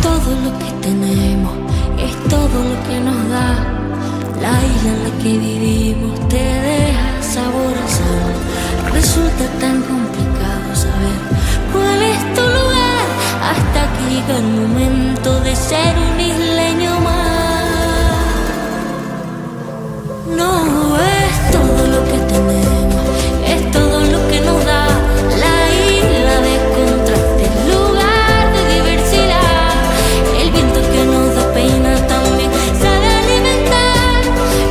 todo lo que tenemos, es todo lo que nos da. La isla en la que vivimos te deja sabor a sal. Resulta tan complicado saber cuál es tu lugar, hasta que llega el momento de ser un isleño más. No es todo lo que tenemos, es todo lo que nos da. La isla de contrastes, lugar de diversidad. El viento que nos da pena también sabe alimentar.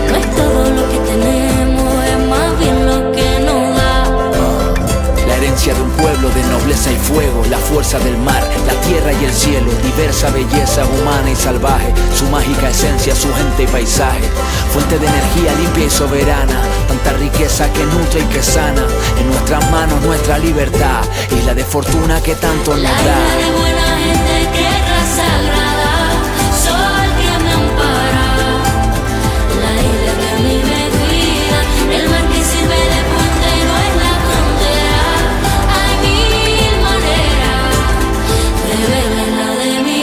No es todo lo que tenemos, es más bien lo que nos da. La herencia de un pueblo de nobleza y fuego, la fuerza del mar, la tierra y el cielo, diversa belleza humana y salvaje, su mágica esencia, su gente y paisaje, fuente de energía limpia y soberana, tanta riqueza que nutre y que sana, en nuestras manos nuestra libertad, isla de fortuna que tanto nos da. La isla de buena gente, tierra sagrada, sol que me ampara, la isla que a mí me cuida, el mar que sirve de puente y no es la frontera. Hay mil maneras de ver la isla de mi vida.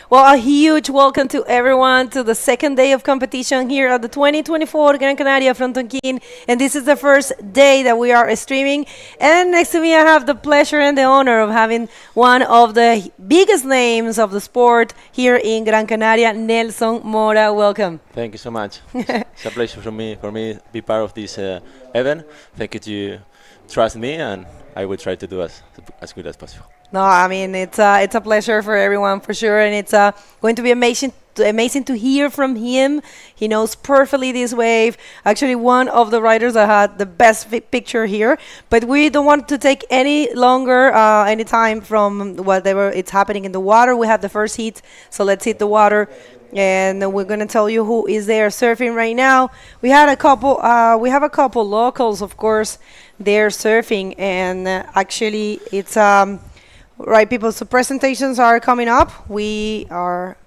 Well, a huge welcome to everyone to the second day of competition here at the 2024 Gran Canaria Frontón King. And this is the first day that we are streaming. And next to me, I have the pleasure and the honor of having one of the biggest names of the sport here in Gran Canaria, Nelson Mora. Welcome. Thank you so much. It's a pleasure for me to be part of this event. Thank you to trust me, and I will try to do as good as possible. No, I mean, it's a pleasure for everyone, for sure, and it's going to be amazing to hear from him. He knows perfectly this wave. Actually, one of the riders that had the best picture here. But we don't want to take any longer, any time from whatever it's happening in the water. We have the first heat, so let's hit the water. And we're gonna tell you who is there surfing right now. We have a couple locals, of course, they're surfing, and actually it's right, people, so presentations are coming up. We are,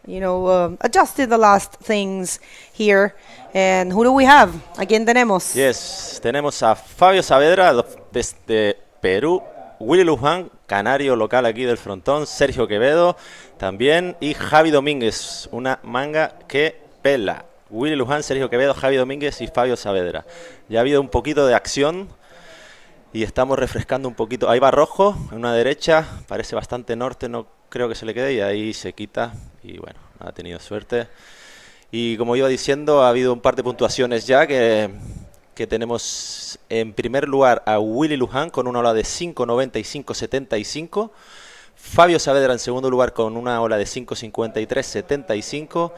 adjusting the last things here. And who do we have? ¿A quién tenemos? Yes, tenemos a Fabio Saavedra desde Perú, Willy Luján, canario local aquí del Frontón, Sergio Quevedo también, y Javi Domínguez, una manga que pela. Willy Luján, Sergio Quevedo, Javi Domínguez y Fabio Saavedra. Ya ha habido un poquito de acción y estamos refrescando un poquito. Ahí va rojo, en una derecha, parece bastante norte, no creo que se le quede, y ahí se quita, y bueno, ha tenido suerte. Y como iba diciendo, ha habido un par de puntuaciones ya que tenemos en primer lugar a Willy Luján con una ola de 5.95.75, Fabio Saavedra en segundo lugar con una ola de 5.53.75,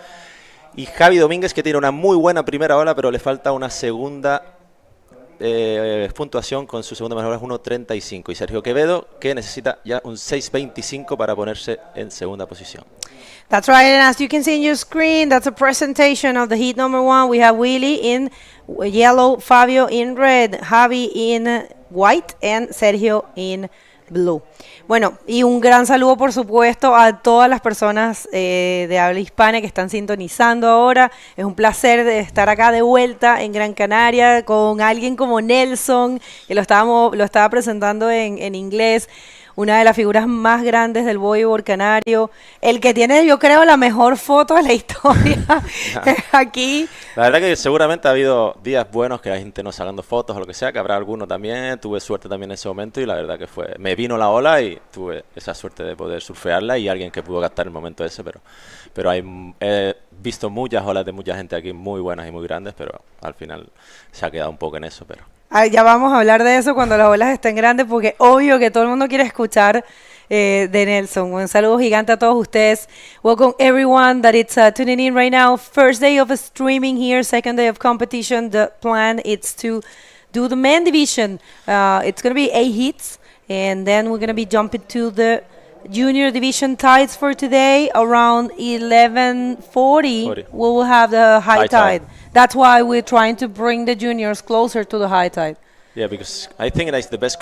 y Javi Domínguez, que tiene una muy buena primera ola, pero le falta una segunda puntuación con su segunda mejor es 1.35. Y Sergio Quevedo, que necesita ya un 6.25 para ponerse en segunda posición. That's right, and as you can see in your screen, that's a presentation of the heat number 1. We have Willy in yellow, Fabio in red, Javi in white, and Sergio in blue. Bueno, y un gran saludo, por supuesto, a todas las personas de habla hispana que están sintonizando ahora. Es un placer de estar acá de vuelta en Gran Canaria con alguien como Nelson, que lo estaba presentando en inglés. Una de las figuras más grandes del bodyboard canario, el que tiene, yo creo, la mejor foto de la historia aquí. La verdad que seguramente ha habido días buenos que hay gente no sacando fotos o lo que sea, que habrá alguno también. Tuve suerte también en ese momento y la verdad que me vino la ola y tuve esa suerte de poder surfearla y alguien que pudo captar el momento ese, pero he visto muchas olas de mucha gente aquí muy buenas y muy grandes, pero al final se ha quedado un poco en eso, pero... Ya vamos a hablar de eso cuando las olas estén grandes, porque obvio que todo el mundo quiere escuchar de Nelson. Un saludo gigante a todos ustedes. Welcome everyone that it's tuning in right now. First day of streaming here, second day of competition. The plan is to do the men division. It's going to be 8 heats, and then we're going to be jumping to the junior division tides for today. Around 11:40, we will have the high tide. That's why we're trying to bring the juniors closer to the high tide. Yeah, because I think it's the best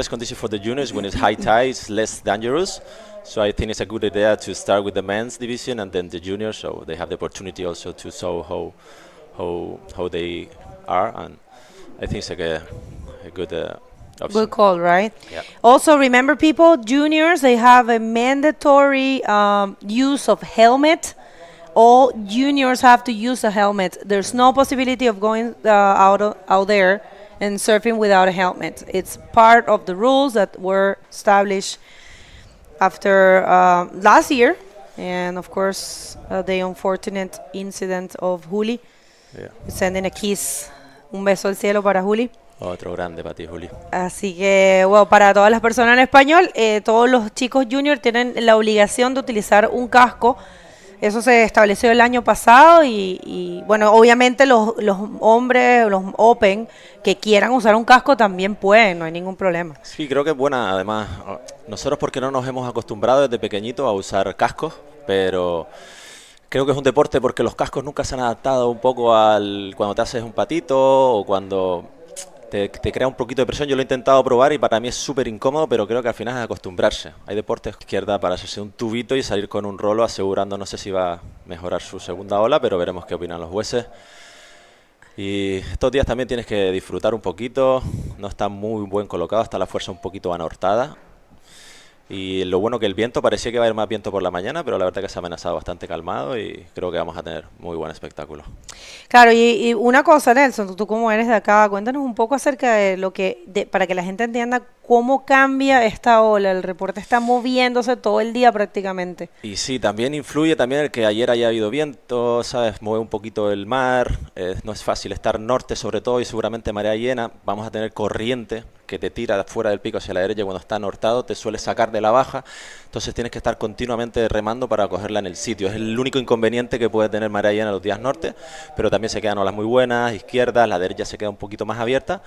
condition for the juniors when it's high tide, it's less dangerous. So I think it's a good idea to start with the men's division and then the juniors, so they have the opportunity also to show how they are, and I think it's a good option. Good call, right? Yeah. Also, remember, people, juniors, they have a mandatory use of helmet. All juniors have to use a helmet. There's no possibility of going out there and surfing without a helmet. It's part of the rules that were established after last year, and of course the unfortunate incident of Juli. Yeah. Sending a kiss, un beso al cielo para Juli. Otro grande para ti, Juli. Así que, bueno, para todas las personas en español, todos los chicos juniors tienen la obligación de utilizar un casco. Eso se estableció el año pasado y bueno, obviamente los hombres, los open que quieran usar un casco también pueden, no hay ningún problema. Sí, creo que es buena, además, nosotros porque no nos hemos acostumbrado desde pequeñitos a usar cascos, pero creo que es un deporte porque los cascos nunca se han adaptado un poco al cuando te haces un patito o cuando te crea un poquito de presión. Yo lo he intentado probar y para mí es súper incómodo, pero creo que al final es acostumbrarse. Hay deportes izquierda para hacerse un tubito y salir con un rolo asegurando, no sé si va a mejorar su segunda ola, pero veremos qué opinan los jueces. Y estos días también tienes que disfrutar un poquito, no está muy buen colocado, está la fuerza un poquito anortada. Y lo bueno que el viento, parecía que iba a haber más viento por la mañana, pero la verdad que se ha amenazado bastante calmado y creo que vamos a tener muy buen espectáculo. Claro, y una cosa, Nelson, tú como eres de acá, cuéntanos un poco acerca de lo que, para que la gente entienda cómo cambia esta ola. El reporte está moviéndose todo el día prácticamente. Y sí, también influye también el que ayer haya habido viento, ¿sabes? Mueve un poquito el mar, no es fácil estar norte sobre todo y seguramente marea llena. Vamos a tener corriente que te tira fuera del pico hacia la derecha cuando está nortado, te suele sacar de la baja, entonces tienes que estar continuamente remando para cogerla en el sitio. Es el único inconveniente que puede tener marea llena los días norte, pero también se quedan olas muy buenas, izquierdas, la derecha se queda un poquito más abierta,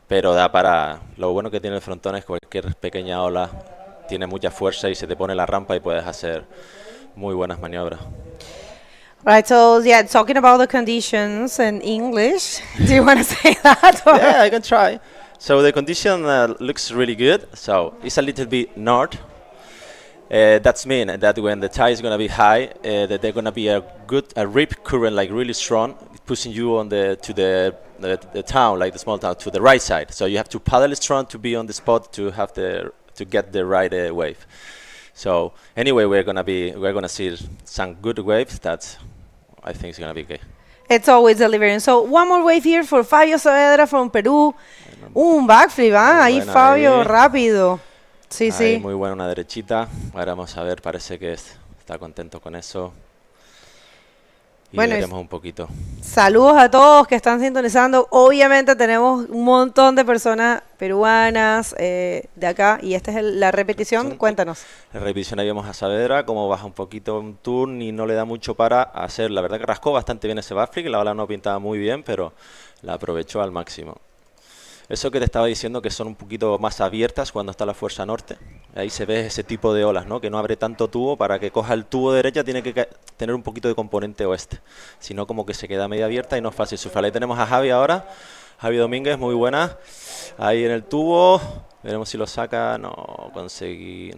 pero da para... Lo bueno que tiene el frontón es que cualquier pequeña ola tiene mucha fuerza y se te pone la rampa y puedes hacer muy buenas maniobras. Right, so yeah, talking about the conditions in English, do you want to say that? Or? Yeah, I can try. So the condition looks really good. So it's a little bit north. That's mean that when the tide is going to be high, that there's going to be a rip current, like really strong, pushing you on to the town, like the small town, to the right side. So you have to paddle strong to be on the spot to get the right wave. So anyway, we're gonna see some good waves. That I think is gonna be okay. It's always delivering. So one more wave here for Fabio Saavedra from Perú. Un backflip, ahí Fabio, ahí. Rápido. Sí, ahí, sí. Muy buena, una derechita. Ahora vamos a ver, parece que está contento con eso. Y bueno, veremos un poquito. Saludos a todos que están sintonizando. Obviamente tenemos un montón de personas peruanas de acá y esta es la repetición. Cuéntanos. La repetición ahí vemos a Saavedra, como baja un poquito un turn y no le da mucho para hacer. La verdad que rascó bastante bien ese backflip, la ola no pintaba muy bien, pero la aprovechó al máximo. Eso que te estaba diciendo, que son un poquito más abiertas cuando está la fuerza norte. Ahí se ve ese tipo de olas, ¿no? Que no abre tanto tubo. Para que coja el tubo derecha tiene que tener un poquito de componente oeste. Si no, como que se queda media abierta y no es fácil surfar. Ahí tenemos a Javi ahora. Javi Domínguez, muy buena. Ahí en el tubo. Veremos si lo saca. No consigue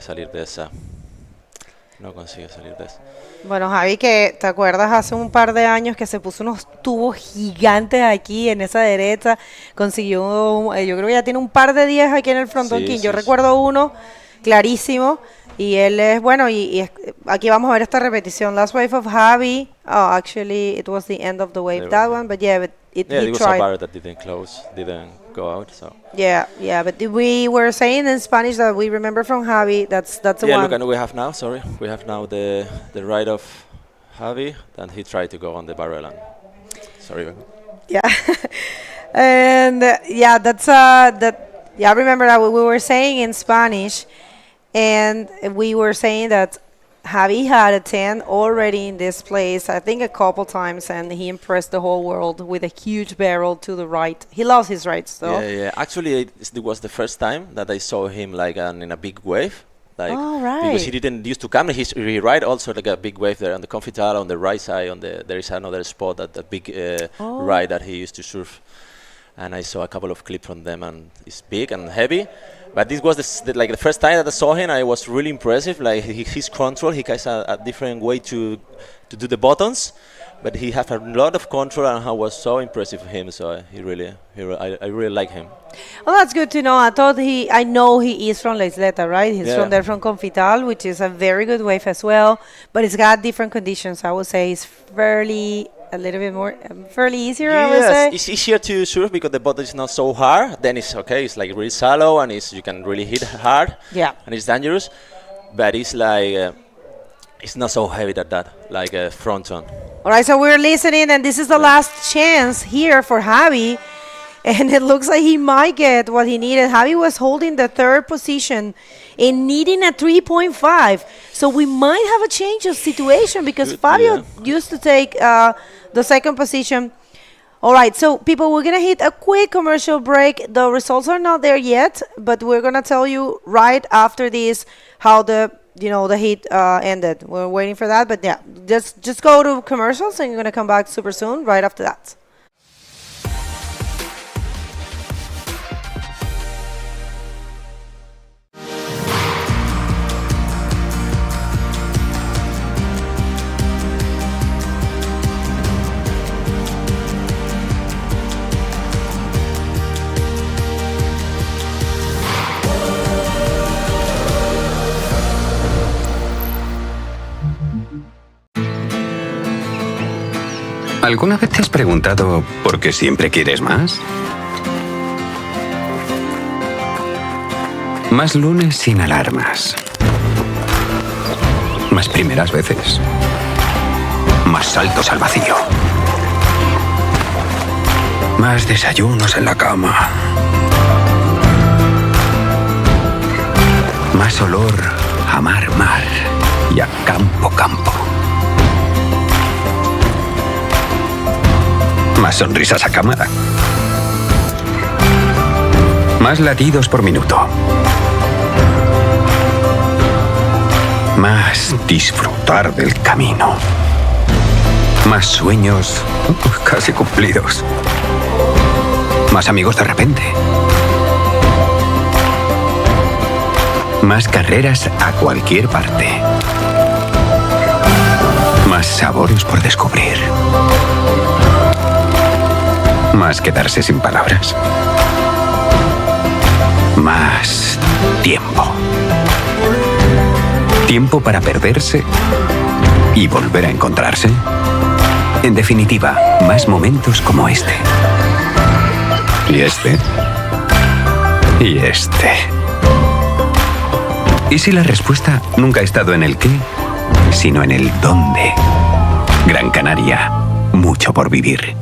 salir de esa. No consigue salir de esa. Bueno, Javi, que te acuerdas hace un par de años que se puso unos tubos gigantes aquí en esa derecha, consiguió, yo creo que ya tiene un par de días aquí en el Fronton King. Yo recuerdo uno clarísimo y él es bueno y aquí vamos a ver esta repetición. Last wave of Javi. Oh, actually it was the end of the wave, that one, but yeah, but he was tried. a bar that didn't go out. So Yeah, but we were saying in Spanish that we remember from Javi. That's the one. Yeah, look, and we have now the ride of Javi, and he tried to go on the barrel. And sorry. Yeah, and yeah, that's that. Yeah, I remember that we were saying in Spanish, and we were saying that Javi had a 10 already in this place, I think a couple times, and he impressed the whole world with a huge barrel to the right. He loves his rights, though. Yeah. Actually, it was the first time that I saw him like in a big wave. Like, oh, right. Because he didn't used to come. He ride also like a big wave there on the Confital on the right side. There is another spot that the big ride that he used to surf, and I saw a couple of clips from them, and it's big and heavy. But this was the first time that I saw him. I was really impressive. Like his control, he has a different way to do the buttons, but he has a lot of control, and I was so impressive with him. So I really like him. Well, that's good to know. I know he is from La Isleta, right? He's from there, from Confital, which is a very good wave as well. But it's got different conditions. I would say it's fairly easier. Yes, I would say it's easier to surf because the bottom is not so hard. Then it's okay. It's like really shallow, and you can really hit hard. Yeah. And it's dangerous, but it's like it's not so heavy that like a Fronton. All right, so we're listening, and this is the last chance here for Javi, and it looks like he might get what he needed. Javi was holding the third position and needing a 3.5, so we might have a change of situation because Fabio used to take the second position. All right, so people, we're going to hit a quick commercial break. The results are not there yet, but we're going to tell you right after this how the heat ended. We're waiting for that, but yeah, just go to commercials and you're going to come back super soon right after that. ¿Alguna vez te has preguntado por qué siempre quieres más? Más lunes sin alarmas. Más primeras veces. Más saltos al vacío. Más desayunos en la cama. Más olor a mar y a campo. Más sonrisas a cámara. Más latidos por minuto. Más disfrutar del camino. Más sueños casi cumplidos. Más amigos de repente. Más carreras a cualquier parte. Más sabores por descubrir. Más quedarse sin palabras. Más tiempo. Tiempo para perderse y volver a encontrarse. En definitiva, más momentos como este. Y este. Y este. ¿Y si la respuesta nunca ha estado en el qué, sino en el dónde? Gran Canaria, mucho por vivir.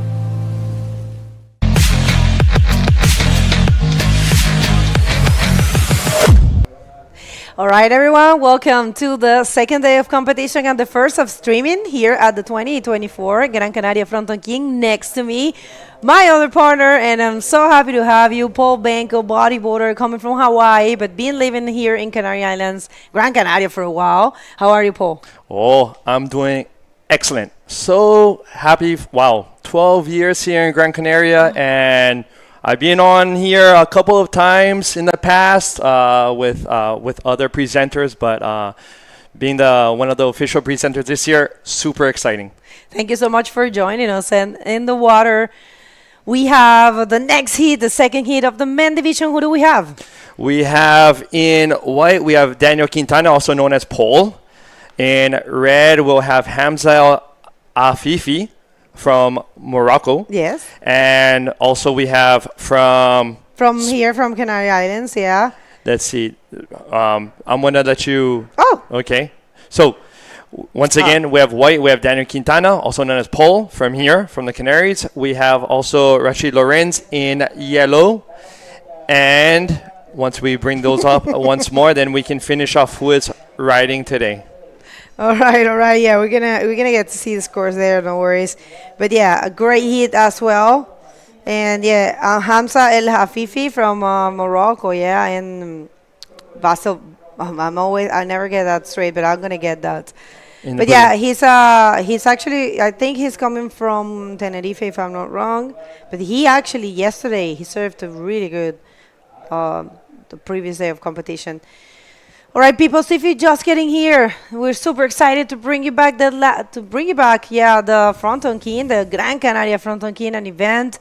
All right, everyone, welcome to the second day of competition and the first of streaming here at the 2024 Gran Canaria Frontón King. Next to me, my other partner, and I'm so happy to have you, Paul Banco, bodyboarder, coming from Hawaii, but been living here in Canary Islands, Gran Canaria for a while. How are you, Paul? Oh, I'm doing excellent. So happy. Wow, 12 years here in Gran Canaria, and I've been on here a couple of times in the past with other presenters, but being one of the official presenters this year, super exciting. Thank you so much for joining us. And in the water, we have the next heat, the second heat of the men division. Who do we have? We have in white, we have Daniel Quintana, also known as Paul. In red, we'll have Hamza Afifi from Morocco. Yes. And also we have from here, from Canary Islands, yeah. Let's see. I'm going to let you... Oh! Okay. So, once again, we have white. We have Daniel Quintana, also known as Paul, from here, from the Canaries. We have also Rashid Lorenz in yellow. And once we bring those up once more, then we can finish off who is riding today. All right. Yeah, we're gonna get to see the scores there. No worries. But yeah, a great hit as well. And yeah, Hamza El Hafifi from Morocco. Yeah, and Basel. I never get that straight, but I'm gonna get that. But yeah, he's actually, I think he's coming from Tenerife, if I'm not wrong. But he actually yesterday he served a really good the previous day of competition. All right, people. So if you're just getting here, we're super excited to bring you back the Fronton King, the Gran Canaria Frontón King, an event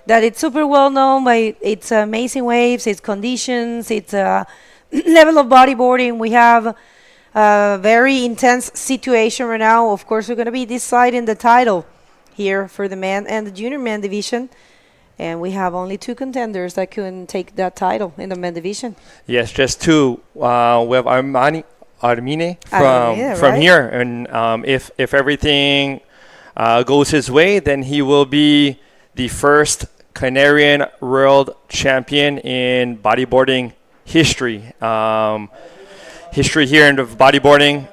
that it's super well known by its amazing waves, its conditions, its level of bodyboarding. We have a very intense situation right now. Of course, we're going to be deciding the title here for the men and the junior men division. And we have only two contenders that can take that title in the men division. Yes, just two. We have Armine from here. And if everything goes his way, then he will be the first Canarian world champion in bodyboarding history. History here in the bodyboarding,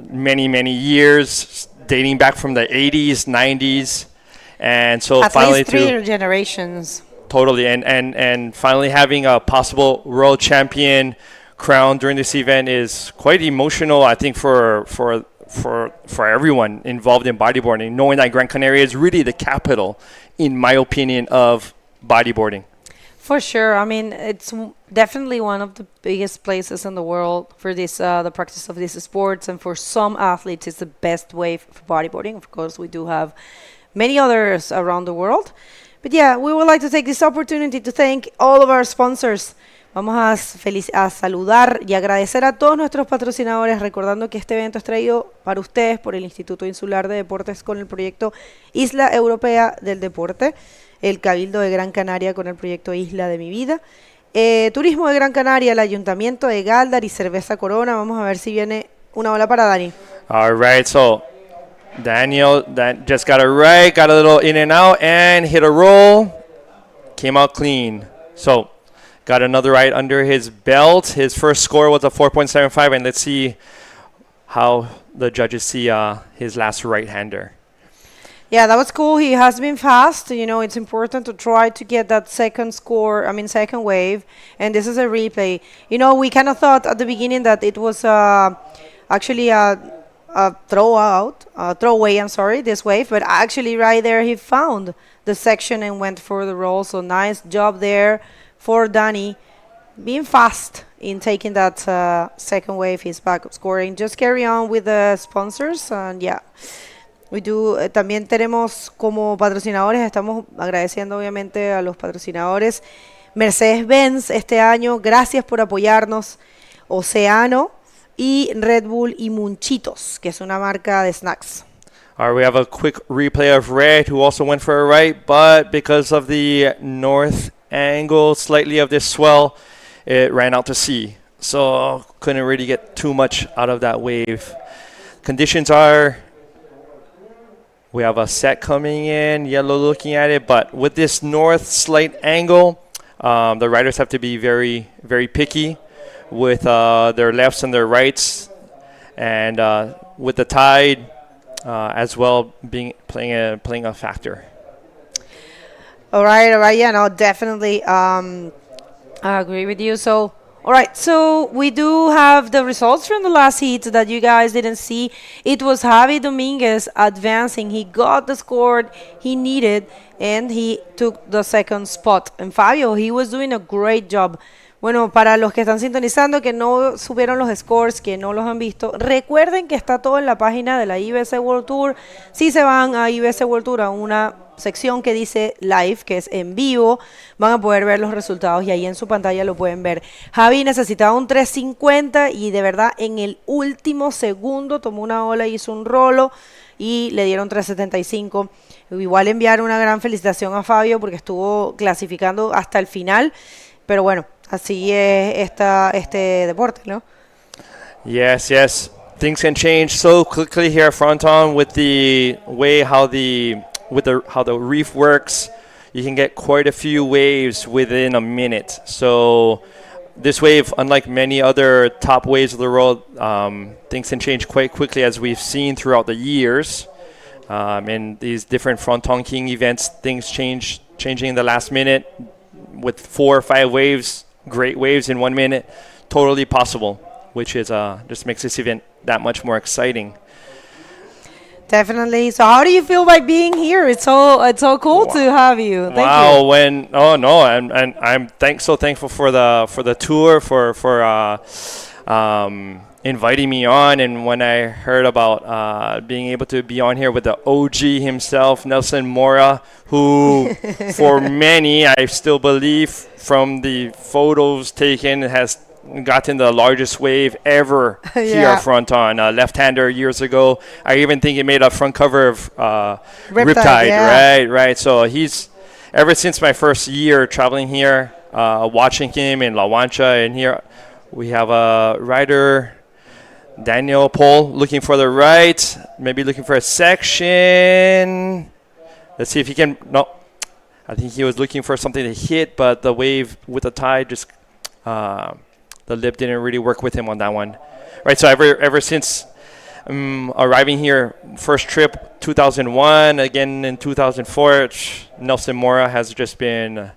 many years, dating back from the 80s, 90s. And so at finally least three generations. Totally, and finally having a possible world champion crown during this event is quite emotional, I think, for everyone involved in bodyboarding, knowing that Gran Canaria is really the capital, in my opinion, of bodyboarding. For sure. I mean, it's definitely one of the biggest places in the world for this the practice of these sports, and for some athletes, it's the best way for bodyboarding. Of course, we do have many others around the world. But yeah, we would like to take this opportunity to thank all of our sponsors. Vamos a saludar y agradecer a todos nuestros patrocinadores, recordando que este evento es traído para ustedes por el Instituto Insular de Deportes con el proyecto Isla Europea del Deporte, el Cabildo de Gran Canaria con el proyecto Isla de mi Vida, Turismo de Gran Canaria, el Ayuntamiento de Gáldar y Cerveza Corona. Vamos a ver si viene una ola para Dani. All right, so Daniel that just got it right, got a little in and out, and hit a roll. Came out clean. So got another right under his belt. His first score was a 4.75, and let's see how the judges see his last right-hander. Yeah, that was cool. He has been fast. You know, it's important to try to get that second wave. And this is a replay. You know, we kind of thought at the beginning that it was actually a throwaway, this wave, but actually right there he found the section and went for the roll. So nice job there for Danny, being fast in taking that second wave. He's back up scoring. Just carry on with the sponsors, and yeah, we do. También tenemos como patrocinadores, estamos agradeciendo obviamente a los patrocinadores. Mercedes-Benz este año, gracias por apoyarnos. Océano y Red Bull y Munchitos, que es una marca de snacks. All right, we have a quick replay of Red, who also went for a right, but because of the north angle slightly of this swell, it ran out to sea. So couldn't really get too much out of that wave. Conditions are, we have a set coming in, yellow looking at it, but with this north slight angle, the riders have to be very, very picky with their lefts and their rights, and with the tide as well playing a factor. All right. Yeah, no, definitely. I agree with you. So, all right. So we do have the results from the last heat that you guys didn't see. It was Javi Dominguez advancing. He got the score he needed, and he took the second spot. And Fabio, he was doing a great job. Bueno, para los que están sintonizando, que no subieron los scores, que no los han visto, recuerden que está todo en la página de la IBC World Tour. Si se van a IBC World Tour, a una sección que dice live, que es en vivo, van a poder ver los resultados y ahí en su pantalla lo pueden ver. Javi necesitaba un 350 y de verdad en el último segundo tomó una ola, hizo un rolo y le dieron 375. Igual enviar una gran felicitación a Fabio porque estuvo clasificando hasta el final, pero bueno, así es este deporte, ¿no? Yes. Things can change so quickly here at Fronton with the way how the reef works. You can get quite a few waves within a minute. So this wave, unlike many other top waves of the world, things can change quite quickly, as we've seen throughout the years. In these different Fronton King events, things changing in the last minute with 4 or 5 waves, great waves in 1 minute, totally possible, which is just makes this event that much more exciting. Definitely. So how do you feel by being here? It's so cool to have you. Thank you. I'm so thankful for the tour for inviting me on, and when I heard about being able to be on here with the OG himself, Nelson Mora, who for many, I still believe from the photos taken, has gotten the largest wave ever here at Fronton. Left-hander years ago. I even think he made a front cover of Riptide. Yeah. Right. So he's, ever since my first year traveling here, watching him in La Mancha, and here we have a rider, Daniel Paul, looking for the right, maybe looking for a section. Let's see if he can. No, I think he was looking for something to hit, but the wave with the tide just the lip didn't really work with him on that one. Right, so ever since arriving here, first trip 2001, again in 2004, Nelson Mora has just been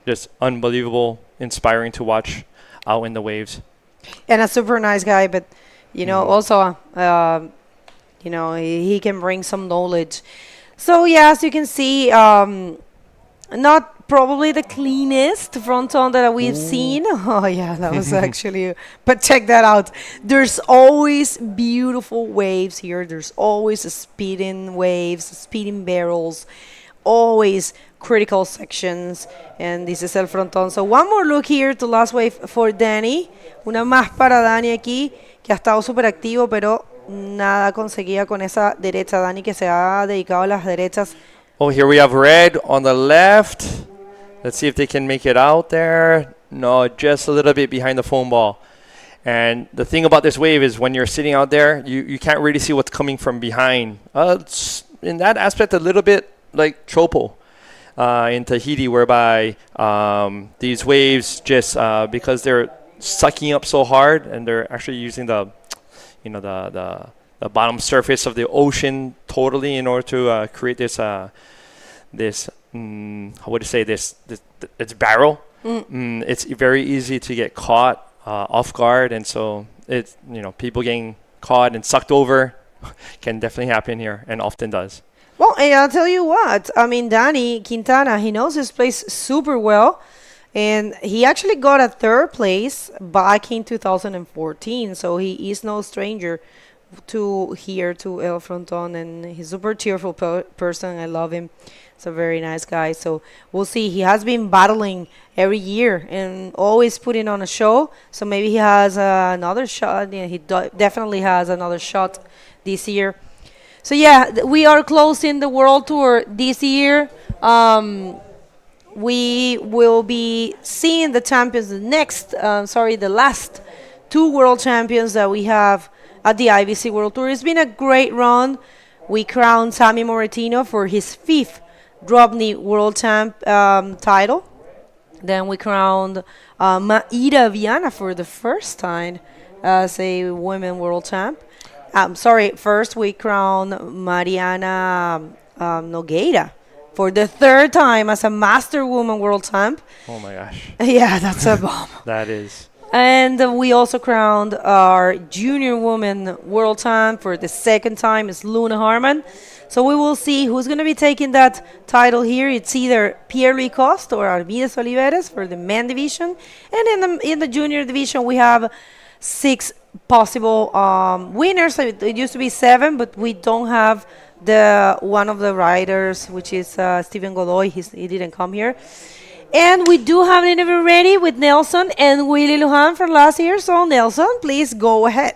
just unbelievable, inspiring to watch out in the waves. And a super nice guy, but also he can bring some knowledge. So yeah, as you can see, not probably the cleanest fronton that we've seen. Oh yeah, that was actually, but check that out. There's always beautiful waves here. There's always speeding waves, speeding barrels, always critical sections, and this is el fronton. So one more look here to last wave for Danny. Una más para Dani aquí, que ha estado súper activo, pero nada conseguía con esa derecha. Dani, que se ha dedicado a las derechas. Oh, here we have red on the left. Let's see if they can make it out there. No, just a little bit behind the foam ball. And the thing about this wave is when you're sitting out there, you can't really see what's coming from behind. It's in that aspect a little bit like Tropo in Tahiti, whereby these waves just because they're sucking up so hard, and they're actually using the bottom surface of the ocean totally in order to create this barrel. It's very easy to get caught off guard, and so it's people getting caught and sucked over can definitely happen here, and often does. Well, and I'll tell you what, I mean, Danny Quintana, he knows his place super well, and he actually got a 3rd place back in 2014, so he is no stranger to El Fronton, and he's a super cheerful person. I love him. He's a very nice guy. So we'll see. He has been battling every year and always putting on a show. So maybe he has another shot. Yeah, he definitely has another shot this year. So yeah, we are closing the World Tour this year. We will be seeing the champions, the last 2 world champions that we have at the IBC World Tour. It's been a great run. We crowned Sammy Moretino for his 5th drop knee world champ title. Then we crowned Maida Viana for the first time as a women world champ. First we crowned Mariana Nogueira for the third time as a master woman world champ. Oh my gosh. Yeah, that's a bomb. That is. And we also crowned our junior woman world champ for the second time is Luna Harman. So we will see who's going to be taking that title here. It's either Pierre-Louis Coste or Arvides Oliveres for the men division. And in the junior division, we have 6 possible winners. It used to be 7, but we don't have the one of the riders, which is Stephen Godoy. He didn't come here. And we do have an interview ready with Nelson and Willy Luján from last year. So Nelson, please go ahead.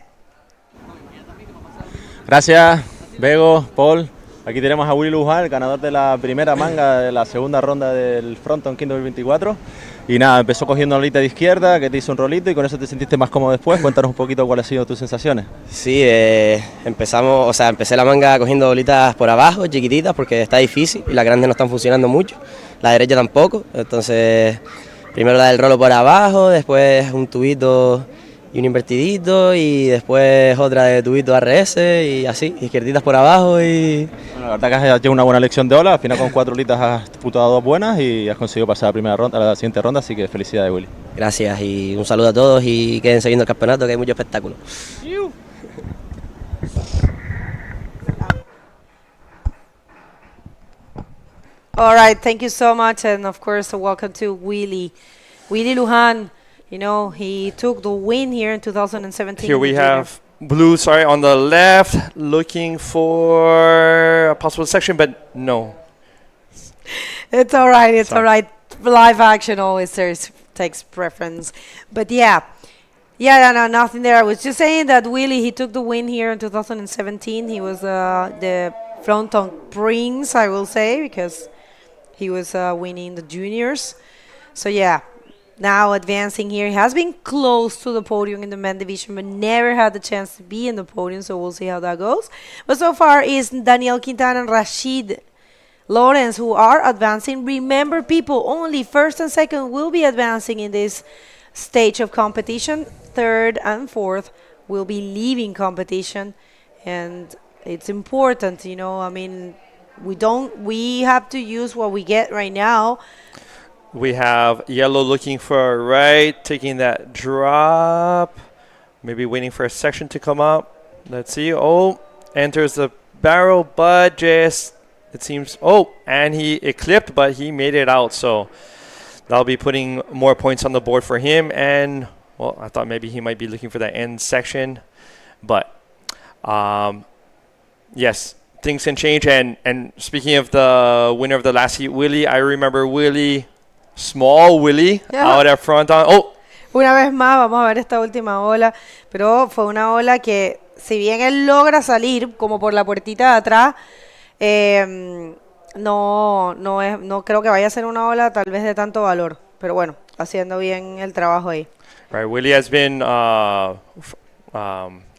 Gracias, Bego, Paul. Aquí tenemos a Willy Luján, el ganador de la primera manga de la segunda ronda del Fronton King 2024. Y nada, empezó cogiendo la olita de izquierda, que te hizo un rolito y con eso te sentiste más cómodo después. Cuéntanos un poquito cuáles han sido tus sensaciones. Sí, empecé la manga cogiendo bolitas por abajo, chiquititas, porque está difícil y las grandes no están funcionando mucho. La derecha tampoco, entonces primero la del rolo por abajo, después un tubito y un invertidito y después otra de tubito RS y así, izquierditas por abajo y... Bueno, la verdad que has llevado una buena lección de ola, al final con 4 olitas has disputado 2 buenas y has conseguido pasar a la primera ronda, a la siguiente ronda, así que felicidades, Willy. Gracias y un saludo a todos y queden siguiendo el campeonato que hay mucho espectáculo. All right, thank you so much, and of course, welcome to Willy Luján. You know, he took the win here in 2017. Here we have blue, on the left, looking for a possible section, but no. It's all right, it's all right. Live action always takes preference. But yeah, no, nothing there. I was just saying that Willy, he took the win here in 2017. He was the Fronton Prince, I will say, because he was winning the juniors. So yeah, now advancing here. He has been close to the podium in the men division, but never had the chance to be in the podium, so we'll see how that goes. But so far is Daniel Quintana and Rashid Lawrence who are advancing. Remember, people, only first and second will be advancing in this stage of competition. Third and fourth will be leaving competition, and it's important, you know, I mean, we have to use what we get right now. We have yellow looking for a right, taking that drop, maybe waiting for a section to come up. Let's see. Oh, enters the barrel, but just, it seems, and it clipped, but he made it out. So that'll be putting more points on the board for him. And, well, I thought maybe he might be looking for that end section. But, yes, things can change. And speaking of the winner of the last heat, Willy, I remember Willy, small Willy, out at Fronton. Una vez más, vamos a ver esta última ola. Pero fue una ola que, si bien él logra salir como por la puertita de atrás, no creo que vaya a ser una ola tal vez de tanto valor. Pero bueno, haciendo bien el trabajo ahí. Right, Willy has been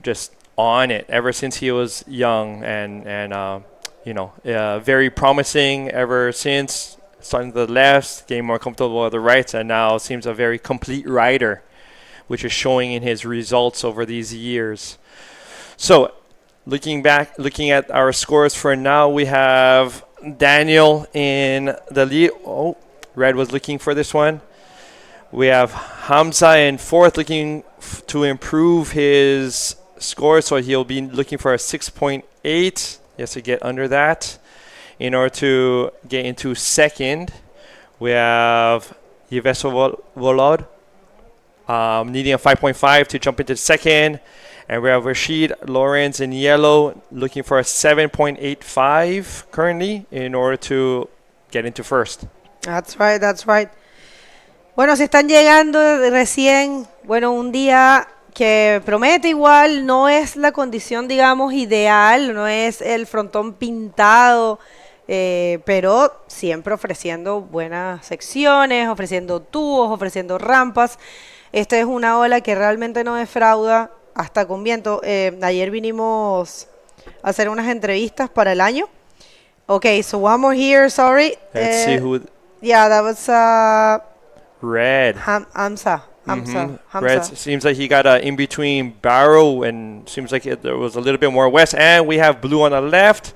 just on it ever since he was young, and very promising ever since. Starting to the left, getting more comfortable with the rights, and now seems a very complete rider, which is showing in his results over these years. So, looking at our scores for now, we have Daniel in the lead. Oh, red was looking for this one. We have Hamza in fourth, looking to improve his score, so he'll be looking for a 6.8. He has to get under that. In order to get into second, we have Yves Volod needing a 5.5 to jump into second. And we have Rashid Lawrence in yellow looking for a 7.85 currently in order to get into first. That's right, that's right. Bueno, si están llegando recién, bueno, un día que promete igual, no es la condición, digamos, ideal, no es el frontón pintado, pero siempre ofreciendo buenas secciones, ofreciendo tubos, ofreciendo rampas. Esta es una ola que realmente no defrauda hasta con viento. Ayer vinimos a hacer unas entrevistas para el año. Okay, so one more here, sorry. Let's see who... Yeah, that was... Red. Hamza. Red seems like he got a in-between barrel and seems like there was a little bit more west. And we have blue on the left.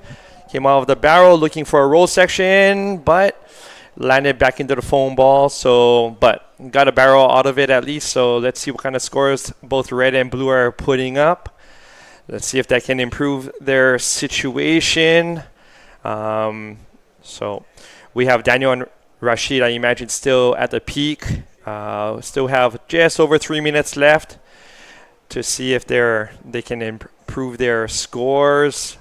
Came out of the barrel looking for a roll section, but landed back into the foam ball. So, but got a barrel out of it at least. So let's see what kind of scores both red and blue are putting up. Let's see if that can improve their situation. So we have Daniel and Rashid, I imagine, still at the peak. Still have just over 3 minutes left to see if they can improve their scores.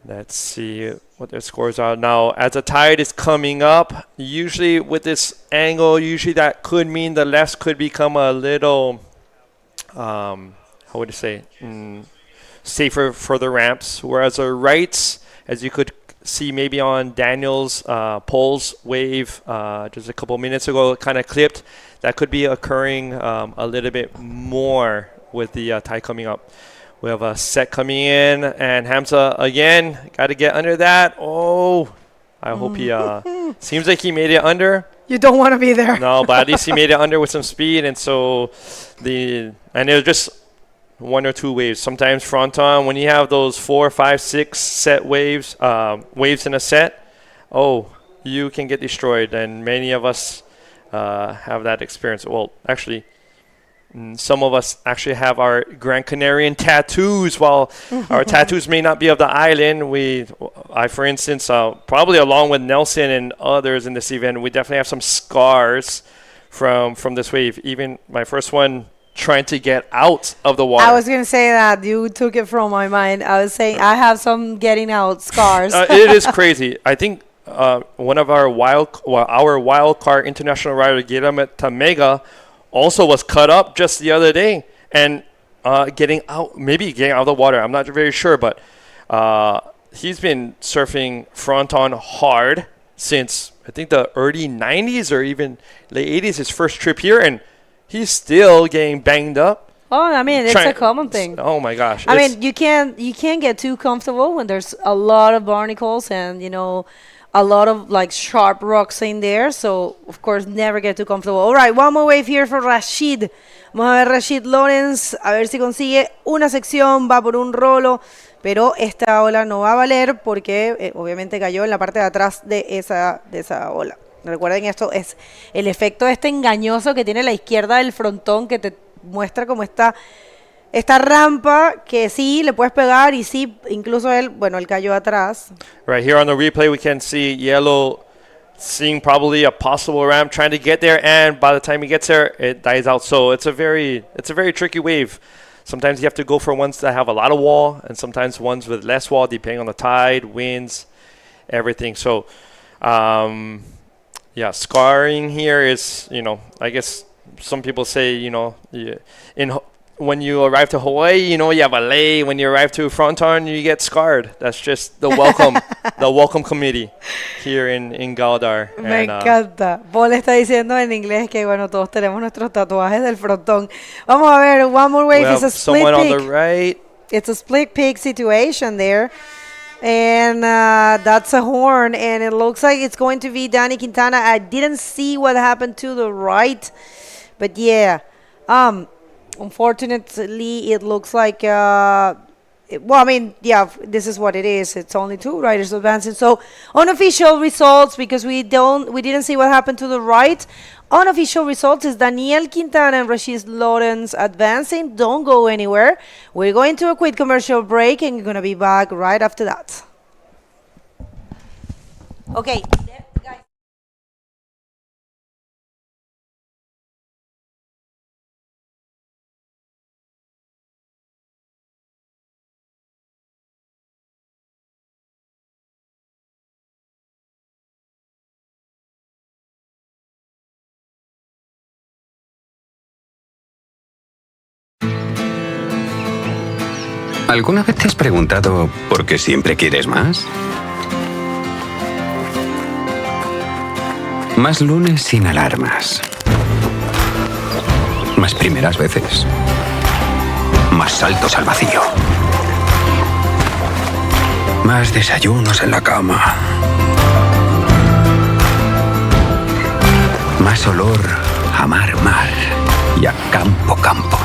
Let's see what their scores are now. As the tide is coming up, usually with this angle, that could mean the lefts could become a little, how would you say, safer for the ramps, whereas the rights, as you could see maybe on Daniel's poles wave just a couple minutes ago, kind of clipped. That could be occurring a little bit more with the tide coming up. We have a set coming in, and Hamza again got to get under that. Oh, I hope he seems like he made it under. You don't want to be there. No, but at least he made it under with some speed, and so it was just one or two waves. Sometimes Fronton, when you have those 4, 5, 6 set waves in a set, you can get destroyed. And many of us have that experience. Well, actually, some of us actually have our Gran Canarian tattoos. While our tattoos may not be of the island, I, for instance, probably along with Nelson and others in this event, we definitely have some scars from this wave. Even my first one, trying to get out of the water. I was going to say that. You took it from my mind. I was saying I have some getting out scars. It is crazy. I think one of our wild card international rider, Guillermo Tamega, also was cut up just the other day and getting out of the water. I'm not very sure, but he's been surfing Fronton hard since I think the early 90s or even late 80s, his first trip here, and he's still getting banged up. Oh, I mean, it's a common thing. Oh my gosh! I mean, you can't get too comfortable when there's a lot of barnacles and a lot of like sharp rocks in there. So of course, never get too comfortable. All right, one more wave here for Rashid. Vamos a ver Rashid Lawrence, a ver si consigue una sección, va por un rolo, pero esta ola no va a valer porque obviamente cayó en la parte de atrás de esa ola. Recuerden, esto es el efecto engañoso que tiene la izquierda del frontón, que te muestra como esta rampa que sí le puedes pegar y sí, incluso él cayó atrás. Right here on the replay, we can see Yellow seeing probably a possible ramp, trying to get there, and by the time he gets there, it dies out. So it's a very tricky wave. Sometimes you have to go for ones that have a lot of wall, and sometimes ones with less wall, depending on the tide, winds, everything. So, scarring here is, I guess some people say, when you arrive to Hawaii, you have a lay. When you arrive to Fronton, you get scarred. That's just the welcome committee here in Gáldar. Me encanta. Paul está diciendo en inglés que, todos tenemos nuestros tatuajes del frontón. Vamos a ver, one more wave. It's a split someone peak. On the right. It's a split peak situation there. And that's a horn, and it looks like it's going to be Danny Quintana. I didn't see what happened to the right, but yeah, unfortunately, it looks like this is what it is. It's only 2 riders advancing. So unofficial results, because we didn't see what happened to the right. Unofficial results is Daniel Quintana and Rashid Lawrence advancing. Don't go anywhere. We're going to a quick commercial break, and we're going to be back right after that. Okay. ¿Alguna vez te has preguntado por qué siempre quieres más? Más lunes sin alarmas. Más primeras veces. Más saltos al vacío. Más desayunos en la cama. Más olor a mar, mar y a campo, campo.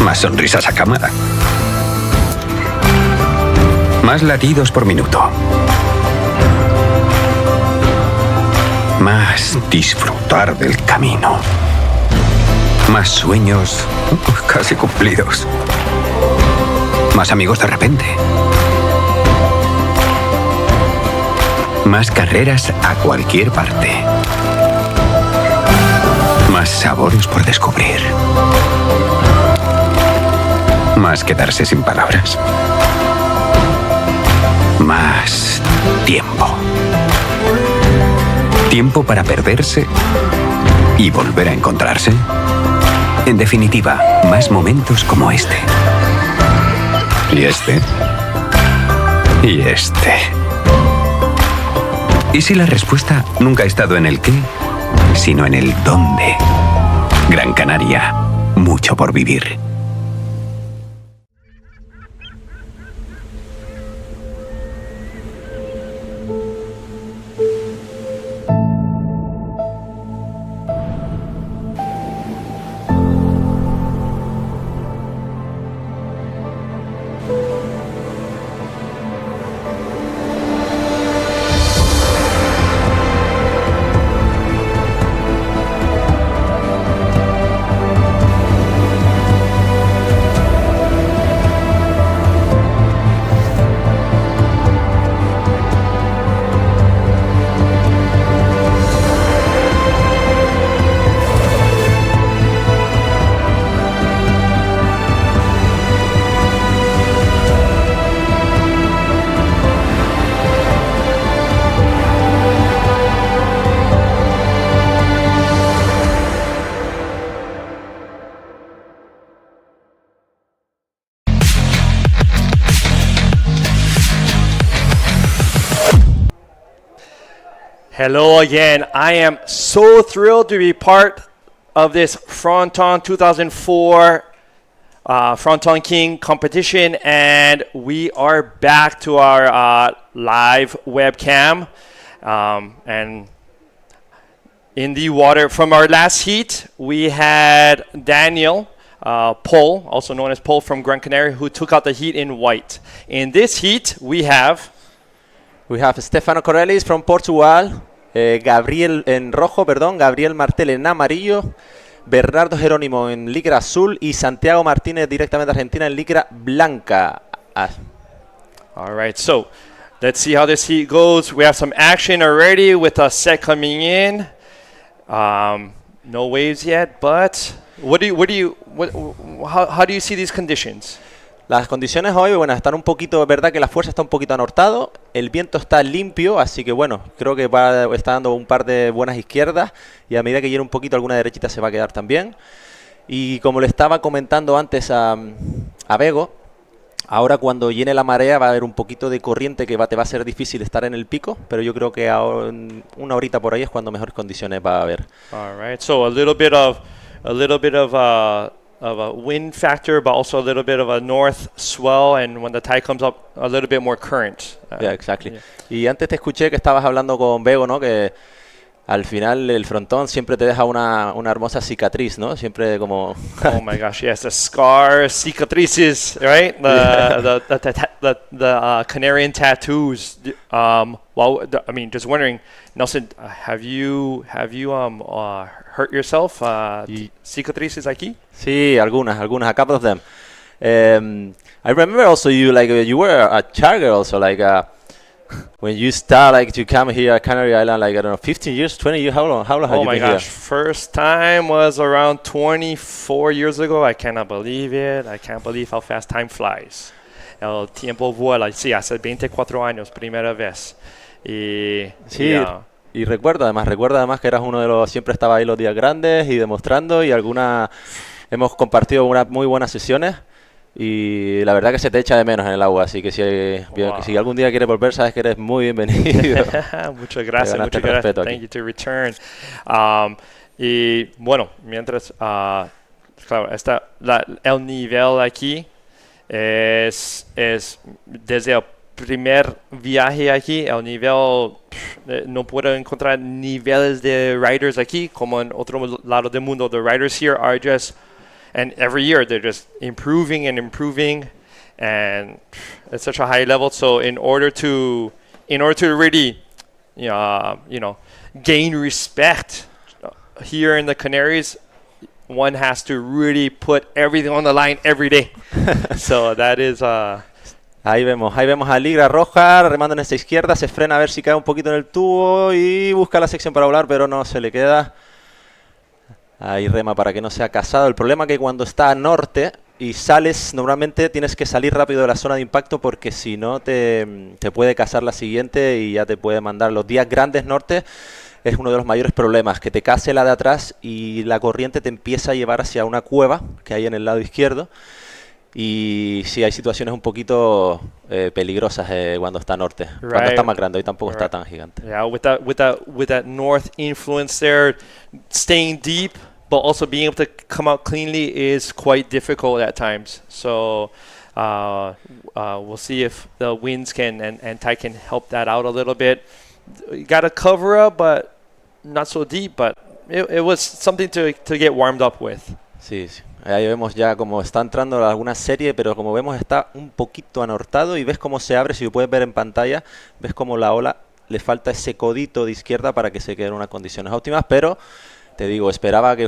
Más sonrisas a cámara. Más latidos por minuto. Más disfrutar del camino. Más sueños casi cumplidos. Más amigos de repente. Más carreras a cualquier parte. Más sabores por descubrir. Más quedarse sin palabras. Más tiempo. Tiempo para perderse y volver a encontrarse. En definitiva, más momentos como este. Y este. Y este. ¿Y si la respuesta nunca ha estado en el qué, sino en el dónde? Gran Canaria, mucho por vivir. Hello again. I am so thrilled to be part of this Fronton 2004 Fronton King competition, and we are back to our live webcam. And in the water from our last heat, we had Daniel Pol, also known as Pol from Gran Canaria, who took out the heat in white. In this heat, we have Stefano Corellis from Portugal, Gabriel en rojo, perdón, Gabriel Martel en amarillo, Bernardo Jerónimo en licra azul y Santiago Martínez directamente de Argentina en licra blanca. All right, so let's see how this heat goes. We have some action already with a set coming in. No waves yet, but how do you see these conditions? Las condiciones hoy, bueno, están un poquito, es verdad que la fuerza está un poquito anortado, el viento está limpio, así que bueno, creo que está dando un par de buenas izquierdas y a medida que llene un poquito alguna derechita se va a quedar también. Y como le estaba comentando antes a Bego, ahora cuando llene la marea va a haber un poquito de corriente que te va a ser difícil estar en el pico, pero yo creo que ahora, una horita por ahí es cuando mejores condiciones va a haber. All right, so a little bit of a wind factor, but also a little bit of a north swell, and when the tide comes up, a little bit more current. Yeah, exactly. Yeah. Y antes te escuché que estabas hablando con Bego, ¿no? Que al final el frontón siempre te deja una hermosa cicatriz, ¿no? Siempre como... Oh my gosh, yes, the scars, cicatrices, right? The Canarian tattoos. I mean, just wondering, Nelson, have you hurt yourself? Cicatrices aquí? Sí, algunas, a couple of them. I remember also you were a charger also, when you start to come here at Canary Island, I don't know, 15 years, 20 years, how long have you been here? Oh my gosh, first time was around 24 years ago. I cannot believe it. I can't believe how fast time flies. El tiempo vuela. Sí, hace 24 años, primera vez. Y sí, y recuerda además que eras uno de los, siempre estaba ahí los días grandes y demostrando, y hemos compartido unas muy buenas sesiones. Y la verdad que se te echa de menos en el agua, así que si algún día quieres volver, sabes que eres muy bienvenido. Muchas gracias, muchas gracias. Thank you to return. Y bueno, mientras, claro, el nivel aquí es desde el primer viaje aquí, el nivel, no puedo encontrar niveles de riders aquí como en otro lado del mundo. The riders here are just, and every year they're just improving and improving, and it's such a high level. So in order to really, gain respect here in the Canaries, one has to really put everything on the line every day. So that is. Ahí vemos a Ligra Roja remando en esta izquierda, se frena a ver si cae un poquito en el tubo y busca la sección para volar, pero no se le queda. Ahí rema para que no sea casado. El problema es que cuando está a norte y sales, normalmente tienes que salir rápido de la zona de impacto porque si no te puede casar la siguiente y ya te puede mandar. Los días grandes norte es uno de los mayores problemas, que te case la de atrás y la corriente te empieza a llevar hacia una cueva que hay en el lado izquierdo. Y sí, hay situaciones un poquito peligrosas cuando está norte. Cuando está más grande, hoy tampoco está tan gigante. Yeah, with that north influence there, staying deep, but also being able to come out cleanly is quite difficult at times. So we'll see if the winds and tide can help that out a little bit. You got to cover up, but not so deep. But it was something to get warmed up with. Sí, sí. Ahí vemos ya como está entrando alguna serie, pero como vemos está un poquito anortado y ves cómo se abre, si lo puedes ver en pantalla, ves como la ola le falta ese codito de izquierda para que se quede en unas condiciones óptimas, pero te digo, esperaba que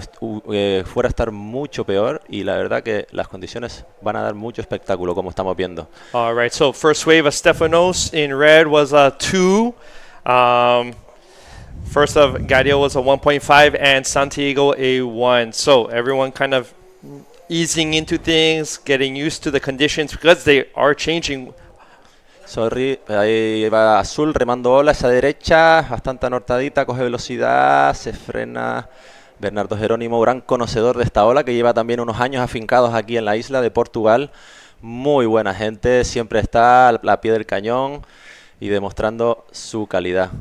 fuera a estar mucho peor y la verdad que las condiciones van a dar mucho espectáculo como estamos viendo. All right, so first wave of Stefanos in red was a 2. First of Gadio was a 1.5 and Santiago a 1. So everyone kind of easing into things, getting used to the conditions because they are changing. Sorry, ahí va Azul remando ola, esa derecha, bastante anortadita, coge velocidad, se frena. Bernardo Jerónimo, gran conocedor de esta ola, que lleva también unos años afincados aquí en la isla de Portugal. Muy buena gente, siempre está al pie del cañón y demostrando su calidad.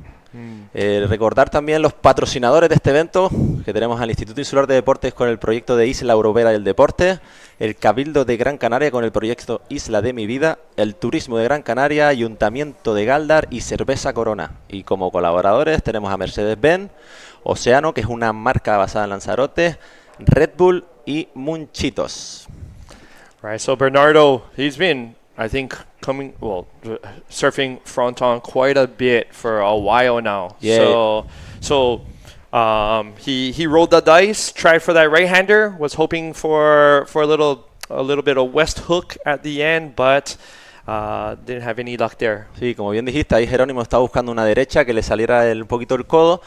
Recordar también los patrocinadores de este evento, que tenemos al Instituto Insular de Deportes con el proyecto de Isla Europea del Deporte, el Cabildo de Gran Canaria con el proyecto Isla de mi Vida, el Turismo de Gran Canaria, Ayuntamiento de Gáldar y Cerveza Corona. Y como colaboradores tenemos a Mercedes-Benz, Océano, que es una marca basada en Lanzarote, Red Bull y Munchitos. Right, so Bernardo, he's been, I think, surfing Fronton quite a bit for a while now. Yeah. So he rolled the dice, tried for that right-hander, was hoping for a little bit of west hook at the end, but didn't have any luck there. Sí, como bien dijiste, ahí Jerónimo está buscando una derecha que le saliera un poquito el codo.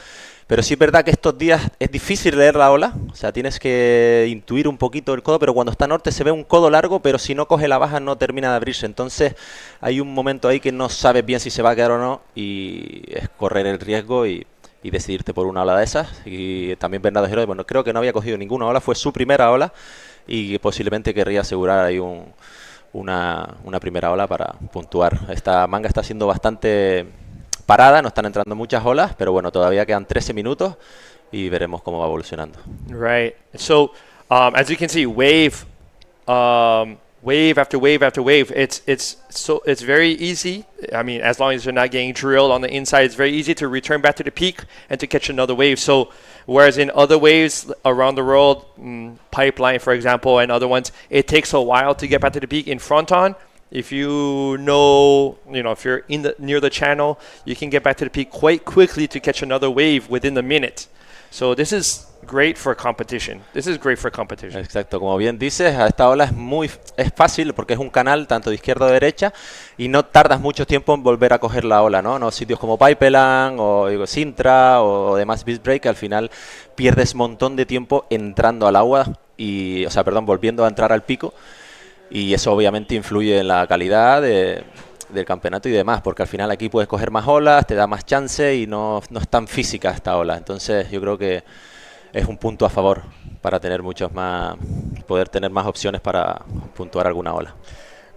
Pero sí es verdad que estos días es difícil leer la ola, o sea, tienes que intuir un poquito el codo, pero cuando está norte se ve un codo largo, pero si no coge la baja no termina de abrirse. Entonces hay un momento ahí que no sabes bien si se va a quedar o no y es correr el riesgo y decidirte por una ola de esas. Y también Bernardo Jerónimo, bueno, creo que no había cogido ninguna ola, fue su primera ola y posiblemente querría asegurar ahí una primera ola para puntuar. Esta manga está siendo bastante parada, no están entrando muchas olas, pero bueno, todavía quedan 13 minutos y veremos cómo va evolucionando. Right. So, as you can see, wave after wave after wave. It's very easy. I mean, as long as you're not getting drilled on the inside, it's very easy to return back to the peak and to catch another wave. So, whereas in other waves around the world, Pipeline, for example, and other ones, it takes a while to get back to the peak. In Fronton, if if you're near the channel, you can get back to the peak quite quickly to catch another wave within the minute. So this is great for competition. Exacto, como bien dices, a esta ola es fácil porque es un canal tanto de izquierda o derecha y no tardas mucho tiempo en volver a coger la ola, ¿no? No sitios como Pipeline o Sintra o demás beach break, que al final pierdes un montón de tiempo entrando al agua volviendo a entrar al pico. Y eso obviamente influye en la calidad del campeonato y demás, porque al final aquí puedes coger más olas, te da más chance y no es tan física esta ola. Entonces yo creo que es un punto a favor para tener poder tener más opciones para puntuar alguna ola.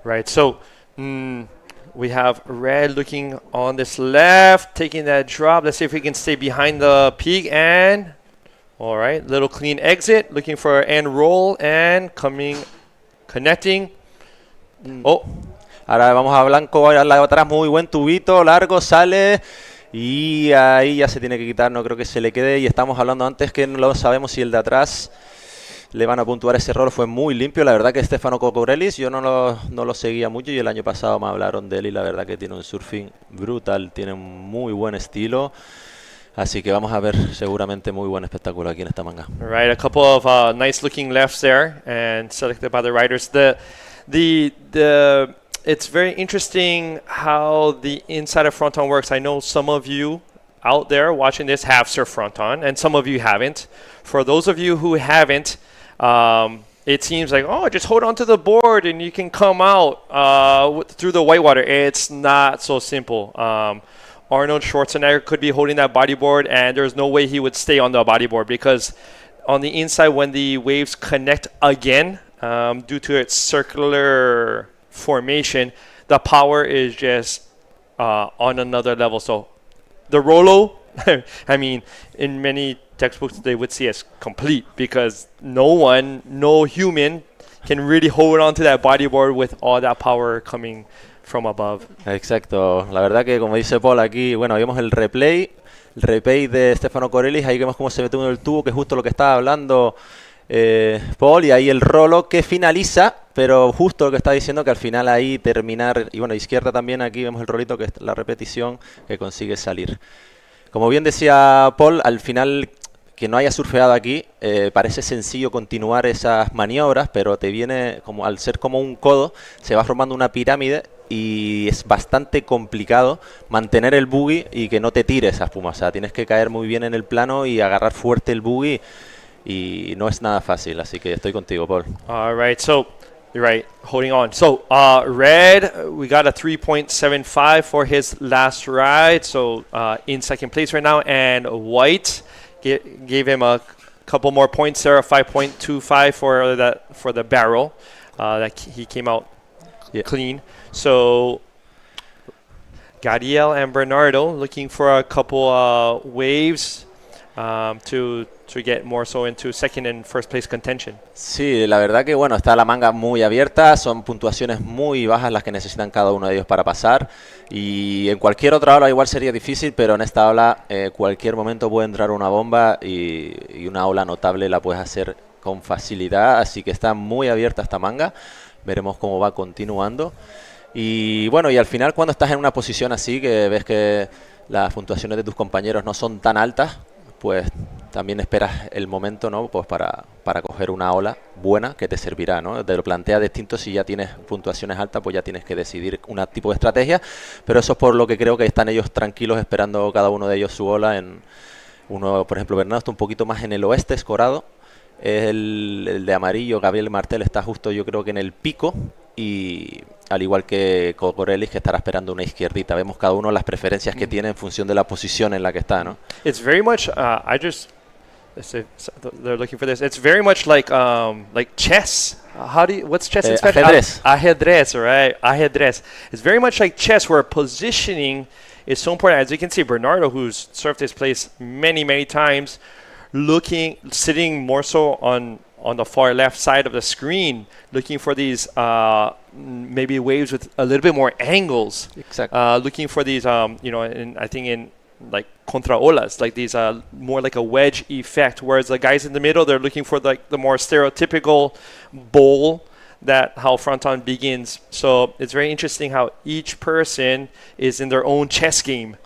Right, so we have Red looking on this left, taking that drop. Let's see if we can stay behind the peak and, all right, little clean exit, looking for end roll and connecting. Ahora vamos a blanco al lado atrás, muy buen tubito, largo, sale. Y ahí ya se tiene que quitar, no creo que se le quede. Y estamos hablando antes que no lo sabemos si el de atrás le van a puntuar ese rol. Fue muy limpio, la verdad que Stefano Kokorelis yo no lo seguía mucho y el año pasado me hablaron de él y la verdad que tiene un surfing brutal, tiene un muy buen estilo. Así que vamos a ver seguramente muy buen espectáculo aquí en esta manga. Right, a couple of nice looking lefts there and selected by the riders. It's very interesting how the inside of Fronton works. I know some of you out there watching this have surfed Fronton, and some of you haven't. For those of you who haven't, it seems like, oh, just hold on to the board and you can come out through the whitewater. It's not so simple. Arnold Schwarzenegger could be holding that bodyboard, and there's no way he would stay on the bodyboard because on the inside, when the waves connect again, due to its circular formation, the power is just on another level. So the Rolo, I mean, in many textbooks they would see as complete because no human can really hold on to that bodyboard with all that power coming from above. Exacto, la verdad que como dice Paul aquí, bueno, vimos el replay de Stefano Kokorelis, ahí vemos cómo se mete uno en el tubo, que es justo lo que estaba hablando Paul, y ahí el rolo que finaliza, pero justo lo que está diciendo que al final ahí terminar, y bueno, izquierda también aquí vemos el rolito que es la repetición que consigue salir. Como bien decía Paul, al final que no haya surfeado aquí, parece sencillo continuar esas maniobras, pero te viene, como al ser como un codo, se va formando una pirámide y es bastante complicado mantener el buggy y que no te tire esa espuma. O sea, tienes que caer muy bien en el plano y agarrar fuerte el buggy y no es nada fácil, así que estoy contigo, Paul. All right, so you're right, holding on. So red, we got a 3.75 for his last ride, so in second place right now, and white gave him a couple more points there, a 5.25 for the barrel. That he came out clean. So Gadiel and Bernardo looking for a couple waves to get more so into second and first place contention. Sí, la verdad que bueno, está la manga muy abierta, son puntuaciones muy bajas las que necesitan cada uno de ellos para pasar y en cualquier otra ola igual sería difícil, pero en esta ola cualquier momento puede entrar una bomba y una ola notable la puedes hacer con facilidad, así que está muy abierta esta manga, veremos cómo va continuando y bueno, y al final cuando estás en una posición así que ves que las puntuaciones de tus compañeros no son tan altas, pues también esperas el momento, ¿no? Pues para coger una ola buena que te servirá, ¿no? Te lo planteas distinto, si ya tienes puntuaciones altas, pues ya tienes que decidir un tipo de estrategia, pero eso es por lo que creo que están ellos tranquilos esperando cada uno de ellos su ola. Uno, por ejemplo, Bernardo está un poquito más en el oeste, escorado, el de amarillo, Gabriel Martel, está justo yo creo que en el pico y al igual que Kokorelis, que estará esperando una izquierdita. Vemos cada uno las preferencias que tiene en función de la posición en la que está, ¿no? It's very much, they're looking for this. It's very much like chess. What's chess in Spanish? Ajedrez. Ajedrez, right? Ajedrez. It's very much like chess, where positioning is so important. As you can see, Bernardo, who's surfed this place many, many times, sitting more so on the far left side of the screen, looking for these maybe waves with a little bit more angles. Exactly. Looking for these, I think in like contra olas, like these more like a wedge effect, whereas the guys in the middle, they're looking for like the more stereotypical bowl that how Fronton begins. So it's very interesting how each person is in their own chess game.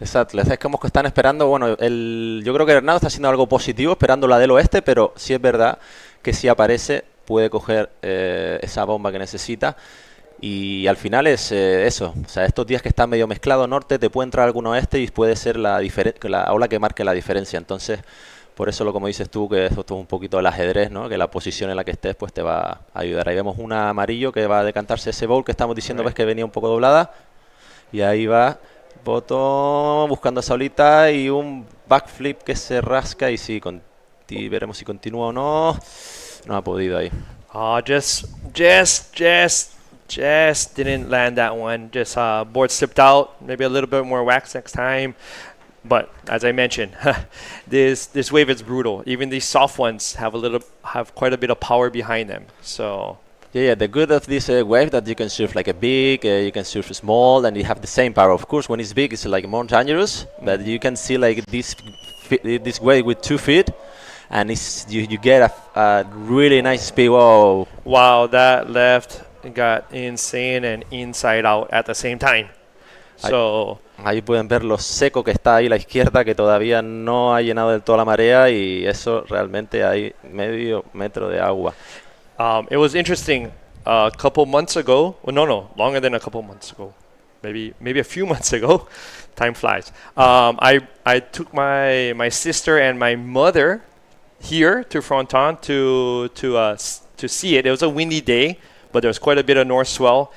Exacto, es como que están esperando, bueno, yo creo que Bernardo está haciendo algo positivo, esperando la del oeste, pero sí es verdad que si aparece puede coger esa bomba que necesita y al final es eso, o sea, estos días que está medio mezclado norte, te puede entrar algún oeste y puede ser la ola que marque la diferencia, entonces por eso como dices tú, que esto es un poquito el ajedrez, ¿no? Que la posición en la que estés pues te va a ayudar. Ahí vemos un amarillo que va a decantarse ese bowl que estamos diciendo, ves que venía un poco doblada y ahí va Botón buscando esa olita y un backflip que se rasca y sí, veremos si continúa o no. No ha podido ahí. Just didn't land that one. Just board slipped out. Maybe a little bit more wax next time. But as I mentioned, this wave is brutal. Even these soft ones have quite a bit of power behind them. So Yeah, the good of this wave that you can surf like a big, you can surf small, and you have the same power. Of course, when it's big, it's like more dangerous, but you can see like this wave with 2 feet, and you get a really nice speed. Whoa! Wow, that left got insane and inside out at the same time. So ahí pueden ver lo seco que está ahí a la izquierda, que todavía no ha llenado del todo la marea, y eso realmente hay medio metro de agua. It was interesting. A couple months ago, well, no, longer than a couple months ago, maybe a few months ago. Time flies. I took my sister and my mother here to Fronton to see it. It was a windy day, but there was quite a bit of north swell,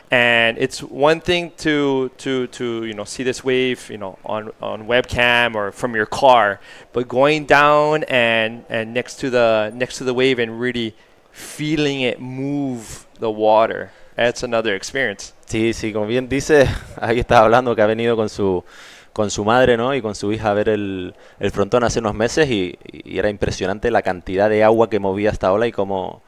and it's one thing to see this wave on webcam or from your car, but going down and next to the wave and really feeling it move the water. That's another experience. Sí, como bien dice, ahí estaba hablando que ha venido con su madre, ¿no? Y con su hija a ver el frontón hace unos meses, y era impresionante la cantidad de agua que movía esta ola, y como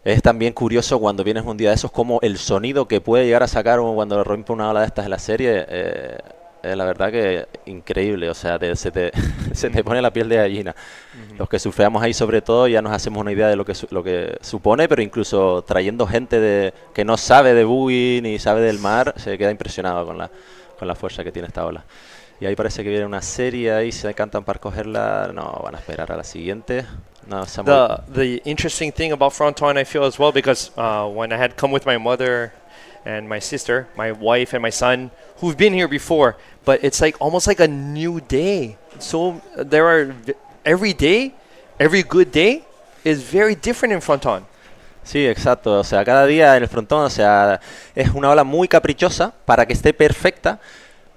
es también curioso cuando vienes un día de esos, como el sonido que puede llegar a sacar cuando rompe una ola de estas en la serie, es la verdad que increíble. O sea, se te pone la piel de gallina. Los que surfeamos ahí sobre todo ya nos hacemos una idea de lo que supone, pero incluso trayendo gente que no sabe de buggy ni sabe del mar, se queda impresionado con la fuerza que tiene esta ola. Y ahí parece que viene una serie, ahí se decantan para cogerla. No, van a esperar a la siguiente. No, the interesting thing about Fronton, I feel as well, because when I had come with my mother and my sister, my wife and my son, who've been here before, but it's like almost like a new day. So there are every day, every good day is very different in Fronton. Sí, exacto. O sea, cada día en el frontón, o sea, es una ola muy caprichosa para que esté perfecta,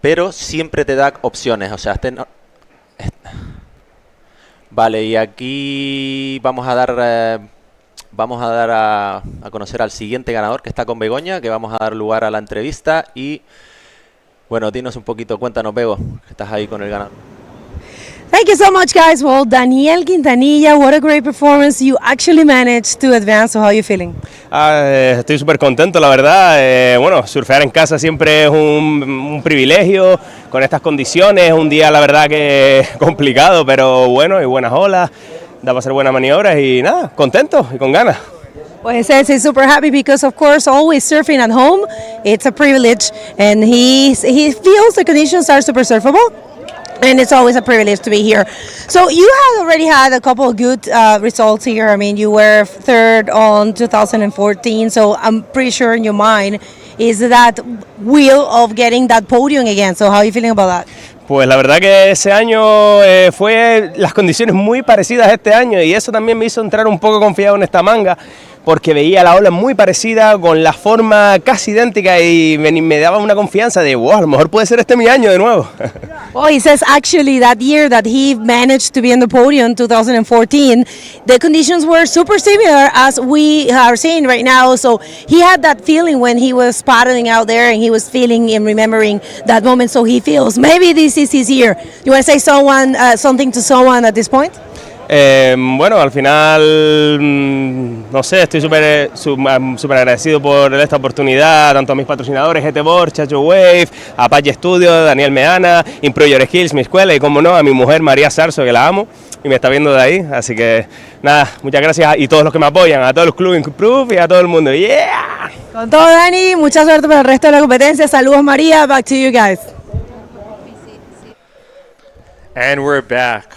pero siempre te da opciones. O sea, vale, y aquí vamos a dar a conocer al siguiente ganador, que está con Begoña, que vamos a dar lugar a la entrevista. Y bueno, dinos un poquito, cuéntanos, Bego, que estás ahí con el ganador. Thank you so much, guys. Well, Daniel Quintanilla, what a great performance. You actually managed to advance, so how are you feeling? Estoy súper contento, la verdad. Bueno, surfear en casa siempre es un privilegio, con estas condiciones. Un día, la verdad, que complicado, pero bueno, y buenas olas, da para hacer buenas maniobras y nada, contento y con ganas. Well, he says he's super happy because, of course, always surfing at home, it's a privilege, and he feels the conditions are super surfable. And it's always a privilege to be here. So you have already had a couple of good results here. I mean, you were third on 2014, so I'm pretty sure in your mind is that will of getting that podium again. So how are you feeling about that? Pues la verdad que ese año fue las condiciones muy parecidas a este año, y eso también me hizo entrar un poco confiado en esta manga, porque veía la ola muy parecida, con la forma casi idéntica, y me daba una confianza de, wow, a lo mejor puede ser este mi año de nuevo. Well, he says actually that year that he managed to be in the podium in 2014, the conditions were super similar as we are seeing right now. So he had that feeling when he was paddling out there, and he was feeling and remembering that moment. So he feels maybe this is his year. You want to say something to someone at this point? Bueno, al final, no sé, estoy súper agradecido por esta oportunidad, tanto a mis patrocinadores, GT Board, Chacho Wave, Apache Studio, Daniel Meana, Improve Your Skills, mi escuela, y como no, a mi mujer María Sarso, que la amo y me está viendo de ahí. Así que nada, muchas gracias, y todos los que me apoyan, a todos los clubes Improve y a todo el mundo. ¡Yeah! Con todo, Dani, mucha suerte para el resto de la competencia. Saludos, María. Back to you guys. And we're back.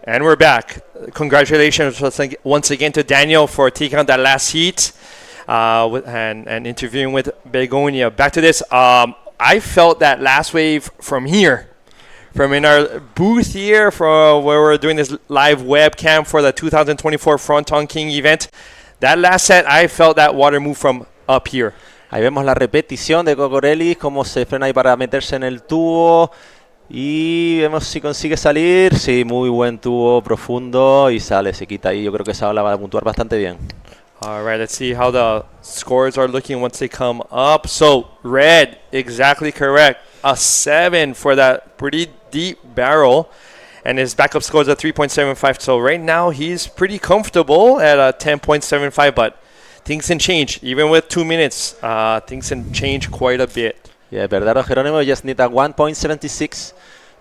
And we're back. Congratulations once again to Daniel for taking on that last heat and interviewing with Begonia. Back to this. I felt that last wave from here, from in our booth here, from where we're doing this live webcam for the 2024 Fronton King event. That last set, I felt that water move from up here. Ahí vemos la repetición de Cocorelli, cómo se frena ahí para meterse en el tubo. Y vemos si consigue salir. Sí, muy buen tubo profundo, y sale, se quita ahí. Yo creo que esa ola va a puntuar bastante bien. Alright, let's see how the scores are looking once they come up. So, red, exactly correct. A 7 for that pretty deep barrel. And his backup score is a 3.75. So right now he's pretty comfortable at a 10.75. But things can change. Even with 2 minutes, things can change quite a bit. Yeah, Bernardo Geronimo just need a 1.76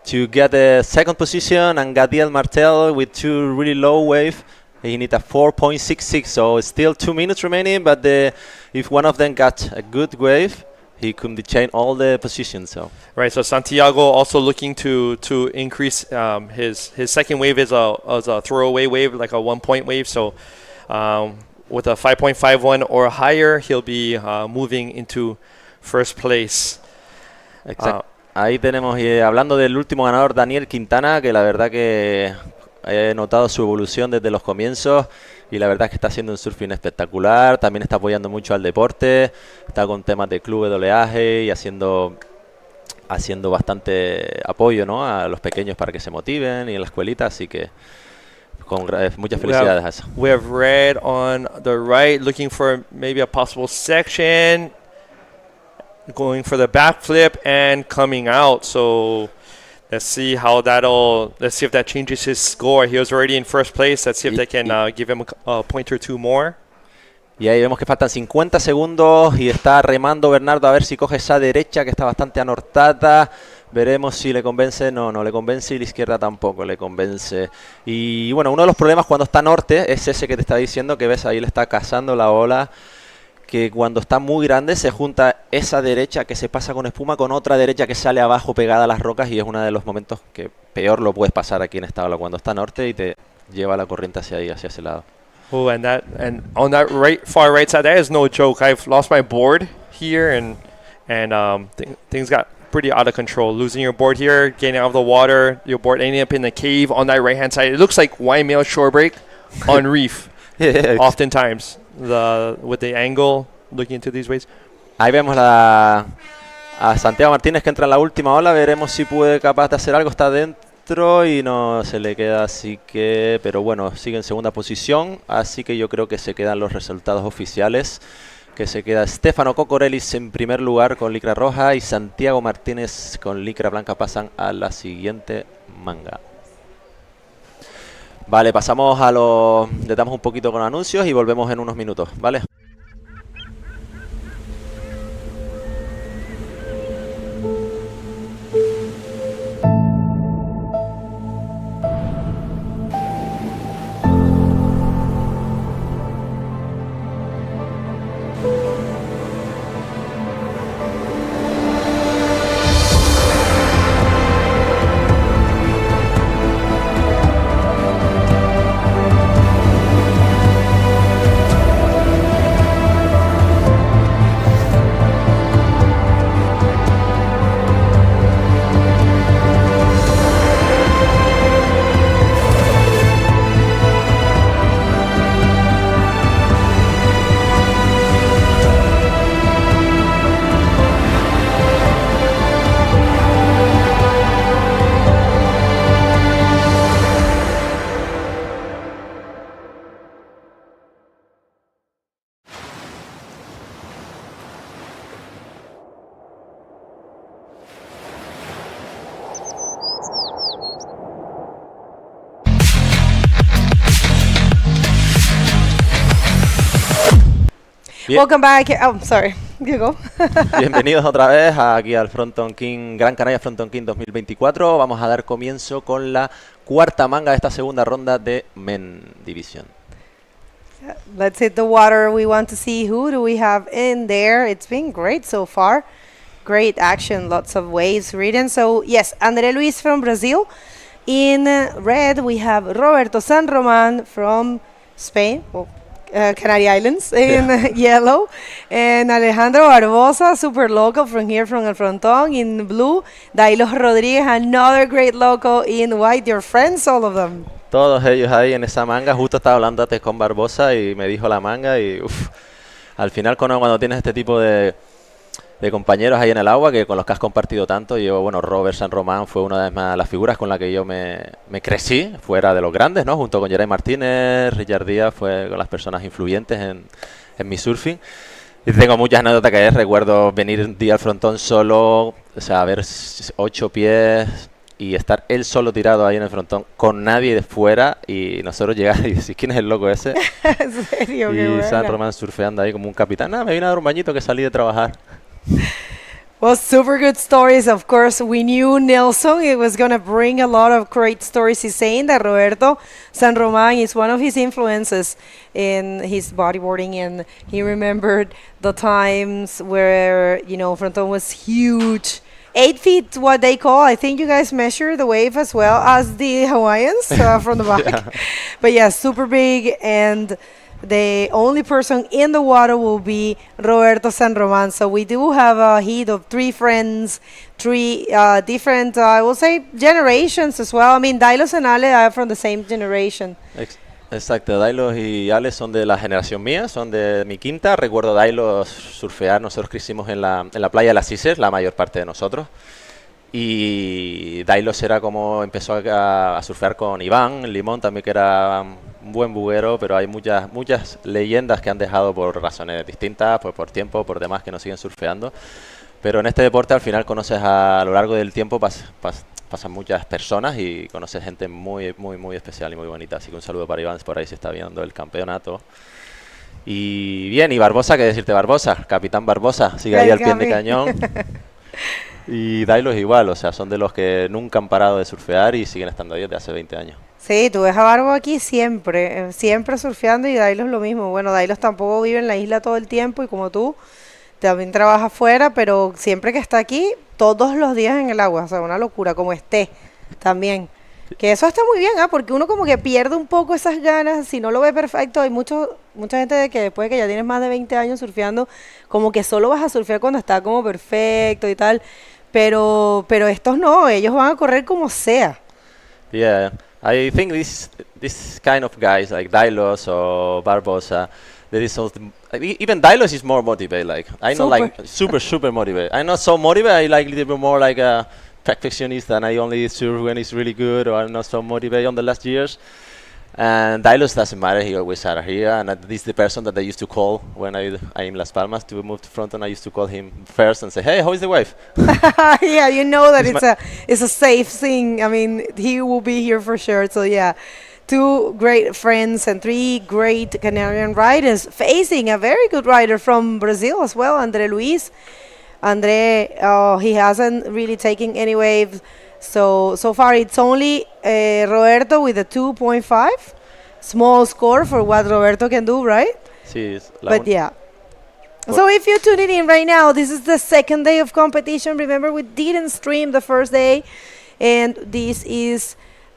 to get the second position, and Gadiel Martel with 2 really low wave. He need a 4.66, so still 2 minutes remaining, but if one of them got a good wave, he could change all the positions. So Right, so Santiago also looking to increase his second wave is a throwaway wave, like a 1-point wave. So with a 5.51 or higher, he'll be moving into first place. exacto. Ahí tenemos, hablando del último ganador, Daniel Quintana, que la verdad que he notado su evolución desde los comienzos y la verdad es que está haciendo un surfing espectacular. También está apoyando mucho al deporte, está con temas de club de oleaje y haciendo bastante apoyo, ¿no?, a los pequeños para que se motiven y en la escuelita, así que con muchas felicidades a eso. We have Red on the right, looking for maybe a possible section, going for the backflip and coming out. So let's see if that changes his score. He was already in first place. Let's see if they can give him a point or two more. Y ahí vemos que faltan 50 segundos y está remando Bernardo a ver si coge esa derecha que está bastante anortada. Veremos si le convence. No le convence, y la izquierda tampoco le convence. Y bueno, uno de los problemas cuando está norte es ese que te está diciendo, que ves ahí le está cazando la ola, que cuando está muy grande se junta esa derecha que se pasa con espuma con otra derecha que sale abajo pegada a las rocas, y es uno de los momentos que peor lo puedes pasar aquí en esta ola, cuando está norte y te lleva la corriente hacia ahí, hacia ese lado. Oh, and on that far right side, that is no joke. I've lost my board here, and things got pretty out of control. Losing your board here, getting out of the water, your board ending up in the cave on that right hand side. It looks like Waimea shore break on reef. Yeah. Oftentimes, with the angle, looking into these waves. Ahí vemos a Santiago Martínez que entra en la última ola. Veremos si puede capaz de hacer algo. Está dentro y no se le queda, así que, pero bueno, sigue en segunda posición, así que yo creo que se quedan los resultados oficiales, que se queda Stefano Cocorellis en primer lugar con licra roja y Santiago Martínez con licra blanca pasan a la siguiente manga. Vale, pasamos le damos un poquito con anuncios y volvemos en unos minutos, ¿vale? Bien. Welcome back. Oh, sorry. You go. Bienvenidos otra vez aquí al Fronton King, Gran Canaria Frontón King 2024. Vamos a dar comienzo con la cuarta manga de esta segunda ronda de Men Division. Let's hit the water. We want to see who do we have in there. It's been great so far. Great action, lots of waves ridden. So yes, André Luis from Brazil. In red we have Roberto San Roman from Spain. Oh, Canary Islands in yellow, and Alejandro Barbosa, super local from here from El Frontón, in blue. Dailos Rodríguez, another great local, in white. Your friends, all of them. Todos ellos ahí en esa manga. Justo estaba hablando antes con Barbosa y me dijo la manga y al final cuando tienes este tipo de compañeros ahí en el agua, que con los que has compartido tanto, yo, bueno, Robert San Román fue una de las figuras con la que yo me crecí, fuera de los grandes, ¿no? Junto con Geray Martínez, Richard Díaz, fue con las personas influyentes en mi surfing. Y tengo muchas anécdotas que recuerdo venir un día al frontón solo, o sea, ver 8 pies, y estar él solo tirado ahí en el frontón con nadie de fuera y nosotros llegar y decir ¿quién es el loco ese? ¿En serio? Qué Y buena. San Román surfeando ahí como un capitán. Nada, me vine a dar un bañito que salí de trabajar. Well, super good stories. Of course, we knew Nelson. It was going to bring a lot of great stories. He's saying that Roberto San Román is one of his influences in his bodyboarding, and he remembered the times where, you know, Fronton was huge. 8 feet, what they call. I think you guys measure the wave as well as the Hawaiians from the back. Yeah. But yeah, super big, and the only person in the water will be Roberto San Román. So we do have a heat of 3 friends, 3 different, I will say, generations as well. I mean, Dailos and Ale are from the same generation. Exacto, Dailos y Alex son de la generación mía, son de mi quinta. Recuerdo Dailos surfear, nosotros crecimos en la playa de las Ises, la mayor parte de nosotros. Y Dailos era como empezó a surfear con Iván Limón también, que era un buen buguero, pero hay muchas leyendas que han dejado por razones distintas, pues por tiempo, por demás, que no siguen surfeando. Pero en este deporte al final conoces a lo largo del tiempo, pasan muchas personas y conoces gente muy especial y muy bonita. Así que un saludo para Iván, por ahí se está viendo el campeonato. Y bien, y Barbosa, ¿qué decirte Barbosa? Capitán Barbosa, sigue ahí al pie de cañón. Y Dailos igual, o sea, son de los que nunca han parado de surfear y siguen estando ahí desde hace 20 años. Sí, tú ves a Barbo aquí siempre surfeando, y Dailos lo mismo. Bueno, Dailos tampoco vive en la isla todo el tiempo y como tú, también trabaja afuera, pero siempre que está aquí, todos los días en el agua, o sea, una locura, como esté también. Que eso está muy bien, porque uno como que pierde un poco esas ganas, si no lo ve perfecto. Hay mucha gente de que después de que ya tienes más de 20 años surfeando, como que solo vas a surfear cuando está como perfecto y tal, pero estos no, ellos van a correr como sea. Yeah, I think this kind of guys like Dailos or Barbosa, there is something, even Dailos is more motivated. Like I know, like super motivated. I'm not so motivated. I like a little bit more like a perfectionist, and I only surf when it's really good, or I'm not so motivated on the last years. And Dailos doesn't matter. He always are here, and this is the person that I used to call when I'm in Las Palmas to move to Fronton. I used to call him first and say, "Hey, how is the wave?" Yeah, you know that it's a safe thing. I mean, he will be here for sure. So yeah, 2 great friends and 3 great Canarian riders facing a very good rider from Brazil as well, André Luis. André, he hasn't really taken any waves. So far it's only Roberto with a 2.5. Small score for what Roberto can do, right? Sí, But yeah. So if you're tuning in right now, this is the second day of competition. Remember, we didn't stream the first day, and this is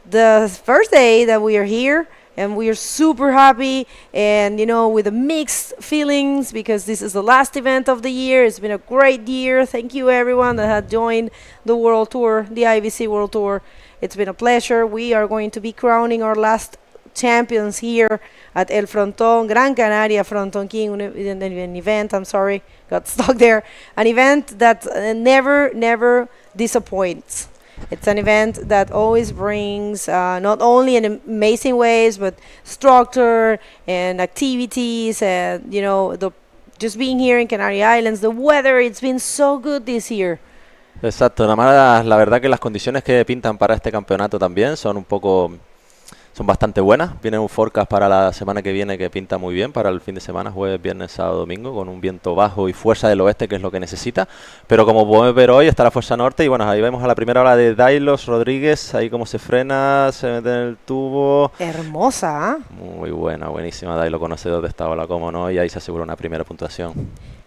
the first day that we are here, and we are super happy, and, you know, with the mixed feelings, because this is the last event of the year. It's been a great year. Thank you everyone that had joined the World Tour, the IBC World Tour. It's been a pleasure. We are going to be crowning our last champions here at El Fronton, Gran Canaria Frontón King, an event, I'm sorry, got stuck there, an event that never disappoints. It's an event that always brings not only an amazing waves, but structure and activities, and, you know, just being here in Canary Islands, the weather, it's been so good this year. Exacto, nada más la verdad que las condiciones que pintan para este campeonato también son bastante buenas. Viene un forecast para la semana que viene que pinta muy bien para el fin de semana, jueves, viernes, sábado, domingo, con un viento bajo y fuerza del oeste, que es lo que necesita. Pero como podemos ver hoy, está la fuerza norte, y bueno, ahí vemos a la primera ola de Dailos Rodríguez, ahí como se frena, se mete en el tubo. Hermosa, Muy buena, buenísima. Dailo conocedor de esta ola, como no, y ahí se asegura una primera puntuación.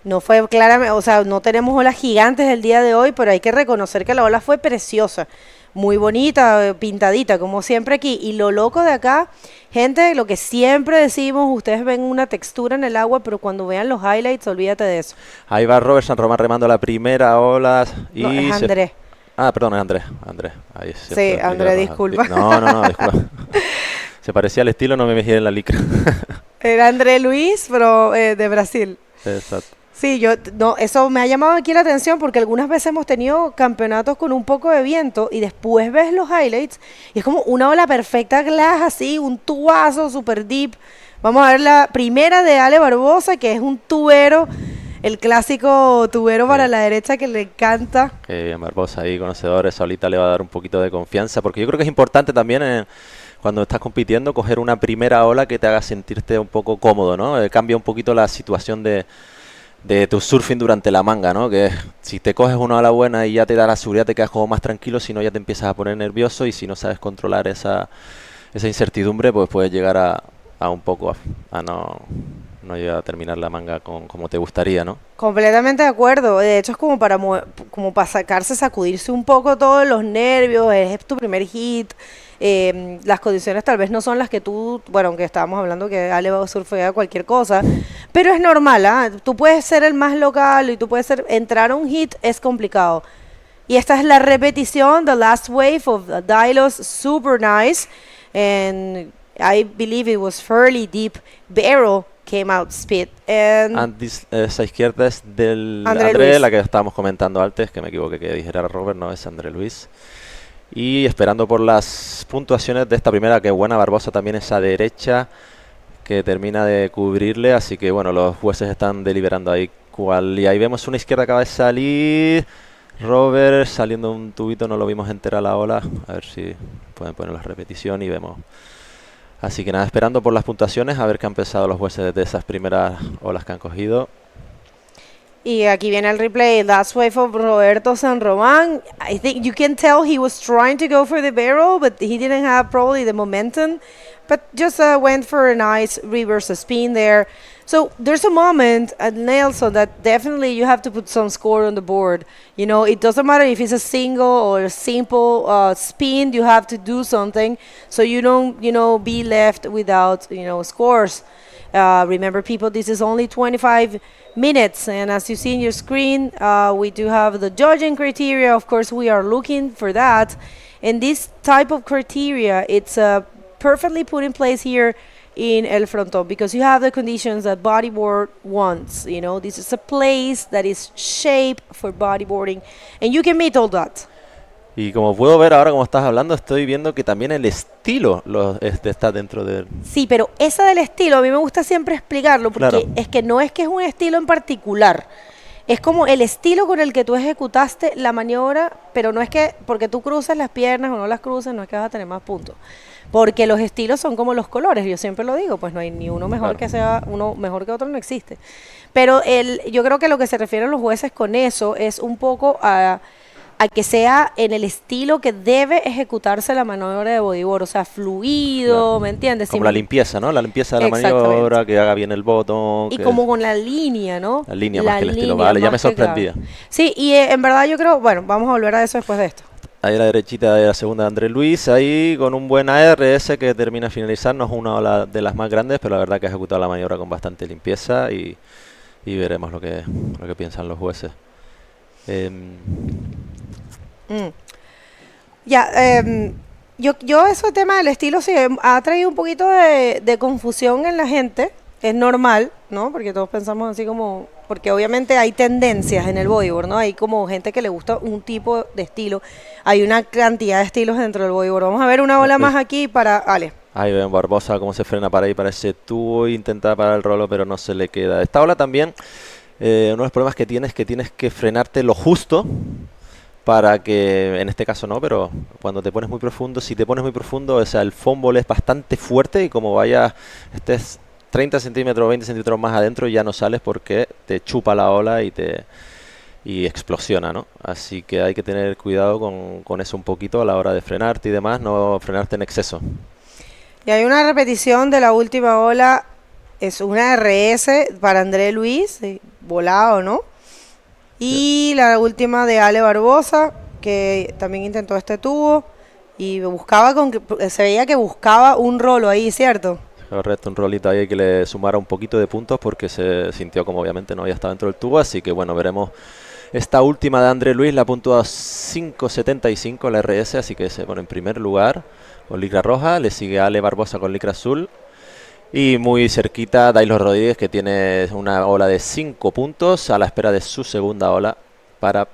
No fue claramente, o sea, no tenemos olas gigantes el día de hoy, pero hay que reconocer que la ola fue preciosa. Muy bonita, pintadita, como siempre aquí. Y lo loco de acá, gente, lo que siempre decimos, ustedes ven una textura en el agua, pero cuando vean los highlights, olvídate de eso. Ahí va Robert San Román remando la primera ola. Y no, es Andrés. Perdón, es Andrés. Ahí es sí, cierto, Andrés, disculpa. No, disculpa. Se parecía al estilo, no me metí en la licra. Era Andrés Luis, pero de Brasil. Exacto. Sí, eso me ha llamado aquí la atención, porque algunas veces hemos tenido campeonatos con un poco de viento y después ves los highlights y es como una ola perfecta glass, así, un tubazo super deep. Vamos a ver la primera de Ale Barbosa, que es un tubero el clásico tubero para la derecha que le encanta. Qué bien, Barbosa ahí, conocedores, ahorita le va a dar un poquito de confianza, porque yo creo que es importante también cuando estás compitiendo coger una primera ola que te haga sentirte un poco cómodo, ¿no? Cambia un poquito la situación de tu surfing durante la manga, ¿no? Que si te coges una ola buena y ya te da la seguridad, te quedas como más tranquilo, si no ya te empiezas a poner nervioso y si no sabes controlar esa incertidumbre, pues puedes llegar a un poco a no llegar a terminar la manga como te gustaría, ¿no? Completamente de acuerdo. De hecho, es como para sacudirse un poco todos los nervios. Es tu primer hit. Las condiciones tal vez no son las que tú, bueno, aunque estábamos hablando que Ale va a surfear cualquier cosa, pero es normal, ¿ah? Tú puedes ser el más local y tú puedes entrar a un hit es complicado. Y esta es la repetición, the last wave of Dylos, super nice, and I believe it was fairly deep barrel came out speed. And esa izquierda es del André André, Luis. la que estábamos comentando antes, que me equivoqué que dijera Robert, no, es André Luis. Y esperando por las puntuaciones de esta primera, que buena Barbosa también esa derecha que termina de cubrirle, así que bueno, los jueces están deliberando ahí cuál, y ahí vemos una izquierda que acaba de salir, Robert saliendo un tubito, no lo vimos entera la ola, a ver si pueden poner la repetición y vemos. Así que nada, esperando por las puntuaciones, a ver qué han pensado los jueces de esas primeras olas que han cogido. Y aquí viene el replay, last wave of Roberto San Román. I think you can tell he was trying to go for the barrel, but he didn't have probably the momentum, but just went for a nice reverse spin there. So there's a moment at Nelson that definitely you have to put some score on the board. You know, it doesn't matter if it's a single or a simple spin, you have to do something so you don't, be left without, scores. Remember, people, this is only 25 minutes, and as you see in your screen, we do have the judging criteria. Of course, we are looking for that, and this type of criteria, it's perfectly put in place here in El Fronton, because you have the conditions that bodyboard wants. This is a place that is shaped for bodyboarding, and you can meet all that. Y como puedo ver ahora, como estás hablando, estoy viendo que también el estilo está dentro de... Sí, pero esa del estilo, a mí me gusta siempre explicarlo, porque Claro. no es que es un estilo en particular, es como el estilo con el que tú ejecutaste la maniobra, pero no es que porque tú cruces las piernas o no las cruces, no es que vas a tener más puntos. Porque los estilos son como los colores, yo siempre lo digo, pues no hay ni uno mejor que sea, uno mejor que otro no existe. Pero yo creo que lo que se refieren los jueces con eso es un poco a que sea en el estilo que debe ejecutarse la maniobra de bodyboard, o sea, fluido, Claro. ¿me entiendes? Como la limpieza, ¿no? La limpieza de la Exactamente. maniobra, que haga bien el botón. Y que como con la línea, ¿no? La línea más que el estilo. Vale, ya me más que clave. sorprendía. Sí, y en verdad yo creo, bueno, vamos a volver a eso después de esto. Ahí a la derechita de la segunda de André Luis, ahí con un buen ARS que termina a finalizar, no es una ola de las más grandes, pero la verdad que ha ejecutado la maniobra con bastante limpieza y veremos lo que piensan los jueces. Yo ese tema del estilo sí ha traído un poquito de confusión en la gente, es normal, ¿no? Porque todos pensamos así como, porque obviamente hay tendencias en el bodyboard, ¿no? Hay como gente que le gusta un tipo de estilo, hay una cantidad de estilos dentro del bodyboard. Vamos a ver una ola más aquí para Ale. Ahí ven Barbosa cómo se frena para ahí, para ese tubo, intenta parar el rolo, pero no se le queda. Esta ola también, uno de los problemas que tienes es que tienes que frenarte lo justo para que, en este caso no, pero cuando te pones muy profundo, si te pones muy profundo, o sea, el fumble es bastante fuerte y como vayas, estés 30 centímetros, 20 centímetros más adentro, ya no sales porque te chupa la ola y explosiona, ¿no? Así que hay que tener cuidado con eso un poquito a la hora de frenarte y demás, no frenarte en exceso. Y hay una repetición de la última ola, es una RS para André Luis, volado, ¿no? Y la última de Ale Barbosa, que también intentó este tubo y se veía que buscaba un rolo ahí, ¿cierto? Correcto, un rolito ahí que le sumara un poquito de puntos porque se sintió como obviamente no había estado dentro del tubo, así que bueno, veremos esta última de André Luis, la puntúa 5.75 la RS, así que se pone en primer lugar con licra roja, le sigue Ale Barbosa con licra azul y muy cerquita Dylos Rodríguez que tiene una ola de 5 puntos a la espera de su segunda ola para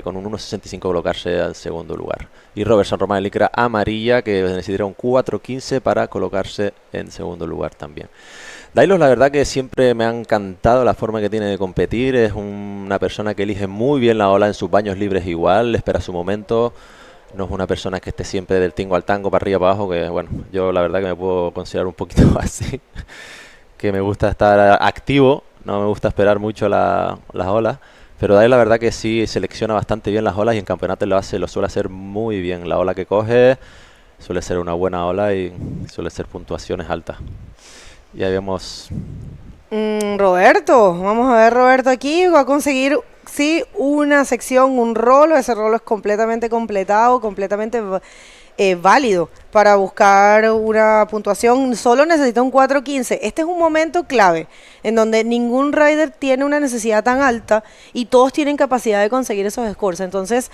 con un 1.65 colocarse al segundo lugar. Y Robert San Román en licra amarilla que necesitará un 4.15 para colocarse en segundo lugar también. Dailos, la verdad que siempre me ha encantado la forma que tiene de competir. Es una persona que elige muy bien la ola en sus baños libres igual, espera su momento. No es una persona que esté siempre del tingo al tango, para arriba, para abajo, que bueno, yo la verdad que me puedo considerar un poquito así. Que me gusta estar activo, no me gusta esperar mucho las olas. Pero Dailos la verdad que sí selecciona bastante bien las olas y en campeonato lo suele hacer muy bien. La ola que coge suele ser una buena ola y suele ser puntuaciones altas. Ya vemos. Roberto, vamos a ver, Roberto aquí va a conseguir, sí, una sección, un rolo. Ese rolo es completamente completado, completamente válido para buscar una puntuación. Solo necesita un 4.15. Este es un momento clave en donde ningún rider tiene una necesidad tan alta y todos tienen capacidad de conseguir esos scores. Entonces,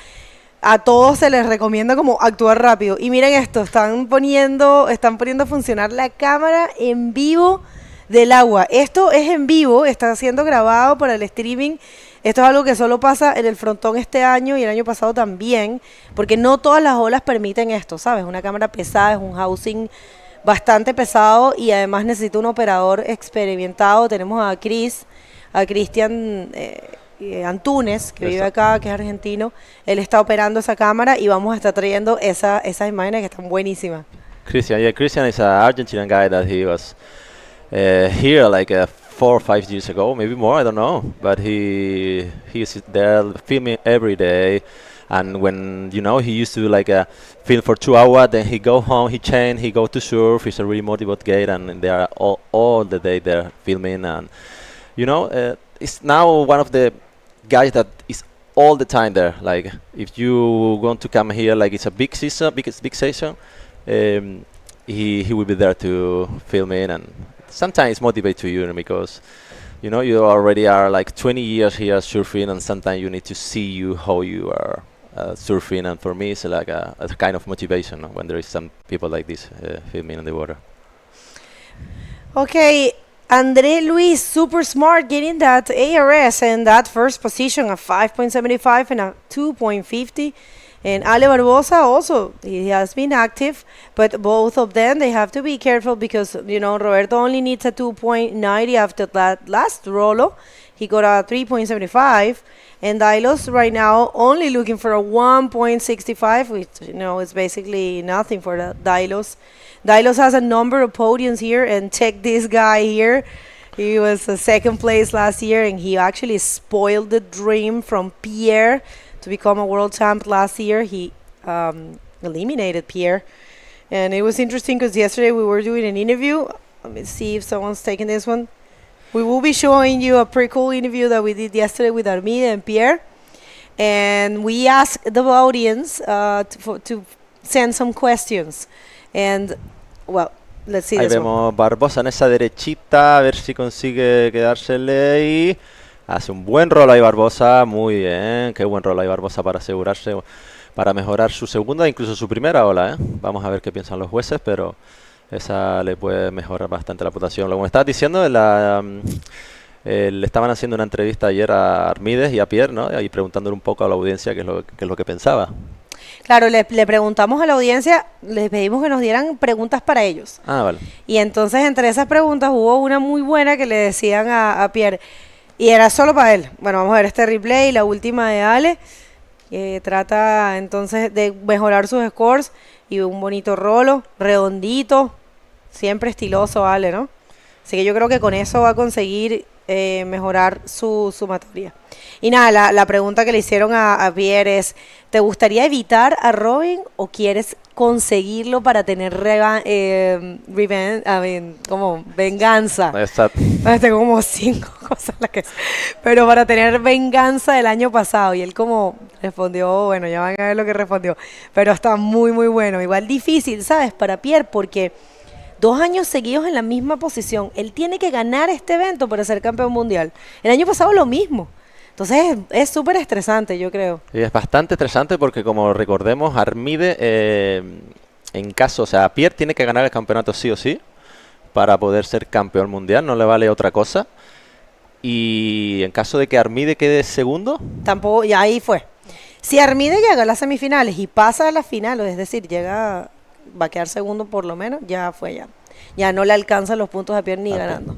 a todos se les recomienda como actuar rápido. Y miren esto, están poniendo a funcionar la cámara en vivo del agua. Esto es en vivo, está siendo grabado para el streaming. Esto es algo que solo pasa en el Frontón este año y el año pasado también, porque no todas las olas permiten esto, ¿sabes? Una cámara pesada, es un housing bastante pesado y además necesita un operador experimentado. Tenemos a Cristian Antunes, que vive acá, que es argentino. Él está operando esa cámara y vamos a estar trayendo esas imágenes que están buenísimas. Christian is an Argentinian guy that he was here like 4 or 5 years ago, maybe more, I don't know. But he's there filming every day. And when, he used to film for 2 hours, then he go home, he change, he go to surf. He's a really motivated guy, and they are all the day there filming. And, it's now one of the guys that is all the time there. Like, if you want to come here, like it's a big season, big session, he will be there to film in, and sometimes motivate to you because you already are like 20 years here surfing, and sometimes you need to see how you are surfing, and for me it's like a kind of motivation when there is some people like this filming in the water. Okay, André Luis, super smart, getting that ARS and that first position, a 5.75 and a 2.50. And Ale Barbosa also, he has been active, but both of them, they have to be careful because, Roberto only needs a 2.90 after that last rolo. He got a 3.75, and Dailos right now only looking for a 1.65, which, is basically nothing for Dailos. Dailos has a number of podiums here, and check this guy here. He was second place last year, and he actually spoiled the dream from Pierre to become a world champ last year. He eliminated Pierre, and it was interesting because yesterday we were doing an interview. Let me see if someone's taking this one. We will be showing you a pretty cool interview that we did yesterday with Armide and Pierre, and we asked the audience to send some questions, and well, let's see. Ahí this vemos one. Barbosa en esa derechita, a ver si consigue quedársele ahí. Hace un buen rol ahí Barbosa, muy bien, qué buen rol ahí Barbosa para asegurarse, para mejorar su segunda, incluso su primera ola, Vamos a ver qué piensan los jueces, pero esa le puede mejorar bastante la puntuación. Como estabas diciendo, le estaban haciendo una entrevista ayer a Armides y a Pierre, ¿no? Y preguntándole un poco a la audiencia qué es lo que pensaba. Claro, le preguntamos a la audiencia, les pedimos que nos dieran preguntas para ellos. Ah, vale. Y entonces entre esas preguntas hubo una muy buena que le decían a Pierre, y era solo para él. Bueno, vamos a ver este replay, la última de Ale, que trata entonces de mejorar sus scores y un bonito rolo, redondito, siempre estiloso Ale, ¿no? Así que yo creo que con eso va a conseguir mejorar su sumatoria. Y nada, la pregunta que le hicieron a Pierre es, ¿te gustaría evitar a Robin o quieres conseguirlo para tener como venganza? Exacto. Tengo como 5 cosas pero para tener venganza del año pasado. Y él como respondió, bueno, ya van a ver lo que respondió, pero está muy muy bueno. Igual difícil, ¿sabes? Para Pierre, porque 2 años seguidos en la misma posición. Él tiene que ganar este evento para ser campeón mundial. El año pasado lo mismo. Entonces es súper estresante, yo creo. Y es bastante estresante porque, como recordemos, Armide, en caso, o sea, Pierre tiene que ganar el campeonato sí o sí para poder ser campeón mundial, no le vale otra cosa. Y en caso de que Armide quede segundo, tampoco, ya ahí fue. Si Armide llega a las semifinales y pasa a las finales, es decir, va a quedar segundo por lo menos, ya fue ya. ya no le alcanzan los puntos a Pierre ni ganando.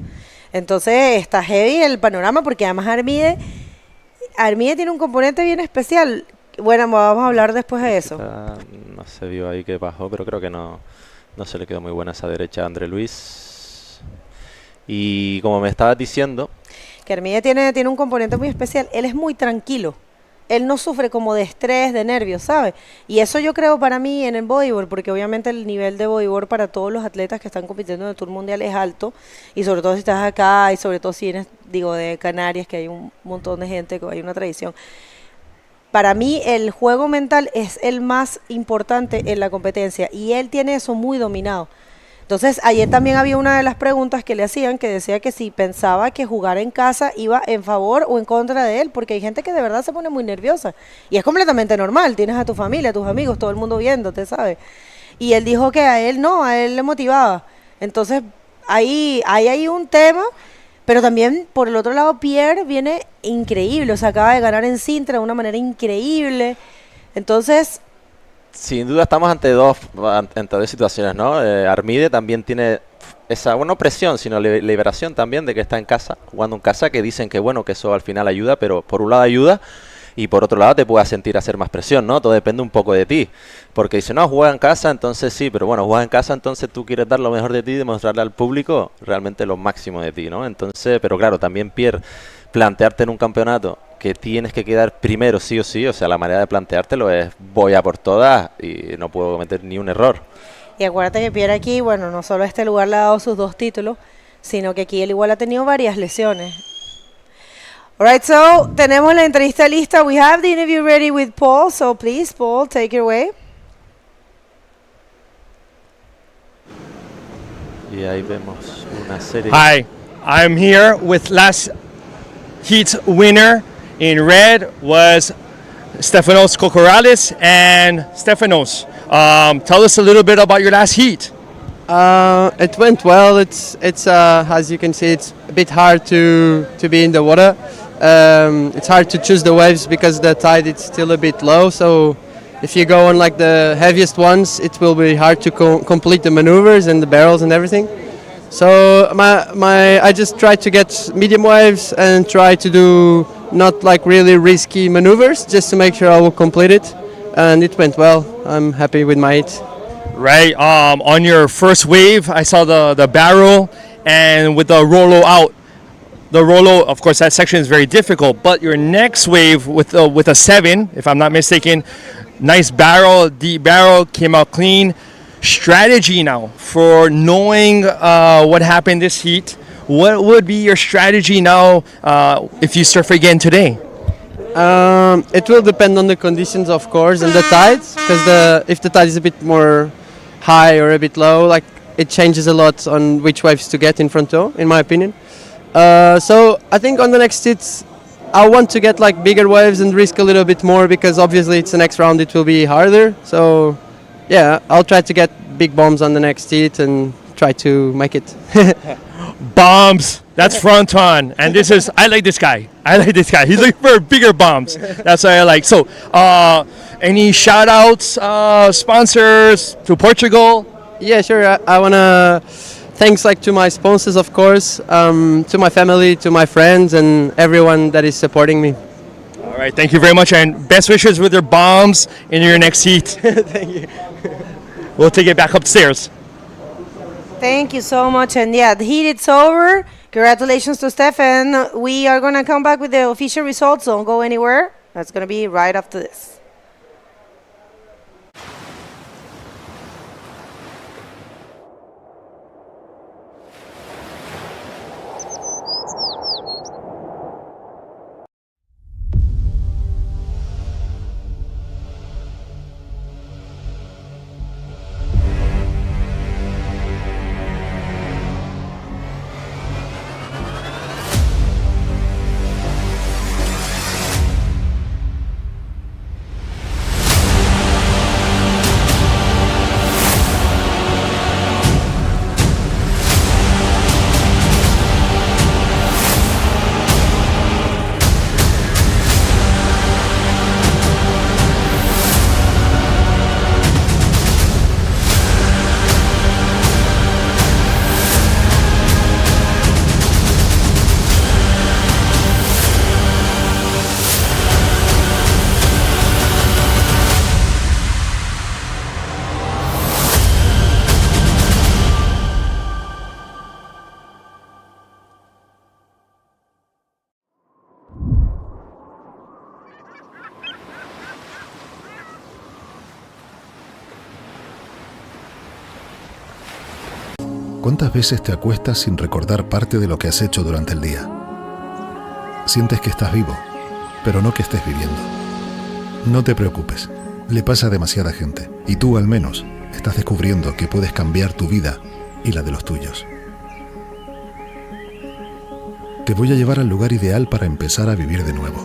Entonces está heavy el panorama porque además Armide tiene un componente bien especial. Bueno, vamos a hablar después de eso. No se vio ahí que bajó, pero creo que no se le quedó muy buena esa derecha a André Luis. Y como me estabas diciendo... Que Armide tiene un componente muy especial. Él es muy tranquilo. Él no sufre como de estrés, de nervios, ¿sabes? Y eso yo creo para mí en el bodyboard, porque obviamente el nivel de bodyboard para todos los atletas que están compitiendo en el Tour Mundial es alto, y sobre todo si estás acá, y sobre todo si eres, de Canarias, que hay un montón de gente, que hay una tradición. Para mí el juego mental es el más importante en la competencia, y él tiene eso muy dominado. Entonces, ayer también había una de las preguntas que le hacían que decía que si pensaba que jugar en casa iba en favor o en contra de él, porque hay gente que de verdad se pone muy nerviosa. Y es completamente normal, tienes a tu familia, a tus amigos, todo el mundo viéndote, ¿sabes? Y él dijo que a él no, a él le motivaba. Entonces, ahí hay un tema, pero también por el otro lado Pierre viene increíble, o sea, acaba de ganar en Sintra de una manera increíble. Entonces... Sin duda estamos ante dos situaciones, ¿no? Armide también tiene esa, no presión, sino liberación también de que está en casa, jugando en casa, que dicen que bueno, que eso al final ayuda, pero por un lado ayuda y por otro lado te puedas sentir hacer más presión, ¿no? Todo depende un poco de ti, porque dice, no, juega en casa, entonces sí, pero bueno, juegas en casa, entonces tú quieres dar lo mejor de ti y demostrarle al público realmente lo máximo de ti, ¿no? Entonces, pero claro, también Pierre, plantearte en un campeonato que tienes que quedar primero sí o sí, o sea, la manera de planteártelo es voy a por todas y no puedo cometer ni un error. Y acuérdate que Pierre aquí, bueno, no solo a este lugar le ha dado sus 2 títulos, sino que aquí él igual ha tenido varias lesiones. Alright, so tenemos la entrevista lista. We have the interview ready with Paul, so please, Paul, take it away. Y ahí vemos una serie. Hi, I'm here with last heat winner. In red was Stefanos Kokorales and Stefanos. Tell us a little bit about your last heat. It went well. It's as you can see, it's a bit hard to be in the water. It's hard to choose the waves because the tide is still a bit low. So if you go on like the heaviest ones, it will be hard to complete the maneuvers and the barrels and everything. So I just try to get medium waves and try to do not like really risky maneuvers, just to make sure I will complete it. And it went well. I'm happy with my hit. Right. On your first wave, I saw the barrel, and with the rollo out. The rollo, of course, that section is very difficult. But your next wave with a 7, if I'm not mistaken, nice barrel, deep barrel, came out clean. Strategy now for knowing what happened this heat. What would be your strategy now if you surf again today? It will depend on the conditions, of course, and the tides, because if the tide is a bit more high or a bit low, like it changes a lot on which waves to get in Fronton, in my opinion. So I think on the next hits, I want to get like bigger waves and risk a little bit more, because obviously it's the next round, it will be harder. So yeah, I'll try to get big bombs on the next hit and try to make it. Bombs. That's Fronton, and this is I like this guy. He's looking for bigger bombs. That's what I like. So, any shout outs, sponsors to Portugal? Yeah, sure. I wanna thanks like to my sponsors, of course, to my family, to my friends, and everyone that is supporting me. All right, thank you very much, and best wishes with your bombs in your next heat. Thank you. We'll take it back upstairs. Thank you so much. And yeah, the heat is over. Congratulations to Stefan. We are going to come back with the official results. Don't go anywhere. That's going to be right after this. ¿Cuántas veces te acuestas sin recordar parte de lo que has hecho durante el día? Sientes que estás vivo, pero no que estés viviendo. No te preocupes, le pasa a demasiada gente, y tú al menos estás descubriendo que puedes cambiar tu vida y la de los tuyos. Te voy a llevar al lugar ideal para empezar a vivir de nuevo.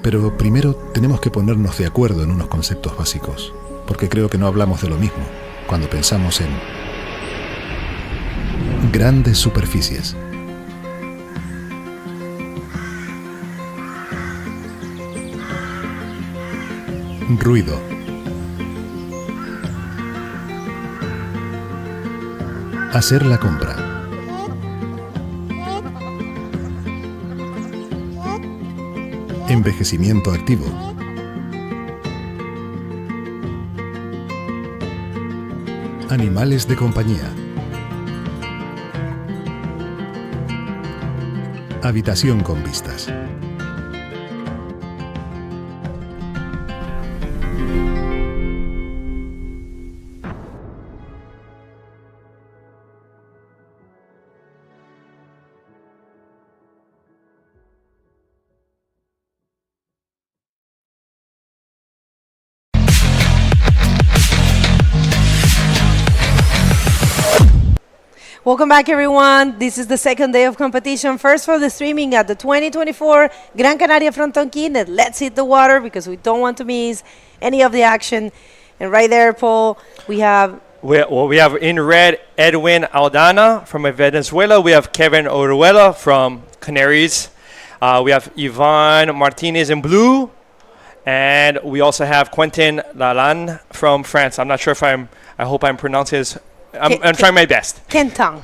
Pero primero tenemos que ponernos de acuerdo en unos conceptos básicos, porque creo que no hablamos de lo mismo cuando pensamos en grandes superficies. Ruido. Hacer la compra. Envejecimiento activo. Animales de compañía. Habitación con vistas. Welcome back, everyone. This is the second day of competition. First for the streaming at the 2024 Gran Canaria Frontón King. And let's hit the water because we don't want to miss any of the action. And right there, Paul, we have... We have in red Edwin Aldana from Venezuela. We have Kevin Oruela from Canaries. We have Ivan Martinez in blue. And we also have Quentin Lalanne from France. I'm not sure if I hope I'm pronouncing his... I'm trying my best. Kentan.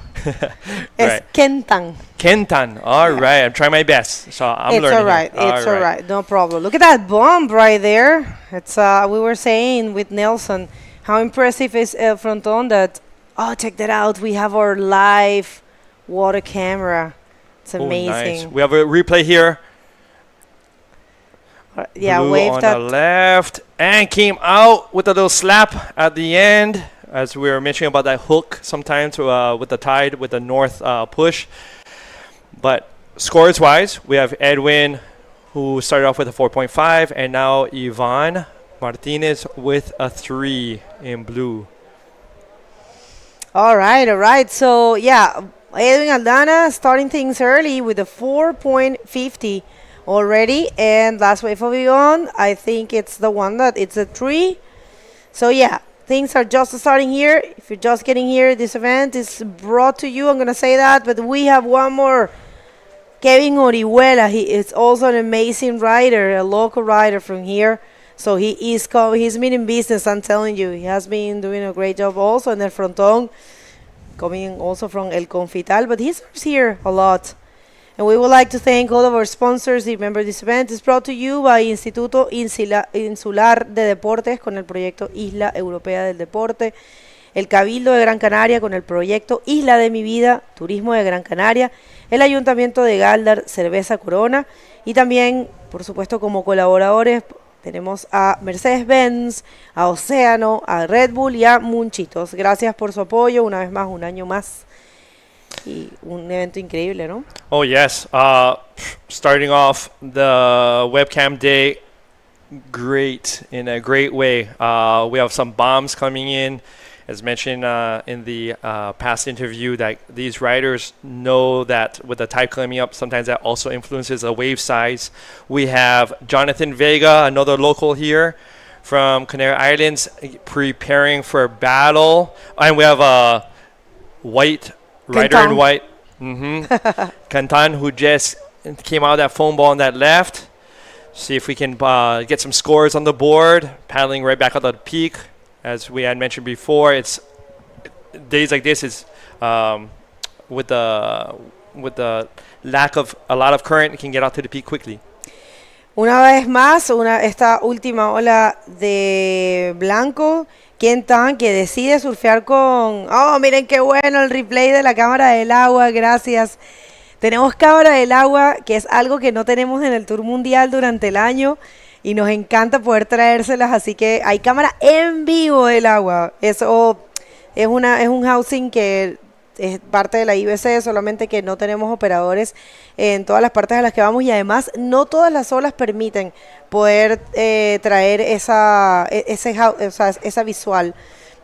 Right. Kentan. Kentan. All right. I'm trying my best. So I'm learning. It's all right. It's all right. No problem. Look at that bomb right there. It's we were saying with Nelson how impressive is Fronton that. Oh, check that out. We have our live water camera. It's amazing. Nice. We have a replay here. Yeah, Blue wave on that. the left and came out with a little slap at the end. As we were mentioning about that hook sometimes with the tide, with the north push. But scores-wise, we have Edwin, who started off with a 4.5, and now Ivan Martinez with a 3 in blue. All right. So, yeah, Edwin Aldana starting things early with a 4.50 already. And last wave of Ivan, I think it's the one that it's a 3. So, yeah. Things are just starting here. If you're just getting here, this event is brought to you. I'm going to say that. But we have one more. Kevin Orihuela. He is also an amazing rider, a local rider from here. So he's been in business, I'm telling you. He has been doing a great job also in El Fronton, coming also from El Confital. But he serves here a lot. And we would like to thank all of our sponsors. Remember, this event is brought to you by Instituto Insular de Deportes con el proyecto Isla Europea del Deporte, el Cabildo de Gran Canaria con el proyecto Isla de mi Vida, Turismo de Gran Canaria, el Ayuntamiento de Gáldar, Cerveza Corona, y también, por supuesto, como colaboradores tenemos a Mercedes-Benz, a Océano, a Red Bull y a Munchitos. Gracias por su apoyo, una vez más, un año más. Y un evento increíble, ¿no? Oh, yes. Starting off the webcam day in a great way. We have some bombs coming in. As mentioned in the past interview, that these riders know that with the tide coming up, sometimes that also influences the wave size. We have Jonathan Vega, another local here from Canary Islands, preparing for battle. And we have a white rider in white, Cantan, who just came out of that foam ball on that left. See if we can get some scores on the board. Paddling right back out the peak. As we had mentioned before, it's days like this is with the lack of a lot of current, it can get out to the peak quickly. Una vez más, esta última ola de blanco. Kentan, que decide surfear con... Oh, miren qué bueno el replay de la cámara del agua, gracias. Tenemos cámara del agua, que es algo que no tenemos en el Tour Mundial durante el año y nos encanta poder traérselas, así que hay cámara en vivo del agua. Eso Es un housing que es parte de la IBC, solamente que no tenemos operadores en todas las partes a las que vamos y además no todas las olas permiten poder traer esa visual,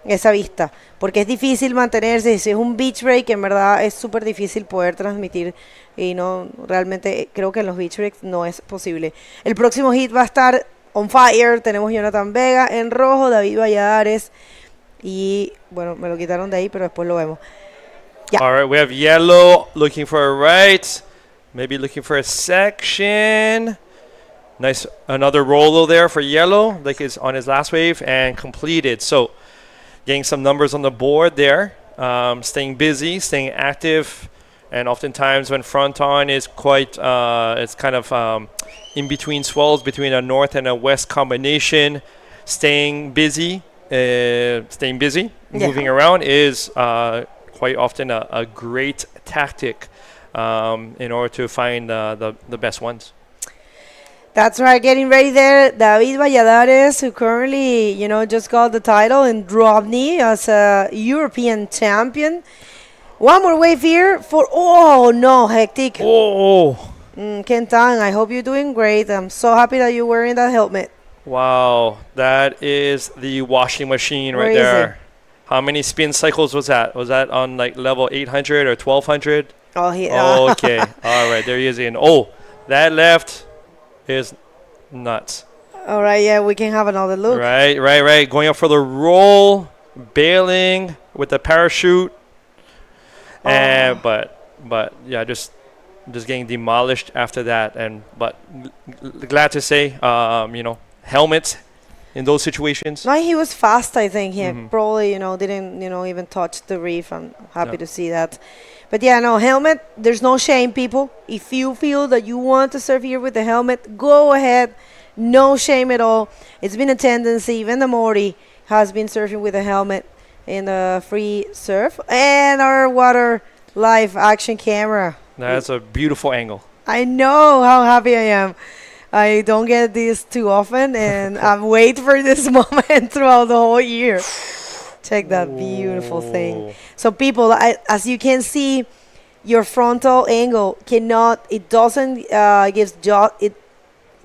esa vista, porque es difícil mantenerse, si es un beach break en verdad es súper difícil poder transmitir y no, realmente creo que en los beach breaks no es posible. El próximo hit va a estar on fire, tenemos Jonathan Vega en rojo, David Valladares y bueno, me lo quitaron de ahí pero después lo vemos. Yeah. All right, we have yellow looking for a right, maybe looking for a section. Nice, another rollo there for yellow, like is on his last wave and completed. So, getting some numbers on the board there, staying busy, staying active, and oftentimes when Fronton is quite, it's kind of in between swells, between a north and a west combination, staying busy, moving around is quite often a great tactic in order to find the best ones. That's right, getting ready there. David Valladares, who currently, just got the title in Drobny as a European champion. One more wave here for, oh no, hectic. Oh. Kentan, I hope you're doing great. I'm so happy that you're wearing that helmet. Wow, that is the washing machine right there. How many spin cycles was that? Was that on like level 800 or 1200? Oh, yeah. Oh, okay. All right, there he is in. Oh, that left is nuts. All right, yeah, we can have another look. Right. Going up for the roll, bailing with the parachute. And but yeah, just getting demolished after that. But glad to say, helmets in those situations. No, he was fast, I think. He probably, didn't, even touch the reef. I'm happy to see that. But yeah, no, helmet, there's no shame, people. If you feel that you want to surf here with the helmet, go ahead. No shame at all. It's been a tendency. Even the Mori has been surfing with a helmet in the free surf. And our water live action camera. That's a beautiful angle. I know how happy I am. I don't get this too often, and I've waited for this moment throughout the whole year. Check that beautiful thing. So people, as you can see, your frontal angle doesn't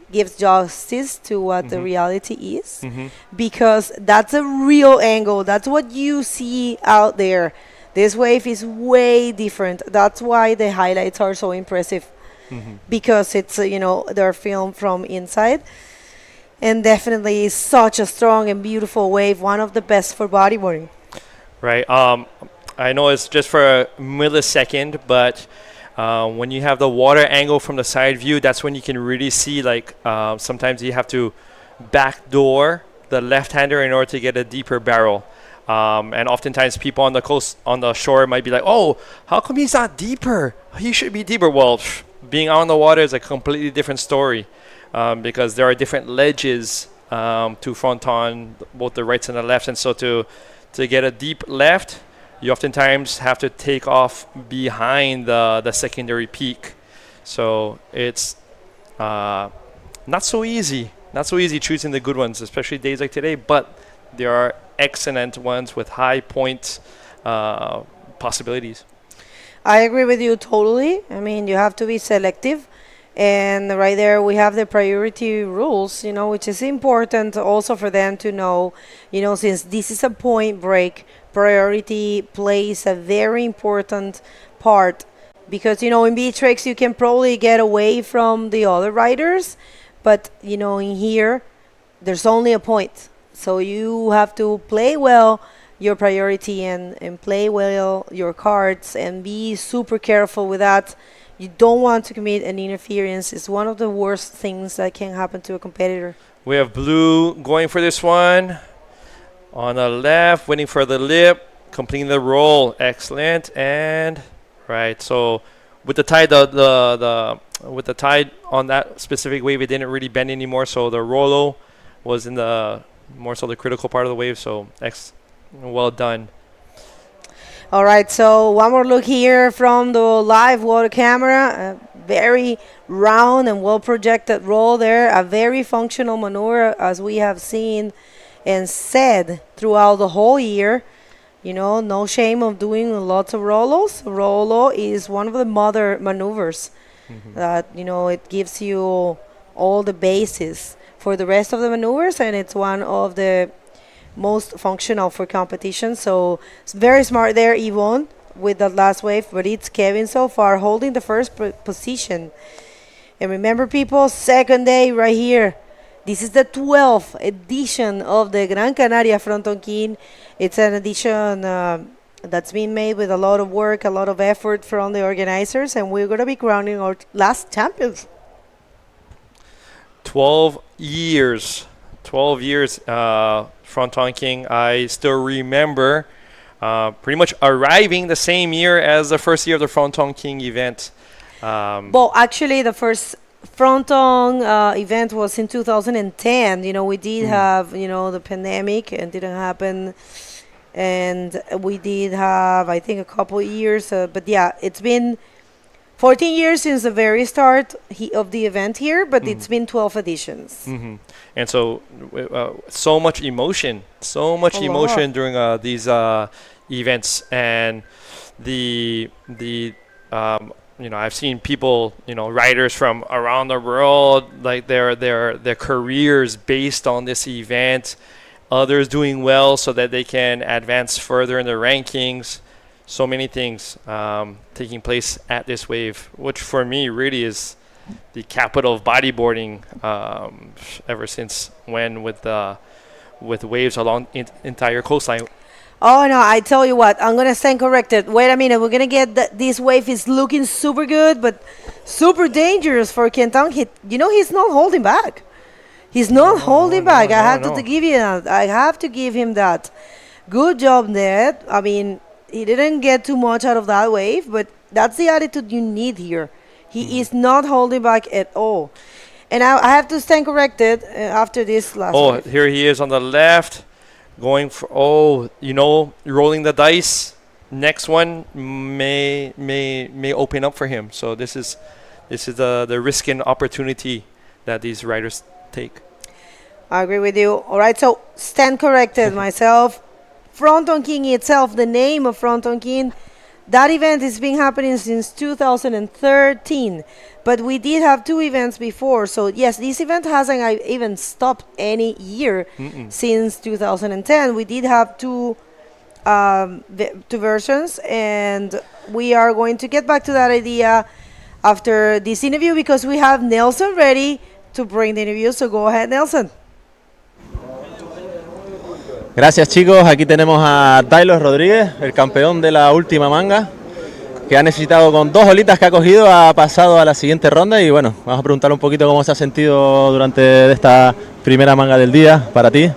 gives justice to what the reality is, because that's a real angle. That's what you see out there. This wave is way different. That's why the highlights are so impressive. Because it's they're filmed from inside, and definitely such a strong and beautiful wave, one of the best for bodyboarding. Right. I know it's just for a millisecond, but when you have the water angle from the side view, that's when you can really see, like, sometimes you have to backdoor the left-hander in order to get a deeper barrel. And oftentimes people on the coast, on the shore, might be like, oh, how come he's not deeper? He should be deeper. Well, being out on the water is a completely different story, because there are different ledges to Fronton, both the rights and the lefts. And so to get a deep left, you oftentimes have to take off behind the secondary peak. So it's not so easy choosing the good ones, especially days like today. But there are excellent ones with high point possibilities. I agree with you totally. I mean, you have to be selective. And right there, we have the priority rules, which is important also for them to know, since this is a point break, priority plays a very important part. Because, in beach breaks, you can probably get away from the other riders. But, in here, there's only a point. So you have to play well your priority and play well your cards and be super careful with that. You don't want to commit an interference. It's one of the worst things that can happen to a competitor. We have blue going for this one. On the left, waiting for the lip, completing the roll. Excellent. And right, so with the tide, with the tide on that specific wave, it didn't really bend anymore. So the rollo was in the more so the critical part of the wave. So well done. All right, so one more look here from the live water camera. A very round and well projected roll there. A very functional maneuver, as we have seen and said throughout the whole year. You know, no shame of doing lots of rolos. Rolo is one of the mother maneuvers that, you know, it gives you all the basis for the rest of the maneuvers, and it's one of the most functional for competition. So it's very smart there, Yvonne, with that last wave, but it's Kevin so far holding the first position. And remember, people, second day right here. This is the 12th edition of the Gran Canaria Frontón King. It's an edition that's been made with a lot of work, a lot of effort from the organizers, and we're going to be crowning our last champions. 12 years, Fronton King. I still remember pretty much arriving the same year as the first year of the Fronton King event. Well, actually, the first Fronton event was in 2010. You know, we did have, you know, the pandemic and didn't happen. And we did have, I think, a couple years. But yeah, it's been 14 years since the very start of the event here, but it's been 12 editions. And so, so much emotion during these events. And you know, I've seen people, you know, riders from around the world, like their careers based on this event. Others doing well so that they can advance further in the rankings. So many things taking place at this wave, which for me really is the capital of bodyboarding. Ever since when with waves along entire coastline. Oh no! I tell you what, I'm gonna stand corrected. Wait a minute, we're gonna get this wave is looking super good, but super dangerous for Quintan. You know, he's not holding back. He's not holding back. I have to give you that. I have to give him that. Good job, Ned. I mean, he didn't get too much out of that wave, but that's the attitude you need here. He is not holding back at all. And I have to stand corrected after this last wave. Here he is on the left. Going for you know, rolling the dice. Next one may open up for him. So this is the risk and opportunity that these riders take. I agree with you. All right, so stand corrected myself. Fronton King itself, the name of Fronton King, that event has been happening since 2013. But we did have two events before. So, yes, this event hasn't even stopped any year since 2010. We did have two versions, and we are going to get back to that idea after this interview because we have Nelson ready to bring the interview. So, go ahead, Nelson. Gracias, chicos. Aquí tenemos a Tyler Rodríguez, el campeón de la última manga, que ha necesitado con 2 olitas que ha cogido, ha pasado a la siguiente ronda y bueno, vamos a preguntarle un poquito cómo se ha sentido durante esta primera manga del día para ti.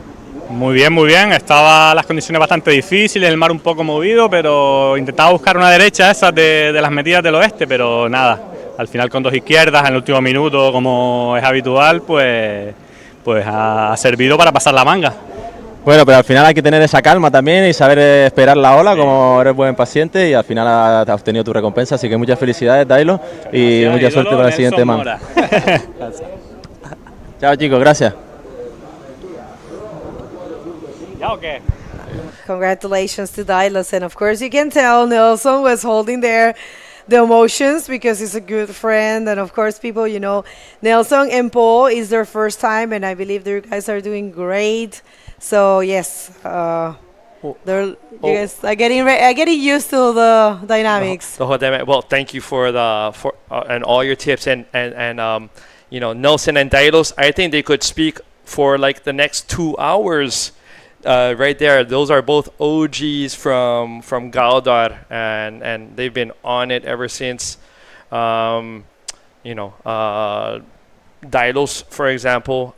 Muy bien, estaban las condiciones bastante difíciles, el mar un poco movido, pero intentaba buscar una derecha esas de las metidas del oeste, pero nada, al final con 2 izquierdas en el último minuto, como es habitual, pues ha servido para pasar la manga. Bueno, pero al final hay que tener esa calma también y saber esperar la ola, como eres buen paciente y al final has obtenido tu recompensa, así que muchas felicidades, Dailo, y mucha suerte para el siguiente manga. Chao, chicos, gracias. Congratulations to Dylas, and of course you can tell Nelson was holding there the emotions because he's a good friend, and of course people, you know, Nelson and Paul is their first time, and I believe you guys are doing great. So yes, you guys are getting used to the dynamics. The whole dynamic. Well, thank you for and all your tips and you know, Nelson and Dailos. I think they could speak for like the next 2 hours. Right there, those are both OGs from Gáldar, and they've been on it ever since. You know, Dailos, for example.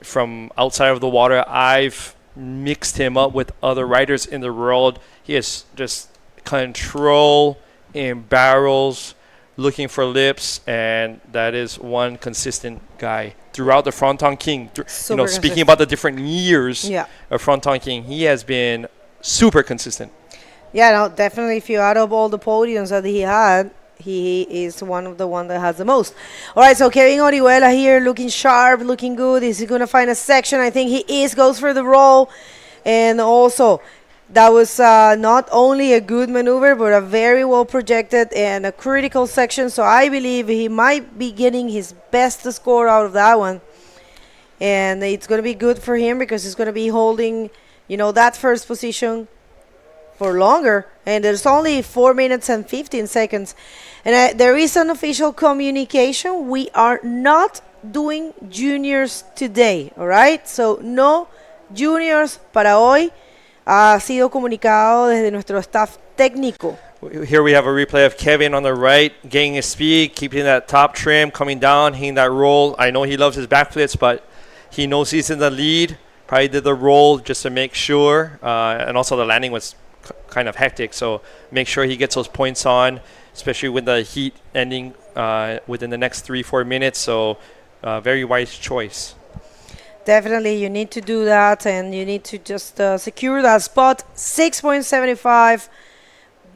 From outside of the water, I've mixed him up with other riders in the world. He has just control in barrels, looking for lips, and that is one consistent guy throughout the Fronton King. You know, speaking about the different years of Fronton King, he has been super consistent. Yeah, no, definitely. If you add up all the podiums that he had, he is one of the one that has the most. All right, so Kevin Orihuela here, looking sharp, looking good. Is he going to find a section? I think he goes for the roll. And also, That was not only a good maneuver, but a very well projected and a critical section. So I believe he might be getting his best score out of that one. And it's going to be good for him because he's going to be holding, that first position for longer. And there's only 4 minutes and 15 seconds. And there is an official communication. We are not doing juniors today, all right? So no juniors para hoy. Ha sido comunicado desde nuestro staff técnico. Here we have a replay of Kevin on the right, gaining his speed, keeping that top trim, coming down, hitting that roll. I know he loves his backflips, but he knows he's in the lead. Probably did the roll just to make sure. And also the landing was kind of hectic, so make sure he gets those points on, especially with the heat ending within the next 3-4 minutes. So very wise choice. Definitely, you need to do that, and you need to just secure that spot. 6.75.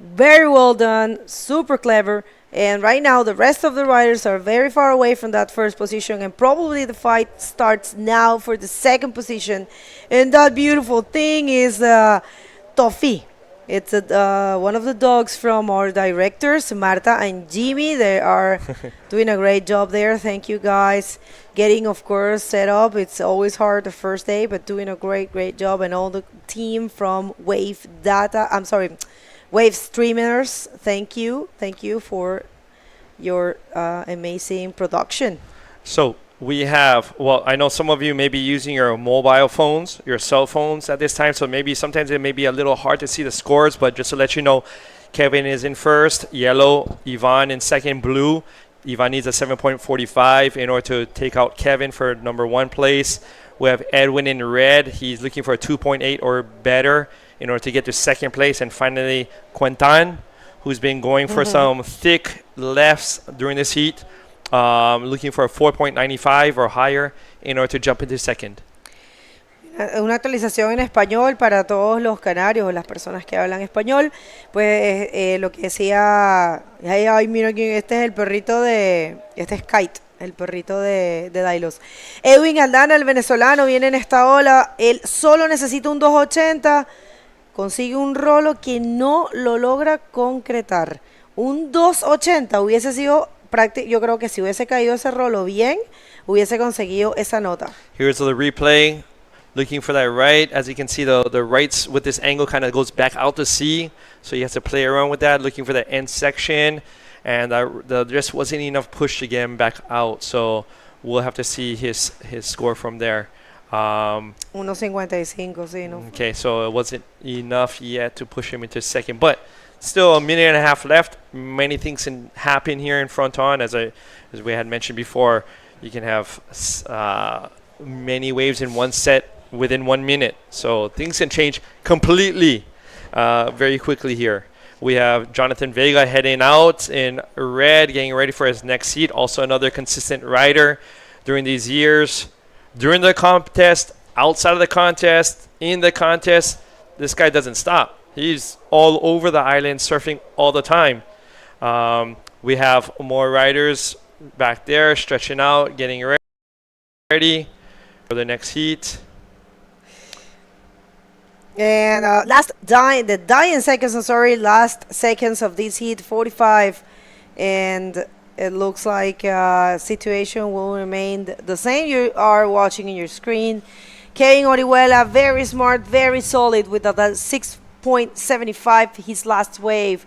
Very well done. Super clever. And right now, the rest of the riders are very far away from that first position, and probably the fight starts now for the second position. And that beautiful thing is Tofi. It's one of the dogs from our directors, Marta and Jimmy. They are doing a great job there. Thank you, guys. Getting, of course, set up. It's always hard the first day, but doing a great job. And all the team from Wave Streamers, thank you. Thank you for your amazing production. So we have, I know some of you may be using your mobile phones, your cell phones at this time, so maybe sometimes it may be a little hard to see the scores, but just to let you know, Kevin is in first, yellow, Ivan in second, blue. Ivan needs a 7.45 in order to take out Kevin for number 1 place. We have Edwin in red. He's looking for a 2.8 or better in order to get to second place. And finally, Quentin, who's been going for some thick lefts during this heat, looking for a 4.95 or higher in order to jump into second. Una actualización en español para todos los canarios o las personas que hablan español. Pues lo que decía, ay, mira, este es el perrito este es Kite, el perrito de Dailos. Edwin Aldana, el venezolano, viene en esta ola. Él solo necesita un 2.80, consigue un rolo que no lo logra concretar. Un 2.80 hubiese sido práctico. Yo creo que si hubiese caído ese rolo bien, hubiese conseguido esa nota. Here's the replay. Looking for that right. As you can see, the rights with this angle kind of goes back out to sea. So you have to play around with that, looking for the end section. And there just wasn't enough push to get him back out. So we'll have to see his score from there. 1.55, sí, no. Okay, so it wasn't enough yet to push him into second. But still a minute and a half left. Many things can happen here in Fronton. As we had mentioned before, you can have many waves in one set within 1 minute. So things can change completely very quickly here. We have Jonathan Vega heading out in red, getting ready for his next heat. Also another consistent rider during these years. During the contest, outside of the contest, in the contest, this guy doesn't stop. He's all over the island surfing all the time. We have more riders back there stretching out, getting ready for the next heat. And last seconds of this heat, 45, and it looks like situation will remain the same. You are watching in your screen. Kevin Orihuela, very smart, very solid with that 6.75, his last wave.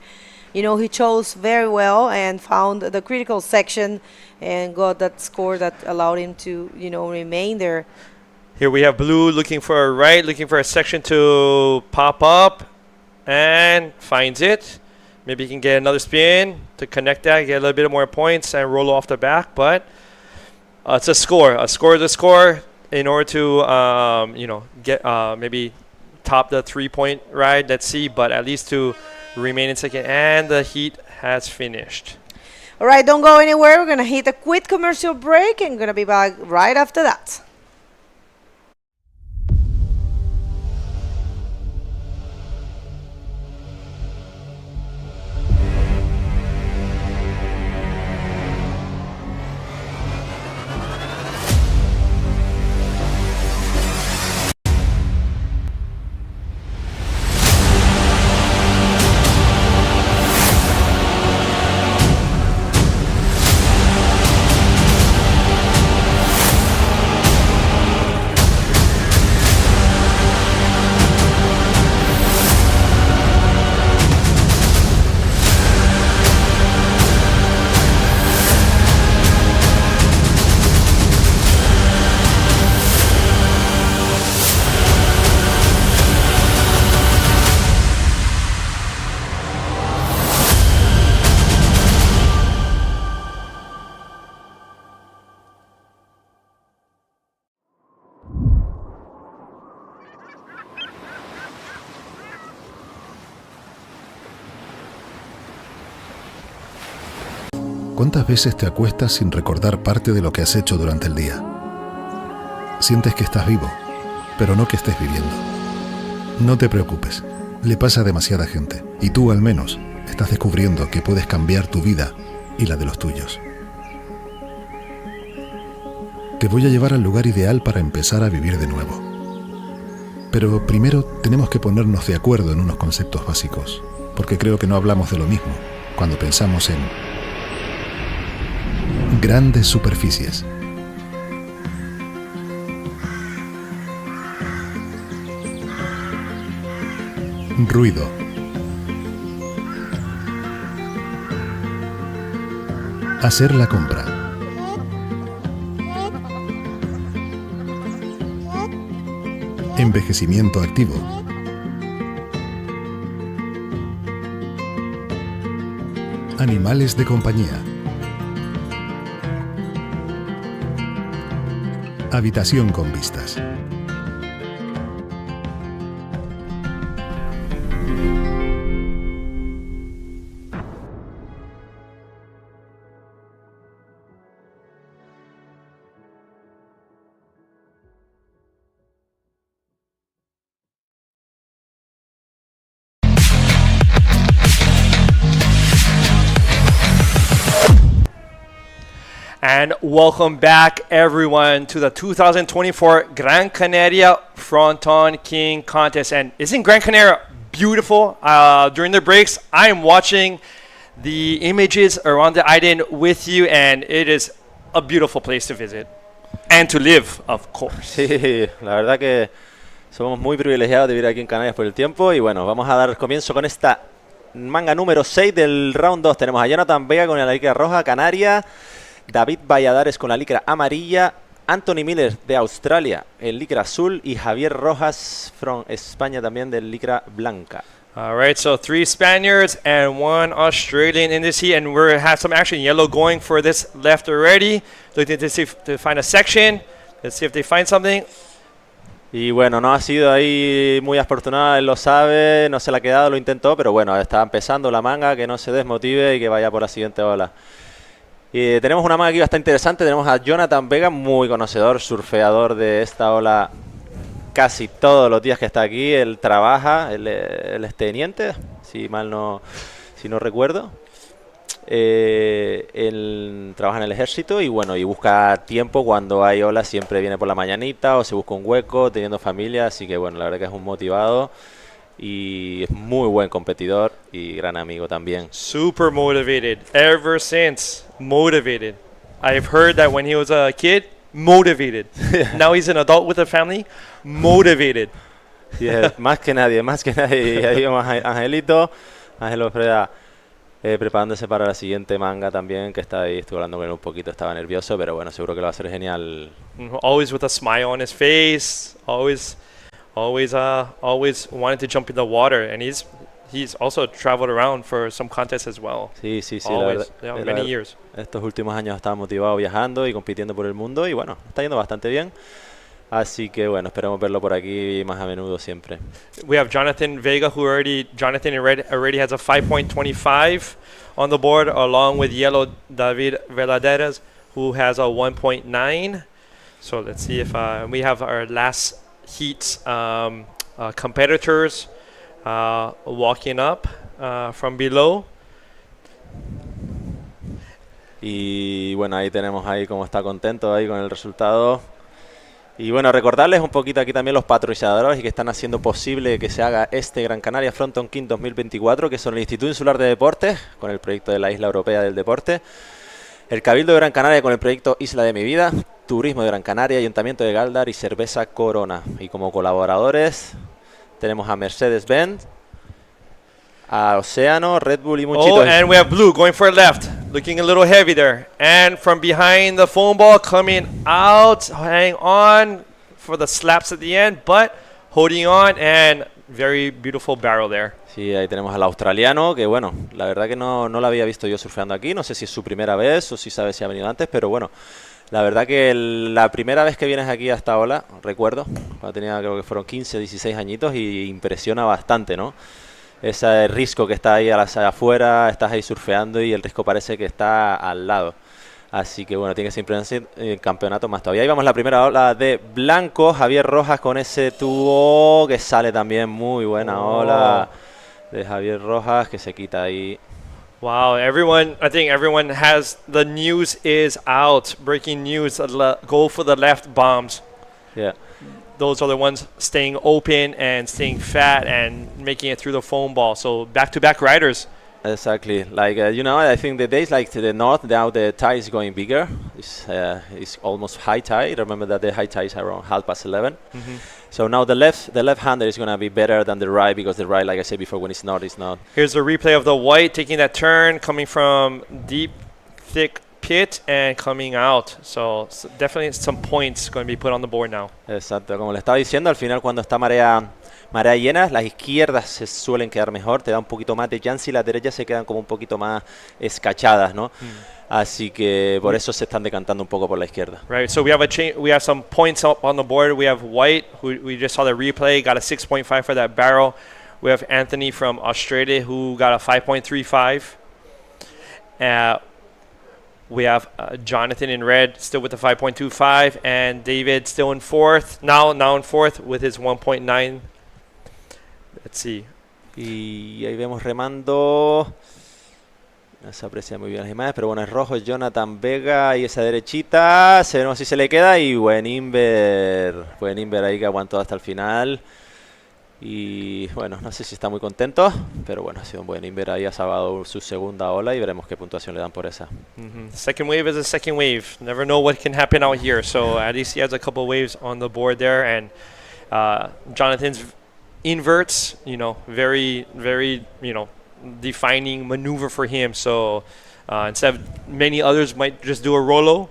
You know, he chose very well and found the critical section and got that score that allowed him to, remain there. Here we have blue looking for a right, looking for a section to pop up, and finds it. Maybe he can get another spin to connect that, get a little bit more points, and roll off the back. But it's a score. A score is a score in order to, get maybe top the 3-point ride. Let's see, but at least to remain in second. And the heat has finished. All right, don't go anywhere. We're going to hit a quick commercial break and going to be back right after that. ¿Cuántas veces te acuestas sin recordar parte de lo que has hecho durante el día? Sientes que estás vivo, pero no que estés viviendo. No te preocupes, le pasa a demasiada gente, y tú al menos estás descubriendo que puedes cambiar tu vida y la de los tuyos. Te voy a llevar al lugar ideal para empezar a vivir de nuevo. Pero primero tenemos que ponernos de acuerdo en unos conceptos básicos, porque creo que no hablamos de lo mismo cuando pensamos en grandes superficies. Ruido. Hacer la compra. Envejecimiento activo. Animales de compañía. Habitación con vistas. And welcome back, everyone, to the 2024 Gran Canaria Frontón King contest. And isn't Gran Canaria beautiful? During the breaks, I am watching the images around the island with you, and it is a beautiful place to visit and to live, of course. Sí, la verdad que somos muy privilegiados de vivir aquí en Canarias por el tiempo. Y bueno, vamos a dar comienzo con esta manga número 6 del round 2. Tenemos a Jonathan Vega con la licra roja, Canaria. David Valladares con la licra amarilla, Anthony Miller de Australia, el licra azul, y Javier Rojas from España también del licra blanca. All right, so 3 Spaniards and 1 Australian in this heat, and we have some action. Yellow going for this left already, looking to see if to find a section. Let's see if they find something. Y bueno, no ha sido ahí muy afortunado, él lo sabe, no se le ha quedado, lo intentó, pero bueno, está empezando la manga, que no se desmotive y que vaya por la siguiente ola. Y tenemos una manga aquí bastante interesante. Tenemos a Jonathan Vega, muy conocedor, surfeador de esta ola casi todos los días que está aquí. Él trabaja, él es teniente, si no recuerdo. Él trabaja en el ejército y bueno, y busca tiempo cuando hay olas, siempre viene por la mañanita o se busca un hueco, teniendo familia. Así que bueno, la verdad que es un motivado y es muy buen competidor y gran amigo también. Super motivated ever since. Motivated. I've heard that when he was a kid, motivated. Now he's an adult with a family, motivated. Yeah, más que nadie. Y ahí vamos a Angelito, Ángelo Freda, preparándose para la siguiente manga también, que está ahí. Estuve hablando con él un poquito, estaba nervioso, pero bueno, seguro que lo va a hacer genial. Always with a smile on his face, always wanted to jump in the water, and he's also traveled around for some contests as well. Sí, always, la verdad, many years. Estos últimos años estaba motivado viajando y compitiendo por el mundo y bueno, está yendo bastante bien. Así que bueno, esperamos verlo por aquí más a menudo siempre. We have Jonathan Vega, Jonathan in red already has a 5.25 on the board, along with yellow David Valladares, who has a 1.9. So let's see if we have our last heat competitors walking up from below. Y bueno, ahí tenemos ahí cómo está contento ahí con el resultado. Y bueno, recordarles un poquito aquí también los patrocinadores y que están haciendo posible que se haga este Gran Canaria Frontón King 2024, que son el Instituto Insular de Deportes, con el proyecto de la Isla Europea del Deporte, el Cabildo de Gran Canaria con el proyecto Isla de mi Vida, Turismo de Gran Canaria, Ayuntamiento de Gáldar y Cerveza Corona. Y como colaboradores tenemos a Mercedes-Benz, a Océano, Red Bull y Muchito. Oh, and we have Blue going for left, looking a little heavy there. And from behind the foam ball coming out, hang on for the slaps at the end, but holding on, and very beautiful barrel there. Sí, ahí tenemos al australiano, que bueno, la verdad que no lo había visto yo surfeando aquí. No sé si es su primera vez o si sabe si ha venido antes, pero bueno, la verdad que la primera vez que vienes aquí a esta ola, recuerdo, cuando tenía, creo que fueron 15, 16 añitos, y impresiona bastante, ¿no? ese risco que está ahí afuera, estás ahí surfeando y el risco parece que está al lado. Así que bueno, tiene que ser impresionante el campeonato más todavía. Ahí vamos la primera ola de blanco, Javier Rojas con ese tubo que sale también, muy buena ola de Javier Rojas que se quita ahí. Wow, I think everyone has, the news is out, breaking news, go for the left bombs. Yeah. Those are the ones staying open and staying fat and making it through the foam ball. So back-to-back riders. Exactly. Like, I think the days like to the north, now the tide is going bigger. It's almost high tide. Remember that the high tide is around 11:30. So now the left-hander is going to be better than the right, because the right, like I said before, when it's not. Here's the replay of the white taking that turn, coming from deep, thick pit and coming out. So definitely some points going to be put on the board now. Exacto. Como le estaba diciendo, al final cuando está marea llena, las izquierdas se suelen quedar mejor, te da un poquito más de chance y las derechas se quedan como un poquito más escachadas, ¿no? Así que por eso se están decantando un poco por la izquierda. Right, so we have some points up on the board. We have White, who we just saw the replay, got a 6.5 for that barrel. We have Anthony from Australia, who got a 5.35. We have Jonathan in red, still with the 5.25, and David still in fourth, now in fourth with his 1.9. Let's see. Y ahí vemos remando. No se aprecia muy bien las imágenes, pero bueno, es rojo Jonathan Vega y esa derechita. Veremos si se le queda. Y buen Inver ahí que aguantó hasta el final. Y bueno, no sé si está muy contento, pero bueno, ha sido un buen Inver ahí, ha salvado su segunda ola y veremos qué puntuación le dan por esa. Second wave is a second wave. Never know what can happen out here. So at least he has a couple waves on the board there, and Jonathan's inverts, very, very, defining maneuver for him. So instead of many others might just do a Rolo,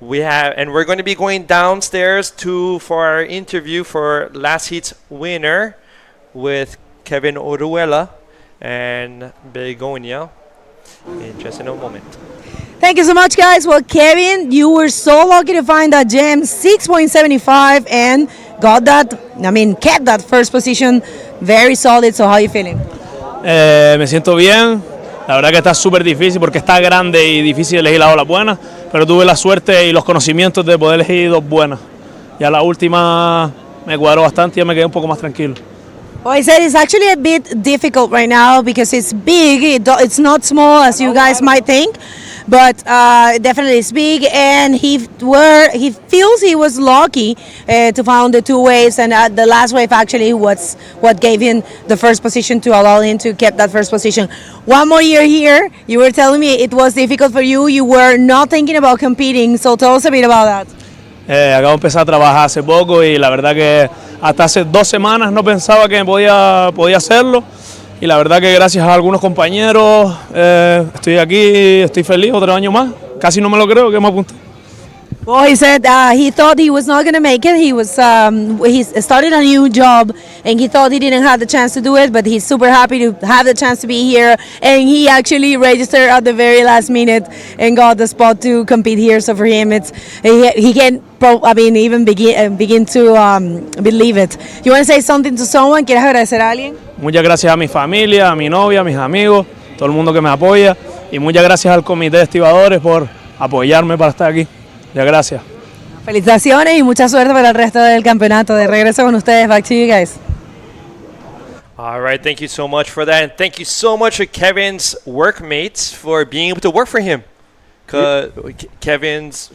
we're going to be going downstairs for our interview for last heat's winner with Kevin Oruela and Begonia in just in a moment. Thank you so much, guys. Well, Kevin, you were so lucky to find that gem, 6.75, and kept that first position very solid. So how are you feeling? Me siento bien. La verdad que está súper difícil porque está grande y difícil elegir las olas buenas, pero tuve la suerte y los conocimientos de poder elegir dos buenas. Ya la última me cuadró bastante y ya me quedé un poco más tranquilo. Well, he said it's actually a bit difficult right now because it's big. It's not small as you guys might think, but definitely it's big. And he feels he was lucky to find the two waves, and the last wave actually was what gave him the first position to allow him to keep that first position. One more year here. You were telling me it was difficult for you. You were not thinking about competing. So tell us a bit about that. Acabo de empezar a trabajar hace poco y la verdad que hasta hace 2 semanas no pensaba que podía hacerlo, y la verdad que gracias a algunos compañeros estoy aquí, estoy feliz, otro año más, casi no me lo creo que me apunté. Well, he said he thought he was not going to make it. He started a new job and he thought he didn't have the chance to do it, but he's super happy to have the chance to be here, and he actually registered at the very last minute and got the spot to compete here. So for him, he can even begin to believe it. You want to say something to someone? ¿Quieres agradecer a alguien? Muchas gracias a mi familia, a mi novia, a mis amigos, todo el mundo que me apoya, y muchas gracias al comité de estibadores por apoyarme para estar aquí. Ya, gracias. Felicitaciones y mucha suerte para el resto del campeonato. De regreso con ustedes. Back to you guys. All right, thank you so much for that, and thank you so much to Kevin's workmates for being able to work for him. Kevin's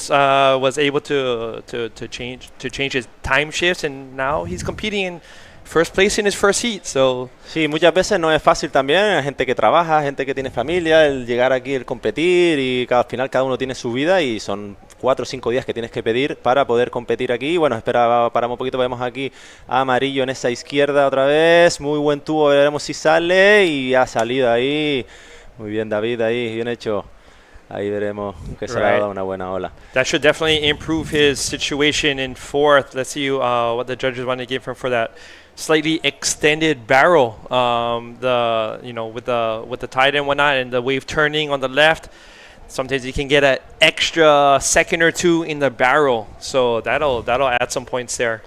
was able to change his time shifts, and now he's competing in first place in his first heat. So sí, muchas veces no es fácil también. Hay gente que trabaja, gente que tiene familia, el llegar aquí, el competir, y al final cada uno tiene su vida y son 4 o 5 días que tienes que pedir para poder competir aquí. Bueno, paramos un poquito, vemos aquí a Amarillo en esa izquierda otra vez, muy buen tubo, veremos si sale, y ha salido ahí. Muy bien, David, ahí, bien hecho. Ahí veremos que se le ha dado una buena ola. That should definitely improve his situation in fourth. Let's see what the judges want to give him for that slightly extended barrel. With the tide and whatnot, and the wave turning on the left. Sometimes you can get an extra second or two in the barrel, so that'll add some points there.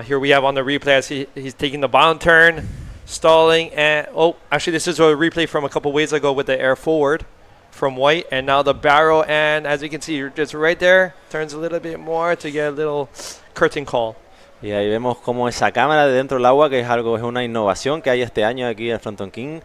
Here we have on the replay as he's taking the bottom turn, stalling, and actually this is a replay from a couple ways ago with the air forward from White, and now the barrel, and as you can see, just right there, turns a little bit more to get a little curtain call. Y ahí vemos como esa cámara de dentro del agua, que es una innovación que hay este año aquí en Fronton King.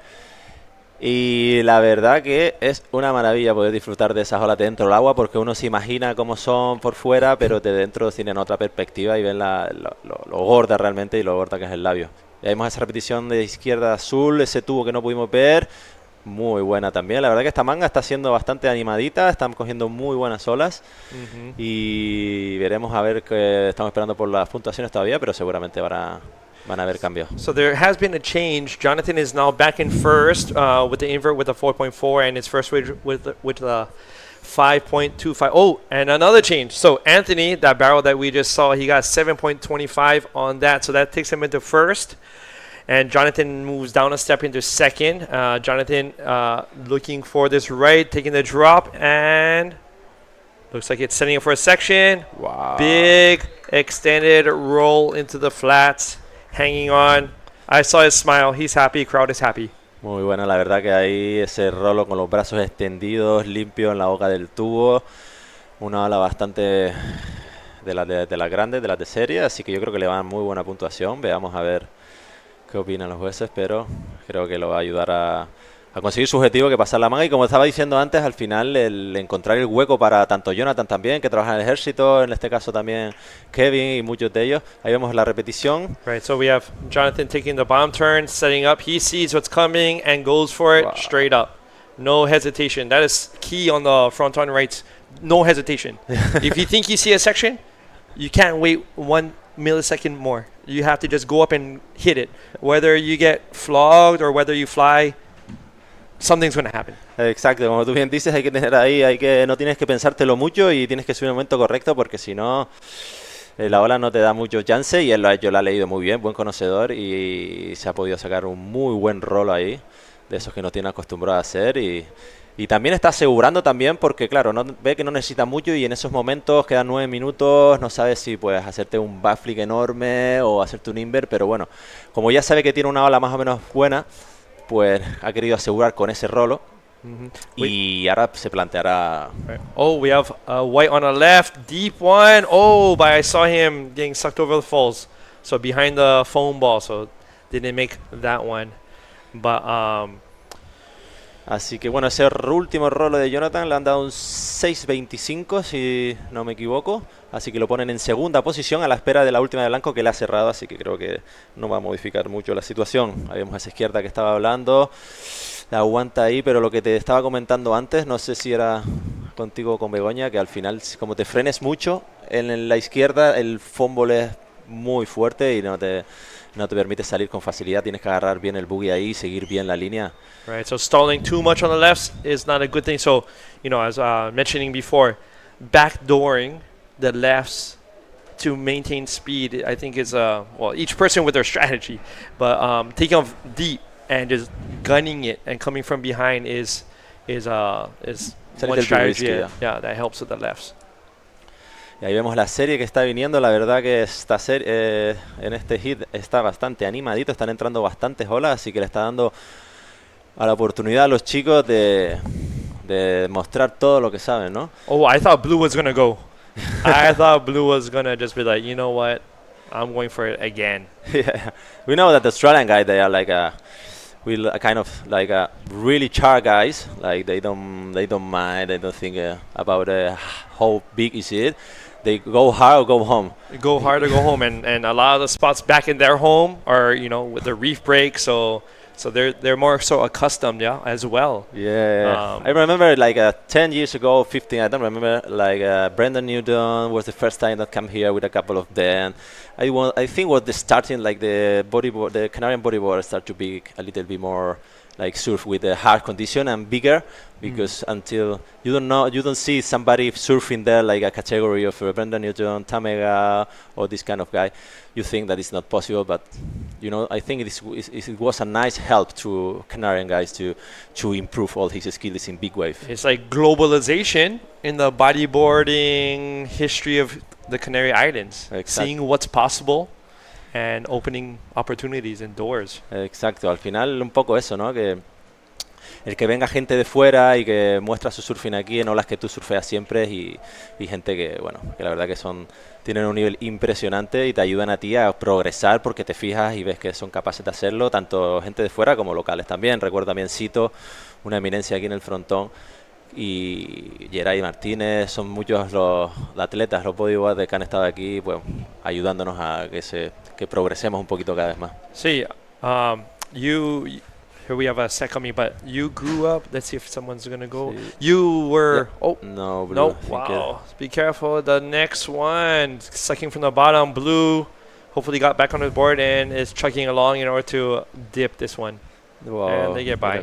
Y la verdad que es una maravilla poder disfrutar de esas olas de dentro del agua, porque uno se imagina cómo son por fuera, pero de dentro tienen otra perspectiva y ven lo gorda realmente y lo gorda que es el labio. Y vemos esa repetición de izquierda a azul, ese tubo que no pudimos ver, muy buena también. La verdad que esta manga está siendo bastante animadita, están cogiendo muy buenas olas y veremos a ver, que estamos esperando por las puntuaciones todavía, pero seguramente van a haber cambios. So there has been a change. Jonathan is now back in first with the invert with a 4.4, and his first with the 5.25. Oh, and another change. So Anthony, that barrel that we just saw, he got 7.25 on that, so that takes him into first. And Jonathan moves down a step into second. Jonathan looking for this right, taking the drop, and looks like it's setting up for a section. Wow. Big extended roll into the flats. Hanging on. I saw his smile. He's happy. Crowd is happy. Muy buena, la verdad que ahí ese rolo con los brazos extendidos, limpio en la boca del tubo. Una ola bastante de las grandes, de las de serie. Así que yo creo que le van muy buena puntuación. Veamos a ver qué opinan los jueces, pero creo que lo va a ayudar a conseguir su objetivo, que pasar la manga. Y como estaba diciendo antes, al final el encontrar el hueco para tanto Jonathan también, que trabaja en el ejército, en este caso también Kevin y muchos de ellos. Ahí vemos la repetición. Right, so we have Jonathan taking the bomb turn, setting up. He sees what's coming and goes for it straight up. No hesitation. That is key on the Fronton rights. No hesitation. If you think you see a section, you can't wait 1 millisecond more. You have to just go up and hit it. Whether you get flogged or whether you fly, something's going to happen. Exacto, como tú bien dices, hay que tener ahí, no tienes que pensártelo mucho y tienes que subir en el momento correcto, porque si no, la ola no te da mucho chance. Y él yo la ha leído muy bien, buen conocedor, y se ha podido sacar un muy buen rolo ahí, de esos que no tiene acostumbrado a hacer. Y también está asegurando también, porque claro, ve que no necesita mucho, y en esos momentos quedan 9 minutos, no sabes si puedes hacerte un backflip enorme o hacerte un invert, pero bueno, como ya sabe que tiene una ola más o menos buena, pues ha querido asegurar con ese rolo. Y ahora se planteará. Oh, we have White on the left, deep one. Oh, but I saw him getting sucked over the falls, so behind the foam ball, so didn't make that one. But así que bueno, ese último rolo de Jonathan le han dado un 6.25 si no me equivoco, así que lo ponen en segunda posición a la espera de la última de blanco, que le ha cerrado, así que creo que no va a modificar mucho la situación. Ahí vemos esa izquierda que estaba hablando, la aguanta ahí, pero lo que te estaba comentando antes, no sé si era contigo o con Begoña, que al final como te frenes mucho en la izquierda, el fumble es muy fuerte y no te permite salir con facilidad. Tienes que agarrar bien el boogie ahí y seguir bien la línea. Right, so stalling too much on the left is not a good thing. So, you know, as mentioning before, backdooring the lefts to maintain speed, I think is well, each person with their strategy, but taking off deep and just gunning it and coming from behind is one strategy. Yeah, that helps with the lefts. Y ahí vemos la serie que está viniendo. La verdad que esta serie en este hit está bastante animadito, están entrando bastantes olas, así que le está dando a la oportunidad a los chicos de mostrar todo lo que saben, ¿no? Oh, I thought Blue was gonna go. I thought Blue was gonna just be like, you know what, I'm going for it again. Yeah, we know that the Australian guys, they are like kind of like really sharp guys. Like they don't mind, they don't think about how big is it. They go hard or go home. Go hard or go home, and a lot of the spots back in their home are, you know, with the reef break, so they're more so accustomed, as well. Yeah, I remember like 10 years ago, 15. I don't remember. Like Brendan Newton was the first time that came here with a couple of them. I think was the starting, like the Canarian bodyboard start to be a little bit more like surf with a hard condition and bigger, because until you don't see somebody surfing there like a category of Brendan Newton, Tamega, or this kind of guy, you think that it's not possible. But you know, I think it was a nice help to Canarian guys to improve all his skills in big wave. It's like globalization in the bodyboarding history of the Canary Islands. Exactly. Seeing what's possible and opening opportunities and doors. Exacto, al final un poco eso, ¿no? Que el que venga gente de fuera y que muestra su surfing aquí en olas que tú surfeas siempre y gente que, bueno, que la verdad que tienen un nivel impresionante y te ayudan a ti a progresar porque te fijas y ves que son capaces de hacerlo, tanto gente de fuera como locales también. Recuerdo también Cito, una eminencia aquí en el Frontón, y Geray Martínez, son muchos los atletas, los bodyboarders que han estado aquí, pues ayudándonos a que progresemos un poquito cada vez más. Sí, here we have a set coming, but you grew up. Let's see if someone's gonna go. Sí. You were. Yep. Oh No, Blue. no! Wow! Be careful. The next one, sucking from the bottom. Blue, hopefully got back on his board and is chugging along in order to dip this one. Wow, and they get by.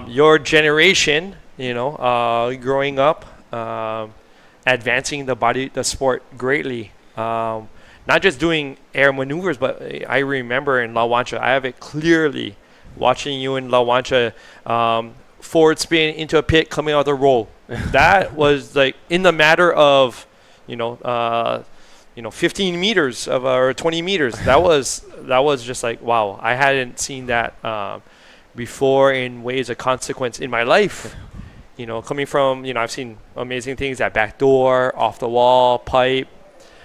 Your generation, growing up, advancing the sport greatly. Not just doing air maneuvers, but I remember in La Wancha, I have it clearly. Watching you in La Wancha, forward spin into a pit, coming out of the roll. That was like in the matter of, 15 meters or 20 meters. That was just like, wow. I hadn't seen that before in ways of consequence in my life. Coming from, I've seen amazing things at backdoor, off the wall, pipe,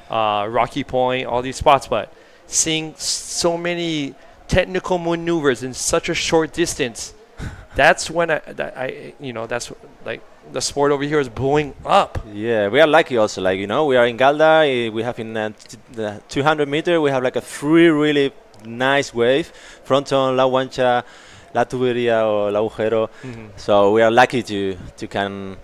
Rocky Point, all these spots, but seeing so many technical maneuvers in such a short distance, that's when that's like the sport over here is blowing up. Yeah, we are lucky also, we are in Gáldar, we have in the 200 meter, we have like a three really nice wave, Fronton, La Wancha, La Tubería or La Agujero. So we are lucky to can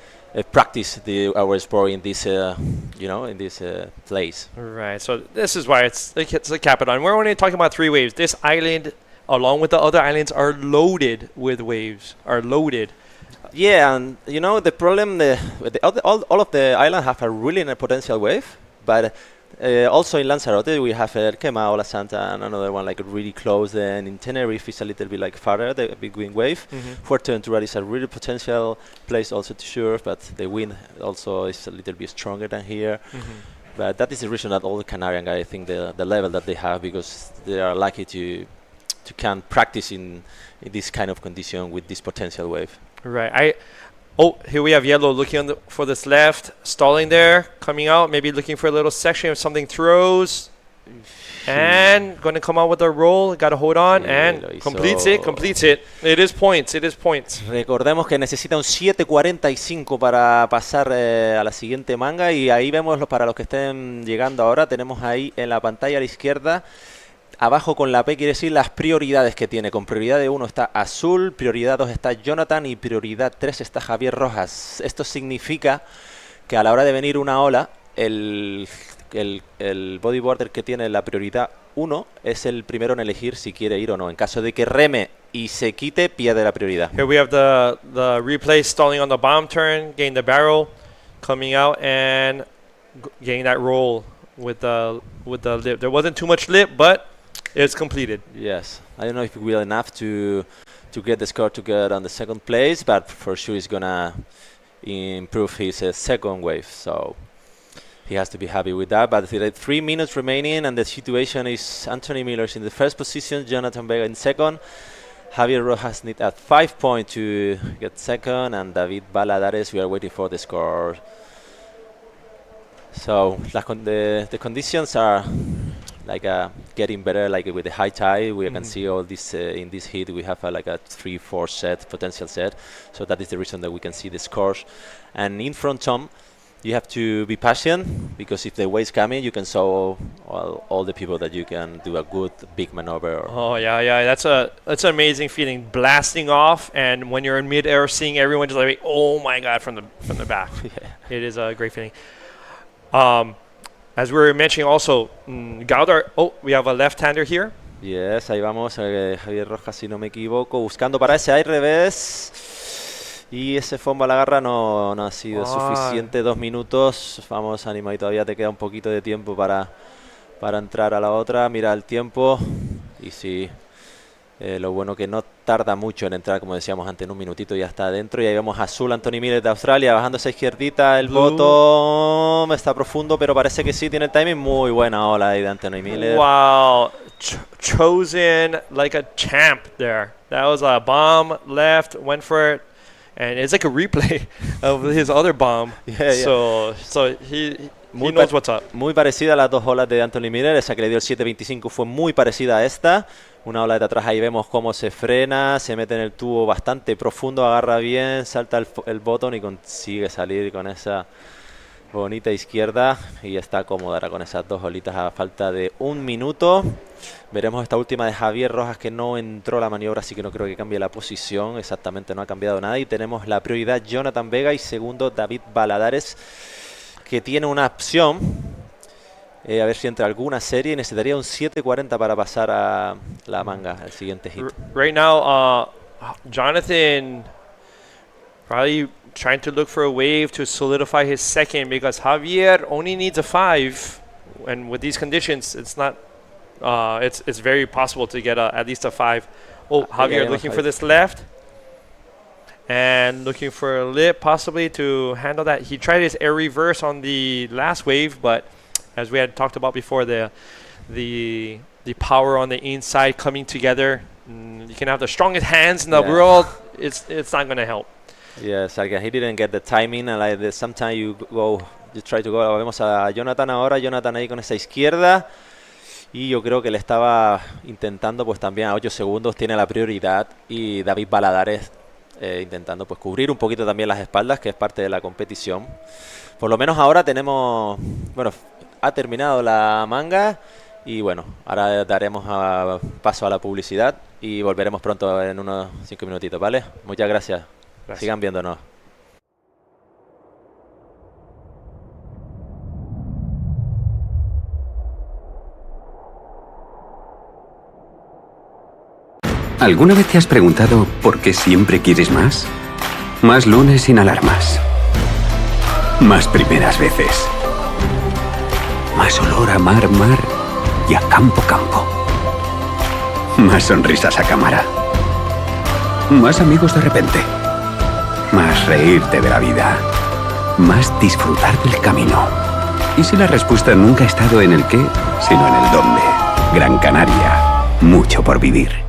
practice our sport in this in this place. Right. So this is why it's a capital. And we're only talking about 3 waves. This island, along with the other islands, are loaded with waves. Yeah, and the problem, all of the islands have a really potential wave, but also in Lanzarote we have Quema, Ola Santa, and another one like really close. Then in Tenerife is a little bit like farther, the big wind wave. Fuerteventura is a really potential place also to surf, but the wind also is a little bit stronger than here. But that is the reason that all the Canarian guys, I think the level that they have, because they are lucky to can practice in this kind of condition with this potential wave. Right. Here we have Yellow looking for this left, stalling there, coming out, maybe looking for a little section if something throws. And going to come out with a roll, got to hold on, and completes it. It is points. Recordemos que necesita un 7.45 para pasar a la siguiente manga, y ahí vemos, para los que estén llegando ahora, tenemos ahí en la pantalla a la izquierda, abajo con la P, quiere decir las prioridades que tiene. Con prioridad de 1 está Azul, prioridad 2 está Jonathan y prioridad 3 está Javier Rojas. Esto significa que a la hora de venir una ola, el bodyboarder que tiene la prioridad 1 es el primero en elegir si quiere ir o no. En caso de que reme y se quite, pierde la prioridad. Here we have the replay stalling on the bomb turn, getting the barrel, coming out and getting that roll with the lip. There wasn't too much lip, but it's completed. Yes, I don't know if it will enough to get the score to get on the second place, but for sure he's gonna improve his second wave, so he has to be happy with that. But 3 minutes remaining, and the situation is Anthony Miller's in the first position, Jonathan Vega in second, Javier Rojas need at 5 points to get second, and David Baladares, we are waiting for the score. So the conditions are like getting better, like with the high tide. We can see all this in this heat. We have like a 3-4 set potential set, so that is the reason that we can see the scores. And in Fronton, you have to be patient, because if the wave's coming, you can show all the people that you can do a good big maneuver. Oh yeah, that's an amazing feeling, blasting off, and when you're in mid-air, seeing everyone just like, oh my god, from the back. It is a great feeling. As we were mentioning also, Gáldar, we have a left-hander here. Yes, ahí vamos, Javier Rojas, si no me equivoco, buscando para ese aire revés. Y ese fomba a la garra no ha sido suficiente. 2 minutos. Vamos, Anima, y todavía te queda un poquito de tiempo para entrar a la otra. Mira el tiempo. Y sí, lo bueno que no tarda mucho en entrar, como decíamos antes, en un minutito ya está adentro. Y ahí vemos a Azul, Anthony Miller de Australia, bajando esa izquierdita, el bottom, está profundo, pero parece que sí tiene el timing. Muy buena ola ahí de Anthony Miller. Wow, chosen like a champ there. That was a bomb, left, went for it, and it's like a replay of his other bomb. Yeah. So he knows what's up. Muy parecida a las dos olas de Anthony Miller. Esa que le dio el 7.25 fue muy parecida a esta. Una ola de atrás, ahí vemos cómo se frena, se mete en el tubo bastante profundo, agarra bien, salta el bottom y consigue salir con esa bonita izquierda. Y está cómoda ahora con esas dos olitas a falta de un minuto. Veremos esta última de Javier Rojas, que no entró la maniobra, así que no creo que cambie la posición. Exactamente, no ha cambiado nada. Y tenemos la prioridad Jonathan Vega y segundo David Baladares, que tiene una opción. A ver si entra alguna serie. Necesitaría un 7.40 para pasar a la manga, al siguiente hit. Right now, Jonathan probably trying to look for a wave to solidify his second, because Javier only needs a 5, and with these conditions, it's not. It's very possible to get at least a 5. Oh, Javier looking for this left. And looking for a lip possibly to handle that. He tried his air reverse on the last wave, but as we had talked about before, the power on the inside coming together, you can have the strongest hands in the world, it's not going to help. Yes, again, he didn't get the timing, and like sometimes you try to go. Vemos a Jonathan ahora, Jonathan ahí con esa izquierda, y yo creo que le estaba intentando pues también a 8 segundos, tiene la prioridad, y David Baladares intentando pues cubrir un poquito también las espaldas, que es parte de la competición. Por lo menos ahora tenemos, bueno, ha terminado la manga y bueno, ahora daremos paso a la publicidad y volveremos pronto en unos 5 minutitos, ¿vale? Muchas gracias. Sigan viéndonos. ¿Alguna vez te has preguntado por qué siempre quieres más? Más lunes sin alarmas. Más primeras veces. Más olor a mar y a campo. Más sonrisas a cámara. Más amigos de repente. Más reírte de la vida. Más disfrutar del camino. ¿Y si la respuesta nunca ha estado en el qué, sino en el dónde? Gran Canaria. Mucho por vivir.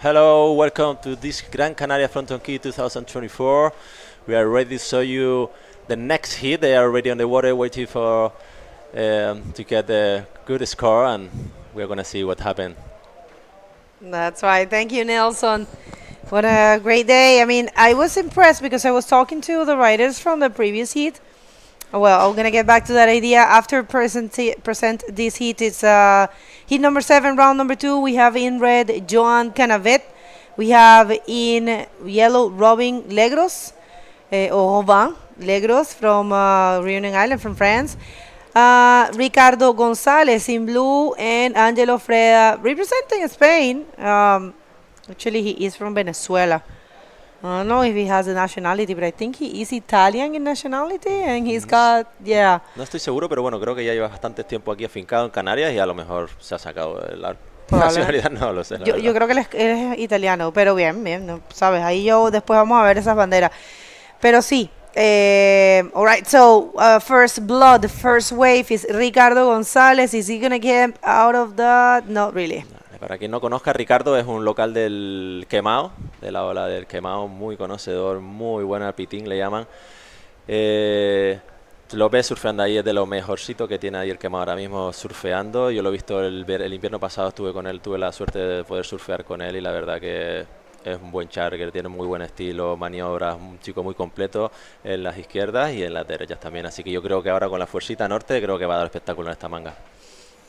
Hello, welcome to this Gran Canaria Frontón King 2024. We are ready to show you the next hit. They are already on the water waiting for to get a good score, and we're going to see what happened. That's right. Thank you, Nelson. What a great day. I mean, I was impressed because I was talking to the riders from the previous heat. Well, I'm going to get back to that idea after present this heat. It's heat number 7, round number 2. We have in red Joan Canavet. We have in yellow Robin Legros, or Robin Legros from Reunion Island, from France. Ricardo Gonzalez in blue, and Angelo Freda representing Spain. Actually, he is from Venezuela. I don't know if he has a nationality, but I think he is Italian in nationality, and he's got, yeah. No estoy seguro, pero bueno, creo que ya lleva bastante tiempo aquí afincado en Canarias y a lo mejor se ha sacado la nacionalidad, no lo sé. Yo creo que él es italiano, pero bien, ¿no? ¿Sabes? Ahí después vamos a ver esas banderas. Pero sí, all right, so first blood, first wave is Ricardo González. Is he going to get out of that? Not really. Para quien no conozca, Ricardo es un local del Quemao, de la ola del Quemao, muy conocedor, muy buena pitín le llaman. Lo ves surfeando ahí, es de lo mejorcito que tiene ahí el Quemao ahora mismo surfeando. Yo lo he visto el invierno pasado, estuve con él, tuve la suerte de poder surfear con él y la verdad que es un buen charger, tiene muy buen estilo, maniobras, un chico muy completo en las izquierdas y en las derechas también. Así que yo creo que ahora con la fuercita norte creo que va a dar espectáculo en esta manga.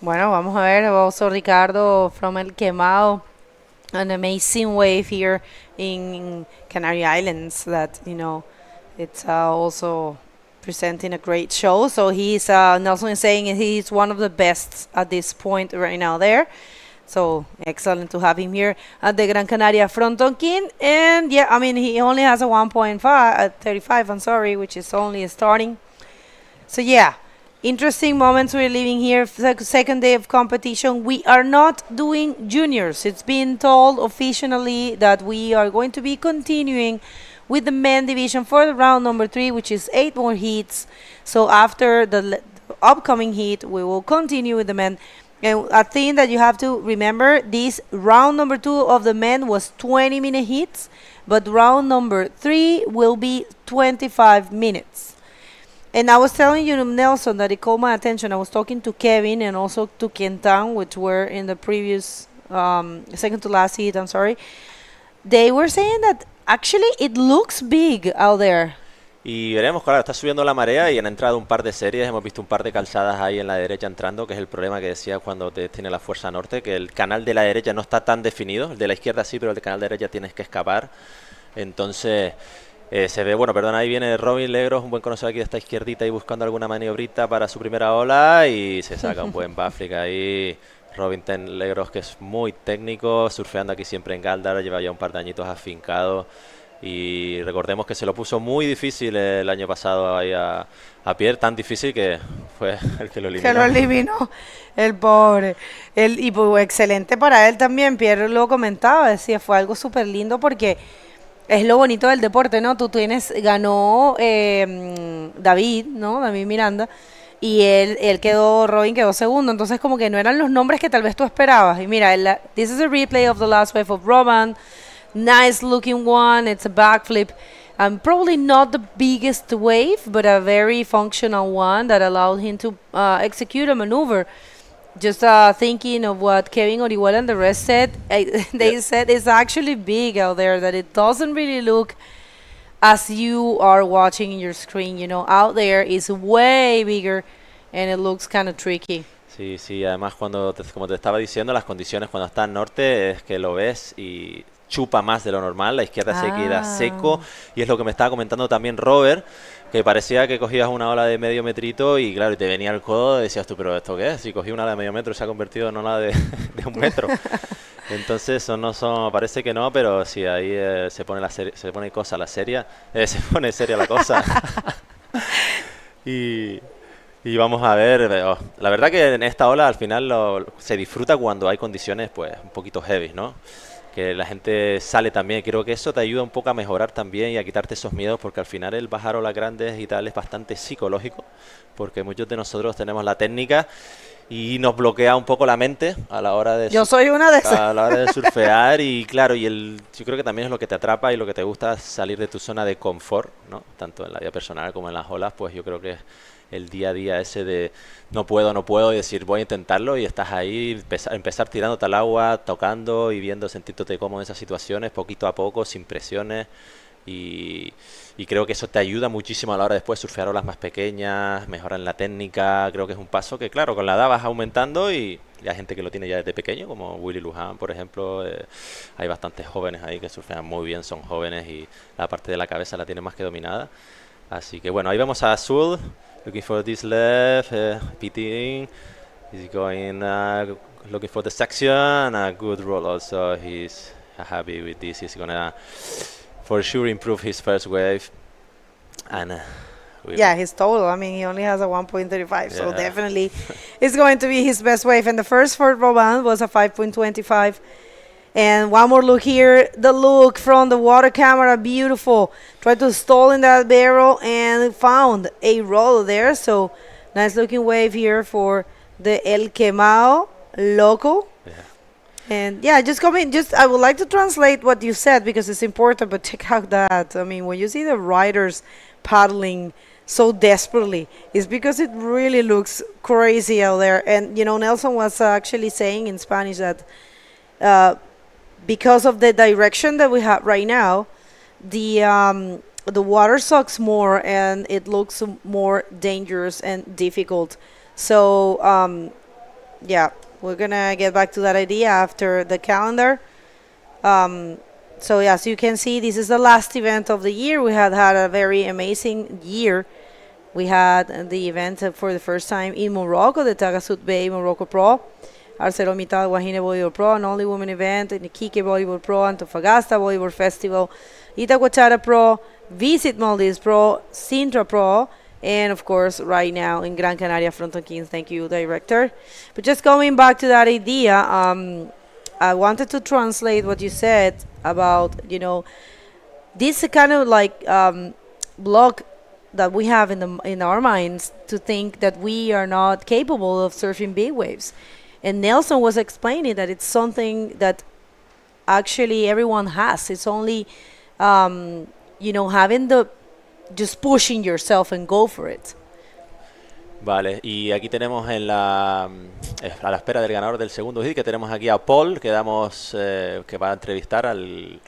Bueno, vamos a ver. Also, Ricardo from El Quemado, an amazing wave here in Canary Islands. That it's also presenting a great show. So he's Nelson is saying he's one of the best at this point right now there. So excellent to have him here at the Gran Canaria Frontón King. And yeah, I mean, he only has a 1.35, I'm sorry, which is only starting. So yeah, interesting moments we're living here. Second day of competition. We are not doing juniors. It's been told officially that we are going to be continuing with the men division for the round number 3, which is 8 more heats. So after the upcoming heat, we will continue with the men. And a thing that you have to remember, this round number 2 of the men was 20-minute heats, but round number 3 will be 25 minutes. And I was telling you, Nelson, that it caught my attention. I was talking to Kevin and also to Quentin, which were in the previous second to last heat, I'm sorry. They were saying that actually it looks big out there. Y veremos, claro, está subiendo la marea y han entrado un par de series, hemos visto un par de calzadas ahí en la derecha entrando, que es el problema que decía cuando tiene la fuerza norte, que el canal de la derecha no está tan definido, el de la izquierda sí, pero el de canal de derecha tienes que escapar. Entonces se ve, bueno, perdón, ahí viene Robin Legros, un buen conocedor aquí de esta izquierdita y buscando alguna maniobrita para su primera ola y se saca un buen backflip ahí. Robin Legros, que es muy técnico, surfeando aquí siempre en Gáldar, lleva ya un par de añitos afincado. Y recordemos que se lo puso muy difícil el año pasado ahí a Pierre, tan difícil que fue el que lo eliminó. Que lo eliminó, el pobre. Y pues excelente para él también. Pierre lo comentaba, decía, fue algo súper lindo porque es lo bonito del deporte, ¿no? Ganó David, ¿no? David Miranda. Y Robin quedó segundo. Entonces como que no eran los nombres que tal vez tú esperabas. Y mira, this is a replay of the last wave of Robin. Nice looking one. It's a backflip. Probably not the biggest wave, but a very functional one that allowed him to execute a maneuver. Just thinking of what Kevin Orihuela and the rest said, they said it's actually big out there, that it doesn't really look as you are watching in your screen. Out there is way bigger and it looks kind of tricky. Sí, sí, además como te estaba diciendo, las condiciones cuando está al norte es que lo ves y chupa más de lo normal, la izquierda se queda seco y es lo que me estaba comentando también Robert, que parecía que cogías una ola de medio metrito y claro, y te venía el codo, decías tú, pero ¿esto qué es? Si cogí una ola de medio metro se ha convertido en una de 1 metro. Entonces parece que no, pero sí, ahí se pone cosa la seria, se pone seria la cosa. y vamos a ver, la verdad que en esta ola al final se disfruta cuando hay condiciones pues un poquito heavy, ¿no? Que la gente sale también, creo que eso te ayuda un poco a mejorar también y a quitarte esos miedos, porque al final el bajar olas grandes y tal es bastante psicológico, porque muchos de nosotros tenemos la técnica y nos bloquea un poco la mente a la hora de yo soy una de esas. A la hora de surfear y claro, yo creo que también es lo que te atrapa y lo que te gusta, salir de tu zona de confort, ¿no? Tanto en la vida personal como en las olas, pues yo creo que el día a día ese de no puedo y decir voy a intentarlo y estás ahí, empezar tirándote al agua, tocando y sintiéndote cómodo en esas situaciones, poquito a poco, sin presiones y creo que eso te ayuda muchísimo a la hora de después surfear olas más pequeñas, mejorar en la técnica. Creo que es un paso que claro, con la edad vas aumentando y hay gente que lo tiene ya desde pequeño, como Willy Luján, por ejemplo. Hay bastantes jóvenes ahí que surfean muy bien, son jóvenes y la parte de la cabeza la tienen más que dominada. Así que bueno, ahí vemos a Azul, looking for this left, pitting, he's going, looking for the section, a good roll also, he's happy with this, he's gonna for sure improve his first wave. And his total, I mean, he only has a 1.35, so definitely it's going to be his best wave. And the first for Roban was a 5.25. And one more look here, the look from the water camera, beautiful. Tried to stall in that barrel and found a roll there. So nice looking wave here for the El Quemado Loco. Yeah. And I would like to translate what you said because it's important, but check out that. I mean, when you see the riders paddling so desperately, it's because it really looks crazy out there. And, Nelson was actually saying in Spanish that because of the direction that we have right now, the water sucks more and it looks more dangerous and difficult. So Yeah, we're gonna get back to that idea after the calendar. So yeah, as you can see, this is the last event of the year. We had a very amazing year. We had the event for the first time in Morocco, the Tagasut Bay Morocco Pro, ArcelorMittal Guajine Bodyboard Pro, an only women event, and the Kike Bodyboard Pro, Antofagasta Bodyboard Festival, Itacoachara Pro, Visit Maldives Pro, Sintra Pro, and of course right now in Gran Canaria Frontón King. Thank you, director. But just going back to that idea, I wanted to translate what you said about, this kind of like block that we have in our minds to think that we are not capable of surfing big waves. And Nelson was explaining that it's something that actually everyone has. It's only, having just pushing yourself and go for it. Vale, y aquí tenemos a la espera del ganador del segundo hit, que tenemos aquí a Paul, que va a entrevistar al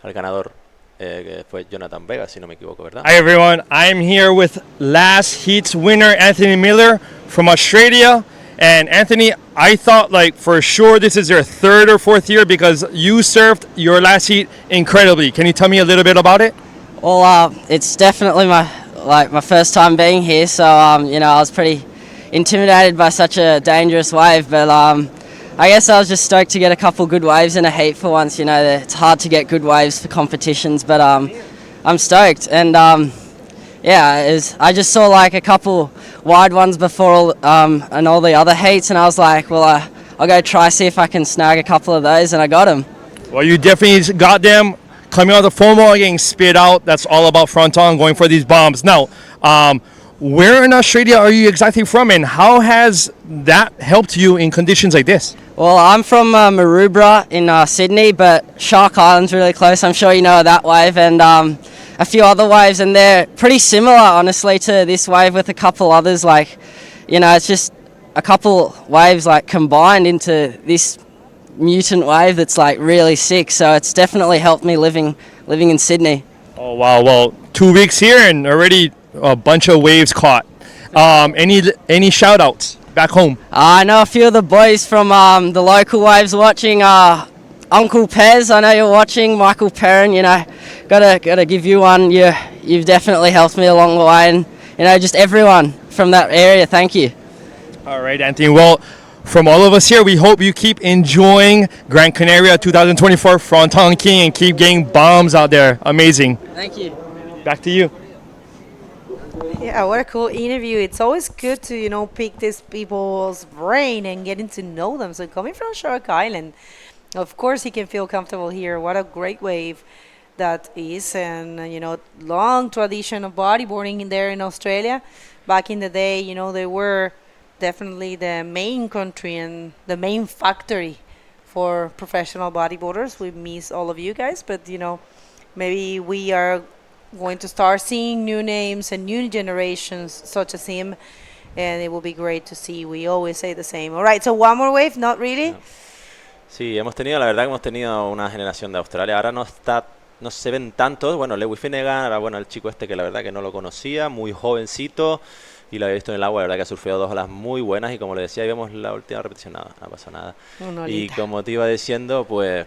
ganador, que fue Jonathan Vega, si no me equivoco, ¿verdad? Hi everyone, I'm here with last heat's winner Anthony Miller from Australia. And Anthony, I thought for sure this is your third or fourth year because you surfed your last heat incredibly. Can you tell me a little bit about it? Well, it's definitely my first time being here, so I was pretty intimidated by such a dangerous wave, but I guess I was just stoked to get a couple good waves in a heat for once. It's hard to get good waves for competitions, but I'm stoked. And I just saw a couple wide ones before and all the other heats, and I was like, well, I'll go try see if I can snag a couple of those, and I got them. Well, you definitely got them. Coming out of the foam wall, getting spit out. That's all about Fronton, going for these bombs. Now, where in Australia are you exactly from, and how has that helped you in conditions like this? Well, I'm from Maroubra in Sydney, but Shark Island's really close. I'm sure you know that wave, and a few other waves, and they're pretty similar, honestly, to this wave with a couple others. It's just a couple waves combined into this mutant wave that's really sick, so it's definitely helped me living in Sydney. Oh wow, well 2 weeks here and already a bunch of waves caught. Any shout outs back home? I know a few of the boys from the local waves watching. Uncle Pez, I know you're watching. Michael Perrin, gotta give you one. You've definitely helped me along the way, and just everyone from that area, thank you. All right, Anthony, well, from all of us here, we hope you keep enjoying Gran Canaria 2024 Frontón King and keep getting bombs out there. Amazing. Thank you. Back to you. Yeah, what a cool interview. It's always good to, pick these people's brain and getting to know them. So coming from Shark Island, of course he can feel comfortable here. What a great wave that is. And, long tradition of bodyboarding in there in Australia. Back in the day, they were definitely the main country and the main factory for professional bodyboarders. We miss all of you guys, but maybe we are going to start seeing new names and new generations such as him, and it will be great to see. We always say the same. All right, so one more wave, not really. Sí, la verdad que hemos tenido una generación de Australia. Ahora no se ven tantos. Bueno, Lewis Finnegan, ahora el chico que la verdad que no lo conocía, muy jovencito. Y lo había visto en el agua, la verdad que ha surfeado 2 olas muy buenas, y como le decía, ahí vemos la última repetición, nada, no pasa nada. Y como te iba diciendo, pues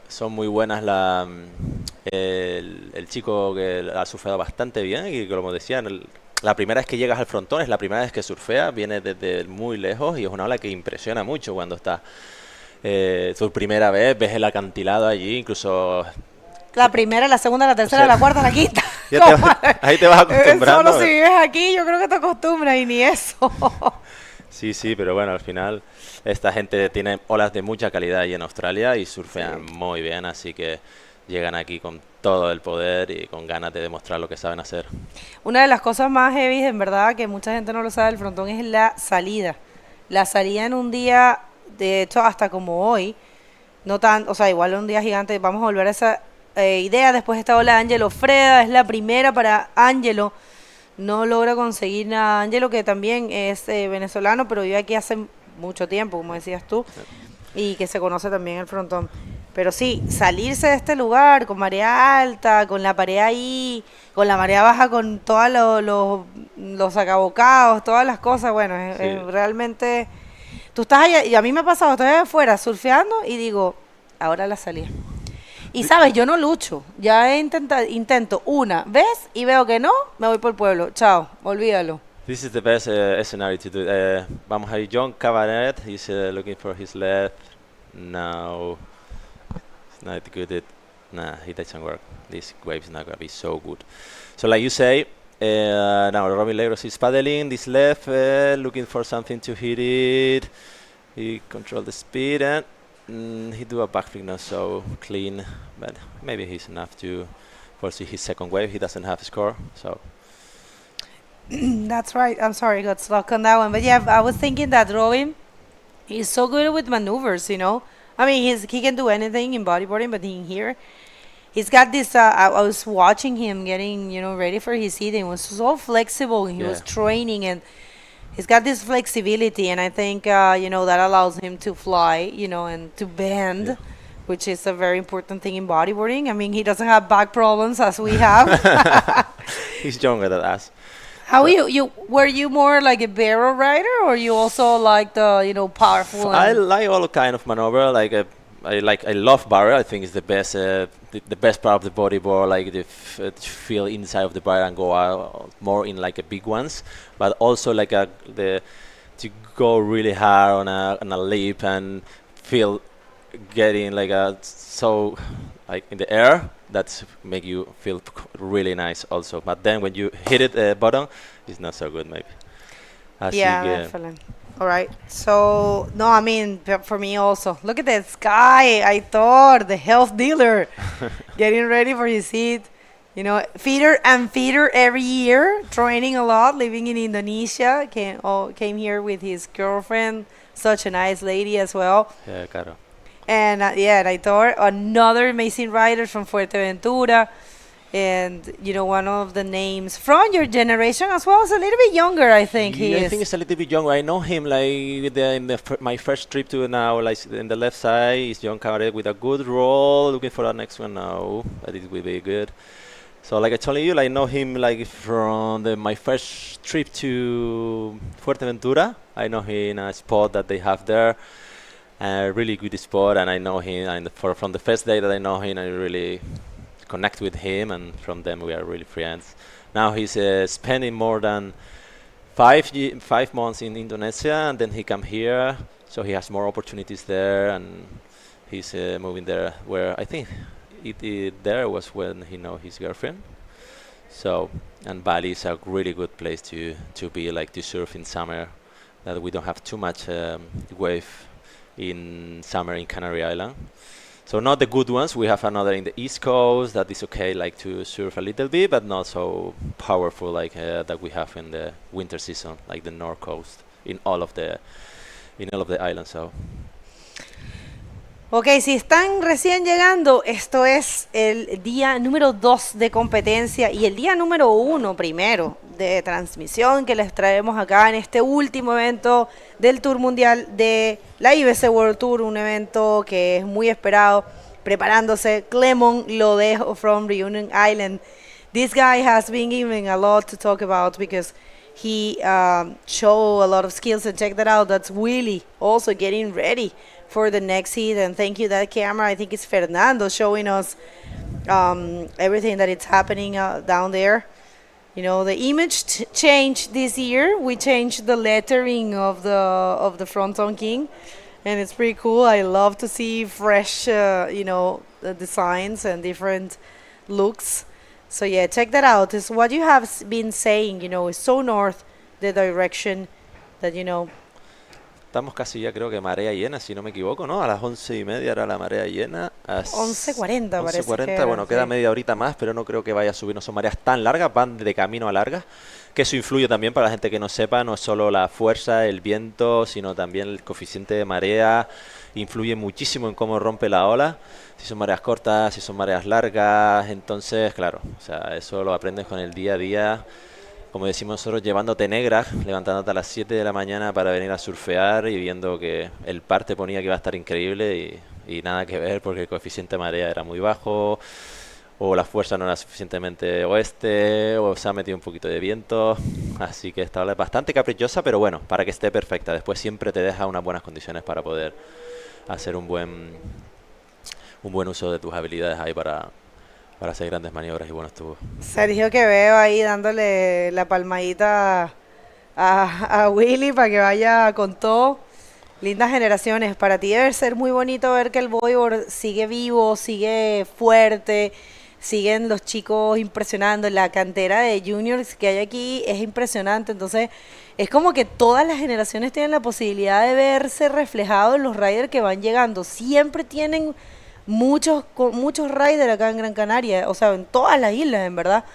son muy buenas. El chico que ha surfeado bastante bien, y como decía, la primera vez que llegas al frontón es la primera vez que surfea, viene desde muy lejos y es una ola que impresiona mucho cuando está tu primera vez, ves el acantilado allí, incluso... La primera, la segunda, la tercera, la cuarta, la quinta. Ahí te vas acostumbrando. Solo si vives aquí, yo creo que te acostumbras y ni eso. Sí, pero bueno, al final esta gente tiene olas de mucha calidad ahí en Australia y surfean muy bien, así que llegan aquí con todo el poder y con ganas de demostrar lo que saben hacer. Una de las cosas más heavy, en verdad, que mucha gente no lo sabe del frontón, es la salida. La salida en un día, de hecho, hasta como hoy, no tan, igual un día gigante. Vamos a volver a esa idea. Después esta ola de Ángelo Freda, es la primera para Ángelo. No logra conseguir a Ángelo, que también es venezolano, pero vive aquí hace mucho tiempo, como decías tú, y que se conoce también el frontón. Pero sí, salirse de este lugar con marea alta, con la pared ahí, con la marea baja, con todos los acabocados, todas las cosas, bueno, es realmente... Tú estás allá, y a mí me ha pasado, estoy allá afuera surfeando y digo, ahora la salí. Y sabes, yo no lucho, ya intento una vez y veo que no, me voy por el pueblo, chao, olvídalo. This is the best scenario to do. Vamos a ir John Cabaret. He's looking for his left. No, it's not good. Nah, it doesn't work. This wave is not gonna be so good. So like you say, now Robin Legros is paddling this left, looking for something to hit it. He control the speed and he do a backflip, not so clean, but maybe he's enough to foresee his second wave. He doesn't have a score, so. That's right. I'm sorry, I got stuck on that one. But yeah, I was thinking that Robin, he's so good with maneuvers, you know. I mean, he can do anything in bodyboarding, but in here, he's got this. I was watching him getting, ready for his heat. He was so flexible. He was training, and he's got this flexibility. And I think, that allows him to fly, and to bend, which is a very important thing in bodyboarding. I mean, he doesn't have back problems as we have. He's younger than us. How were you more like a barrel rider, or you also like the powerful? I like all kind of maneuver. I love barrel. I think it's the best the best part of the bodyboard. Like the feel inside of the barrel and go out more in like a big ones, but also like to go really hard on a leap and feel getting like in the air. That's make you feel really nice also. But then when you hit it bottom, it's not so good maybe. Definitely. All right. So, no, I mean, for me also. Look at this guy, Aitor, the health dealer, getting ready for his heat. Feeder every year, training a lot, living in Indonesia. Came here with his girlfriend, such a nice lady as well. Yeah, Caro. And Aitor, another amazing rider from Fuerteventura, and one of the names from your generation as well. Is a little bit younger, I think. I think it's a little bit younger. I know him like my first trip to now, like in the left side is John Cabaret with a good roll. Looking for the next one now, but it will be good. So like I told you, I know him like from my first trip to Fuerteventura. I know him in a spot that they have there. Really good sport, and I know him. And from the first day that I know him, I really connect with him, and from them we are really friends. Now he's spending more than 5 months in Indonesia, and then he come here, so he has more opportunities there, and he's moving there. Where I think there was when he know his girlfriend. So, and Bali is a really good place to be, like to surf in summer. That we don't have too much wave in summer in Canary Island. So not the good ones. We have another in the East Coast that is okay, like to surf a little bit, but not so powerful like that we have in the winter season, like the North Coast in all of the islands. So. Ok, si están recién llegando, esto es el día número 2 de competencia y el día número 1 primero de transmisión que les traemos acá en este último evento del Tour Mundial de la IBC World Tour, un evento que es muy esperado, preparándose. Clemon Lodejo from Reunion Island. This guy has been given a lot to talk about because he showed a lot of skills, and check that out. That's Willy also getting ready for the next heat, and thank you that camera. I think it's Fernando showing us everything that is happening down there. The image changed this year. We changed the lettering of the Fronton King, and it's pretty cool. I love to see fresh designs and different looks. So yeah, check that out. It's what you have been saying, it's so north, the direction that Estamos casi ya, creo que marea llena, si no me equivoco, ¿no? A las 11:30 era la marea llena. 11:40 parece. 11:40, bueno, queda media horita más, pero no creo que vaya a subir. No son mareas tan largas, van de camino a largas. Que eso influye también para la gente que no sepa, no es solo la fuerza, el viento, sino también el coeficiente de marea. Influye muchísimo en cómo rompe la ola. Si son mareas cortas, si son mareas largas. Entonces, claro, o sea, eso lo aprendes con el día a día. Como decimos nosotros, llevándote negra, levantándote a las 7 de la mañana para venir a surfear y viendo que el par te ponía que iba a estar increíble y nada que ver porque el coeficiente de marea era muy bajo, o la fuerza no era suficientemente oeste, o se ha metido un poquito de viento, así que esta ola es bastante caprichosa, pero bueno, para que esté perfecta, después siempre te deja unas buenas condiciones para poder hacer un buen uso de tus habilidades ahí para hacer grandes maniobras y buenos tubos. Sergio que veo ahí dándole la palmadita a Willy para que vaya con todo. Lindas generaciones. Para ti debe ser muy bonito ver que el bodyboard sigue vivo, sigue fuerte, siguen los chicos impresionando. La cantera de juniors que hay aquí es impresionante. Entonces es como que todas las generaciones tienen la posibilidad de verse reflejado en los riders que van llegando. Siempre tienen muchos riders acá en Gran Canaria, o sea, en todas las islas, en verdad.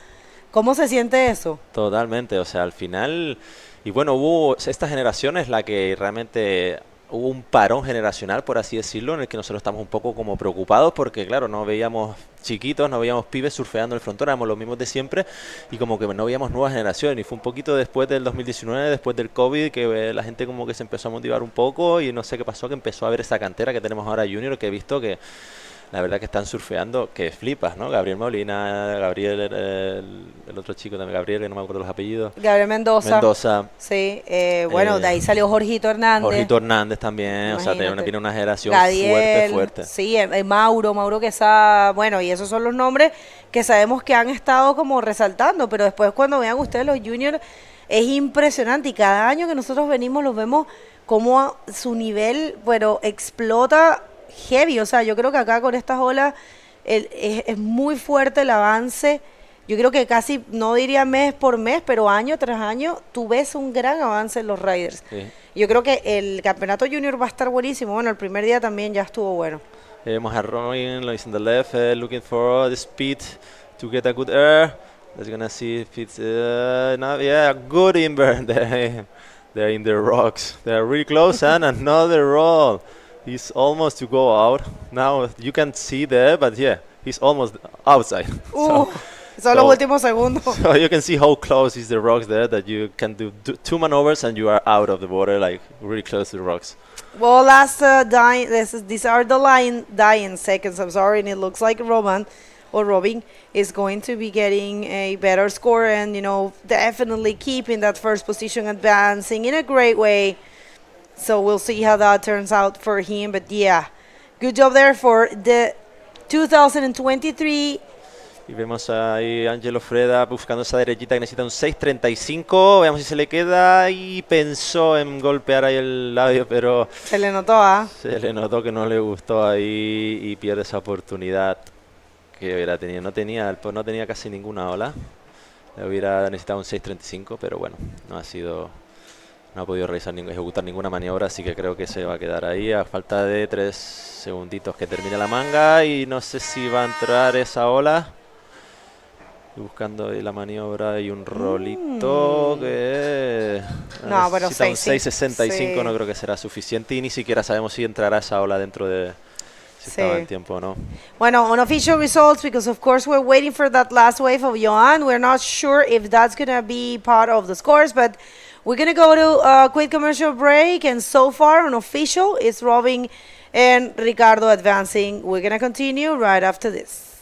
¿Cómo se siente eso? Totalmente, o sea, al final, y bueno, hubo esta generación es la que realmente hubo un parón generacional, por así decirlo, en el que nosotros estamos un poco como preocupados porque, claro, no veíamos chiquitos, no veíamos pibes surfeando el frontón, éramos los mismos de siempre y como que no veíamos nuevas generaciones. Y fue un poquito después del 2019, después del COVID, que la gente como que se empezó a motivar un poco y no sé qué pasó, que empezó a ver esa cantera que tenemos ahora junior, que he visto que la verdad que están surfeando, que flipas, ¿no? Gabriel Molina, Gabriel, el otro chico también, Gabriel, que no me acuerdo los apellidos. Gabriel Mendoza. Sí, bueno, de ahí salió Jorgito Hernández. Jorgito Hernández también, Imagínate. O sea, tiene una generación Gadiel, fuerte. Sí, Mauro Quesada, bueno, y esos son los nombres que sabemos que han estado como resaltando, pero después cuando vean ustedes los juniors, es impresionante y cada año que nosotros venimos los vemos como su nivel, bueno, explota heavy, o sea, yo creo que acá con estas olas es muy fuerte el avance. Yo creo que casi, no diría mes por mes, pero año tras año, tú ves un gran avance en los riders. Sí. Yo creo que el campeonato junior va a estar buenísimo. Bueno, el primer día también ya estuvo bueno. Vemos a Robin, is in the left, looking for the speed to get a good air. Let's gonna see if it's good invert. They're in the rocks. They're really close and another roll. He's almost to go out. Now you can see there, but yeah, he's almost outside. Son los últimos segundos. So you can see how close is the rocks there, that you can do two maneuvers and you are out of the water, like really close to the rocks. Well, these are the dying seconds, I'm sorry, and it looks like Robin is going to be getting a better score and, definitely keeping that first position, advancing in a great way. So we'll see how that turns out for him. But yeah, good job there for the 2023. Y vemos ahí a Angelo Freda buscando esa derechita que necesita un 6.35. Veamos si se le queda. Y pensó en golpear ahí el labio, pero se le notó, se le notó que no le gustó ahí y pierde esa oportunidad que hubiera tenido. No tenía casi ninguna ola. Le hubiera necesitado un 6.35, pero bueno, no ha podido ejecutar ninguna maniobra, así que creo que se va a quedar ahí a falta de 3 segunditos que termine la manga y no sé si va a entrar esa ola. Y buscando ahí la maniobra y un rolito que no, pero necesita un 6.65, sí. No creo que será suficiente y ni siquiera sabemos si entrará esa ola dentro de si estaba en tiempo o no. Bueno, unofficial results, because of course we're waiting for that last wave of Johan. We're not sure if that's going to be part of the scores, but we're going to go to a quick commercial break, and so far unofficial is Robin and Ricardo advancing. We're going to continue right after this.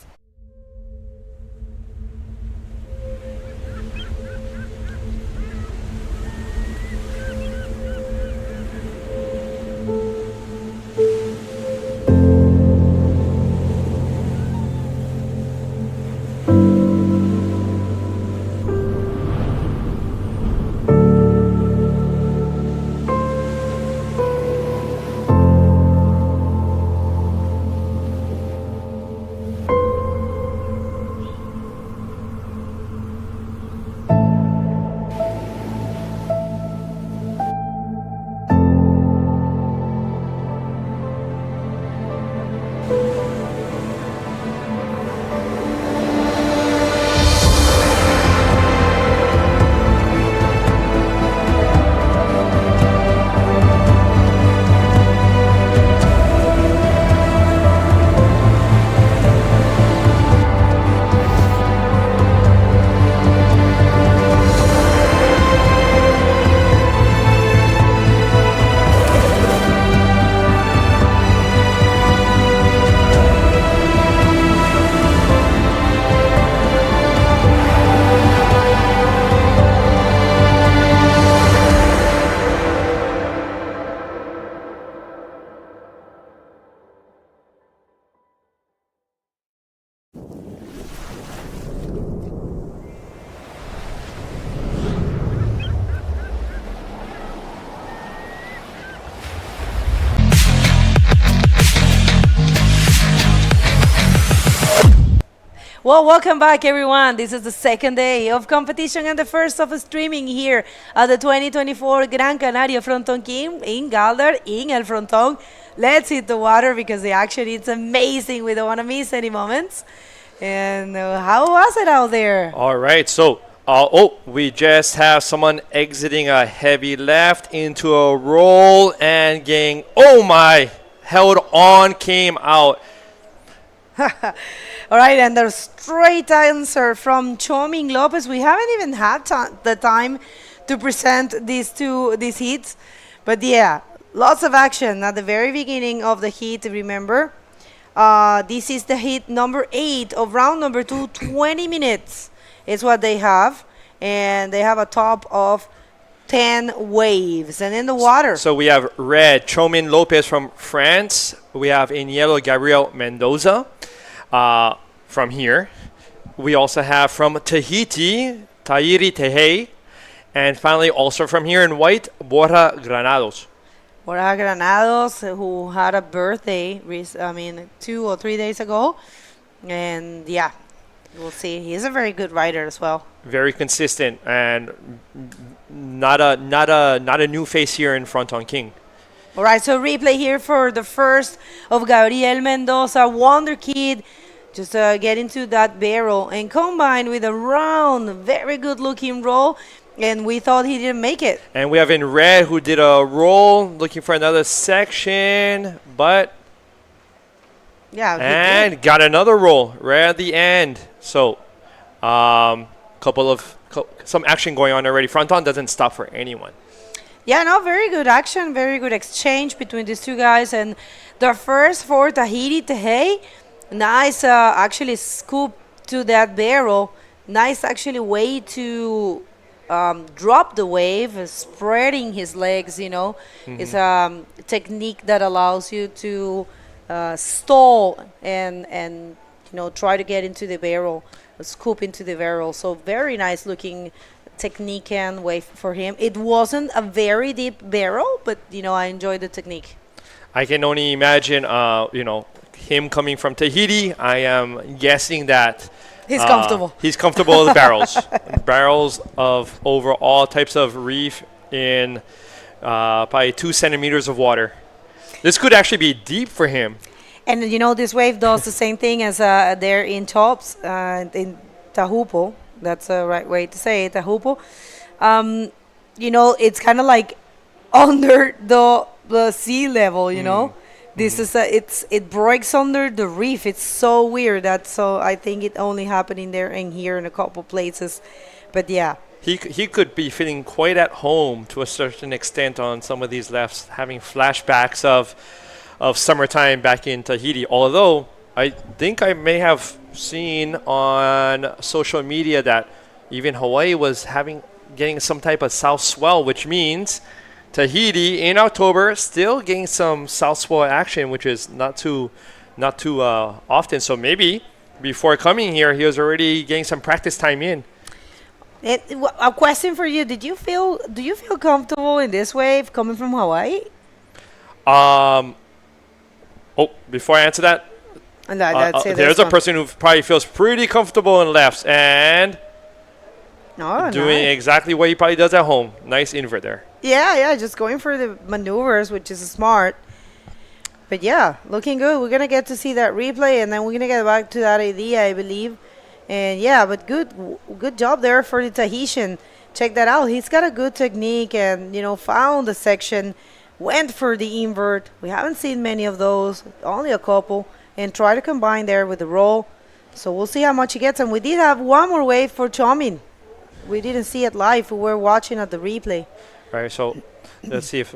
Well, welcome back, everyone. This is the second day of competition and the first of streaming here at the 2024 Gran Canaria Frontón King in Gáldar, in El Fronton. Let's hit the water because the action is amazing. We don't want to miss any moments. And how was it out there? All right, so we just have someone exiting a heavy left into a roll and getting, oh my, held on, came out. All right, and the straight answer from Choming Lopez. We haven't even had the time to present these heats, but yeah, lots of action at the very beginning of the heat. Remember, this is the heat number 8 of round number 2. 20 minutes is what they have, and they have a top of 10 waves. And in the water, So we have red, Chomin Lopez from France. We have in yellow, Gabriel Mendoza from here. We also have from Tahiti, Tahiri Tehei. And finally, also from here in white, Borja Granados. Borja Granados, who had a birthday, 2 or 3 days ago. And yeah, we'll see. He's a very good rider as well. Very consistent and not a new face here in Fronton King. All right, so replay here for the first of Gabriel Mendoza, Wonder Kid. Just get into that barrel and combine with a round, very good looking roll. And we thought he didn't make it. And we have in red who did a roll, looking for another section, but yeah, and got another roll right at the end. So, some action going on already. Fronton doesn't stop for anyone. Yeah, no, very good action, very good exchange between these two guys. And the first for Tahiti Tehei, nice actually scoop to that barrel. Nice actually way to drop the wave, spreading his legs, It's a technique that allows you to stall and try to get into the barrel, scoop into the barrel. So very nice looking technique and wave for him. It wasn't a very deep barrel, but I enjoyed the technique. I can only imagine, him coming from Tahiti. I am guessing that he's comfortable. He's comfortable with barrels. Barrels of over all types of reef in probably 2 centimeters of water. This could actually be deep for him. And this wave does the same thing as there in tops in Tahupo. That's the right way to say it, Tahupo. It's kind of like under the sea level, This is it breaks under the reef. It's so weird. I think it only happening there and here in a couple places. But yeah. He could be feeling quite at home to a certain extent on some of these lefts, having flashbacks of summertime back in Tahiti. Although I think I may have seen on social media that even Hawaii was getting some type of south swell, which means Tahiti in October still getting some south swell action, which is not too often. So maybe before coming here, he was already getting some practice time in. A question for you: do you feel comfortable in this wave coming from Hawaii? Before I answer that, there's a person who probably feels pretty comfortable in lefts and doing exactly what he probably does at home. Nice invert there. Yeah, just going for the maneuvers, which is smart. But yeah, looking good. We're going to get to see that replay, and then we're going to get back to that idea, I believe. And yeah, but good job there for the Tahitian. Check that out. He's got a good technique and, found the section, went for the invert. We haven't seen many of those, only a couple, and try to combine there with the roll. So we'll see how much he gets. And we did have one more wave for Chomin. We didn't see it live. We were watching at the replay. All right, so let's see if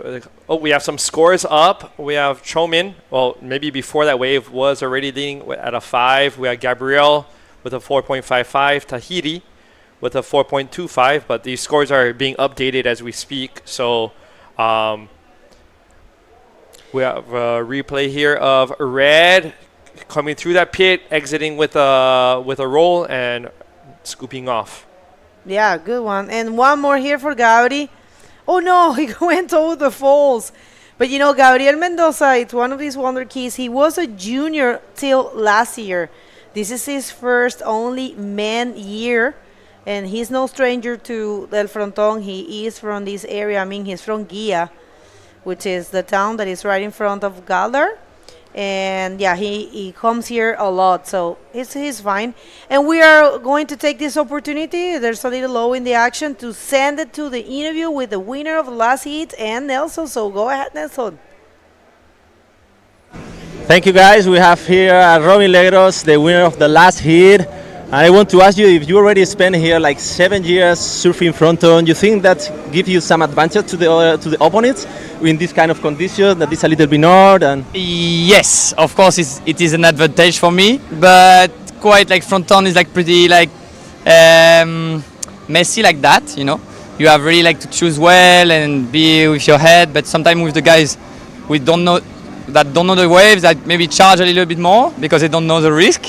we have some scores up. We have Chomin. Well, maybe before that wave was already leading at a 5. We have Gabriel with a 4.55, Tahiti with a 4.25, but these scores are being updated as we speak. So we have a replay here of red coming through that pit, exiting with a roll and scooping off. Yeah, good one. And one more here for Gaudi. Oh no, he went over the falls. But Gabriel Mendoza, it's one of these wonder keys. He was a junior till last year. This is his first only men year, and he's no stranger to El Fronton. He is from this area. I mean, he's from Guia, which is the town that is right in front of Gáldar. And yeah, he comes here a lot, so he's fine. And we are going to take this opportunity, there's a little low in the action, to send it to the interview with the winner of the last heat and Nelson. So go ahead, Nelson. Thank you, guys. We have here Robin Legros, the winner of the last heat. And I want to ask you, if you already spent here like 7 years surfing Fronton, you think that gives you some advantage to the opponents in this kind of condition, that is a little bit north? And yes, of course it is an advantage for me, but quite like Fronton is like pretty like messy like that, you know. You have really like to choose well and be with your head, but sometimes with the guys we don't know the waves, that maybe charge a little bit more because they don't know the risk.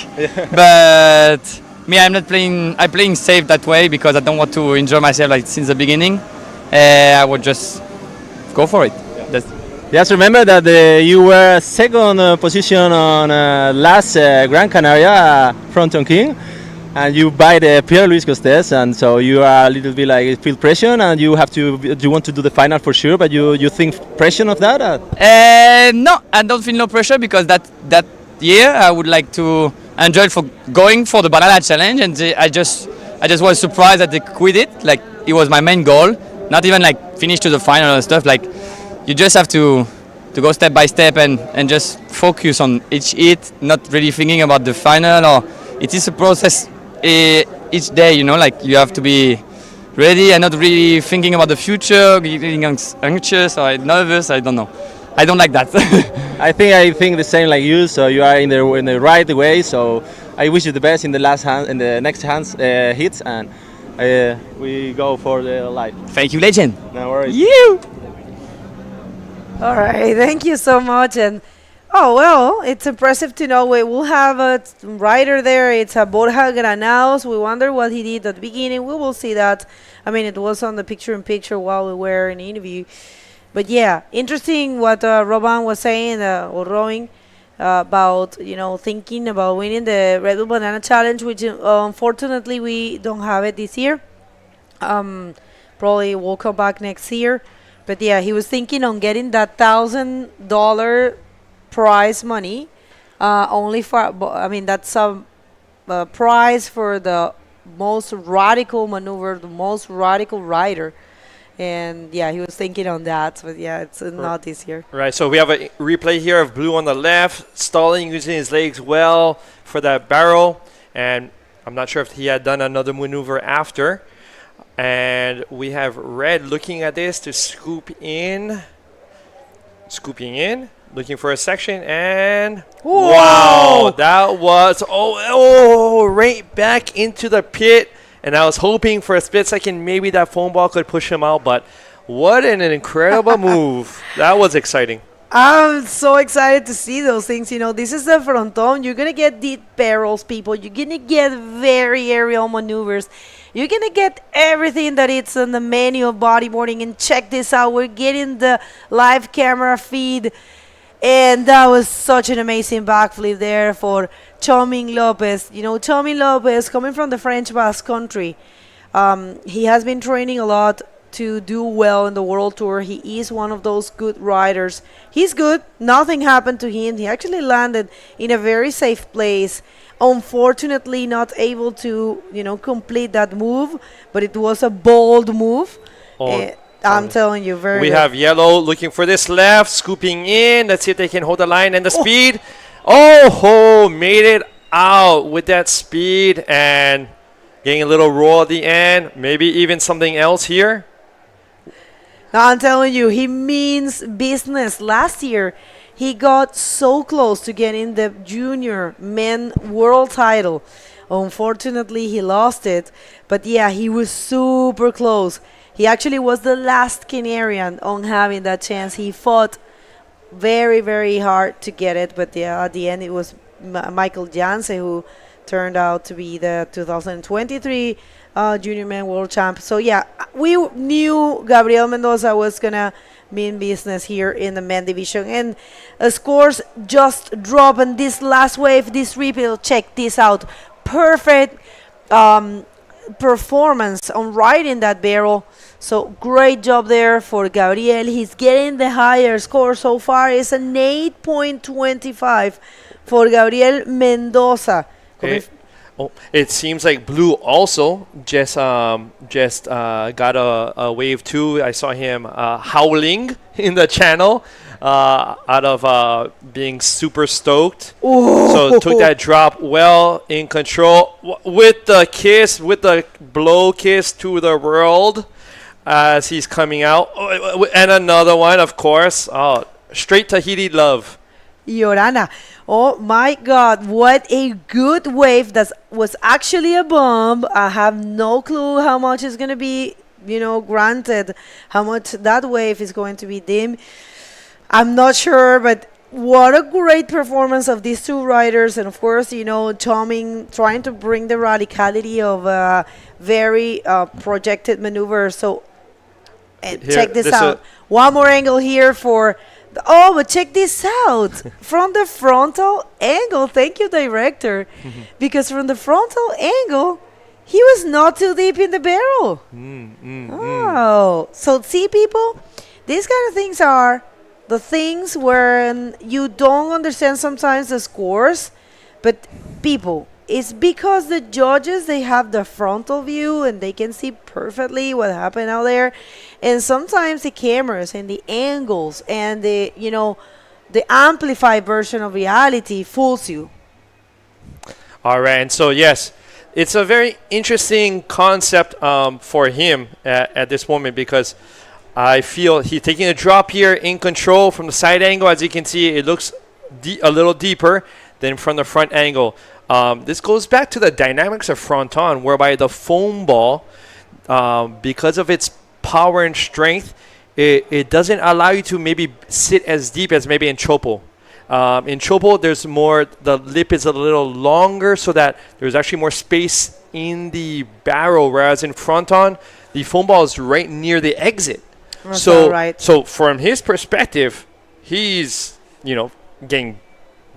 But me, I'm playing safe that way because I don't want to enjoy myself like since the beginning. I would just go for it. Just remember that you were second position on last Gran Canaria Frontón King, and you buy the Pierre Luis Costes, and so you are a little bit like feel pressure, and you want to do the final for sure, but you think pressure of that? No, I don't feel no pressure because that year I would like to enjoy it for going for the banana challenge, and I just was surprised that they quit it. Like it was my main goal, not even like finish to the final and stuff. Like you just have to go step by step and just focus on each hit, not really thinking about the final. Or it is a process each day, you know. Like you have to be ready and not really thinking about the future, getting anxious or nervous. I don't know. I don't like that. I think the same like you. So you are in the right way. So I wish you the best in the next hits, and we go for the light. Thank you, legend. No worries. You. All right, thank you so much. And oh well, it's impressive to know we will have a rider there. It's a Borja Granados. We wonder what he did at the beginning. We will see that. I mean, it was on the picture-in-picture while we were in the interview. But yeah, interesting what Robin was saying, or rowing, about thinking about winning the Red Bull Banana Challenge, which unfortunately we don't have it this year. Probably we'll come back next year. But yeah, he was thinking on getting that $1,000 prize money. Only for, I mean, that's a prize for the most radical maneuver, the most radical rider. And yeah, he was thinking on that, but yeah, it's not this year. Right, so we have a replay here of Blue on the left, stalling, using his legs well for that barrel. And I'm not sure if he had done another maneuver after. And we have Red looking at this to scooping in, looking for a section, and whoa! Wow, that was right back into the pit. And I was hoping for a split second maybe that foam ball could push him out, but what an incredible move. That was exciting. I'm so excited to see those things. This is the Fronton. You're going to get deep barrels, people. You're going to get very aerial maneuvers. You're going to get everything that it's on the menu of bodyboarding. And check this out. We're getting the live camera feed. And that was such an amazing backflip there for Choming Lopez. Choming Lopez, coming from the French Basque Country, he has been training a lot to do well in the World Tour. He is one of those good riders. He's good. Nothing happened to him. He actually landed in a very safe place. Unfortunately, not able to, complete that move, but it was a bold move. I'm telling you, We have Yellow looking for this left, scooping in. Let's see if they can hold the line and the speed. Made it out with that speed and getting a little roll at the end. Maybe even something else here. I'm telling you, he means business. Last year, he got so close to getting the junior men world title. Unfortunately, he lost it. But yeah, he was super close. He actually was the last Canarian on having that chance. He fought very, very hard to get it. But yeah, at the end, it was Michael Janse who turned out to be the 2023 Junior Man World Champ. So yeah, we knew Gabriel Mendoza was gonna mean business here in the men division, and scores just drop in this last wave, this repeat. Check this out, perfect performance on riding that barrel. So great job there for Gabriel. He's getting the higher score so far. It's an 8.25 for Gabriel Mendoza. It seems like Blue also just got a wave too. I saw him howling in the channel out of being super stoked. Ooh. So took that drop well in control with the blow kiss to the world as he's coming out. And another one, of course. Straight Tahiti love. Yorana. Oh my God, what a good wave. That was actually a bomb. I have no clue how much is going to be, granted, how much that wave is going to be dim. I'm not sure, but what a great performance of these two riders. And of course, Toming trying to bring the radicality of a very projected maneuver. So, and Here, check this out. One more angle here for... but check this out. From the frontal angle, thank you, director. Because from the frontal angle, he was not too deep in the barrel. So see, people, these kind of things are the things when you don't understand sometimes the scores. But people, it's because the judges, they have the frontal view and they can see perfectly what happened out there. And sometimes the cameras and the angles and the amplified version of reality fools you. All right, and so yes, it's a very interesting concept for him at this moment, because I feel he's taking a drop here in control from the side angle. As you can see, it looks a little deeper than from the front angle. This goes back to the dynamics of Fronton, whereby the foam ball, because of its power and strength, it doesn't allow you to maybe sit as deep as maybe in Chopo. In Chopo, there's more, the lip is a little longer so that there's actually more space in the barrel, whereas in Fronton, the foam ball is right near the exit. So from his perspective, he's, getting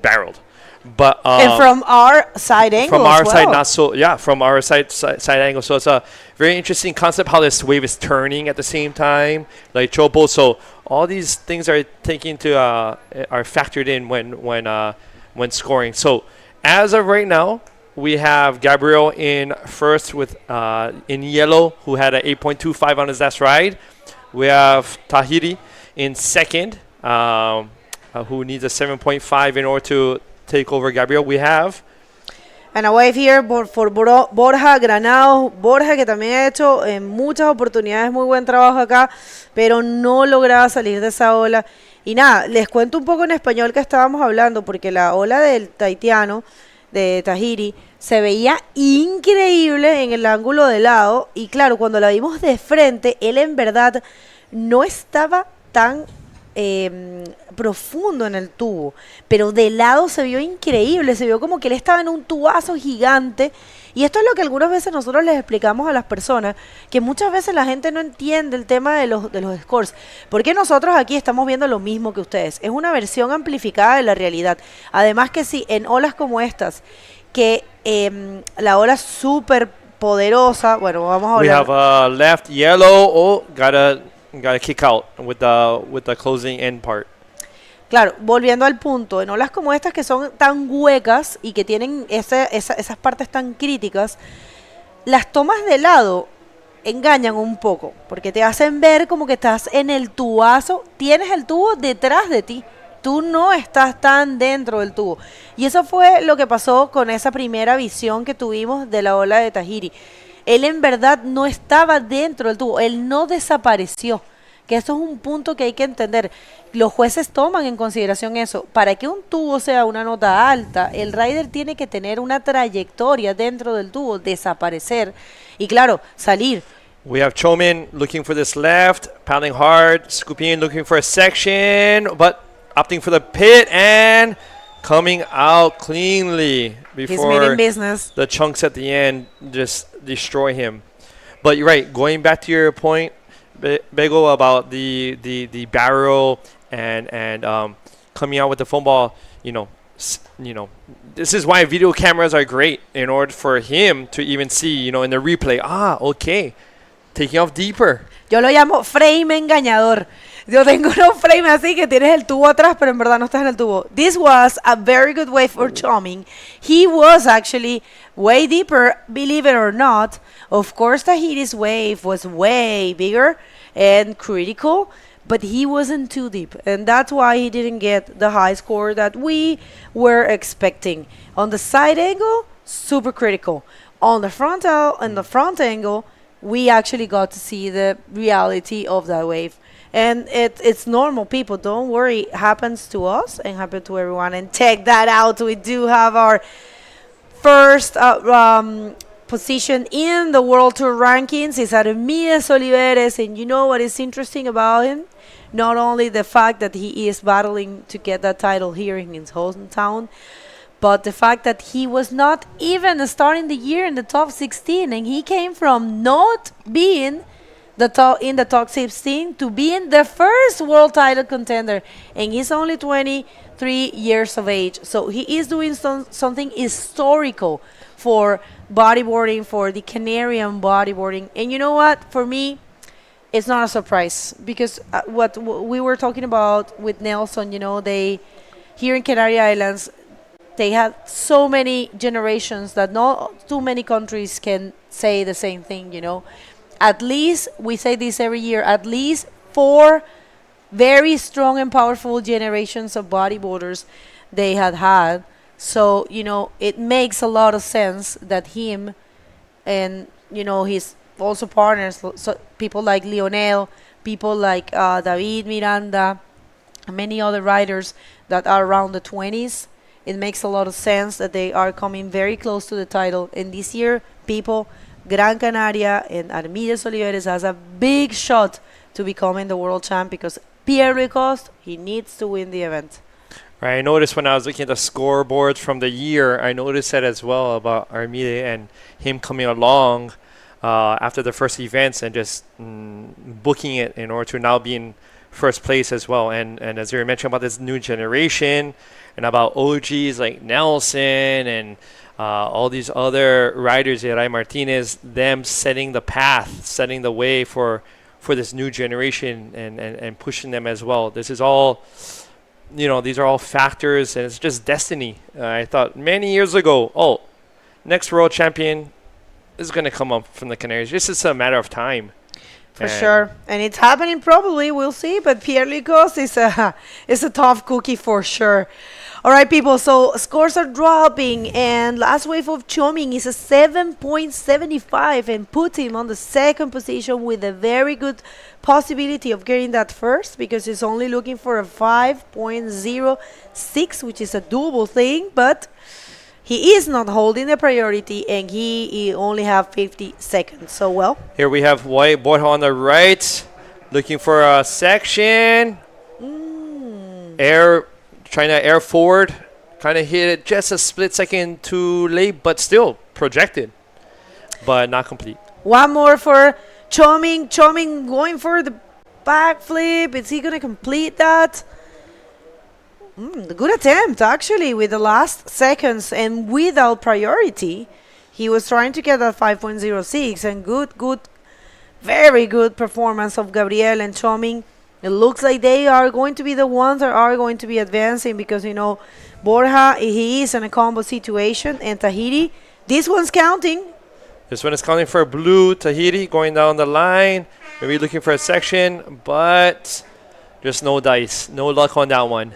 barreled. But and from our side angle, from our side, not so. Yeah, from our side angle. So it's a very interesting concept how this wave is turning at the same time, like Chopo. So all these things are taken to are factored in when scoring. So as of right now, we have Gabriel in first with in yellow, who had an 8.25 on his last ride. We have Tahiti in second, who needs a 7.5 in order to take over Gabriel. We have and a wave here for Borja Granado. Borja, que también ha hecho en muchas oportunidades muy buen trabajo acá, pero no lograba salir de esa ola. Y nada, les cuento un poco en español que estábamos hablando, porque la ola del tahitiano, de Tahiti, se veía increíble en el ángulo de lado. Y claro, cuando la vimos de frente, él en verdad no estaba tan profundo en el tubo, pero de lado se vio increíble, se vio como que él estaba en un tubazo gigante. Y esto es lo que algunas veces nosotros les explicamos a las personas, que muchas veces la gente no entiende el tema de los scores, porque nosotros aquí estamos viendo lo mismo que ustedes, es una versión amplificada de la realidad. Además que sí, en olas como estas, que la ola es súper poderosa, bueno, vamos a hablar. We have left yellow, gotta kick out with the closing end part. Claro, volviendo al punto, en olas como estas que son tan huecas y que tienen esas partes tan críticas, las tomas de lado engañan un poco, porque te hacen ver como que estás en el tubazo, tienes el tubo detrás de ti, tú no estás tan dentro del tubo. Y eso fue lo que pasó con esa primera visión que tuvimos de la ola de Tahiti. Él en verdad no estaba dentro del tubo, él no desapareció, que eso es un punto que hay que entender. Los jueces toman en consideración eso. Para que un tubo sea una nota alta, el rider tiene que tener una trayectoria dentro del tubo, desaparecer y claro, salir. We have Chomin looking for this left, pounding hard, scooping in, looking for a section, but opting for the pit, and coming out cleanly before meaning business. the chunks at the end just destroy him. But you're right. Going back to your point, Bego, about the barrel and coming out with the foam ball, this is why video cameras are great, in order for him to even see, in the replay, okay, taking off deeper. Yo lo llamo frame engañador. Yo tengo unos frames así que tienes el tubo atrás, pero en verdad no estás en el tubo. This was a very good wave for Choming. He was actually way deeper, believe it or not. Of course, Tahiti's wave was way bigger and critical, but he wasn't too deep, and that's why he didn't get the high score that we were expecting. On the side angle, super critical. On the front angle, we actually got to see the reality of that wave. And it's normal, people. Don't worry. It happens to us and happen to everyone. And check that out. We do have our first position in the World Tour rankings. It's Armides Oliveres. And you know what is interesting about him? Not only the fact that he is battling to get that title here in his hometown, but the fact that he was not even starting the year in the top 16. And he came from not being in the top 16 to being the first world title contender, and he's only 23 years of age. So he is doing something historical for bodyboarding, for the Canarian bodyboarding. And you know what? For me, it's not a surprise, because what we were talking about with Nelson, they here in Canary Islands, they had so many generations that not too many countries can say the same thing, At least, we say this every year, at least 4 very strong and powerful generations of bodyboarders they had. So, it makes a lot of sense that him and, his also partners, so people like Lionel, people like David Miranda, and many other riders that are around the 20s, it makes a lot of sense that they are coming very close to the title. And this year, people, Gran Canaria and Armides Oliveres has a big shot to becoming the world champ, because Pierre Lecoste, he needs to win the event. Right, I noticed when I was looking at the scoreboards from the year, I noticed that as well about Armide and him coming along after the first events and just booking it in order to now be in first place as well. And as you mentioned about this new generation and about OGs like Nelson and all these other riders, Ray Martinez, them setting the path, setting the way for this new generation and pushing them as well. This is all, these are all factors, and it's just destiny. I thought many years ago, next world champion is going to come up from the Canaries. This is a matter of time. For sure. And it's happening probably, we'll see. But Pierre Lecoste is a tough cookie for sure. All right, people, so scores are dropping, and last wave of Choming is a 7.75 and put him on the second position with a very good possibility of getting that first, because he's only looking for a 5.06, which is a doable thing, but he is not holding the priority, and he only have 50 seconds. So, well. Here we have White Borja on the right, looking for a section. Trying to air forward, kind of hit it just a split second too late, but still projected, but not complete. One more for Choming. Choming going for the backflip. Is he going to complete that? Good attempt, actually, with the last seconds and without priority. He was trying to get that 5.06, and very good performance of Gabriel and Choming. It looks like they are going to be the ones that are going to be advancing, because, Borja, he is in a combo situation, and Tahiti, this one's counting. This one is counting for blue. Tahiti going down the line, maybe looking for a section, but just no dice, no luck on that one.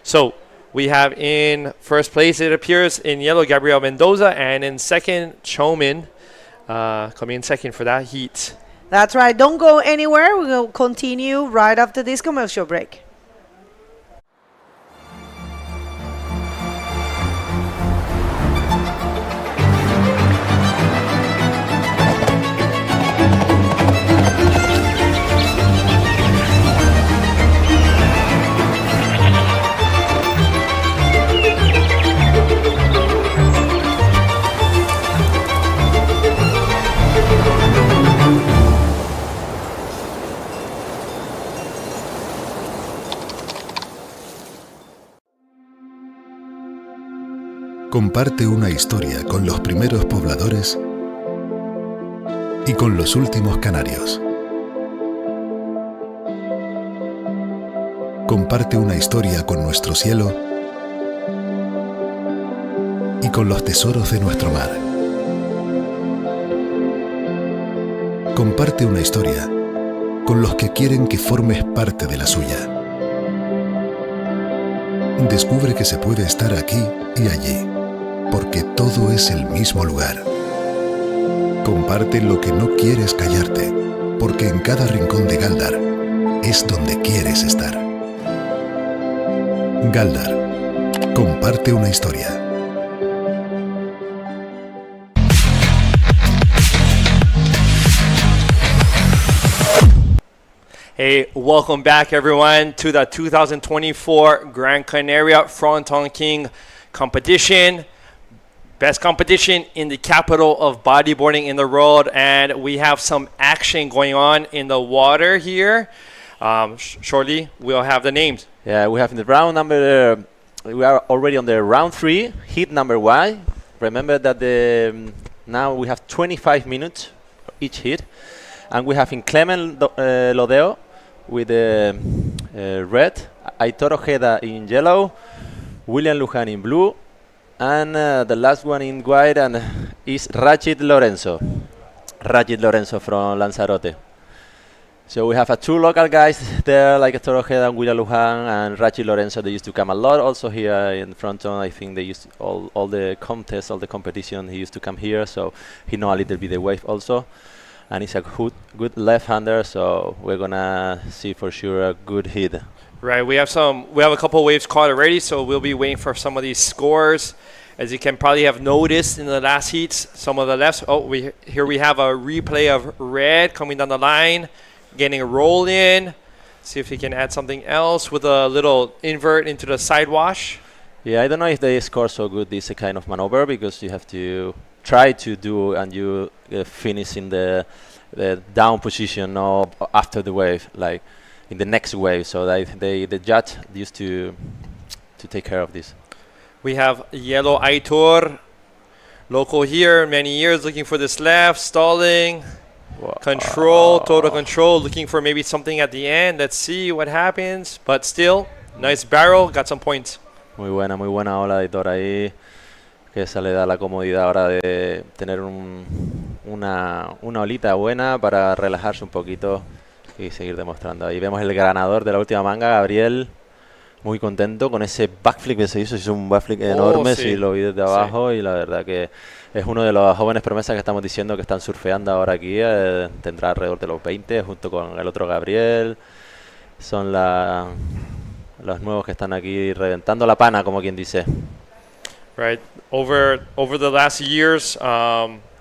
So we have in first place, it appears, in yellow, Gabriel Mendoza, and in second, Chomin, coming in second for that heat. That's right. Don't go anywhere. We'll continue right after this commercial break. Comparte una historia con los primeros pobladores y con los últimos canarios. Comparte una historia con nuestro cielo y con los tesoros de nuestro mar. Comparte una historia con los que quieren que formes parte de la suya. Descubre que se puede estar aquí y allí, porque todo es el mismo lugar. Comparte lo que no quieres callarte, porque en cada rincón de Gáldar es donde quieres estar. Gáldar, comparte una historia. Hey, welcome back everyone to the 2024 Gran Canaria Frontón King competition. Best competition in the capital of bodyboarding in the world, and we have some action going on in the water here. Shortly, we'll have the names. Yeah, we have in the round number, we are already on the round 3, heat number 1. Remember that now we have 25 minutes each heat. And we have Inclement Lodeo with the red, Aitor Ojeda in yellow, William Luján in blue, and the last one in white and is Rachid Lorenzo from Lanzarote. So we have 2 local guys there, like Aitor Ojeda and William Luján, and Rachid Lorenzo. They used to come a lot also here in Fronton. I think they used all the contests, all the competition, he used to come here, so he know a little bit the wave also. And he's a good left-hander, so we're gonna see for sure a good hit. Right, we have a couple waves caught already, so we'll be waiting for some of these scores. As you can probably have noticed in the last heats, some of the lefts. Oh, here we have a replay of red coming down the line, getting a roll in. See if he can add something else with a little invert into the side wash. Yeah, I don't know if they score so good this kind of maneuver, because you have to try to do and you finish in the down position or after the wave, like in the next wave. So the judge used to take care of this. We have yellow Aitor, local here, many years, looking for this left, stalling, control, total control, looking for maybe something at the end. Let's see what happens. But still, nice barrel, got some points. Muy buena ola de Aitor ahí, que esa le da la comodidad ahora de tener una olita buena para relajarse un poquito y seguir demostrando. Ahí vemos el ganador de la última manga, Gabriel, muy contento con ese backflip que se hizo un backflip enorme, sí, lo vi desde abajo, y la verdad que es uno de los jóvenes promesas que estamos diciendo que están surfeando ahora aquí, tendrá alrededor de los 20 junto con el otro Gabriel. Son los nuevos que están aquí reventando la pana, como quien dice. Right, over the last years,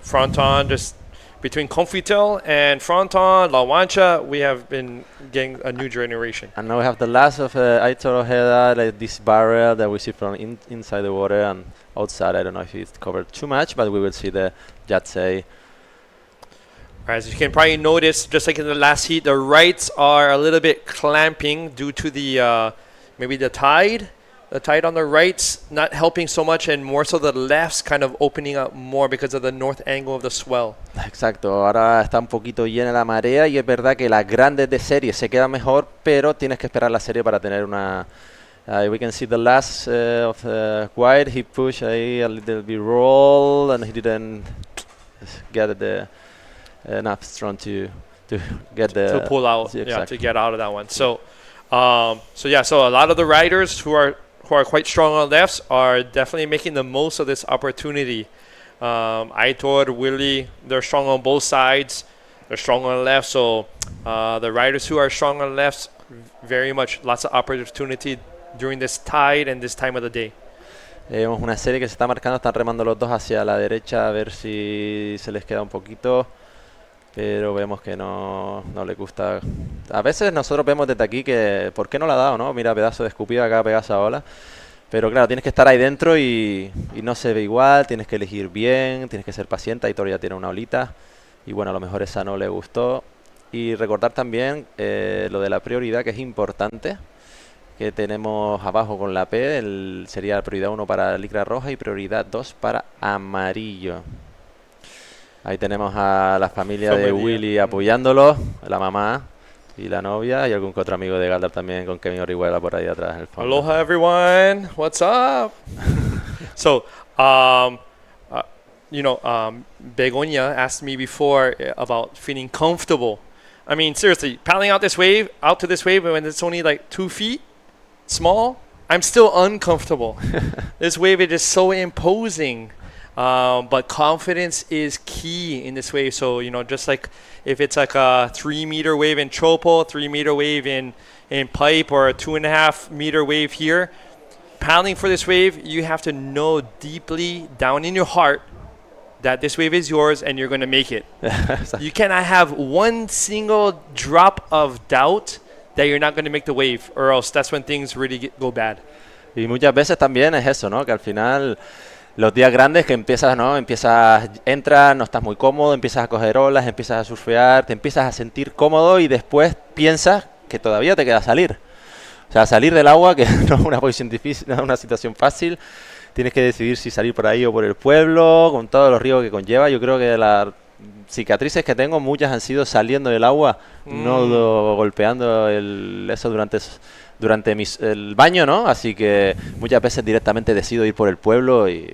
Fronton, just between Confitel and Fronton, La Mancha, we have been getting a new generation. And now we have the last of Aitor Ojeda, like this barrel that we see from inside the water and outside. I don't know if it's covered too much, but we will see the judge say. As you can probably notice, just like in the last heat, the rights are a little bit clamping due to the maybe the tide. The tide on the rights not helping so much, and more so the lefts kind of opening up more because of the north angle of the swell. Exacto, ahora está un poquito llena la marea y es verdad que las grandes de serie se quedan mejor, pero tienes que esperar la serie para tener una... we can see the last of White, he pushed a little bit roll and he didn't get the enough strong to get the... To pull out, yeah, to get out of that one. So so a lot of the riders who are quite strong on lefts are definitely making the most of this opportunity. Aitor, Willie, they're strong on both sides. They're strong on the left. So the riders who are strong on lefts, very much lots of opportunity during this tide and this time of the day. Vemos una serie que se está marcando, están remando los dos hacia la derecha a ver si se les queda un poquito. Pero vemos que no le gusta. A veces nosotros vemos desde aquí que ¿por qué no la ha dado, no? Mira, pedazo de escupida acá, pedazo de ola. Pero claro, tienes que estar ahí dentro y no se ve igual, tienes que elegir bien, tienes que ser paciente. Aitor ya tiene una olita y bueno, a lo mejor esa no le gustó. Y recordar también lo de la prioridad, que es importante, que tenemos abajo con la P, sería prioridad 1 para licra roja y prioridad 2 para amarillo. Ahí tenemos a la familia de Willy apoyándolo, la mamá y la novia, y algún que otro amigo de Gáldar también con Kevin Orihuela por ahí atrás en el fondo. Aloha everyone, what's up? So, Begonia asked me before about feeling comfortable. I mean, seriously, paddling out to this wave when it's only like 2 feet small, I'm still uncomfortable. This wave, it is so imposing. But confidence is key in this wave. So, just like if it's like a 3-meter wave in Chopo, 3-meter wave in Pipe, or a 2.5-meter wave here, paddling for this wave, you have to know deeply down in your heart that this wave is yours and you're going to make it. You cannot have one single drop of doubt that you're not going to make the wave, or else that's when things really go bad. Y muchas veces también es eso, ¿no? Que al final los días grandes que empiezas, entras, no estás muy cómodo, empiezas a coger olas, empiezas a surfear, te empiezas a sentir cómodo y después piensas que todavía te queda salir. O sea, salir del agua, que no es una posición difícil, no es una situación fácil. Tienes que decidir si salir por ahí o por el pueblo, con todos los riesgos que conlleva. Yo creo que las cicatrices que tengo, muchas han sido saliendo del agua, no golpeando eso durante el baño, ¿no? Así que muchas veces directamente decido ir por el pueblo y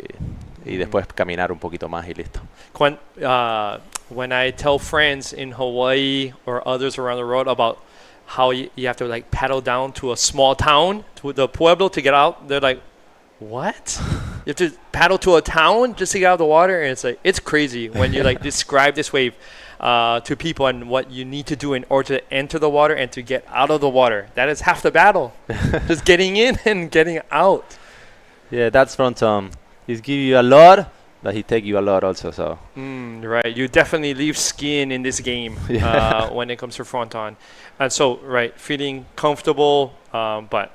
después caminar un poquito más y listo. When I tell friends in Hawaii or others around the world about how you have to like paddle down to a small town, to the pueblo to get out, they're like, what? You have to paddle to a town just to get out of the water? And it's like, it's crazy when you like describe this wave to people and what you need to do in order to enter the water and to get out of the water. That is half the battle. Just getting in and getting out. Yeah, that's Fronton. He's give you a lot, but he take you a lot also. So. Right, you definitely leave skin in this game when it comes to Fronton. And so, right, feeling comfortable, but,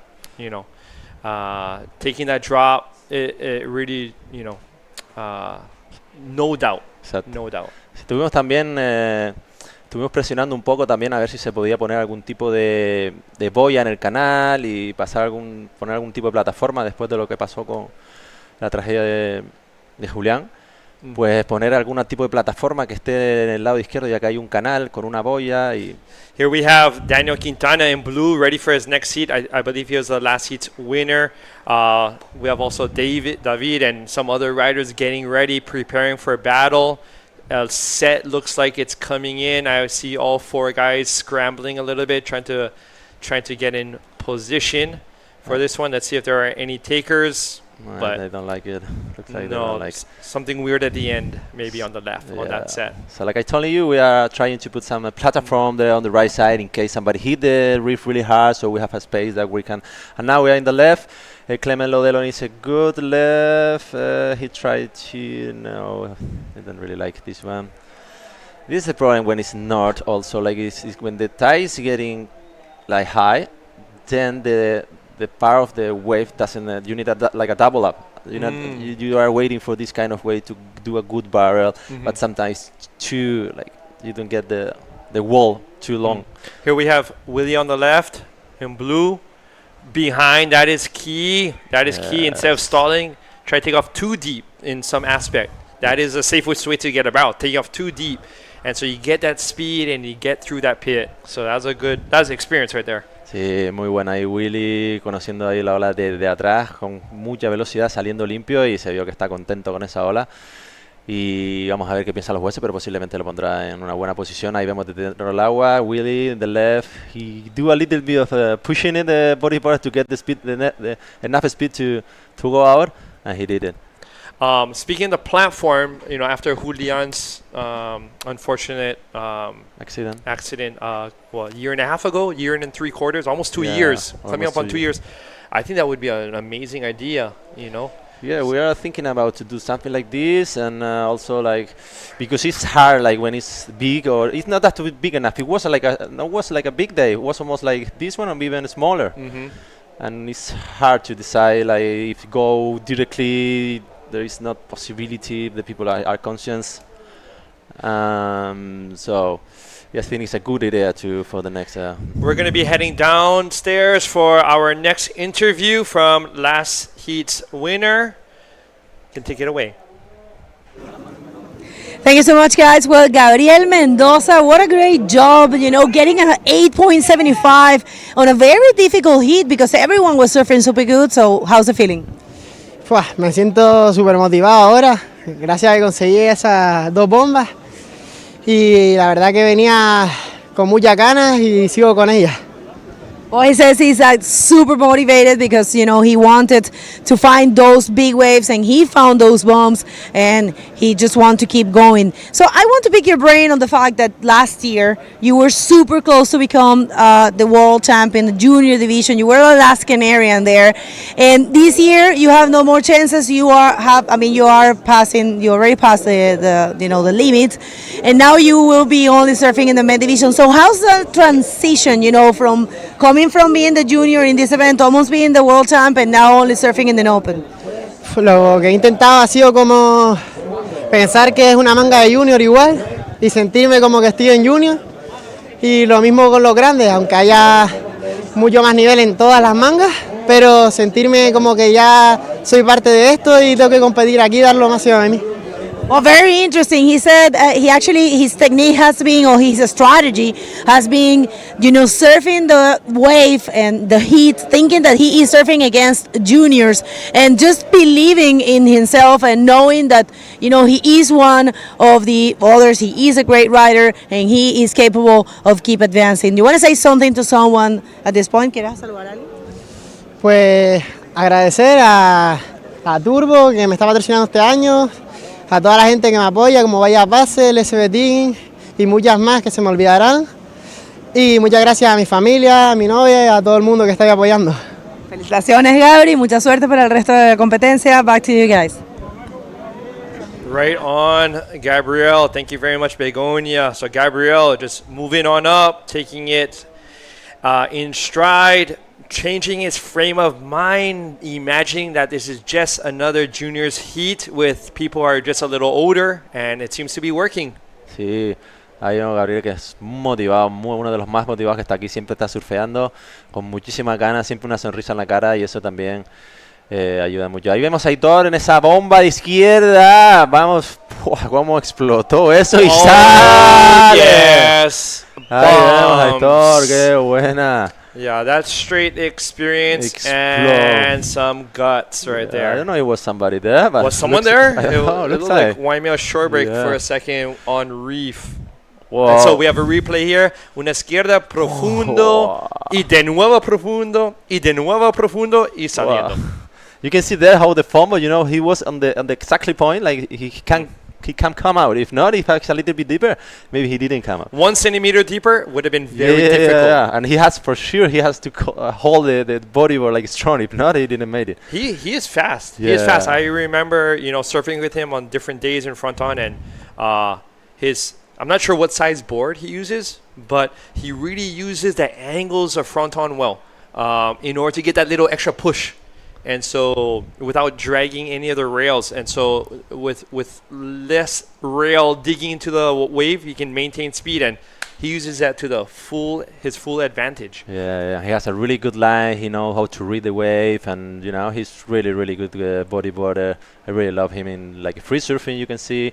taking that drop, it really, no doubt. Exacto. No doubt. Estuvimos presionando un poco también a ver si se podía poner algún tipo de boya en el canal y poner algún tipo de plataforma después de lo que pasó con la tragedia de Julián. Pues poner algún tipo de plataforma que esté en el lado izquierdo, ya que hay un canal con una boya. Y here we have Daniel Quintana in blue, ready for his next heat. I believe he was the last heat's winner. We have also David, and some other riders getting ready, preparing for battle. El set looks like it's coming in. I see all 4 guys scrambling a little bit, trying to get in position for this one. Let's see if there are any takers. But they don't like it. Looks like they don't like something weird at the end, maybe on the left on that set. So like I told you, we are trying to put some platform there on the right side in case somebody hit the reef really hard, so we have a space that we can. And now we are in the left. Clement Lodelo is a good left. He tried to, no, I don't really like this one. This is the problem when it's not also, like it's when the tide is getting like high, then the part of the wave doesn't, you need like a double up. You are waiting for this kind of wave to do a good barrel, but sometimes too, like you don't get the wall too long. Here we have Willie on the left in blue. Behind, that is key. That is key. Instead of stalling, try to take off too deep in some aspect. That is a safest way to get about. Taking off too deep, and so you get that speed and you get through that pit. So that's an experience right there. Sí, muy buena. Y Willy conociendo ahí la ola de atrás con mucha velocidad, saliendo limpio, y se vio que está contento con esa ola. Y vamos a ver qué piensan los jueces, pero posiblemente lo pondrá en una buena posición. Ahí vemos dentro del agua, Willy in the left. He do a little bit of pushing in the bodyboard to get the speed, enough speed to go out, and he did it. Speaking of the platform, after Julian's unfortunate accident, a year and a half ago, year and 3/4, almost 2 years, coming up on 2 years, I think that would be an amazing idea, Yeah, we are thinking about to do something like this, and also like because it's hard, like when it's big, or it's not that big enough. It was like a big day. It was almost like this one, or even smaller. And it's hard to decide, like if you go directly, there is not possibility. The people are conscious. So I think it's a good idea for the next. We're going to be heading downstairs for our next interview from last heat's winner. You can take it away. Thank you so much, guys. Well, Gabriel Mendoza, what a great job, you know, getting an 8.75 on a very difficult heat because everyone was surfing super good. So, how's the feeling? Me siento súper motivado ahora, gracias a que conseguí esas 2 bombas y la verdad que venía con muchas ganas y sigo con ellas. Well, he says he's super motivated because, you know, he wanted to find those big waves and he found those bombs and he just wants to keep going. So I want to pick your brain on the fact that last year you were super close to become the world champion, the junior division. You were the last Canarian there. And this year you have no more chances. You already passed the limit. And now you will be only surfing in the med division. So how's the transition, you know, from coming from being the junior in this event, almost being the world champ, and now only surfing in the open? Lo que he intentado ha sido como pensar que es una manga de junior igual y sentirme como que estoy en junior, y lo mismo con los grandes, aunque haya mucho más nivel en todas las mangas, pero sentirme como que ya soy parte de esto y tengo que competir aquí y dar lo máximo de mí. Well, very interesting. He said his technique has been, or his strategy has been, you know, surfing the wave and the heat, thinking that he is surfing against juniors and just believing in himself and knowing that, you know, he is one of the others. He is a great rider and he is capable of keep advancing. Do you want to say something to someone at this point? ¿Quieres saludar a alguien? Pues agradecer a Turbo, que me está patrocinando este año, a toda la gente que me apoya, como Vaya Pase, el SB Team y muchas más que se me olvidarán. Y muchas gracias a mi familia, a mi novia y a todo el mundo que está ahí apoyando. Felicitaciones, Gabri. Mucha suerte para el resto de la competencia. Back to you guys. Right on, Gabrielle. Thank you very much, Begonia. So Gabrielle just moving on up, taking it in stride, changing his frame of mind, imagining that this is just another juniors heat with people who are just a little older, and it seems to be working. Sí, hay un Gabriel que es motivado, uno de los más motivados que está aquí, siempre está surfeando con muchísimas ganas, siempre una sonrisa en la cara, y eso también ayuda mucho. Ahí vemos a Aitor en esa bomba de izquierda. Vamos, cómo explotó eso y sale. Yes. Ahí vemos a Aitor, qué buena. Yeah, that's straight experience and some guts right there. I don't know if it was somebody there, but was someone there? It looked like Waimea short break for a second on reef. Wow. And so we have a replay here. Una izquierda profundo y de nuevo profundo y de nuevo profundo y saliendo. Wow. You can see there how the fumble, you know, he was on the exactly point, like he can come out. If not, if it's a little bit deeper, maybe he didn't come out. 1 centimeter deeper would have been very difficult. Yeah, and he has to hold the bodyboard like strong. If not, he didn't make it. He is fast. Yeah. He is fast. I remember, you know, surfing with him on different days in Fronton, and I'm not sure what size board he uses, but he really uses the angles of Fronton well in order to get that little extra push. And so without dragging any of the rails, and so with less rail digging into the wave, he can maintain speed, and he uses that to his full advantage. Yeah, he has a really good line. He knows how to read the wave, and you know, he's really good bodyboarder. I really love him in like free surfing. You can see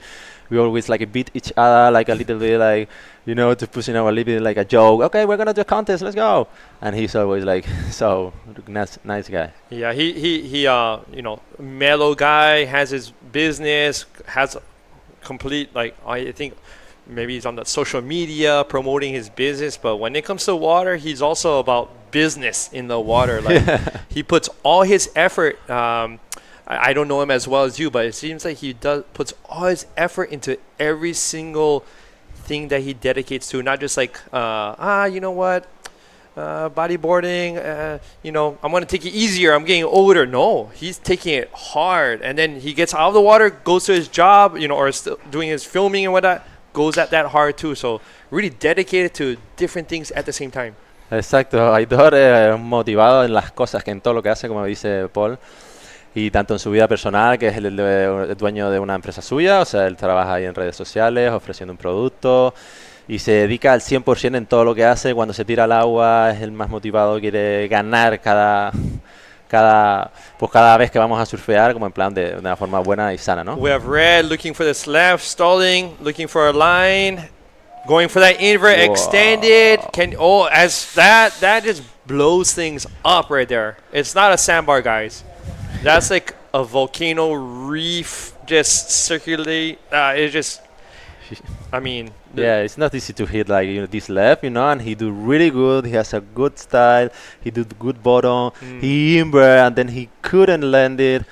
we always like beat each other like a little bit, like, you know, to push, you know, a little bit like a joke. Okay, we're gonna do a contest, let's go. And he's always like so nice guy. Yeah, he you know, mellow guy, has his business, has complete, like, I think maybe he's on the social media promoting his business, but when it comes to water, he's also about business in the water. Like he puts all his effort. I don't know him as well as you, but it seems like he puts all his effort into every single thing that he dedicates to. Not just like you know what, bodyboarding, you know, I'm gonna take it easier, I'm getting older. No, he's taking it hard, and then he gets out of the water, goes to his job, you know, or still doing his filming and whatnot, goes at that hard too. So really dedicated to different things at the same time. Exacto, Aitor motivado en las cosas, que en todo lo que hace, como dice Paul, y tanto en su vida personal, que es el dueño de una empresa suya, o sea, él trabaja ahí en redes sociales ofreciendo un producto, y se dedica al 100% en todo lo que hace. Cuando se tira al agua es el más motivado, quiere ganar cada vez que vamos a surfear, como en plan de una forma buena y sana, ¿no? We have Red looking for this left, stalling, looking for a line, going for that invert, Whoa. extended. As that just blows things up right there. It's not a sandbar, guys. That's like a volcano reef just circulate. It just, I mean. Yeah, it's not easy to hit like this left, and he do really good. He has a good style. He do good bottom. He invert and then he couldn't land it.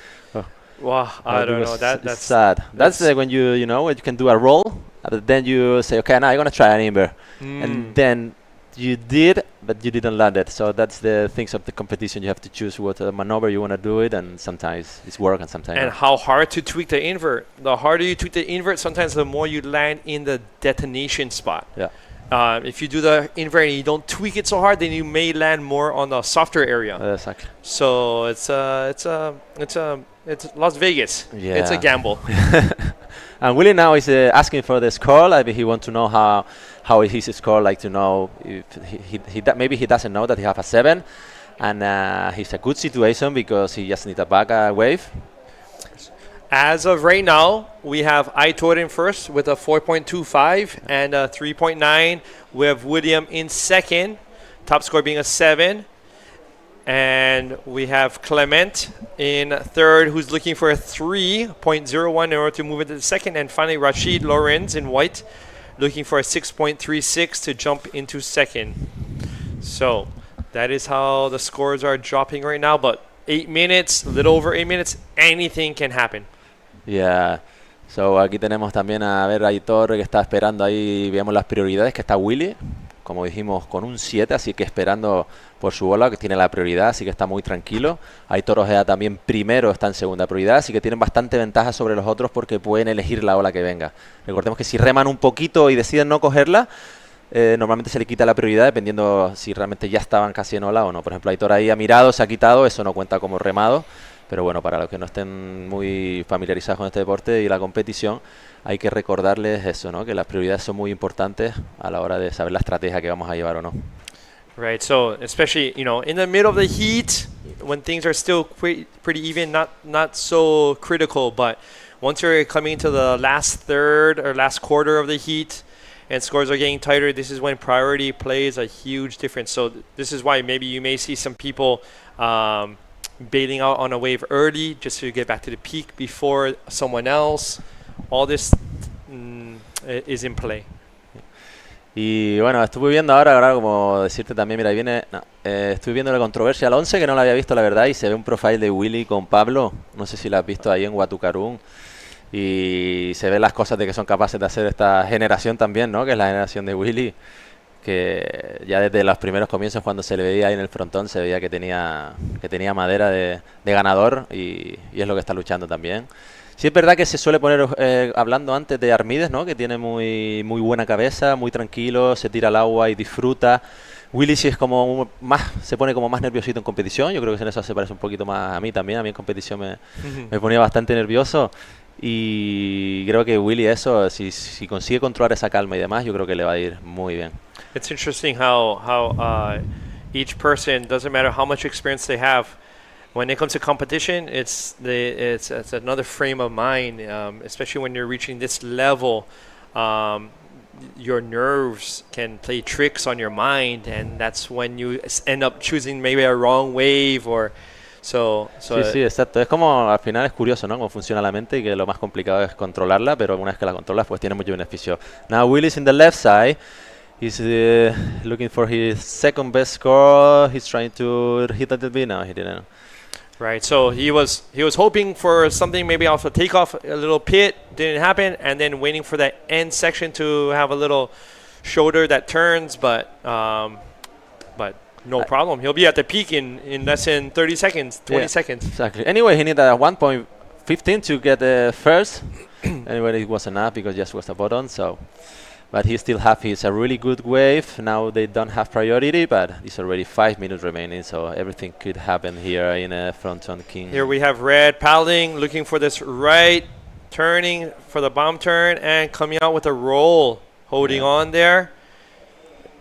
Wow, I don't know. That's sad. That's when you can do a roll, and then you say, okay, now I'm gonna try an invert, and then you did, but you didn't land it. So that's the things of the competition. You have to choose what maneuver you want to do it, and sometimes it's work and sometimes and not. how hard to tweak the invert. The harder you tweak the invert, sometimes the more you land in the detonation spot. Yeah. If you do the invert and you don't tweak it so hard, then you may land more on the softer area. Exactly. So it's Las Vegas. Yeah. It's a gamble. And Willie now is asking for the score. Like he wants to know how is his score. Like to know if maybe he doesn't know that he have a 7, and he's a good situation because he just need a back wave. As of right now, we have Aitor in first with a 4.25 and a 3.9. We have William in second, top score being a 7. And we have Clement in third, who's looking for a 3.01 in order to move into the second. And finally, Rashid Lorenz in white, looking for a 6.36 to jump into second. So that is how the scores are dropping right now. But 8 minutes, a little over 8 minutes, anything can happen. Yeah. So aquí tenemos también a ver a Aitor que está esperando ahí. Veamos las prioridades que está Willy, como dijimos, con un 7, así que esperando por su bola, que tiene la prioridad, así que está muy tranquilo. Aitor Ojeda también primero está en segunda prioridad, así que tienen bastante ventaja sobre los otros porque pueden elegir la ola que venga. Recordemos que si reman un poquito y deciden no cogerla, normalmente se le quita la prioridad dependiendo si realmente ya estaban casi en ola o no. Por ejemplo, Aitor ahí ha mirado, se ha quitado, eso no cuenta como remado. Pero bueno, para los que no estén muy familiarizados con este deporte y la competición, hay que recordarles eso, ¿no? Que las prioridades son muy importantes a la hora de saber la estrategia que vamos a llevar o no. Right, so especially, in the middle of the heat, when things are still pretty even, not so critical, but once you're coming into the last third or last quarter of the heat and scores are getting tighter, this is when priority plays a huge difference. So this is why maybe you may see some people bailing out on a wave early just to get back to the peak before someone else. All this is in play. Y bueno, estuve viendo ahora como decirte también, mira, ahí viene, estuve viendo la controversia al 11, que no la había visto la verdad, y se ve un profile de Willy con Pablo, no sé si la has visto ahí en Huatucarún, y se ve las cosas de que son capaces de hacer esta generación también, ¿no? Que es la generación de Willy, que ya desde los primeros comienzos cuando se le veía ahí en el frontón se veía que tenía madera de ganador y es lo que está luchando también. Sí es verdad que se suele poner, hablando antes de Armides, ¿no? Que tiene muy buena cabeza, muy tranquilo, se tira al agua y disfruta. Willy sí es como se pone como más nerviosito en competición, yo creo que en eso se parece un poquito más a mí también, a mí en competición me ponía bastante nervioso. Y creo que Willy eso, si consigue controlar esa calma y demás, yo creo que le va a ir muy bien. It's interesting how each person, doesn't matter how much experience they have, when it comes to competition, it's another frame of mind, especially when you're reaching this level. Your nerves can play tricks on your mind, and that's when you end up choosing maybe a wrong wave or Sí, exacto. Es como, al final es curioso, ¿no? Cómo funciona la mente y que lo más complicado es controlarla, pero una vez que la controlas, pues tiene mucho beneficio. Now Willy's in the left side. He's looking for his second best score. He's trying to hit at the B now. He didn't. Right. So he was hoping for something maybe off the takeoff, a little pit, didn't happen, and then waiting for that end section to have a little shoulder that turns, but no problem. He'll be at the peak in less than 30 seconds, 20 seconds. Exactly. Anyway, he needed a 1.15 to get first. Anyway, it wasn't enough because just was the bottom. So, but he still he's a really good wave. Now they don't have priority, but it's already 5 minutes remaining. So everything could happen here in a Fronton King. Here we have Red paddling, looking for this right, turning for the bomb turn and coming out with a roll. holding on there,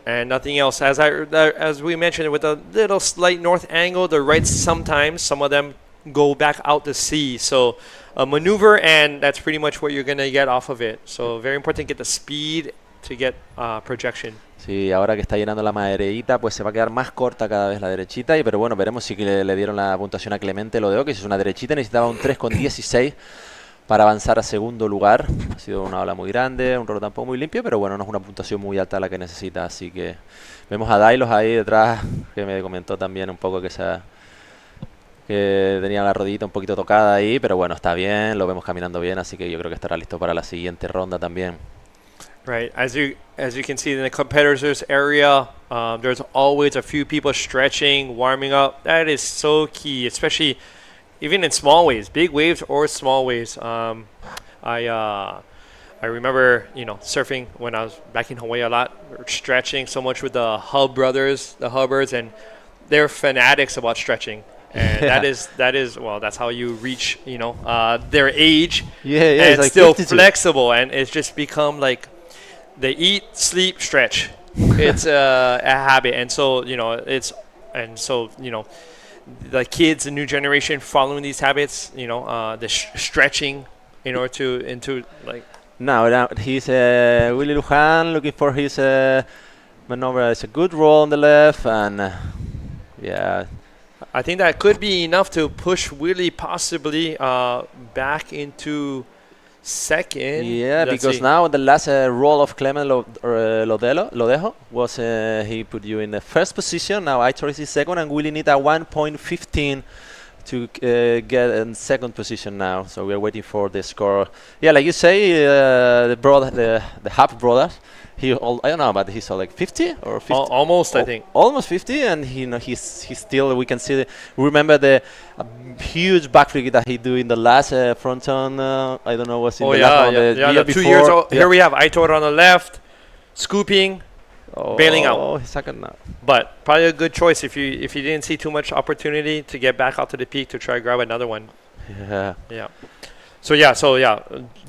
and nothing else. As we mentioned, with a little slight north angle, the rights sometimes, some of them go back out to sea. So a maneuver, and that's pretty much what you're going to get off of it. So very important to get the speed to get projection. Sí, ahora que está llenando la maderita, pues se va a quedar más corta cada vez la derechita. Pero bueno, veremos si le dieron la puntuación a Clemente Lodeo, que si es una derechita necesitaba un 3,16 para avanzar a segundo lugar. Ha sido una ola muy grande, un rolo tampoco muy limpio, pero bueno, no es una puntuación muy alta la que necesita. Así que vemos a Dailos ahí detrás, que me comentó también un poco que tenía la rodillita un poquito tocada ahí, pero bueno, está bien, lo vemos caminando bien, así que yo creo que estará listo para la siguiente ronda también. Right, as you can see in the competitors area, there's always a few people stretching, warming up. That is so key, especially even in small waves, big waves or small waves. I remember, surfing when I was back in Hawaii a lot, stretching so much with the Hubbards, and they're fanatics about stretching. And that is well, that's how you reach, their age. Yeah, and it's like still 52. flexible, and it's just become like they eat, sleep, stretch. It's a habit, and so the kids, the new generation, following these habits, the stretching in order to like. Now he's Willy Lujan looking for his maneuver. It's a good roll on the left, and yeah. I think that could be enough to push Willy possibly back into second. Yeah, Let's because see. now the last roll of Clement Lodejo was he put you in the first position. Now Aitor is second, and Willy need a 1.15 to get in second position now. So we are waiting for the score. Yeah, like you say, the Hub brothers. I don't know, but he's like 50 or 50. Almost, I think. Almost 50, and he's still. We can see. Remember the huge backflip that he do in the last Fronton. I don't know what's in the last one. The 2 years old. Here we have Aitor on the left, scooping, bailing out. Oh, he's second now. But probably a good choice if you didn't see too much opportunity to get back out to the peak to try to grab another one. Yeah. So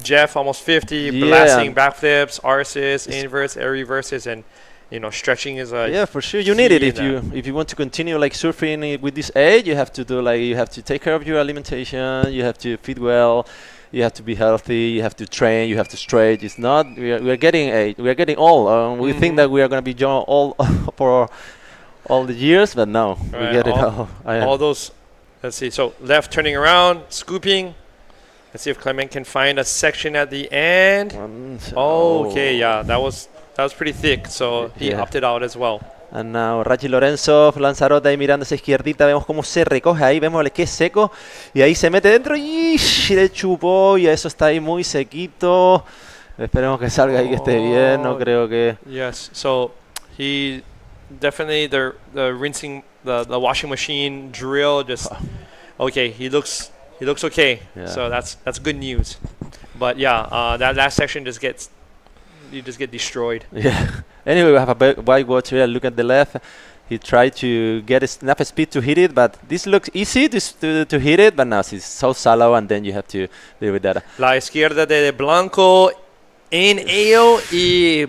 Jeff almost 50, blasting backflips, RSs, inverts, air reverses, and stretching is a for sure you need it if you want to continue like surfing with this age. You have to do you have to take care of your alimentation. You have to feed well. You have to be healthy. You have to train. You have to stretch. It's not we are getting age. We are getting old. We think that we are going to be young all for all the years, but no, we get it all. All those. Let's see. So left turning around, scooping. Let's see if Clement can find a section at the end. Okay, yeah, that was pretty thick, so he opted out as well. And now Rachi Lorenzo, Lanzarote ahí mirando esa izquierdita, vemos cómo se recoge ahí, vemos que es seco y ahí se mete dentro y le chupó y eso está ahí muy sequito. Esperemos que salga ahí, que esté bien, no creo que... Yes, so he definitely, the rinsing, the washing machine drill just, okay, he looks okay, so that's good news. But that last section you just get destroyed. Yeah. Anyway, we have a white watch here. Look at the left. He tried to get enough speed to hit it, but this looks easy to hit it, but now it's so shallow, and then you have to deal with that. La izquierda de Blanco en ello y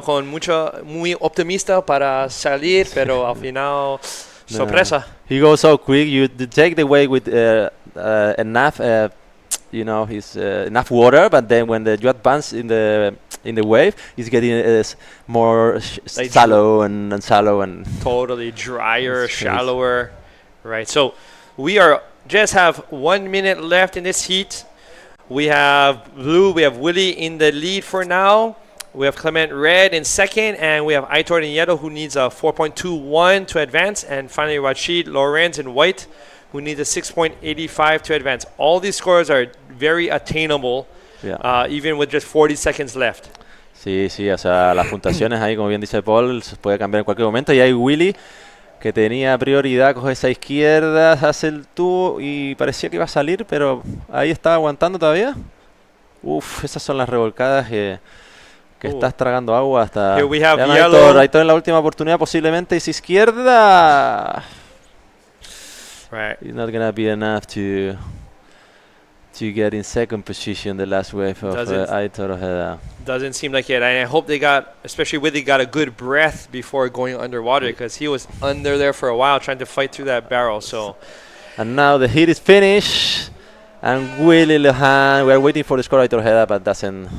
con muy optimista para salir, pero al final sorpresa. He goes so quick. You take the wave with enough, enough water, but then when you advance in the wave, it's getting more shallow and shallow and totally drier, shallower. Right. So we just have 1 minute left in this heat. We have blue. We have Willy in the lead for now. We have Clement red in second, and we have Aitor in yellow, who needs a 4.21 to advance, and finally Rachid Lorenz in white, who needs a 6.85 to advance. All these scores are very attainable, even with just 40 seconds left. Sí, o sea, las puntuaciones ahí, como bien dice Paul, se puede cambiar en cualquier momento. Y hay Willy, que tenía prioridad, coge esa izquierda, hace el tubo y parecía que iba a salir, pero ahí está aguantando todavía. Uf, esas son las revolcadas que estás tragando agua hasta... Here we have yellow. Aitor en la última oportunidad posiblemente, esa izquierda. Right. It's not gonna be enough to get in second position the last wave of Aitor Ojeda. Doesn't seem like it, and I hope they got, especially Willie, got a good breath before going underwater, because he was under there for a while trying to fight through that barrel. So, and now the heat is finished, and Willie Lujan, we are waiting for the score Aitor Ojeda, but it doesn't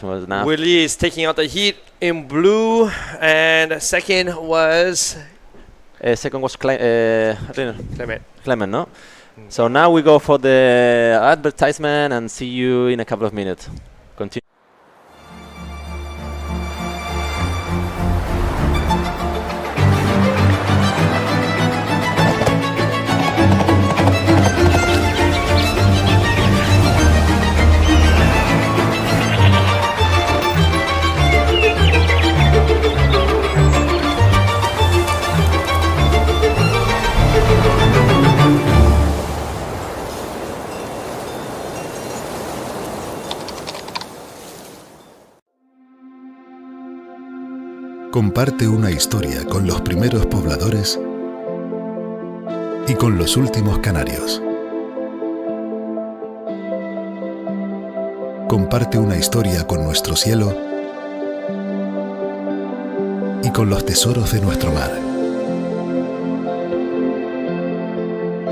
work now. Willie is taking out the heat in blue, and second was Clement, no? So now we go for the advertisement and see you in a couple of minutes. Continue. Comparte una historia con los primeros pobladores y con los últimos canarios. Comparte una historia con nuestro cielo y con los tesoros de nuestro mar.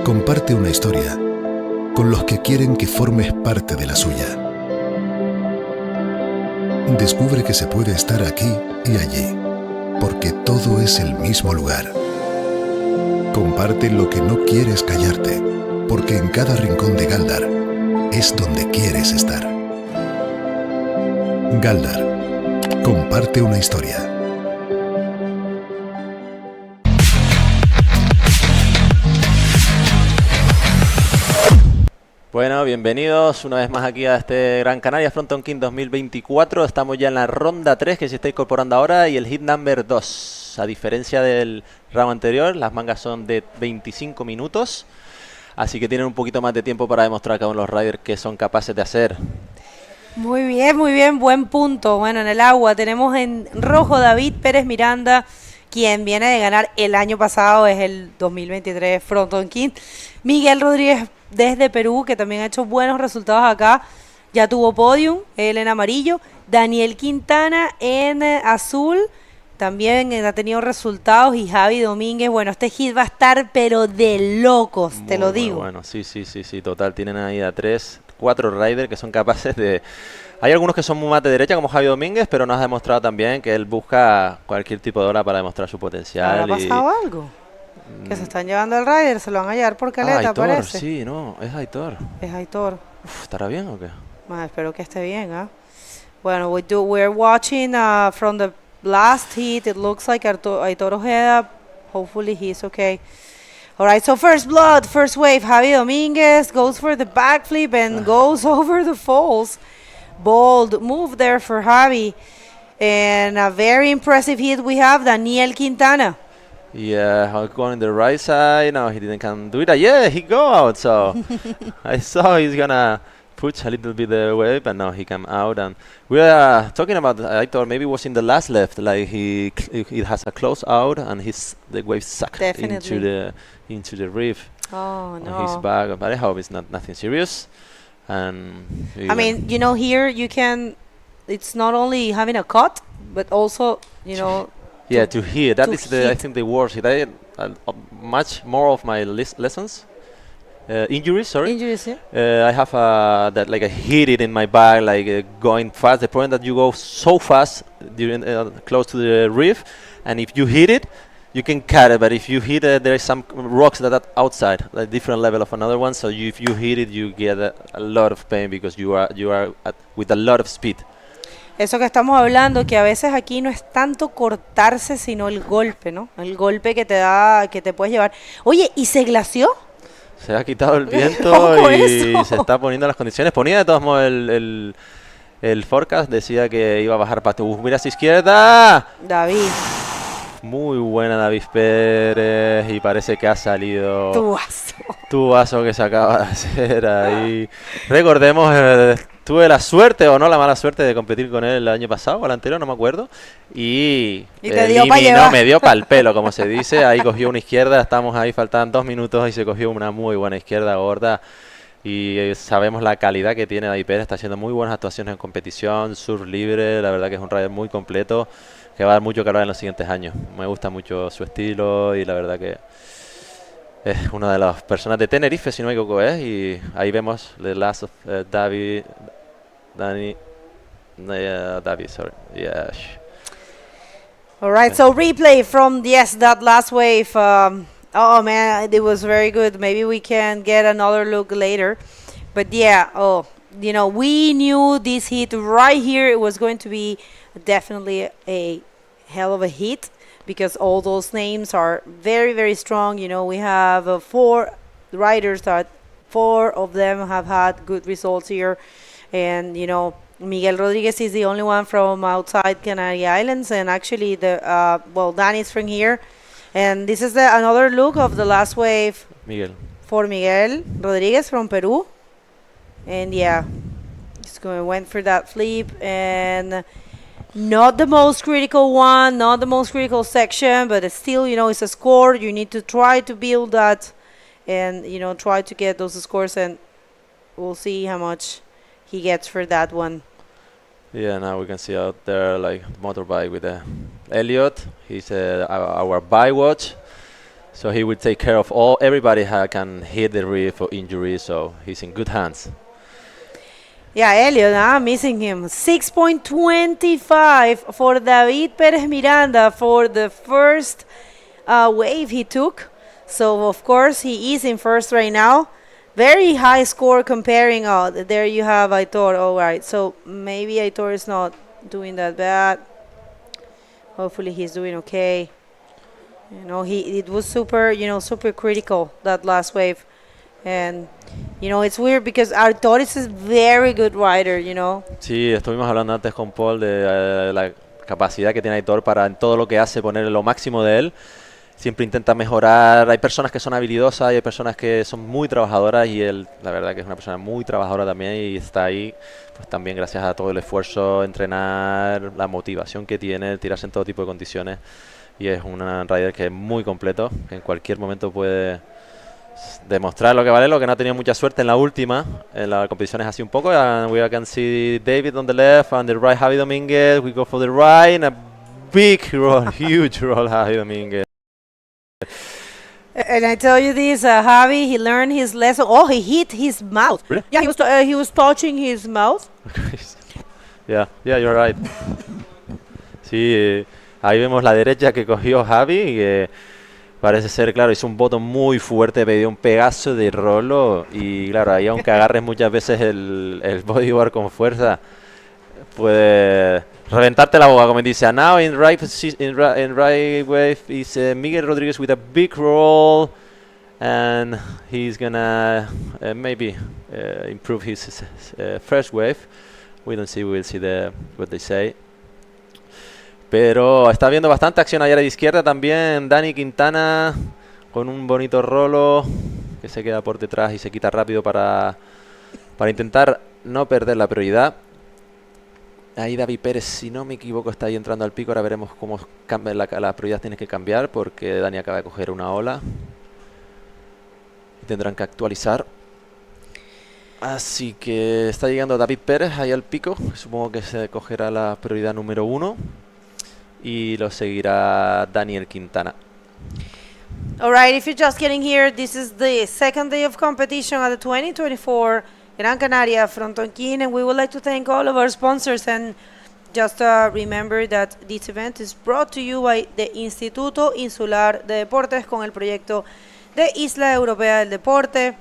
Comparte una historia con los que quieren que formes parte de la suya. Descubre que se puede estar aquí y allí, porque todo es el mismo lugar. Comparte lo que no quieres callarte, porque en cada rincón de Gáldar es donde quieres estar. Gáldar, comparte una historia. Bueno, bienvenidos una vez más aquí a este Gran Canaria Frontón King 2024. Estamos ya en la ronda 3 que se está incorporando ahora y el hit number 2. A diferencia del round anterior, las mangas son de 25 minutos. Así que tienen un poquito más de tiempo para demostrar a cada uno de los riders qué son capaces de hacer. Muy bien, buen punto. Bueno, en el agua tenemos en rojo David Pérez Miranda, quien viene de ganar el año pasado, es el 2023 Fronton King. Miguel Rodríguez desde Perú, que también ha hecho buenos resultados acá, ya tuvo podium, él en amarillo. Daniel Quintana en azul, también ha tenido resultados. Y Javi Domínguez, bueno, este hit va a estar pero de locos, te lo digo. Bueno, sí, total, tienen ahí a 4 riders que son capaces de... Hay algunos que son muy más de derecha, como Javi Domínguez, pero nos ha demostrado también que él busca cualquier tipo de hora para demostrar su potencial. ¿Ha pasado algo? Que se están llevando al rider, se lo van a llevar por caleta, Aitor, parece. Sí, no, es Aitor. Es Aitor. ¿Estará bien o qué? Espero que esté bien, ¿ah? Bueno, we're watching from the last heat. It looks like Aitor Ojeda. Hopefully he's okay. All right, so first blood, first wave. Javi Domínguez goes for the backflip and goes over the falls. Bold move there for Javi. And a very impressive hit we have Daniel Quintana. Yeah, going the right side. No, he can't do it. Yeah, he go out. So I saw he's gonna push a little bit the wave, but no, he came out. And we are talking about Aitor. Maybe it was in the last left, like he has a close out, and the wave sucked into the reef. Oh no! On his back, but I hope it's nothing serious. And I mean, you know, here you can. It's not only having a cut, but also, you know. Yeah, to hear. That is I think the worst. I much more of my lessons. Injuries, sorry. Injuries, yeah. I have that like I hit it in my back, like going fast. The point that you go so fast during close to the reef, and if you hit it, you can cut it. But if you hit it, there is some rocks that are outside, like different level of another one. So if you hit it, you get a lot of pain because you are with a lot of speed. Eso que estamos hablando, que a veces aquí no es tanto cortarse, sino el golpe, ¿no? El golpe que te da, que te puedes llevar. Oye, ¿y se glació? Se ha quitado el viento y se está poniendo las condiciones. Ponía de todos modos el forecast, decía que iba a bajar para tu. Mira a su izquierda. David. Muy buena David Pérez y parece que ha salido tuazo que se acaba de hacer ahí. Recordemos, tuve la suerte o no la mala suerte de competir con él el año pasado o el anterior, no me acuerdo. Y me dio pa'l pelo, como se dice. Ahí cogió una izquierda, estamos ahí, faltaban 2 minutos y se cogió una muy buena izquierda gorda. y sabemos la calidad que tiene David Pérez. Está haciendo muy buenas actuaciones en competición, surf libre, la verdad que es un rider muy completo que va a dar mucho que hablar en los siguientes años. Me gusta mucho su estilo y la verdad que es una de las personas de Tenerife, si no me equivoco, y ahí vemos the last of David, sorry, yeah. All right, so replay from, yes, that last wave. Oh man, it was very good. Maybe we can get another look later. But yeah, you know, we knew this heat right here, it was going to be definitely a hell of a heat, because all those names are very, very strong. You know, we have 4 riders that 4 of them have had good results here. And, you know, Miguel Rodriguez is the only one from outside Canary Islands. And actually, Danny's from here. And this is another look of the last wave for Miguel Rodriguez from Peru. And yeah, went for that flip. And not the most critical one, not the most critical section, but it's still, you know, it's a score. You need to try to build that and, you know, try to get those scores, and we'll see how much he gets for that one. Yeah, now we can see out there like motorbike with Elliot. He's our bike watch, so he will take care of everybody who can hit the reef or injury, so he's in good hands. Yeah, Elliot, I'm missing him. 6.25 for David Perez Miranda for the first wave he took. So, of course, he is in first right now. Very high score comparing. There you have Aitor. All right, so maybe Aitor is not doing that bad. Hopefully he's doing okay. You know, it was super critical, that last wave. And, you know, it's weird because Aitor is a very good rider, you know. Sí, estuvimos hablando antes con Paul de la capacidad que tiene Aitor para en todo lo que hace poner lo máximo de él. Siempre intenta mejorar. Hay personas que son habilidosas y hay personas que son muy trabajadoras, y él, la verdad que es una persona muy trabajadora también, y está ahí pues también gracias a todo el esfuerzo, entrenar, la motivación que tiene, tirarse en todo tipo de condiciones, y es un rider que es muy completo, que en cualquier momento puede demostrar lo que vale, lo que no ha tenido mucha suerte en la última, en las competiciones así un poco. And we can see David on the left, and the right Javi Dominguez. We go for the right, and a big roll, huge roll, Javi Dominguez. And I tell you this, Javi, he learned his lesson. Oh, he hit his mouth. Really? Yeah, he was touching his mouth. Yeah, you're right. Sí, ahí vemos la derecha que cogió Javi, que parece ser, claro, hizo un botón muy fuerte, pidió un pedazo de rolo, y claro, ahí aunque agarres muchas veces el bodyboard con fuerza, puede reventarte la boca, como dice. Now in right wave is Miguel Rodriguez with a big roll, and he's gonna maybe improve his first wave. We'll see what they say. Pero está viendo bastante acción allá a la izquierda también. Dani Quintana con un bonito rolo que se queda por detrás y se quita rápido para intentar no perder la prioridad. Ahí David Pérez, si no me equivoco, está ahí entrando al pico. Ahora veremos cómo cambia la prioridad. Tiene que cambiar porque Dani acaba de coger una ola. Tendrán que actualizar. Así que está llegando David Pérez ahí al pico. Supongo que se cogerá la prioridad número 1. Y lo seguirá Daniel Quintana. All right, if you're just getting here, this is the second day of competition at the 2024 Gran Canaria Frontón King, and we would like to thank all of our sponsors, and just remember that this event is brought to you by the Instituto Insular de Deportes con el proyecto de Isla Europea del Deporte.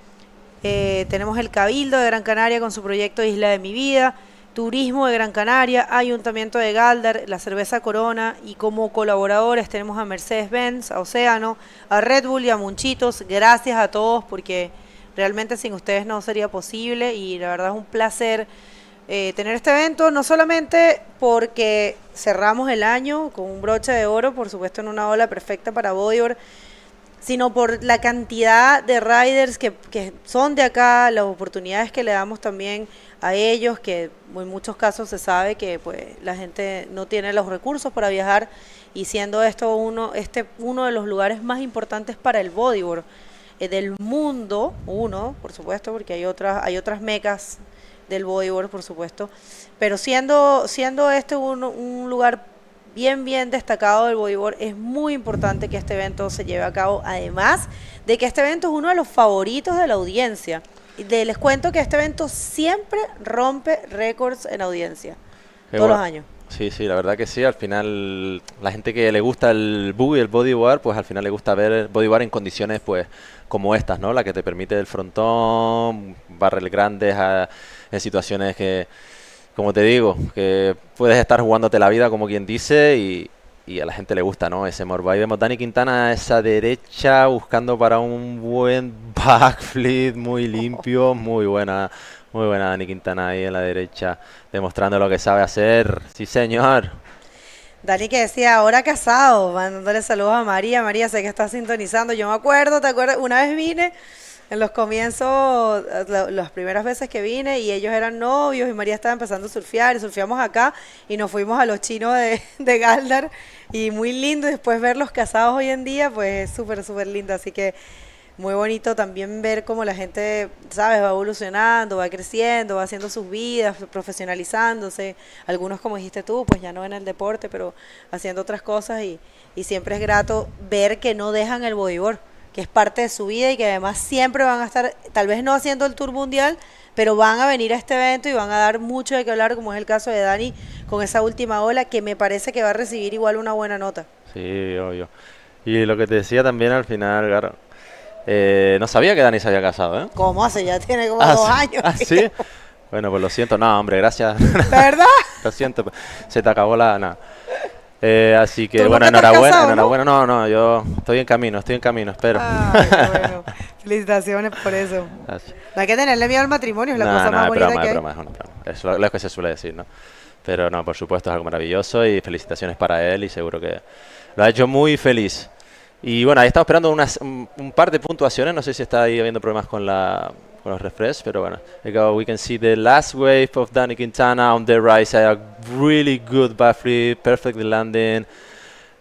Tenemos el Cabildo de Gran Canaria con su proyecto Isla de mi Vida, Turismo de Gran Canaria, Ayuntamiento de Gáldar, la cerveza Corona, y como colaboradores tenemos a Mercedes-Benz, a Océano, a Red Bull y a Munchitos. Gracias a todos, porque realmente sin ustedes no sería posible, y la verdad es un placer tener este evento, no solamente porque cerramos el año con un broche de oro, por supuesto en una ola perfecta para bodyboard, sino por la cantidad de riders que son de acá, las oportunidades que le damos también a ellos, que en muchos casos se sabe que pues la gente no tiene los recursos para viajar, y siendo esto uno de los lugares más importantes para el bodyboard del mundo, uno, por supuesto, porque hay otras mecas del bodyboard, por supuesto, pero siendo este un lugar bien destacado del bodyboard, es muy importante que este evento se lleve a cabo, además de que este evento es uno de los favoritos de la audiencia. Les cuento que este evento siempre rompe récords en audiencia, todos los años. Sí, la verdad que sí. Al final, la gente que le gusta el boogie, el bodyboard, pues al final le gusta ver el bodyboard en condiciones pues como estas, ¿no? La que te permite el frontón, barrel grandes en situaciones que, como te digo, que puedes estar jugándote la vida, como quien dice, y a la gente le gusta, ¿no? Ese morbo. Ahí vemos Dani Quintana a esa derecha buscando para un buen backflip muy limpio, muy buena Dani Quintana ahí en la derecha, demostrando lo que sabe hacer. Sí, señor. Dani que decía, ahora casado, mandándole saludos a María. María, sé que estás sintonizando. Yo me acuerdo, ¿te acuerdas? Una vez vine en los comienzos, las primeras veces que vine, y ellos eran novios y María estaba empezando a surfear, y surfeamos acá y nos fuimos a los chinos de Gáldar, y muy lindo. Y después verlos casados hoy en día, pues es súper lindo. Así que muy bonito también ver cómo la gente, ¿sabes?, va evolucionando, va creciendo, va haciendo sus vidas, profesionalizándose. Algunos, como dijiste tú, pues ya no en el deporte, pero haciendo otras cosas, y siempre es grato ver que no dejan el bodyboard, que es parte de su vida, y que además siempre van a estar, tal vez no haciendo el tour mundial, pero van a venir a este evento y van a dar mucho de qué hablar, como es el caso de Dani con esa última ola, que me parece que va a recibir igual una buena nota. Sí, obvio. Y lo que te decía también al final, claro, no sabía que Dani se había casado, ¿eh? ¿Cómo hace? Ya tiene como 2 años. ¿Ah, sí? Bueno, pues lo siento. No, hombre, gracias. ¿Verdad? Lo siento, se te acabó la... así que, ¿Tú bueno, nunca te has enhorabuena, casado, enhorabuena. No, yo estoy en camino, espero. Ay, bueno. Felicitaciones por eso. Así. No hay que tenerle miedo al matrimonio, es la cosa más bonita que hay. Es una broma. Es lo que se suele decir, ¿no? Pero no, por supuesto, es algo maravilloso, y felicitaciones para él, y seguro que lo ha hecho muy feliz. Y bueno, ahí estamos esperando un par de puntuaciones. No sé si está ahí habiendo problemas con los refresh, pero bueno. We can see the last wave of Dani Quintana on the right side. A really good backflip, perfectly landing,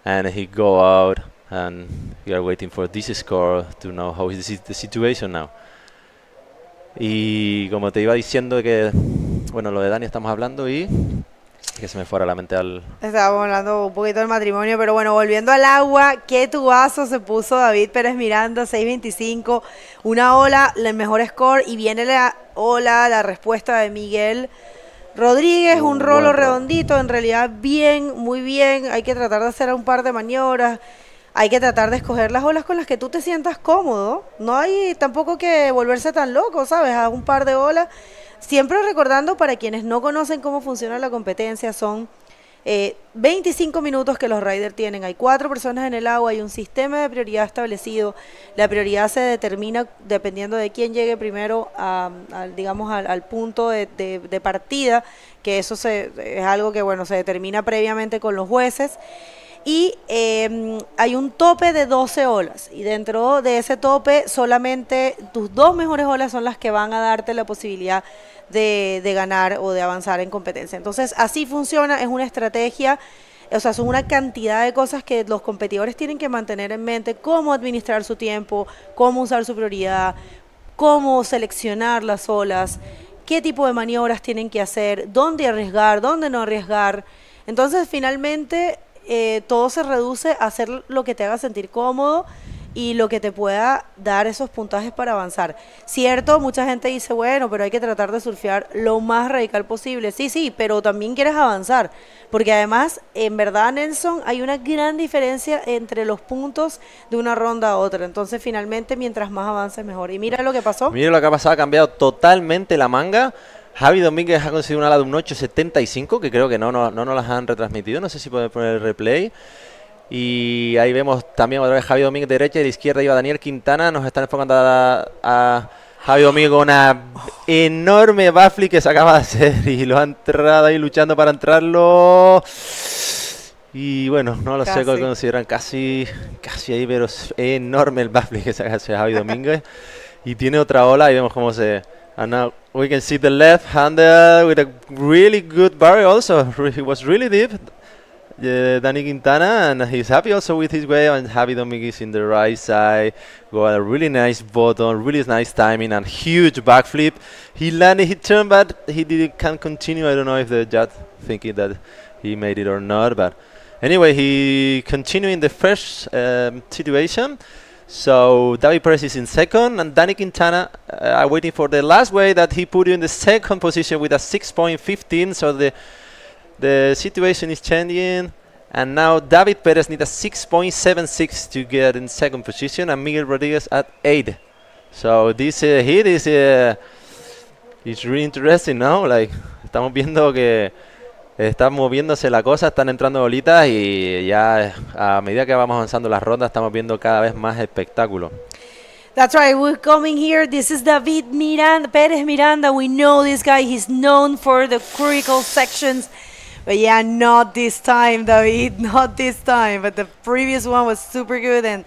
and he go out. And we are waiting for this score to know how is the situation now. Y como te iba diciendo que, bueno, lo de Dani estamos hablando, y que se me fuera la mente al... Estábamos hablando un poquito del matrimonio, pero bueno, volviendo al agua, qué tubazo se puso David Pérez Miranda, 6.25, una ola, el mejor score, y viene la respuesta de Miguel Rodríguez, un rolo redondito, en realidad muy bien, hay que tratar de hacer un par de maniobras, hay que tratar de escoger las olas con las que tú te sientas cómodo, no hay tampoco que volverse tan loco, ¿sabes? Haz un par de olas. Siempre recordando, para quienes no conocen cómo funciona la competencia, son 25 minutos que los riders tienen. Hay 4 personas en el agua, hay un sistema de prioridad establecido. La prioridad se determina dependiendo de quién llegue primero al punto de partida, que eso es algo que, bueno, se determina previamente con los jueces. Y hay un tope de 12 olas, y dentro de ese tope solamente tus 2 mejores olas son las que van a darte la posibilidad de ganar o de avanzar en competencia. Entonces así funciona, es una estrategia, o sea, son una cantidad de cosas que los competidores tienen que mantener en mente: cómo administrar su tiempo, cómo usar su prioridad, cómo seleccionar las olas, qué tipo de maniobras tienen que hacer, dónde arriesgar, dónde no arriesgar. Entonces finalmente todo se reduce a hacer lo que te haga sentir cómodo y lo que te pueda dar esos puntajes para avanzar. Cierto, mucha gente dice, bueno, pero hay que tratar de surfear lo más radical posible. Sí, pero también quieres avanzar, porque además, en verdad, Nelson, hay una gran diferencia entre los puntos de una ronda a otra. Entonces, finalmente, mientras más avances, mejor. Y mira lo que pasó. Mira lo que ha pasado, ha cambiado totalmente la manga. Javi Domínguez ha conseguido una ala de un 8.75, que creo que no nos las han retransmitido. No sé si pueden poner el replay. Y ahí vemos también otra vez Javi Domínguez de derecha, y de izquierda iba Daniel Quintana. Nos están enfocando a Javi Domínguez con una enorme backflip que se acaba de hacer, y lo ha entrado ahí luchando para entrarlo. Y bueno, no lo sé cómo consideran, casi ahí, pero es enorme el backflip que se hace Javi Domínguez. Y tiene otra ola, y vemos cómo se... And now we can see the left-hander with a really good barrier also. It was really deep. Danny Quintana, and he's happy also with his wave, and Javi Dominguez in the right side. Got a really nice bottom, really nice timing, and huge backflip. He landed, he turned, but can't continue. I don't know if the judge thinking that he made it or not, but anyway, he continued in the first situation. So David Perez is in second, and Danny Quintana are waiting for the last wave that he put in the second position with a 6.15. So the situation is changing, and now David Perez needs a 6.76 to get in second position, and Miguel Rodriguez at 8. So this hit is really interesting, ¿no? Like, estamos viendo que está moviéndose la cosa, están entrando bolitas, y ya a medida que vamos avanzando las rondas estamos viendo cada vez más espectáculo. That's right, we're coming here. This is David Perez Miranda. We know this guy, he's known for the critical sections. But yeah, not this time, David, not this time. But the previous one was super good. And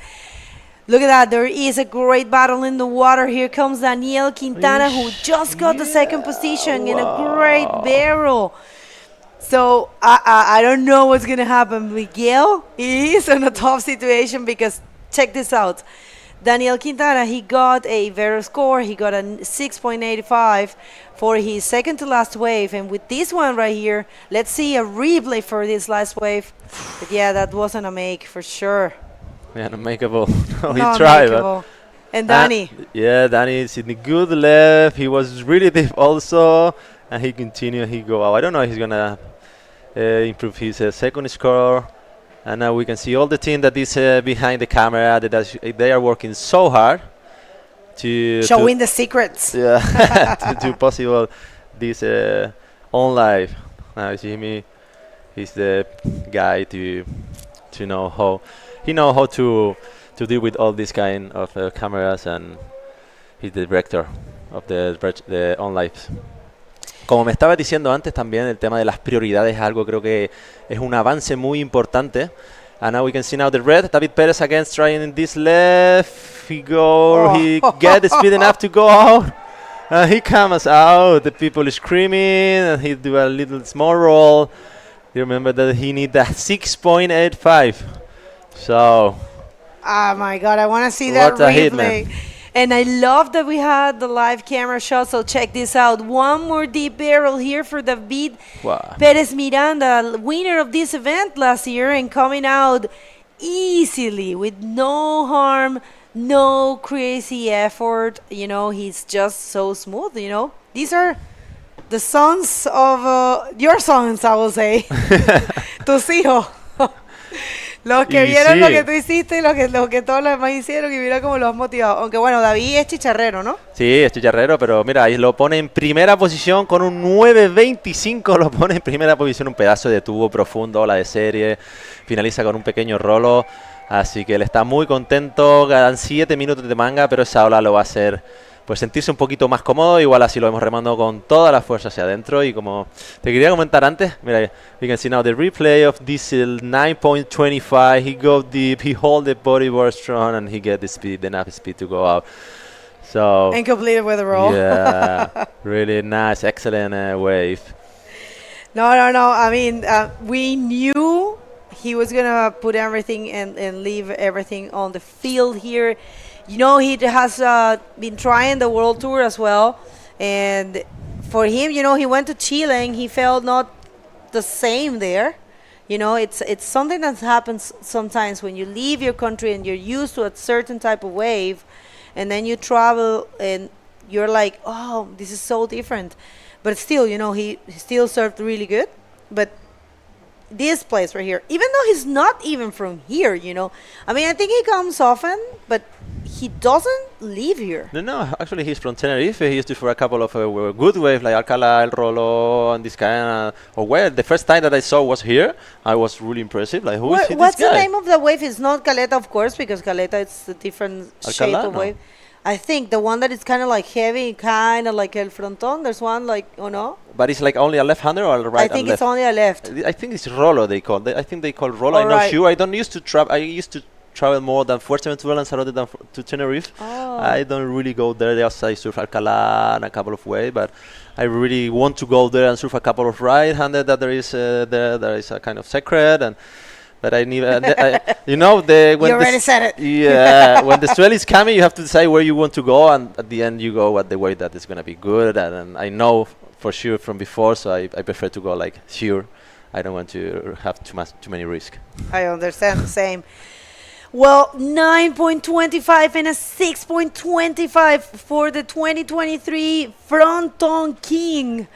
look at that, there is a great battle in the water. Here comes Daniel Quintana, who just got the second position in a great barrel. So I don't know what's going to happen. Miguel is in a tough situation because check this out. Daniel Quintana, he got a better score. He got a 6.85 for his second to last wave. And with this one right here, let's see a replay for this last wave. But yeah, that wasn't a make for sure. Yeah, unmakeable. No, he tried. But and Danny. Yeah, Danny is in the good left. He was really deep also. And he continued, he go out. I don't know if he's going to improve his second score. And now we can see all the team that is behind the camera. They are working so hard to showing the secrets. Yeah, to do possible this on live. Now Jimmy, he's the guy to know how to deal with all this kind of cameras, and he's the director of the on live. Como me estaba diciendo antes, también el tema de las prioridades es algo, creo que es un avance muy importante. And now we can see now the red. David Perez again trying in this left. He get the speed enough to go out. He comes out. The people is screaming, and he do a little small roll. You remember that he need that 6.85. So. Oh my God! I want to see that replay. And I love that we had the live camera shot, so check this out. One more deep barrel here for David Perez Miranda, winner of this event last year, and coming out easily with no harm, no crazy effort. You know, he's just so smooth, you know. These are the sons of your sons, I will say. Tus hijos. Los que vieron lo que tú hiciste y lo que todos los demás hicieron, y mira cómo los has motivado. Aunque bueno, David es chicharrero, ¿no? Sí, es chicharrero, pero mira, ahí lo pone en primera posición con un 9.25, lo pone en primera posición, un pedazo de tubo profundo, ola de serie, finaliza con un pequeño rolo, así que él está muy contento, quedan 7 minutos de manga, pero esa ola lo va a hacer pues sentirse un poquito más cómodo. Igual así lo vemos remando con toda la fuerza hacia adentro. Y como te quería comentar antes, mira, we can see now the replay of this 9.25. He go deep, he hold the bodyboard strong, and he get the speed, enough speed to go out. So and completed with a roll. Yeah, really nice, excellent wave. No. I mean, we knew he was gonna put everything and leave everything on the field here. You know, he has been trying the World Tour as well, and for him, you know, he went to Chile and he felt not the same there. You know, it's something that happens sometimes when you leave your country and you're used to a certain type of wave, and then you travel and you're like, oh, this is so different. But still, you know, he still served really good. But this place right here, even though he's not even from here, you know, I mean, I think he comes often, but he doesn't live here. No, actually he's from Tenerife. He used to for a couple of good waves like Alcalá, El Rolo, and this kind of wave. The first time that I saw was here. I was really impressive. Like, what's the name of the wave? It's not Caleta, of course, because Caleta is a different shape of wave. I think the one that is kind of like heavy, kind of like El Fronton. There's one like, oh no? But it's like only a left-hander or a right? I think it's only a left. I think it's Rolo they call. I think they call Rolo. I'm not sure. I don't used to trap. I used to travel more than Fuerteventura, Lanzarote than to Tenerife. I don't really go there. Just I surf Alcalá and a couple of waves, but I really want to go there and surf a couple of right-handed that there is a kind of secret, and but I need you know, when you already said it. Yeah, when the swell is coming, you have to decide where you want to go, and at the end you go at the way that is going to be good, and I know for sure from before, so I prefer to go like sure. I don't want to have too many risks. I understand, the same. Well, 9.25 and a 6.25 for the 2023 Fronton King.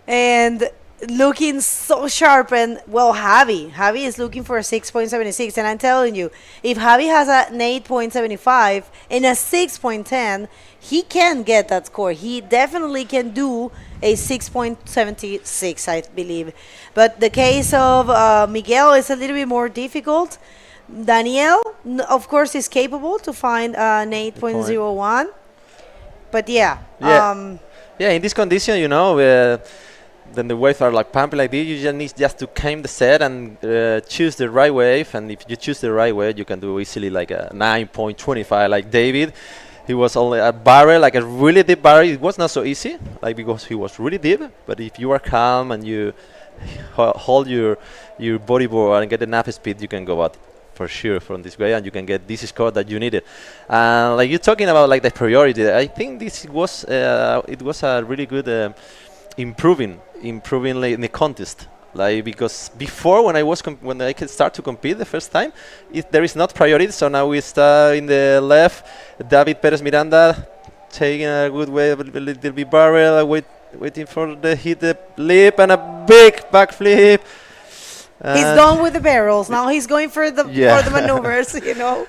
And looking so sharp, and well, Javi is looking for a 6.76, and I'm telling you, if Javi has an 8.75 and a 6.10, he can get that score. He definitely can do a 6.76, I believe. But the case of Miguel is a little bit more difficult. Daniel, of course, is capable to find an 8.01, but yeah, in this condition, you know, then the waves are like pumping like this. You just need to climb the set and choose the right wave. And if you choose the right wave, you can do easily like a 9.25. Like David, he was only a barrel, like a really deep barrel. It was not so easy, like because he was really deep. But if you are calm and you hold your bodyboard and get enough speed, you can go out for sure from this way, and you can get this score that you needed. Like you're talking about like the priority, I think this was it was a really good improving like in the contest, like because before when I could start to compete the first time, there is not priority. So now we start in the left, David Perez Miranda taking a good way, a little bit barrel, waiting for the hit the lip and a big backflip. He's done with the barrels. Now he's going for the maneuvers, you know.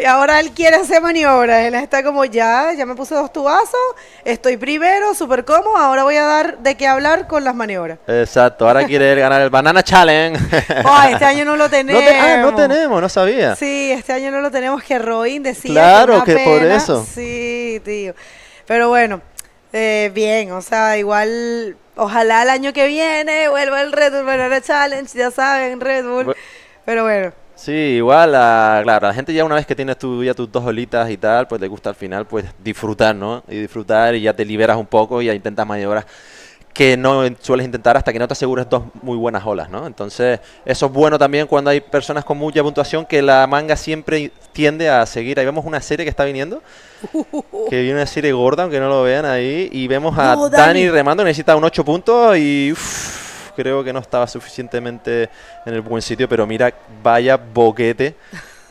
Ahora él quiere hacer maniobras. Él está como ya me puse 2 tubazos, estoy primero, súper cómodo, ahora voy a dar de qué hablar con las maniobras. Exacto, ahora quiere ganar el Banana Challenge. Este año no lo tenemos. No tenemos, no sabía. Sí, este año no lo tenemos, que Robin decía. Claro, que por eso. Sí, tío. Pero bueno, bien, o sea, igual, ojalá el año que viene vuelva el Red Bull Banana Challenge, ya saben, Red Bull. Pero bueno. Sí, igual, claro, la gente ya una vez que tienes ya tus 2 olitas y tal, pues te gusta al final pues disfrutar, ¿no? Y disfrutar y ya te liberas un poco y ya intentas maniobras que no sueles intentar hasta que no te asegures 2 muy buenas olas, ¿no? Entonces, eso es bueno también cuando hay personas con mucha puntuación, que la manga siempre tiende a seguir. Ahí vemos una serie que está viniendo, que viene una serie gorda, aunque no lo vean ahí, y vemos a Dani remando, necesita un 8 puntos y creo que no estaba suficientemente en el buen sitio, pero mira, vaya boquete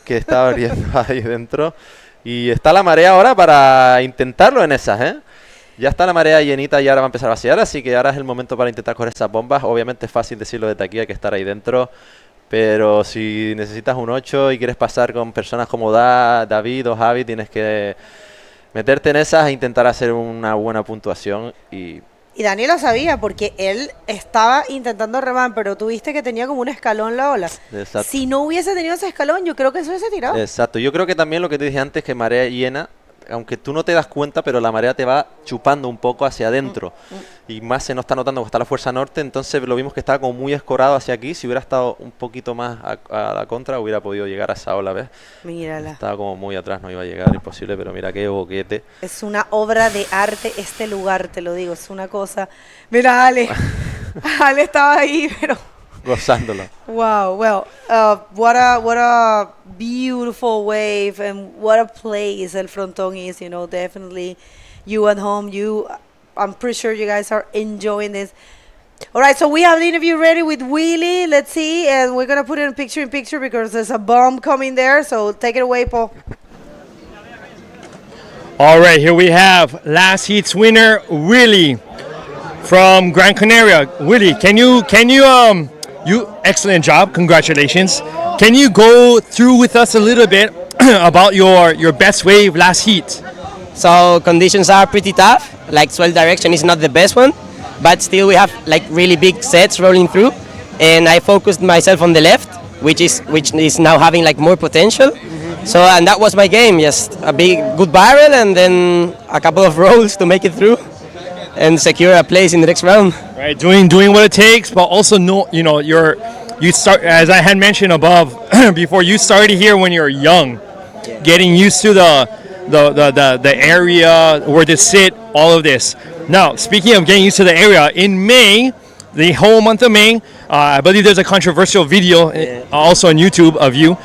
que está abriendo ahí dentro. Y está la marea ahora para intentarlo en esas, ¿eh? Ya está la marea llenita y ahora va a empezar a vaciar, así que ahora es el momento para intentar coger esas bombas. Obviamente es fácil decirlo desde aquí, hay que estar ahí dentro, pero si necesitas un 8 y quieres pasar con personas como David o Javi, tienes que meterte en esas e intentar hacer una buena puntuación. Y Dani lo sabía porque él estaba intentando remar, pero tú viste que tenía como un escalón la ola. Exacto. Si no hubiese tenido ese escalón, yo creo que eso hubiese tirado. Exacto. Yo creo que también lo que te dije antes, que marea llena, aunque tú no te das cuenta, pero la marea te va chupando un poco hacia adentro. Y más se nos está notando que está la fuerza norte, entonces lo vimos que estaba como muy escorado hacia aquí. Si hubiera estado un poquito más a la contra, hubiera podido llegar a esa ola, ¿ves? Mírala. Estaba como muy atrás, no iba a llegar, imposible, pero mira qué boquete. Es una obra de arte este lugar, te lo digo, es una cosa. Mira, Ale. Ale estaba ahí, pero gozándolo. Wow, well, what a beautiful wave, and what a place El Frontón is, you know, definitely you at home, I'm pretty sure you guys are enjoying this. All right, so we have the interview ready with Willy, let's see, and we're going to put it in picture because there's a bomb coming there, so take it away, Paul. All right, here we have last heat's winner, Willy from Gran Canaria. Willy, can you excellent job, congratulations. Can you go through with us a little bit about your best wave last heat? So conditions are pretty tough, like swell direction is not the best one, but still we have like really big sets rolling through, and I focused myself on the left, which is now having like more potential. So, and that was my game, just a good barrel and then a couple of rolls to make it through and secure a place in the next round. Right, doing what it takes, but also know, you know, you're you start, as I had mentioned above, before, you started here when you were young, getting used to the area, where to sit, all of this. Now, speaking of getting used to the area, in May, the whole month of May, I believe there's a controversial video also on YouTube of you.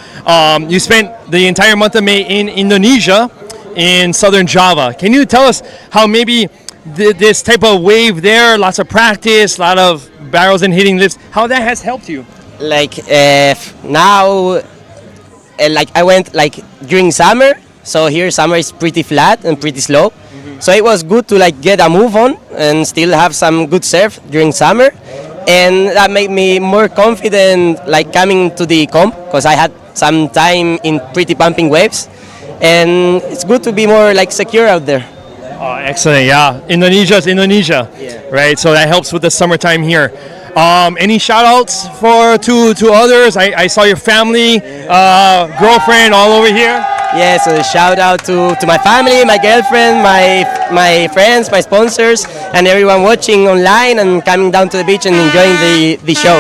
You spent the entire month of May in Indonesia, in southern Java. Can you tell us how maybe this type of wave there, lots of practice, a lot of barrels and hitting lifts, how that has helped you? Like now, like I went like during summer, so here summer is pretty flat and pretty slow. So it was good to like get a move on and still have some good serve during summer, and that made me more confident like coming to the comp, because I had some time in pretty pumping waves, and it's good to be more like secure out there. Oh, excellent! Yeah, Indonesia is Indonesia, right? So that helps with the summertime here. Any shout outs to others? I saw your family, girlfriend all over here. Yeah, so shout out to my family, my girlfriend, my friends, my sponsors, and everyone watching online and coming down to the beach and enjoying the show.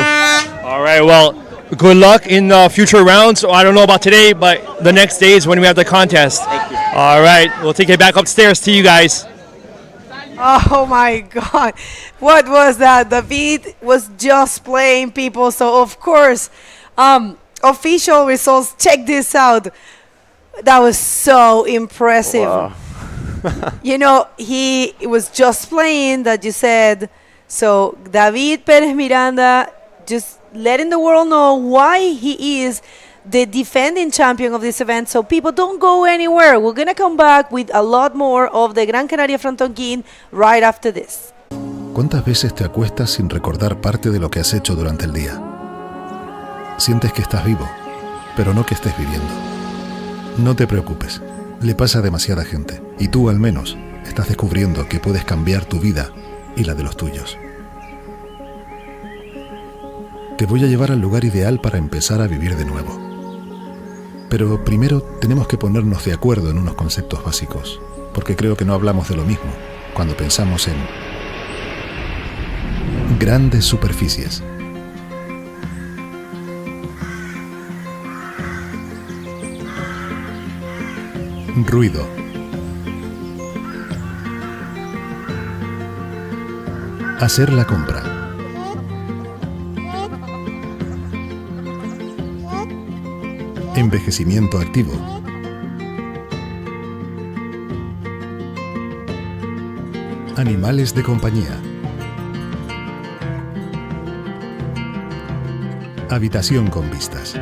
All right, well, good luck in the future rounds. I don't know about today, but the next days when we have the contest. Thank you. All right, we'll take it back upstairs to you guys. Oh my God, what was that? The beat was just playing, people. So of course, official results, check this out. That was so impressive. Wow. You know, he was just playing that you said. So David Perez Miranda just letting the world know why he is the defending champion of this event. So people, don't go anywhere. We're going to come back with a lot more of the Gran Canaria Frontón King right after this. ¿Cuántas veces te acuestas sin recordar parte de lo que has hecho durante el día? Sientes que estás vivo, pero no que estés viviendo. No te preocupes, le pasa a demasiada gente, y tú al menos estás descubriendo que puedes cambiar tu vida y la de los tuyos. Te voy a llevar al lugar ideal para empezar a vivir de nuevo. Pero primero tenemos que ponernos de acuerdo en unos conceptos básicos, porque creo que no hablamos de lo mismo cuando pensamos en grandes superficies. Ruido. Hacer la compra. Envejecimiento activo. Animales de compañía. Habitación con vistas.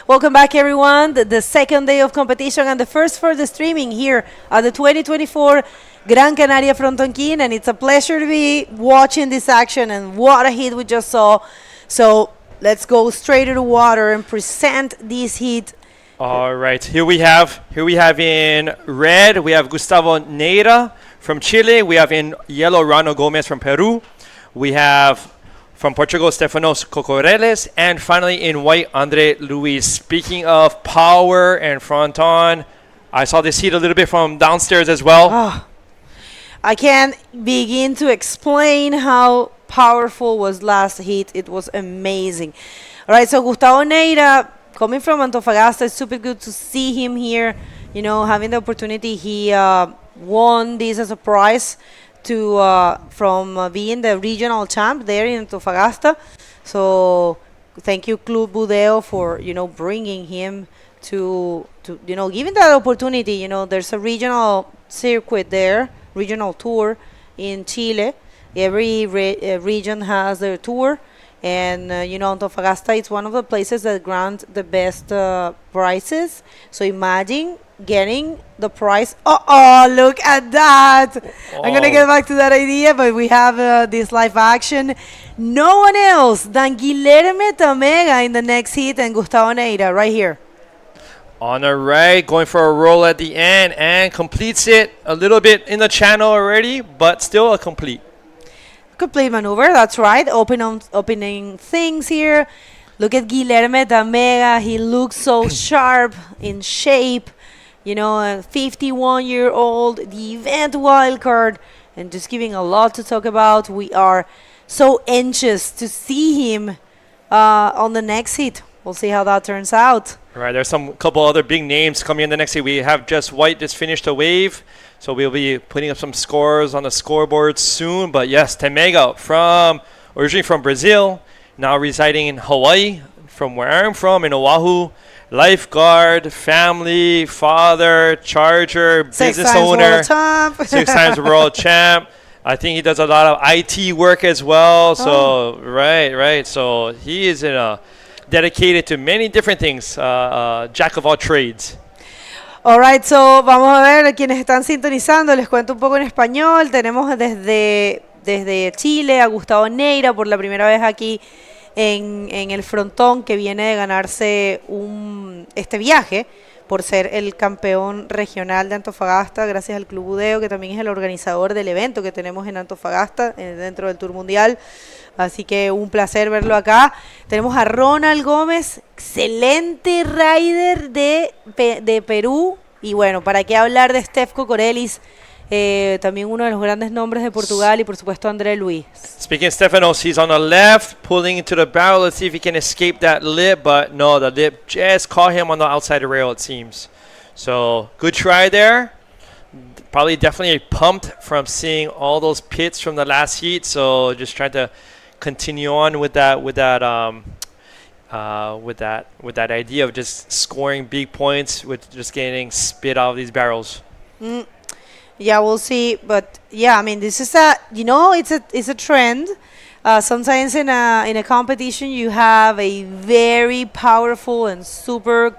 Welcome back, everyone. The second day of competition and the first for the streaming here at the 2024 Gran Canaria Frontón King, and it's a pleasure to be watching this action, and what a hit we just saw. So let's go straight to the water and present this hit. All right, here we have in red, we have Gustavo Neira from Chile. We have in yellow, Rano Gomez from Peru. We have from Portugal, Stefanos Cocoreles. And finally in white, Andre Luis. Speaking of power and Fronton, I saw this heat a little bit from downstairs as well. Oh, I can't begin to explain how powerful was last hit. It was amazing. All right, so Gustavo Neira, coming from Antofagasta, it's super good to see him here. You know, having the opportunity, he won this as a prize to from being the regional champ there in Antofagasta. So thank you, Club Budeo, for bringing him to giving that opportunity. You know, there's a regional circuit there, regional tour in Chile. Every region has their tour, And Antofagasta is one of the places that grant the best prices. So imagine getting the price. Oh, look at that! I'm gonna get back to that idea, but we have this live action. No one else than Guilherme Tamega in the next heat and Gustavo Neira right here. On the right, going for a roll at the end and completes it a little bit in the channel already, but still a complete maneuver. That's right. Opening things here. Look at Guilherme Tamega. He looks so sharp, in shape. A 51-year-old, the event wildcard, and just giving a lot to talk about. We are so anxious to see him on the next heat. We'll see how that turns out. Right, there's some couple other big names coming in the next heat. We have Jess White just finished a wave, so we'll be putting up some scores on the scoreboard soon. But yes, Tamega, originally from Brazil, now residing in Hawaii, from where I'm from, in Oahu. Lifeguard, family, father, charger, business owner, 6 times world champ. I think he does a lot of IT work as well. So right. So he is dedicated to many different things. Jack of all trades. Alright, so vamos a ver quienes están sintonizando. Les cuento un poco en español. Tenemos desde Chile a Gustavo Neira por la primera vez aquí en el Frontón, que viene de ganarse este viaje por ser el campeón regional de Antofagasta, gracias al Club Budeo, que también es el organizador del evento que tenemos en Antofagasta dentro del Tour Mundial. Así que un placer verlo acá. Tenemos a Ronald Gómez, excelente rider de Perú. Y bueno, ¿para qué hablar de Stefko Corelis? También uno de los grandes nombres de Portugal, y por supuesto André Luis. Speaking of Stefanos, he's on the left, pulling into the barrel. Let's see if he can escape that lip, but no, the lip just caught him on the outside rail, it seems. So good try there. Probably definitely pumped from seeing all those pits from the last heat. So just trying to continue on with that idea of just scoring big points with just getting spit out of these barrels. Yeah, we'll see, but yeah, I mean, this is it's a trend. Sometimes in a competition, you have a very powerful and super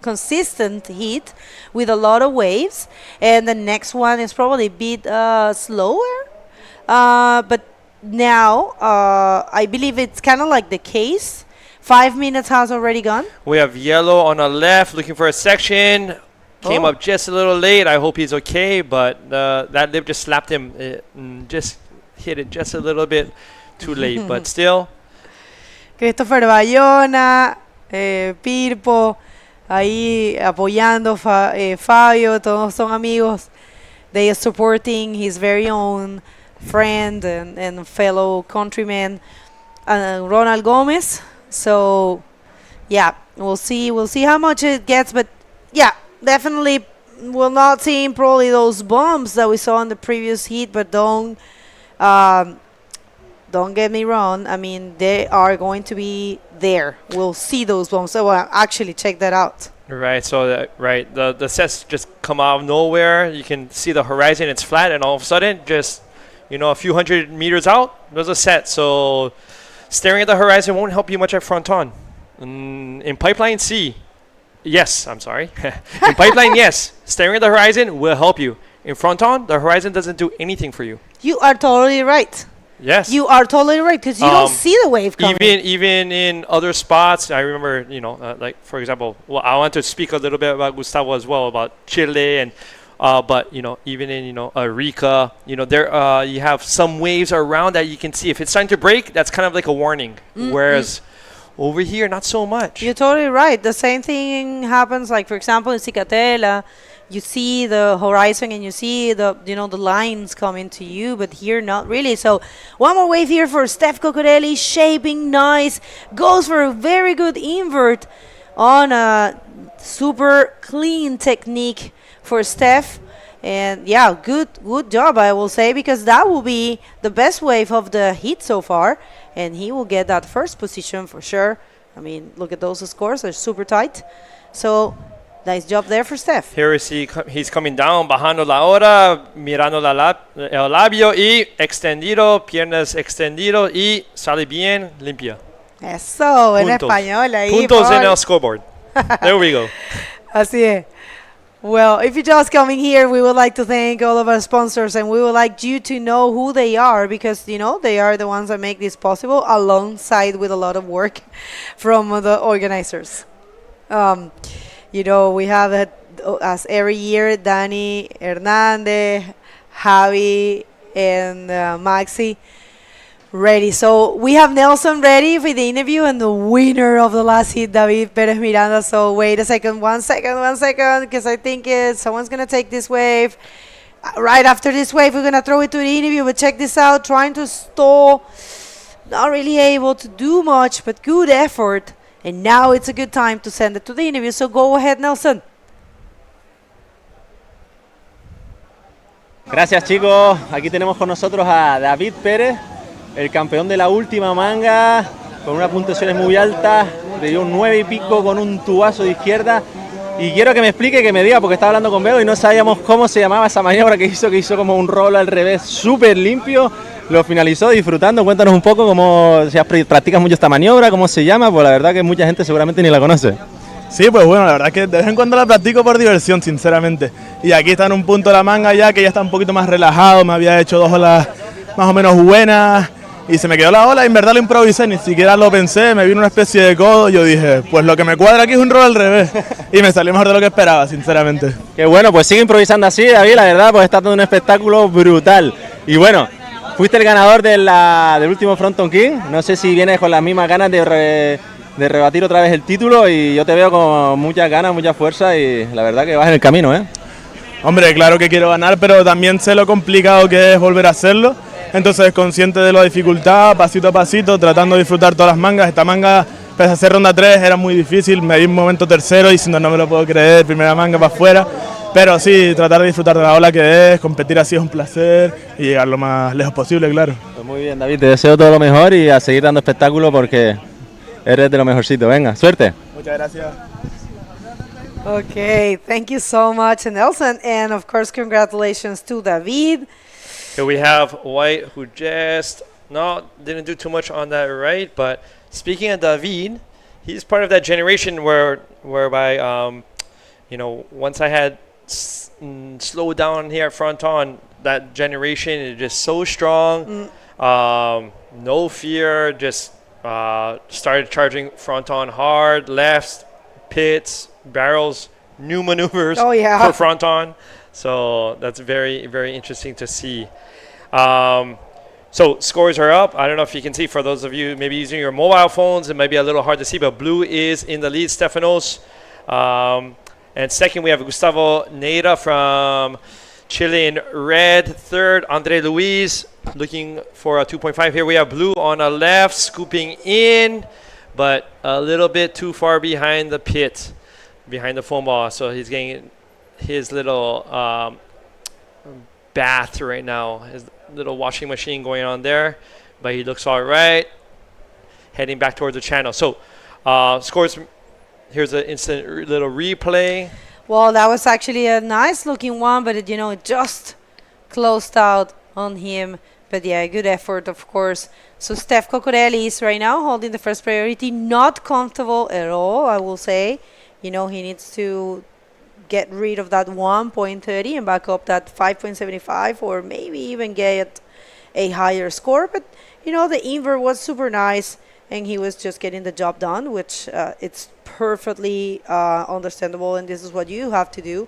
consistent heat with a lot of waves, and the next one is probably a bit slower. But now, I believe it's kind of like the case. 5 minutes has already gone. We have Yellow on the left looking for a section. Came up just a little late. I hope he's okay, but that lip just slapped him. Just hit it just a little bit too late, but still. Christopher Bayona, Pirpo, ahí apoyando Fabio, todos son amigos. They are supporting his very own friend and fellow countryman, Ronald Gomez. So, yeah, we'll see how much it gets, but yeah. Definitely will not see probably those bumps that we saw in the previous heat, but don't get me wrong. I mean, they are going to be there. We'll see those bumps. So actually check that out. Right. So the sets just come out of nowhere. You can see the horizon. It's flat, and all of a sudden, just a few hundred meters out, there's a set. So staring at the horizon won't help you much at Fronton. In Pipeline C. Yes, I'm sorry. In Pipeline, yes. Staring at the horizon will help you. In Fronton, the horizon doesn't do anything for you. You are totally right. Yes. You are totally right, because you don't see the wave coming. Even in other spots, I remember, like, for example, I want to speak a little bit about Gustavo as well, about Chile, and but, even in, Arica, there you have some waves around that you can see. If it's starting to break, that's kind of like a warning. Whereas over here, not so much. You're totally right. The same thing happens, like, for example, in Cicatela, you see the horizon and you see the lines coming to you, but here not really. So one more wave here for Stefko Corelli, shaping nice, goes for a very good invert on a super clean technique for Steph. And yeah, good job, I will say, because that will be the best wave of the heat so far, and he will get that first position for sure. I mean, look at those scores, they're super tight. So Nice job there for Steph. Here is he's coming down, bajando la hora, mirando el labio y extendido, piernas extendido y sale bien limpia. Eso, en español ahí. Puntos en el scoreboard. There we go. Así es. Well, if you're just coming here, we would like to thank all of our sponsors, and we would like you to know who they are, because, you know, they are the ones that make this possible, alongside with a lot of work from the organizers. You know, we have, as every year, Dani Hernandez, Javi, and Maxi ready. So we have Nelson ready for the interview, and the winner of the last heat, David Perez Miranda. So wait a second, one second, because I think someone's going to take this wave. Right after this wave, we're going to throw it to the interview, but check this out, trying to stall, not really able to do much, but good effort. And now it's a good time to send it to the interview. So go ahead, Nelson. Gracias, chicos. Aquí tenemos con nosotros a David Pérez, el campeón de la última manga, con unas puntuaciones muy altas, le dio un 9 y pico con un tubazo de izquierda. Y quiero que me explique, que me diga, porque estaba hablando con Bego y no sabíamos cómo se llamaba esa maniobra que hizo como un roll al revés súper limpio. Lo finalizó disfrutando. Cuéntanos un poco cómo, si practicas mucho esta maniobra, cómo se llama, pues la verdad que mucha gente seguramente ni la conoce. Sí, pues bueno, la verdad es que de vez en cuando la practico por diversión, sinceramente. Y aquí está en un punto de la manga ya que ya está un poquito más relajado, me había hecho 2 olas más o menos buenas y se me quedó la ola y en verdad lo improvisé, ni siquiera lo pensé, me vino una especie de codo, yo dije, pues lo que me cuadra aquí es un roll al revés y me salió mejor de lo que esperaba, sinceramente. Qué bueno, pues sigue improvisando así, David, la verdad, pues está dando un espectáculo brutal. Y bueno, fuiste el ganador del último Fronton King, no sé si vienes con las mismas ganas de rebatir otra vez el título, y yo te veo con muchas ganas, mucha fuerza, y la verdad que vas en el camino, ¿eh? Hombre, claro que quiero ganar, pero también sé lo complicado que es volver a hacerlo, entonces consciente de la dificultad, pasito a pasito, tratando de disfrutar todas las mangas. Esta manga, pese a ser ronda 3, era muy difícil, me di un momento tercero y no me lo puedo creer, primera manga para afuera, pero sí, tratar de disfrutar de la ola que es, competir así es un placer y llegar lo más lejos posible, claro. Pues muy bien, David, te deseo todo lo mejor y a seguir dando espectáculo porque eres de lo mejorcito. Venga, suerte. Muchas gracias. Okay, thank you so much, Nelson, and of course, congratulations to David. Here we have White, who just didn't do too much on that right, but speaking of David, he's part of that generation whereby you know, once I had slowed down here at Fronton, that generation is just so strong, no fear, just started charging Fronton hard, lefts, pits, barrels, new maneuvers for Fronton. So that's very, very interesting to see. So scores are up. I don't know if you can see, for those of you maybe using your mobile phones, it might be a little hard to see, but blue is in the lead, Stefanos. And second, we have Gustavo Neira from Chile in red. Third, Andre Luis looking for a 2.5. Here we have blue on the left, scooping in, but a little bit too far behind the pit, behind the foam ball. So he's getting his little bath right now, his little washing machine going on there, but he looks all right, heading back towards the channel. So scores, here's an instant little replay. Well, that was actually a nice looking one, but it just closed out on him. But yeah, good effort, of course. So Steph Cocorelli is right now holding the first priority, not comfortable at all, I will say. He needs to get rid of that 1.30 and back up that 5.75, or maybe even get a higher score. But the invert was super nice, and he was just getting the job done, which it's perfectly understandable, and this is what you have to do.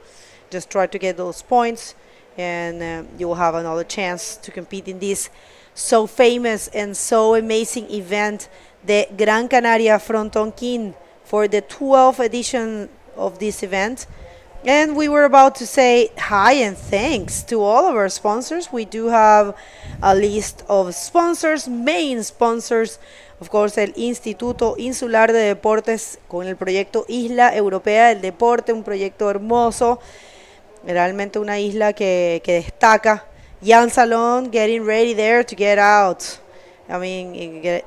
Just try to get those points, and you will have another chance to compete in this so famous and so amazing event, the Gran Canaria Frontón King, for the 12th edition of this event. And we were about to say hi and thanks to all of our sponsors. We do have a list of sponsors, main sponsors. Of course, el Instituto Insular de Deportes con el proyecto Isla Europea del Deporte, un proyecto hermoso, realmente una isla que destaca. Jan Salon getting ready there to get out. I mean, get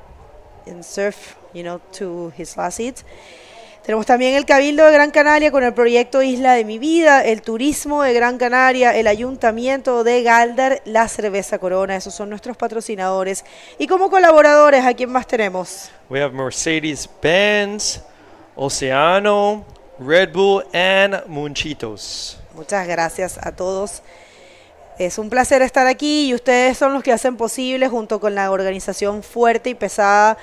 and surf, to his last hit. Tenemos también el Cabildo de Gran Canaria con el proyecto Isla de mi Vida, el Turismo de Gran Canaria, el Ayuntamiento de Gáldar, la Cerveza Corona. Esos son nuestros patrocinadores. Y como colaboradores, ¿a quién más tenemos? We have Mercedes-Benz, Oceano, Red Bull, and Munchitos. Muchas gracias a todos. Es un placer estar aquí y ustedes son los que hacen posible, junto con la organización fuerte y pesada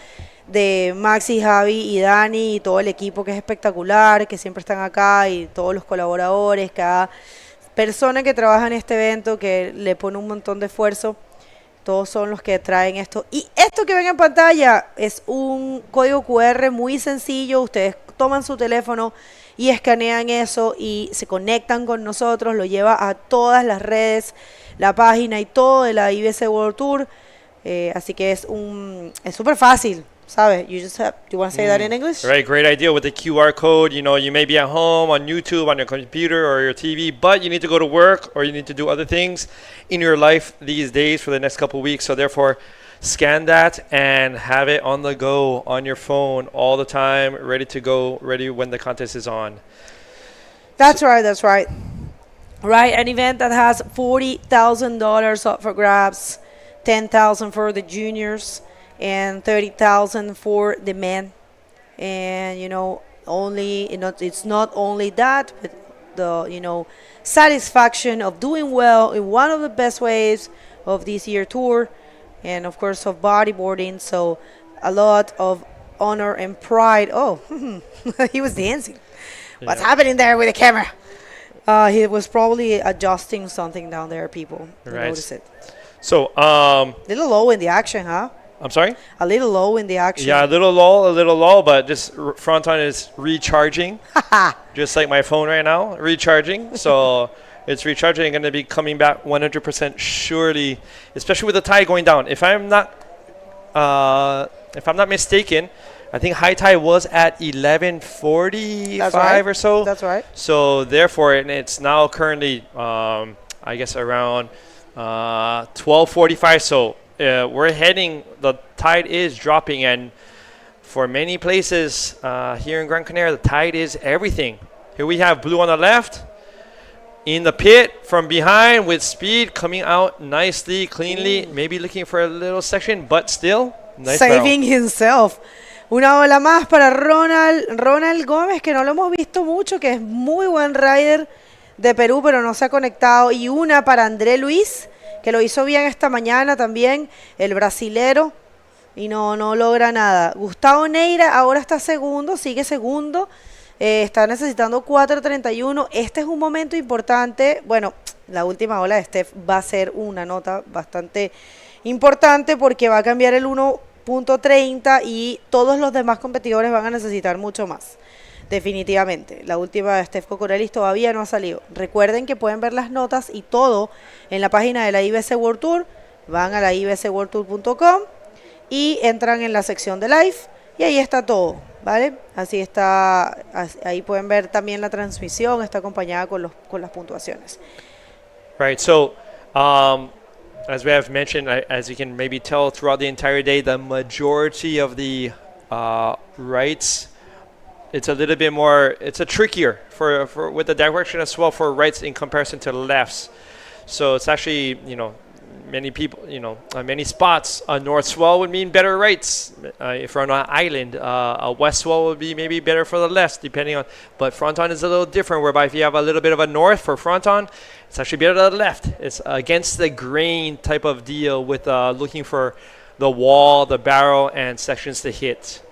de Maxi, Javi y Dani y todo el equipo que es espectacular, que siempre están acá, y todos los colaboradores, cada persona que trabaja en este evento, que le pone un montón de esfuerzo. Todos son los que traen esto. Y esto que ven en pantalla es un código QR muy sencillo. Ustedes toman su teléfono y escanean eso y se conectan con nosotros. Lo lleva a todas las redes, la página y todo de la IBC World Tour. Así que es súper fácil, ¿sabes? You want to say that in English? Right, great idea with the QR code. You know, you may be at home on YouTube, on your computer or your TV, but you need to go to work or you need to do other things in your life these days for the next couple of weeks. So therefore, scan that and have it on the go on your phone all the time, ready to go, ready when the contest is on. That's right. Right, an event that has $40,000 up for grabs, $10,000 for the juniors, and $30,000 for the men. And it's not only that, but the satisfaction of doing well in one of the best waves of this year tour, and of course of bodyboarding. So a lot of honor and pride. Oh, he was dancing. Yeah. What's happening there with the camera? He was probably adjusting something down there, people. Right. Notice it. So, little low in the action, huh? I'm sorry? A little low in the action. Yeah, a little low, but just Fronton is recharging. Just like my phone right now, recharging. So it's recharging and going to be coming back 100% surely, especially with the tide going down. If I'm not mistaken, I think high tide was at 11:45 or so. That's right. So therefore, and it's now currently, I guess around 12:45. So we're heading. The tide is dropping, and for many places here in Gran Canaria, the tide is everything. Here we have blue on the left. In the pit from behind with speed, coming out nicely, cleanly, maybe looking for a little section, but still nice saving barrel. himself. Una ola más para Ronald Gómez, que no lo hemos visto mucho, que es muy buen rider de Perú, pero no se ha conectado. Y una para André Luis, que lo hizo bien esta mañana también, el brasilero, y no logra nada. Gustavo Neira ahora está segundo, sigue segundo. Está necesitando 4.31. Este es un momento importante. Bueno, la última ola de Steph va a ser una nota bastante importante porque va a cambiar el 1.30 y todos los demás competidores van a necesitar mucho más. Definitivamente. La última de Steph Cocorelis todavía no ha salido. Recuerden que pueden ver las notas y todo en la página de la IBC World Tour. Van a la ibcworldtour.com y entran en la sección de live y ahí está todo. ¿Vale? Así está, ahí pueden ver también la transmisión, está acompañada con las puntuaciones. Right, so as we have mentioned, as you can maybe tell throughout the entire day, the majority of the rights, it's a little bit more, it's a trickier for with the direction as well for rights in comparison to the lefts. So it's actually, many people, many spots, a north swell would mean better rights. If you're on an island, a west swell would be maybe better for the left, depending on. But Fronton is a little different, whereby if you have a little bit of a north for Fronton, it's actually better to the left. It's against the grain type of deal with looking for the wall, the barrel, and sections to hit.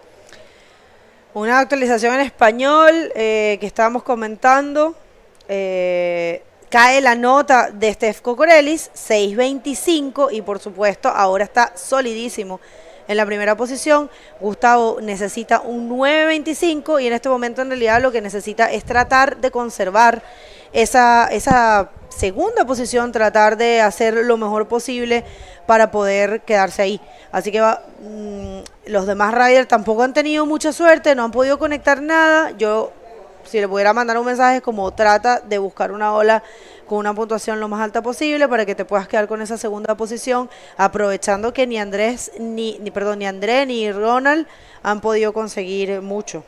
Una actualización en español que estábamos comentando. Cae la nota de Steph Cocorelis, 6.25, y por supuesto ahora está solidísimo en la primera posición. Gustavo necesita un 9.25 y en este momento en realidad lo que necesita es tratar de conservar esa segunda posición, tratar de hacer lo mejor posible para poder quedarse ahí. Así que los demás riders tampoco han tenido mucha suerte, no han podido conectar nada. Yo, si le pudiera mandar un mensaje, como trata de buscar una ola con una puntuación lo más alta posible para que te puedas quedar con esa segunda posición, aprovechando que ni André ni Ronald han podido conseguir mucho.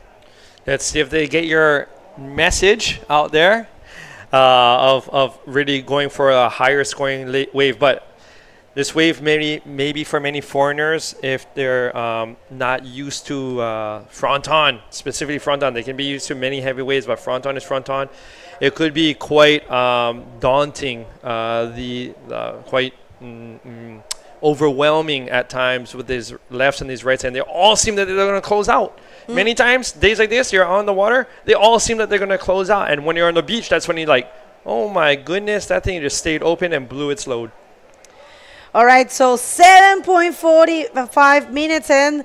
Let's see if they get your message out there of really going for a higher scoring wave. But this wave maybe for many foreigners, if they're not used to Fronton, specifically Fronton, they can be used to many heavy waves, but Fronton is Fronton. It could be quite daunting, quite overwhelming at times with these lefts and these rights, and they all seem that they're going to close out. Many times, days like this, you're on the water, they all seem that they're going to close out. And when you're on the beach, that's when you're like, oh my goodness, that thing just stayed open and blew its load. All right, so 7.45 minutes, and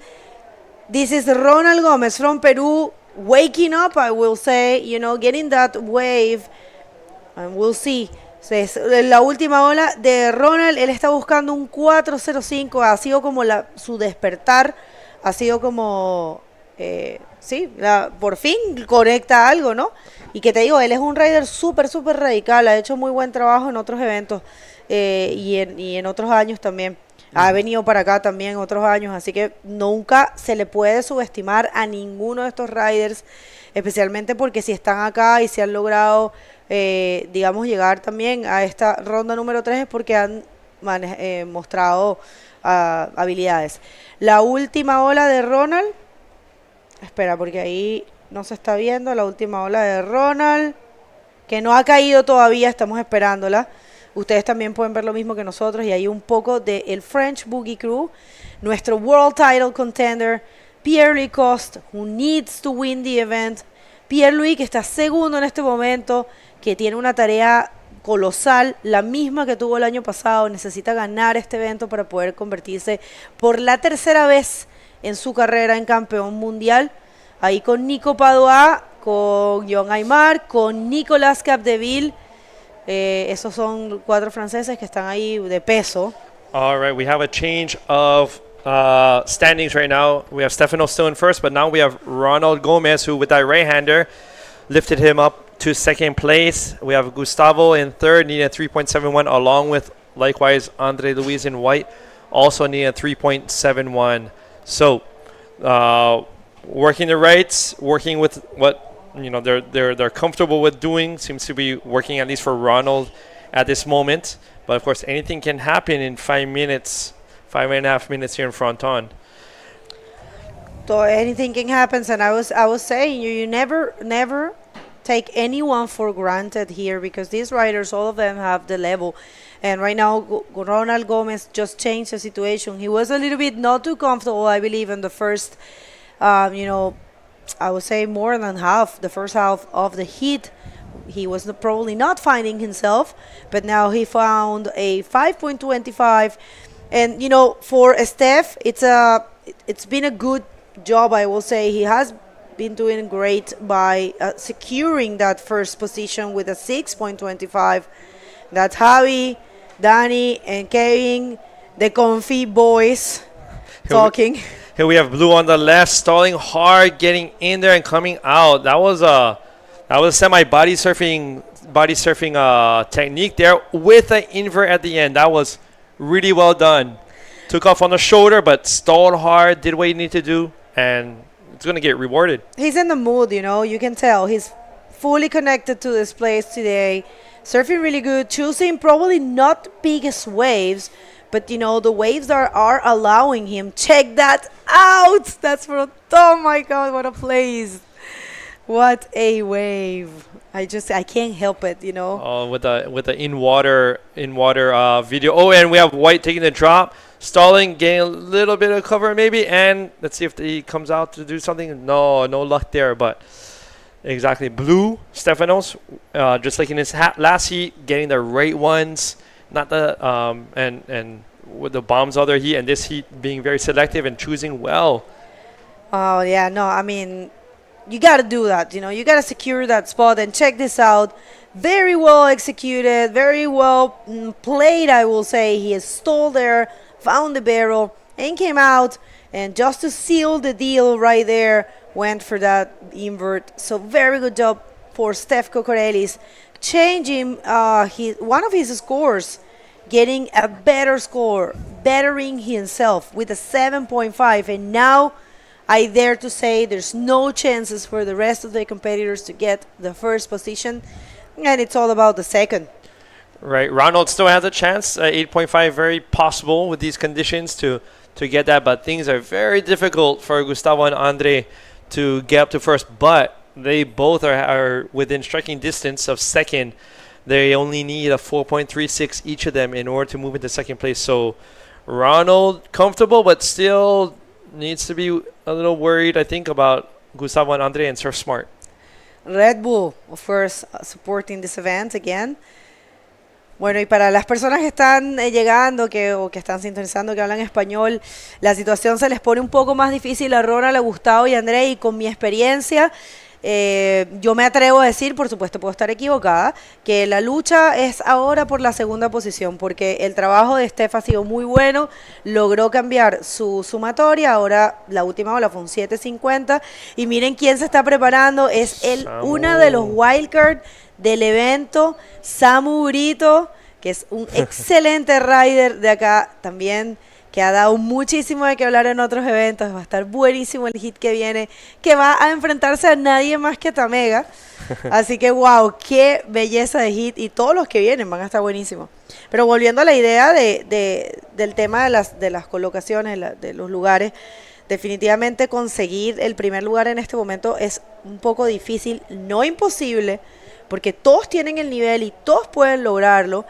this is Ronald Gomez from Peru waking up, I will say, you know, getting that wave, and we'll see. La última ola de Ronald, él está buscando un 4.05, ha sido como su despertar, ha sido como, por fin conecta algo, ¿no? Y que te digo, él es un rider súper radical, ha hecho muy buen trabajo en otros eventos y en otros años también. Ha venido para acá también otros años, así que nunca se le puede subestimar a ninguno de estos riders, especialmente porque si están acá y se han logrado, digamos, llegar también a esta ronda número 3 es porque han mostrado habilidades. La última ola de Ronald, espera, porque ahí no se está viendo, la última ola de Ronald, que no ha caído todavía, estamos esperándola. Ustedes también pueden ver lo mismo que nosotros y hay un poco de el French Boogie Crew, nuestro World Title Contender, Pierre-Louis Coste, who needs to win the event. Pierre-Louis, que está segundo en este momento, que tiene una tarea colosal, la misma que tuvo el año pasado, necesita ganar este evento para poder convertirse por la tercera vez en su carrera en campeón mundial. Ahí con Nico Padoa, con John Aymar, con Nicolas Capdeville. Esos son 4 franceses que están ahí de peso. All right, we have a change of standings right now. We have Stefano still in first, but now we have Ronald Gomez, who with that right-hander lifted him up to second place. We have Gustavo in third, needing a 3.71, along with likewise Andre Luis in white, also needing a 3.71. So, working the rights, working with what they're comfortable with doing, seems to be working at least for Ronald at this moment. But of course, anything can happen in 5 minutes, 5.5 minutes here in Fronton. So anything can happen, and I was saying you never take anyone for granted here, because these riders, all of them have the level. And right now, Ronald Gomez just changed the situation. He was a little bit not too comfortable, I believe, in the first, I would say more than half, the first half of the heat. He was probably not finding himself, but now he found a 5.25. And, for Steph, it's been a good job, I will say. He has been doing great by securing that first position with a 6.25. That's Javi, Danny, and Kevin, the comfy boys, talking. Here we have Blue on the left, stalling hard, getting in there and coming out. That was a semi body surfing technique there with an invert at the end. That was really well done. Took off on the shoulder, but stalled hard, did what he needed to do, and it's going to get rewarded. He's in the mood, you can tell. He's fully connected to this place today. Surfing really good, choosing probably not biggest waves, but the waves are allowing him. Check that out. That's Fronton. Oh my God, what a place. What a wave. I can't help it, with the in water video. Oh, and we have White taking the drop, stalling, getting a little bit of cover maybe, and let's see if he comes out to do something. No luck there, but exactly. Blue, Stefanos, just like in his last heat, getting the right ones. Not the and with the bombs other heat and this heat being very selective and choosing well. Oh yeah, no, I mean, you gotta do that. You gotta secure that spot. And check this out, very well executed, very well played. I will say he is stalled there, found the barrel, and came out. And just to seal the deal right there, went for that invert. So very good job for Steph Cocorellis. Changing one of his scores, getting a better score, bettering himself with a 7.5, and now I dare to say there's no chances for the rest of the competitors to get the first position, and it's all about the second. Right, Ronald still has a chance. 8.5 very possible with these conditions to get that, but things are very difficult for Gustavo and Andre to get up to first. But they both are within striking distance of second. They only need a 4.36 each of them in order to move into second place. So Ronald comfortable, but still needs to be a little worried, I think, about Gustavo and Andre and Surf Smart. Red Bull, of course, supporting this event again. Bueno, y para las personas que están llegando o que están sintonizando, que hablan español, la situación se les pone un poco más difícil a Ronald, a Gustavo y a André, y con mi experiencia, yo me atrevo a decir, por supuesto puedo estar equivocada, que la lucha es ahora por la segunda posición, porque el trabajo de Steph ha sido muy bueno, logró cambiar su sumatoria, ahora la última ola fue un 7.50, y miren quién se está preparando, es una de los wildcards del evento, Samu Brito, que es un excelente rider de acá también, que ha dado muchísimo de qué hablar en otros eventos. Va a estar buenísimo el hit que viene, que va a enfrentarse a nadie más que Tamega. Así que wow, qué belleza de hit, y todos los que vienen van a estar buenísimos. Pero volviendo a la idea del tema de las colocaciones, de los lugares, definitivamente conseguir el primer lugar en este momento es un poco difícil, no imposible, porque todos tienen el nivel y todos pueden lograrlo.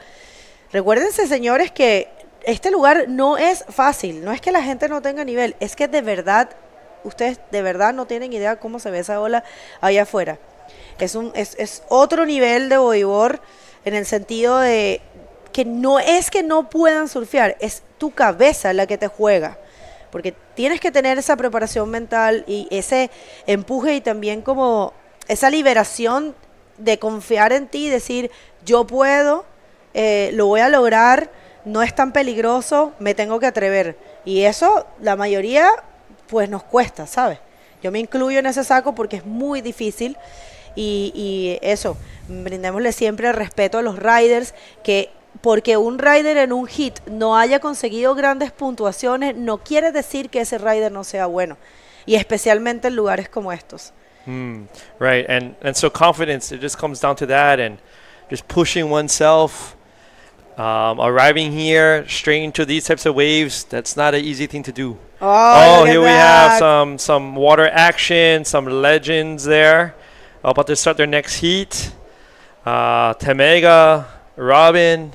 Recuérdense, señores, que este lugar no es fácil, no es que la gente no tenga nivel, es que de verdad, ustedes de verdad no tienen idea cómo se ve esa ola allá afuera. Es otro nivel de bodyboard, en el sentido de que no es que no puedan surfear, es tu cabeza la que te juega, porque tienes que tener esa preparación mental y ese empuje, y también como esa liberación de confiar en ti, decir yo puedo, lo voy a lograr, no es tan peligroso, me tengo que atrever. Y eso la mayoría pues nos cuesta, ¿sabes? Yo me incluyo en ese saco porque es muy difícil, y eso, brindémosle siempre el respeto a los riders, que porque un rider en un hit no haya conseguido grandes puntuaciones no quiere decir que ese rider no sea bueno, y especialmente en lugares como estos. Right, and so confidence, it just comes down to that, and just pushing oneself, arriving here straight into these types of waves, that's not an easy thing to do. Oh, here we have some water action, some legends there, about to start their next heat. Tamega, Robin,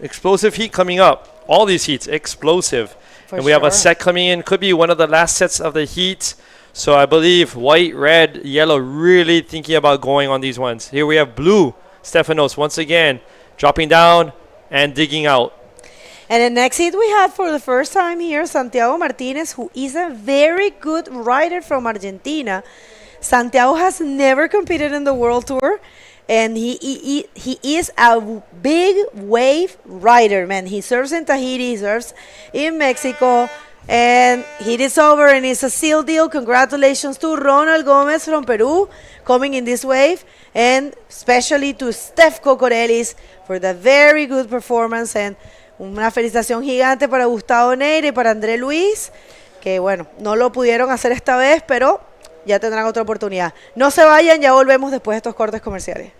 explosive heat coming up. All these heats, explosive. And we have a set coming in, could be one of the last sets of the heat. So I believe white, red, yellow really thinking about going on these ones. Here we have blue, Stefanos once again dropping down and digging out. And the next hit we have for the first time here, Santiago Martinez, who is a very good rider from Argentina. Santiago has never competed in the World Tour, and he is a big wave rider, man. He surfs in Tahiti, he surfs in Mexico, and hit is over, and it's a seal deal. Congratulations to Ronald Gomez from Peru coming in this wave, and especially to Steph Cocorellis for the very good performance, and una felicitación gigante para Gustavo Neira y para André Luis, que bueno, no lo pudieron hacer esta vez, pero ya tendrán otra oportunidad. No se vayan, ya volvemos después de estos cortes comerciales.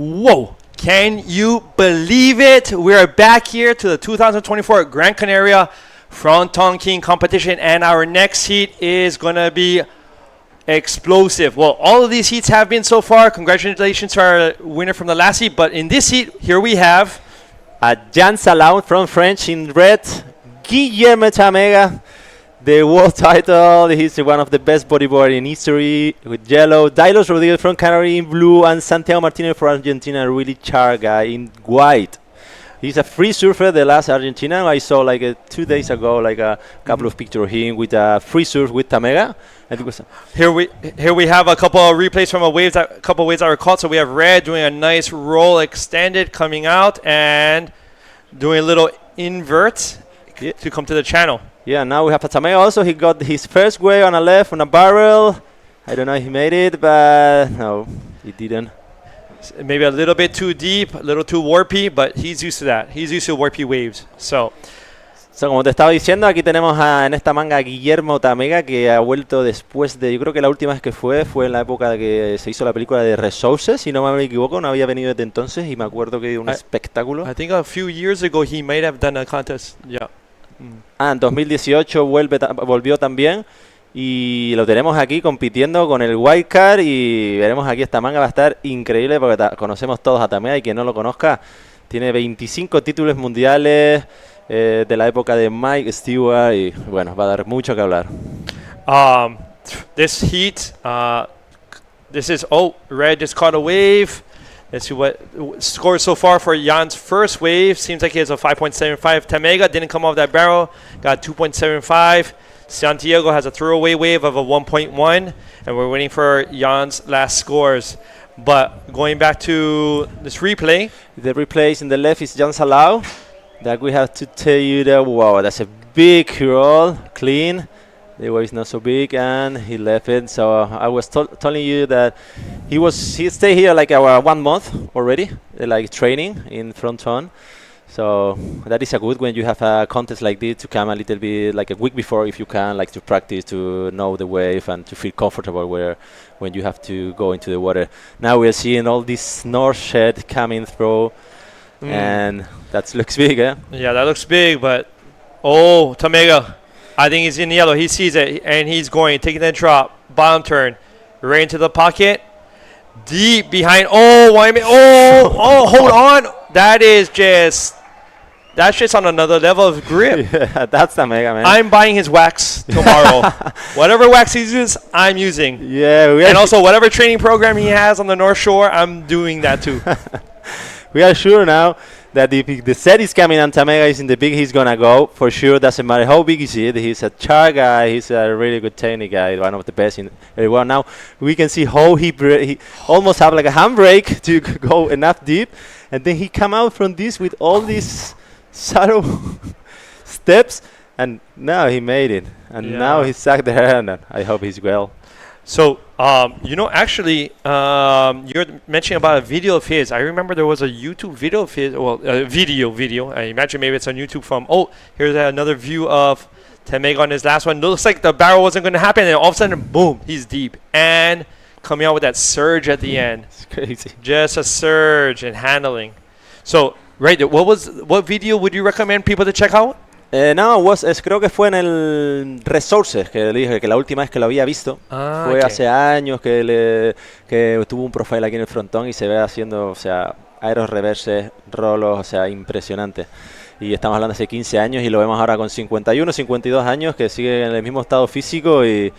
Whoa! Can you believe it? We are back here to the 2024 Gran Canaria Frontón King competition, and our next heat is going to be explosive. Well, all of these heats have been so far. Congratulations to our winner from the last heat, but in this heat, here we have Jan Salaud from French in red, Guillermo Tamega, the world title. He's one of the best bodyboard in history with yellow. Dylos Rodriguez from Canary in blue, and Santiago Martinez for Argentina, really char guy in white. He's a free surfer, the last Argentina. I saw like 2 days ago, like a couple of pictures of him with a free surf with Tamega. And it was here we have a couple of replays from a couple of waves that were caught. So we have Red doing a nice roll extended coming out and doing a little invert to come to the channel. Yeah, now we have Tamega also. He got his first wave on a left on a barrel. I don't know if he made it, but no, he didn't. Maybe a little bit too deep, a little too warpy, but he's used to that. He's used to warpy waves. So como te estaba diciendo, aquí tenemos en esta manga a Guillermo Tamega, que ha vuelto después de, yo creo que la última vez que fue en la época de que se hizo la película de Resources, si no me equivoco, no había venido desde entonces y me acuerdo que un espectáculo. I think a few years ago he might have done a contest. Yeah. En 2018 volvió también y lo tenemos aquí compitiendo con el wildcard y veremos aquí esta manga va a estar increíble porque conocemos todos a Tamega y quien no lo conozca tiene 25 títulos mundiales de la época de Mike Stewart y bueno, va a dar mucho que hablar. This heat, this is, Red just caught a wave. Let's see what scores so far for Jan's first wave. Seems like he has a 5.75. Tamega didn't come off that barrel, got 2.75. Santiago has a throwaway wave of a 1.1, and we're waiting for Jan's last scores. But going back to this replay. The replays in the left is Jan Salaud. That we have to tell you that, wow, that's a big roll, clean. The wave is not so big, and he left it. So I was telling you that he stayed here like 1 month already, like training in Fronton. So that is a good when you have a contest like this to come a little bit like a week before if you can, like to practice, to know the wave and to feel comfortable when you have to go into the water. Now we're seeing all this snow shed coming through, and that looks big, eh? Yeah, that looks big, but Tamega, I think he's in yellow. He sees it, and he's going, taking that drop, bottom turn, right into the pocket, deep behind. Hold on. That's just on another level of grip. Yeah, that's Tamega, man. I'm buying his wax tomorrow. Whatever wax he uses, I'm using. Yeah, and also whatever training program he has on the North Shore, I'm doing that too. We are sure now that if the set is coming and Tamega is in the big, he's gonna go for sure. Doesn't matter how big is it. He's a char guy. He's a really good technique guy. One of the best in everyone. Now we can see how he almost have like a handbrake to go enough deep, and then he come out from this with all these subtle steps, and now he made it. And now he's stuck there, and I hope he's well. So, actually, you're mentioning about a video of his. I remember there was a YouTube video of his, a video. I imagine maybe it's on YouTube from, here's another view of Tamega on his last one. Looks like the barrel wasn't going to happen, and all of a sudden, boom, he's deep. And coming out with that surge at the end. It's crazy. Just a surge and handling. So, right, what video would you recommend people to check out? Creo que fue en el Resources que le dije que la última vez que lo había visto fue hace años que tuvo un profile aquí en el frontón y se ve haciendo, o sea, aeros, reverses, rolos, o sea, impresionante. Y estamos hablando de hace 15 años y lo vemos ahora con 51, 52 años que sigue en el mismo estado físico y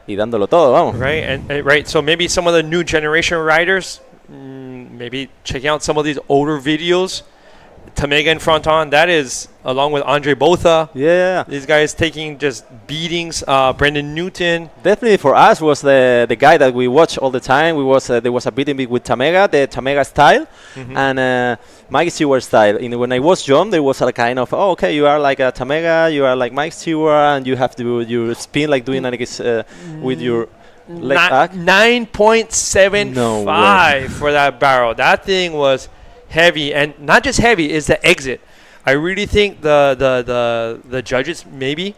dándolo todo, vamos. Right, so maybe some of the new generation riders, maybe checking out some of these older videos. Tamega and Fronton, that is, along with Andre Botha. Yeah. These guys taking just beatings. Brendan Newton. Definitely for us was the guy that we watch all the time. There was a beating with Tamega, the Tamega style, and Mike Stewart style. When I was young, there was a kind of, you are like a Tamega, you are like Mike Stewart, and you have to do your spin like doing with your leg back. 9.75 for that barrel. That thing was heavy, and not just heavy, is the exit. I really think the judges maybe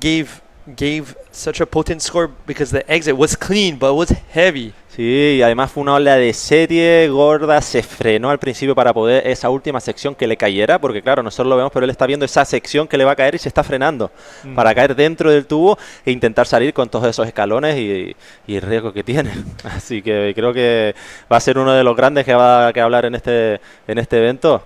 gave gave such a potent score because the exit was clean, but it was heavy. Sí, y además fue una ola de serie gorda, se frenó al principio para poder esa última sección que le cayera, porque claro, nosotros lo vemos, pero él está viendo esa sección que le va a caer y se está frenando para caer dentro del tubo e intentar salir con todos esos escalones y el riesgo que tiene. Así que creo que va a ser uno de los grandes que va a hablar en este evento.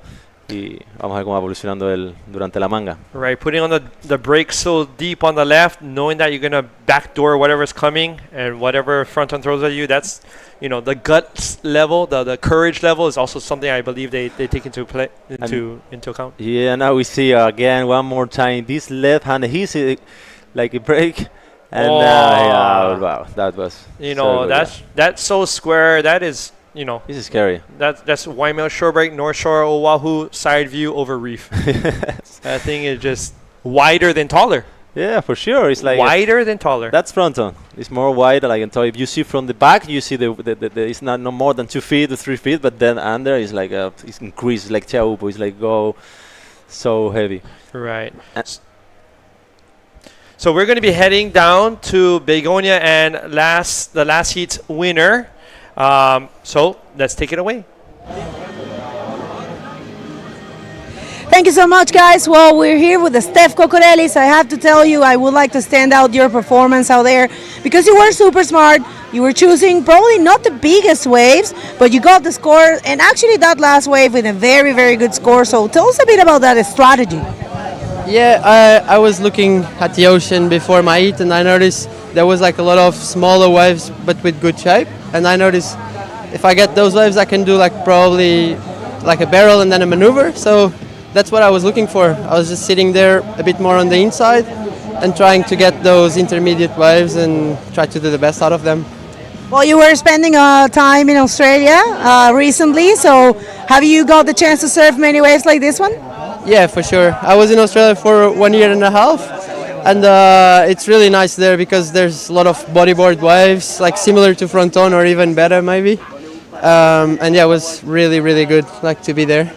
Y vamos a ver cómo va evolucionando él durante la manga. Right, putting on the brakes so deep on the left, knowing that you're going to backdoor whatever's coming and whatever Fronton throws at you, that's, you know, the guts level, the courage level is also something I believe they take into account. Yeah, now we see again one more time this left hand, he's like a break. And yeah, wow, that was, you know, so that's so square, that is, you know, this is scary. That's Waimea shore break, North Shore, Oahu, side view over reef. That thing is just wider than taller. Yeah, for sure. It's like wider than taller. That's Fronton. It's more wide. Like I can tell, if you see from the back, you see the it's not no more than 2 feet or 3 feet, but then under is like it's increased like Chaupo. It's like go so heavy. Right. So we're going to be heading down to Begonia and the last heat's winner. So let's take it away. Thank you so much, guys. Well, we're here with the Steph Cocorellis. I have to tell you, I would like to stand out your performance out there because you were super smart. You were choosing probably not the biggest waves, but you got the score, and actually that last wave with a very, very good score. So tell us a bit about that strategy. Yeah, I was looking at the ocean before my heat, and I noticed there was like a lot of smaller waves, but with good shape. And I noticed if I get those waves, I can do like probably like a barrel and then a maneuver. So that's what I was looking for. I was just sitting there a bit more on the inside and trying to get those intermediate waves and try to do the best out of them. Well, you were spending time in Australia recently, so have you got the chance to surf many waves like this one? Yeah, for sure. I was in Australia for 1.5 years, and it's really nice there because there's a lot of bodyboard waves, like similar to Fronton or even better maybe. And yeah, it was really, really good like to be there.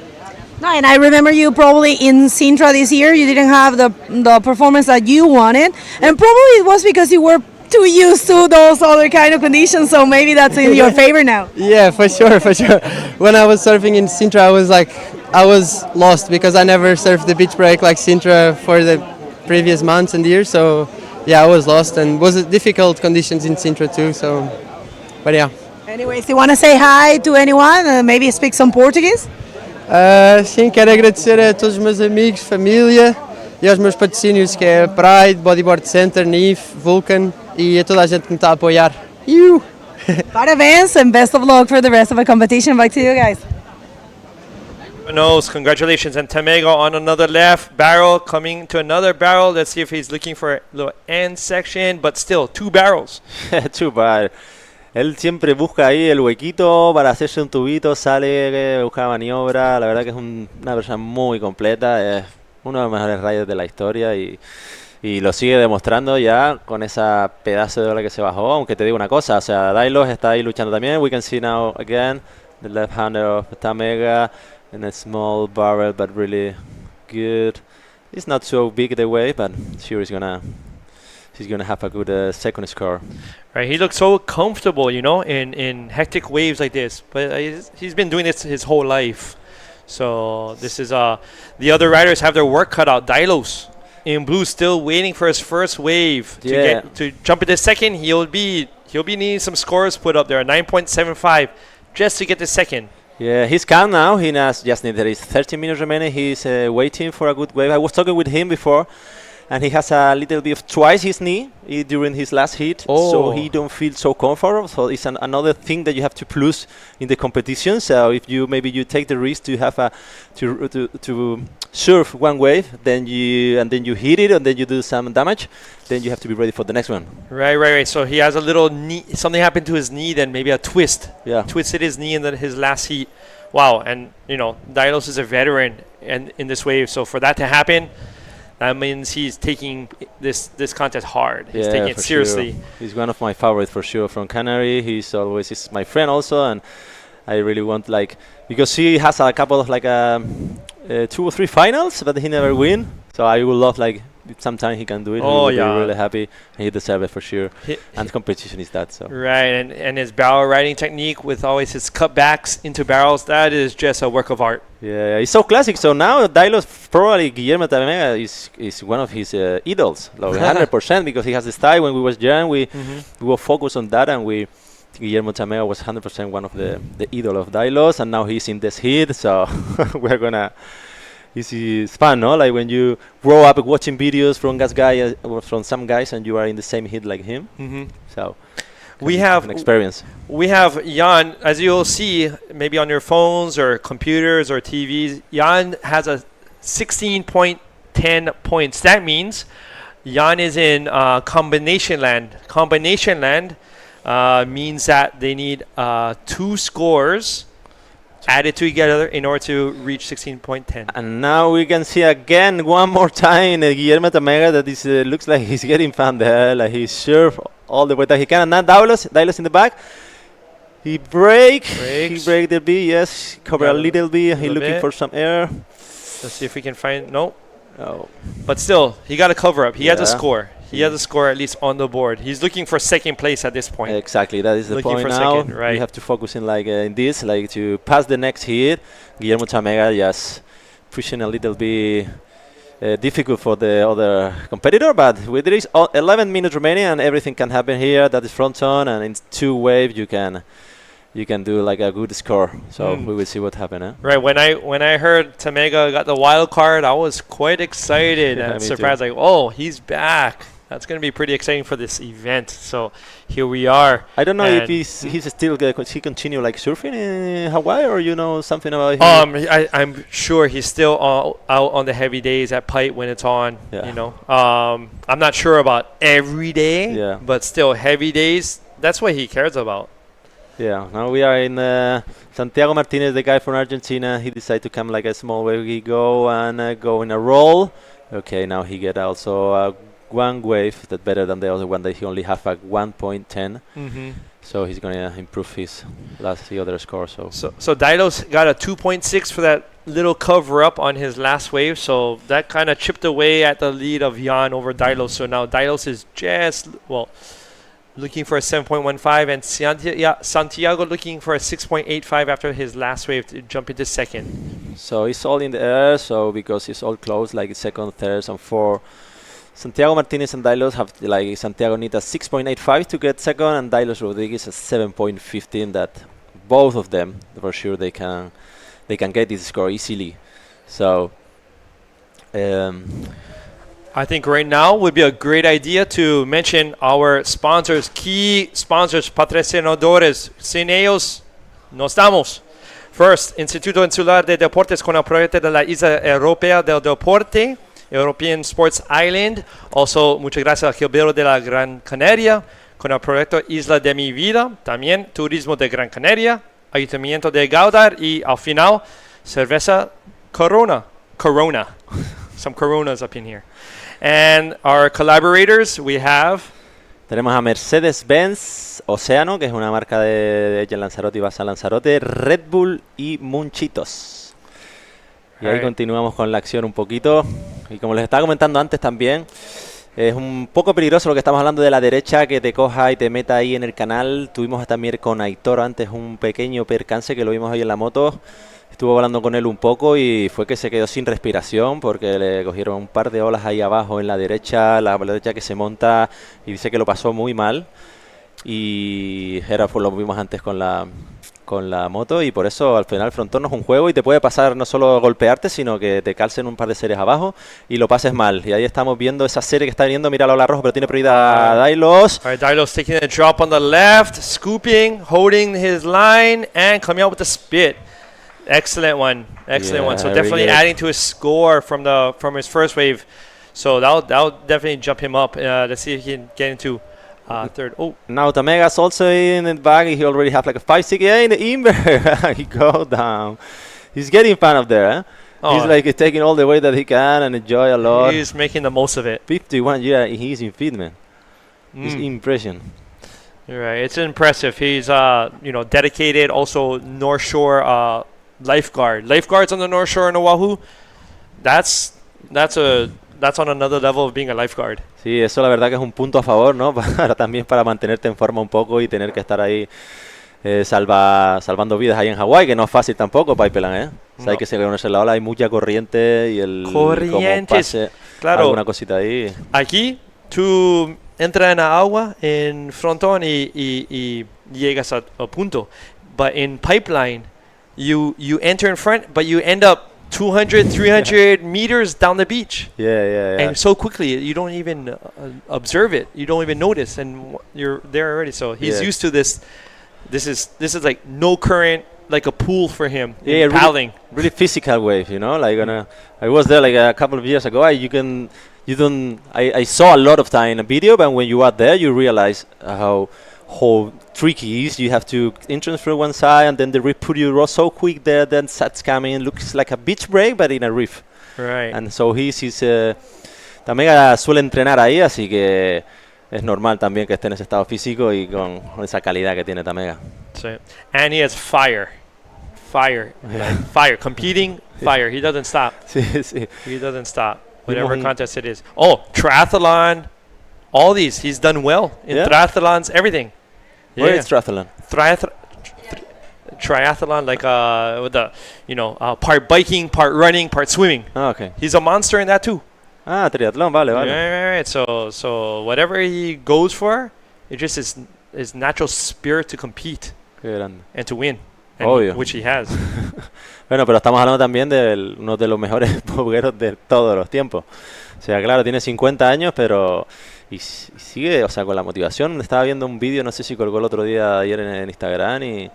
No, and I remember you probably in Sintra this year, you didn't have the performance that you wanted, and probably it was because you were too used to those other kind of conditions, so maybe that's in your favor now. Yeah, for sure, for sure. When I was surfing in Sintra, I was lost because I never surfed the beach break like Sintra for the previous months and years, so yeah, I was lost, and was difficult conditions in Sintra too, so, but yeah. Anyways, do you want to say hi to anyone, maybe speak some Portuguese? Sim, quero agradecer a todos os meus amigos, família e aos meus patrocínios, que é Pride, Bodyboard Center, NIF, Vulcan, e a toda a gente que me está a apoiar. Parabéns and best of luck for the rest of the competition. Back to you guys. Nose, congratulations. And Tamego on another left barrel, coming to another barrel. Let's see if he's looking for a little end section, but still 2 barrels. 2 barrels. Él siempre busca ahí el huequito para hacerse un tubito, sale, busca maniobra. La verdad que es una persona muy completa, es uno de los mejores riders de la historia y lo sigue demostrando ya con esa pedazo de ola que se bajó. Aunque te digo una cosa, o sea, Dailos está ahí luchando también. We can see now again the left-hander of Tamega in a small barrel, but really good. It's not so big the wave, but sure he's gonna have a good second score. Right, he looks so comfortable, you know, in hectic waves like this. But he's been doing this his whole life. So this is the other riders have their work cut out. Dailos in blue still waiting for his first wave to jump into second. He'll be needing some scores put up there. 9.75 just to get the second. Yeah, he's calm now. He just needs there is 30 minutes remaining. He's waiting for a good wave. I was talking with him before, and he has a little bit of twice his knee during his last hit, so he don't feel so comfortable. So it's another thing that you have to plus in the competition. So if you take the risk to have to surf one wave, then you hit it, and then you do some damage, then you have to be ready for the next one. Right. So he has a little knee. Something happened to his knee, then maybe a twist. Yeah, twisted his knee in his last heat. Wow, and you know, Dailos is a veteran in this wave, so for that to happen, that means he's taking this contest hard. He's taking it seriously. Sure. He's one of my favorites for sure from Canary. He's my friend also, and I really want because he has a couple of 2 or 3 finals, but he never win. So I would love sometimes he can do it, Oh, we will yeah. be really happy. He deserves it for sure. And competition is that, so. Right, and his barrel riding technique with always his cutbacks into barrels, that is just a work of art. Yeah, it's so classic. So now Dailos, probably Guillermo Tamega is one of his idols, like 100%, because he has the style. When we was young, we were focused on that, and Guillermo Tamega was 100% one of the idol of Dailos, and now he's in this heat, so we're gonna. It's fun, no? Like when you grow up watching videos from from some guys, and you are in the same heat like him. So we have an experience. We have Jan, as you'll see, maybe on your phones or computers or TVs. Jan has a 16.10 points. That means Jan is in combination land. Combination land means that they need 2 scores added together in order to reach 16.10. And now we can see again one more time Guillermo Tamega that is looks like he's getting fun there, like he's sure all the way that he can. And now Dailos in the back. He breaks. He break the B, yes. Cover a little bit. He's looking for some air. Let's see if we can find, no. But still, he got a cover up. He has a score. He has a score at least on the board. He's looking for second place at this point. Exactly, that is the looking point for now. Second, right. You have to focus in this, like to pass the next hit. Guillermo Tamega just pushing a little bit difficult for the other competitor, but there is 11 minutes remaining and everything can happen here. That is Fronton, and in 2 waves you can do like a good score. So we will see what happens. Right, when I heard Tamega got the wild card, I was quite excited and surprised. Like, oh, he's back. That's going to be pretty exciting for this event. So here we are. I don't know if he's still he continue like surfing in Hawaii, or something about him. I'm sure he's still out on the heavy days at Pite when it's on. I'm not sure about every day, but still heavy days. That's what he cares about. Yeah, now we are in Santiago Martinez, the guy from Argentina. He decided to come like a small wave. He go in a roll. Okay, now he get also one wave that better than the other one that he only have a 1.10. So he's gonna improve his other score. So Dailos got a 2.6 for that little cover up on his last wave. So that kind of chipped away at the lead of Jan over Dailos. So now Dailos is just looking for a 7.15, and Santiago looking for a 6.85 after his last wave to jump into second. So it's all in the air. So because it's all close, like second, third, and fourth. Santiago Martinez and Dailos have, like, Santiago need a 6.85 to get second, and Dailos Rodriguez a 7.15. That both of them, for sure, they can get this score easily. So I think right now would be a great idea to mention our sponsors, key sponsors, patrocinadores. Sin ellos, no estamos. First, Instituto Insular de Deportes con el proyecto de la Isla Europea del Deporte, European Sports Island. Also, muchas gracias al Gilberto de la Gran Canaria con el proyecto Isla de mi Vida. También Turismo de Gran Canaria, Ayuntamiento de Gáldar, y al final, cerveza Corona. Some Coronas up in here. And our collaborators, we have... Tenemos a Mercedes-Benz Océano, que es una marca de Lanzarote y basa en Lanzarote, Red Bull y Munchitos. Y ahí continuamos con la acción un poquito. Y como les estaba comentando antes también, es un poco peligroso lo que estamos hablando de la derecha, que te coja y te meta ahí en el canal. Tuvimos también con Aitor antes un pequeño percance que lo vimos ahí en la moto. Estuvo hablando con él un poco y fue que se quedó sin respiración porque le cogieron un par de olas ahí abajo en la derecha que se monta, y dice que lo pasó muy mal. Y era por lo que vimos antes con la moto, y por eso al final Frontón no es un juego y te puede pasar no solo golpearte, sino que te calcen un par de series abajo y lo pases mal. Y ahí estamos viendo esa serie que está viniendo. Mira la ola roja, pero tiene prioridad Dailos. All right, Dailos taking a drop on the left, scooping, holding his line, and coming out with the spit. Excellent one. So definitely adding to his score from his first wave. So that'll definitely jump him up. Let's see if he can get into third. Oh, now Tamega's also in the bag. He already have like a 5-6. Yeah, in the inverse. He go down. He's getting fun up there. He's like taking all the way that he can and enjoy a lot. He's making the most of it. 51. Yeah, he's in fit, man. It's impression. You're right. It's impressive. He's dedicated. Also North Shore lifeguard. Lifeguards on the North Shore in Oahu. That's a that's on another level of being a lifeguard. Sí, eso la verdad que es un punto a favor, ¿no? También para mantenerte en forma un poco y tener que estar ahí salvando vidas ahí en Hawái, que no es fácil tampoco, Pipeline, ¿eh? O sea, hay que seguir con esa ola, hay mucha corriente y el como pase claro. alguna cosita ahí. Aquí tú entras en la agua en Fronton y llegas a punto. But in Pipeline, you enter in front, but you end up 200, 300 meters down the beach. Yeah. And so quickly, you don't even observe it. You don't even notice, and you're there already. So he's used to this. This is like no current, like a pool for him. Yeah, paddling. Really physical wave, you know. Like I was there like a couple of years ago. I saw a lot of time in a video, but when you are there, you realize how tricky it is. You have to entrance through one side, and then the reef put you so quick there. Then sats coming, looks like a beach break, but in a reef. Right. And so he's también suele entrenar ahí, así que es normal también que esté en ese estado físico y con esa calidad que tiene Tamega. So, and he has fire, like fire, competing fire. He doesn't stop. Sí. He doesn't stop. Whatever contest it is. Oh, triathlon, all these. He's done well in triathlons, everything. Where is triathlon? Triathlon, like with the part biking, part running, part swimming. Oh, okay. He's a monster in that too. Ah, triatlón, vale. Right. So whatever he goes for, it just is his natural spirit to compete and to win, which he has. Bueno, pero estamos hablando también de uno de los mejores bogueros de todos los tiempos. O sea, claro, tiene 50 años, pero y sigue, o sea, con la motivación. Estaba viendo un vídeo, no sé si colgó el otro día ayer en Instagram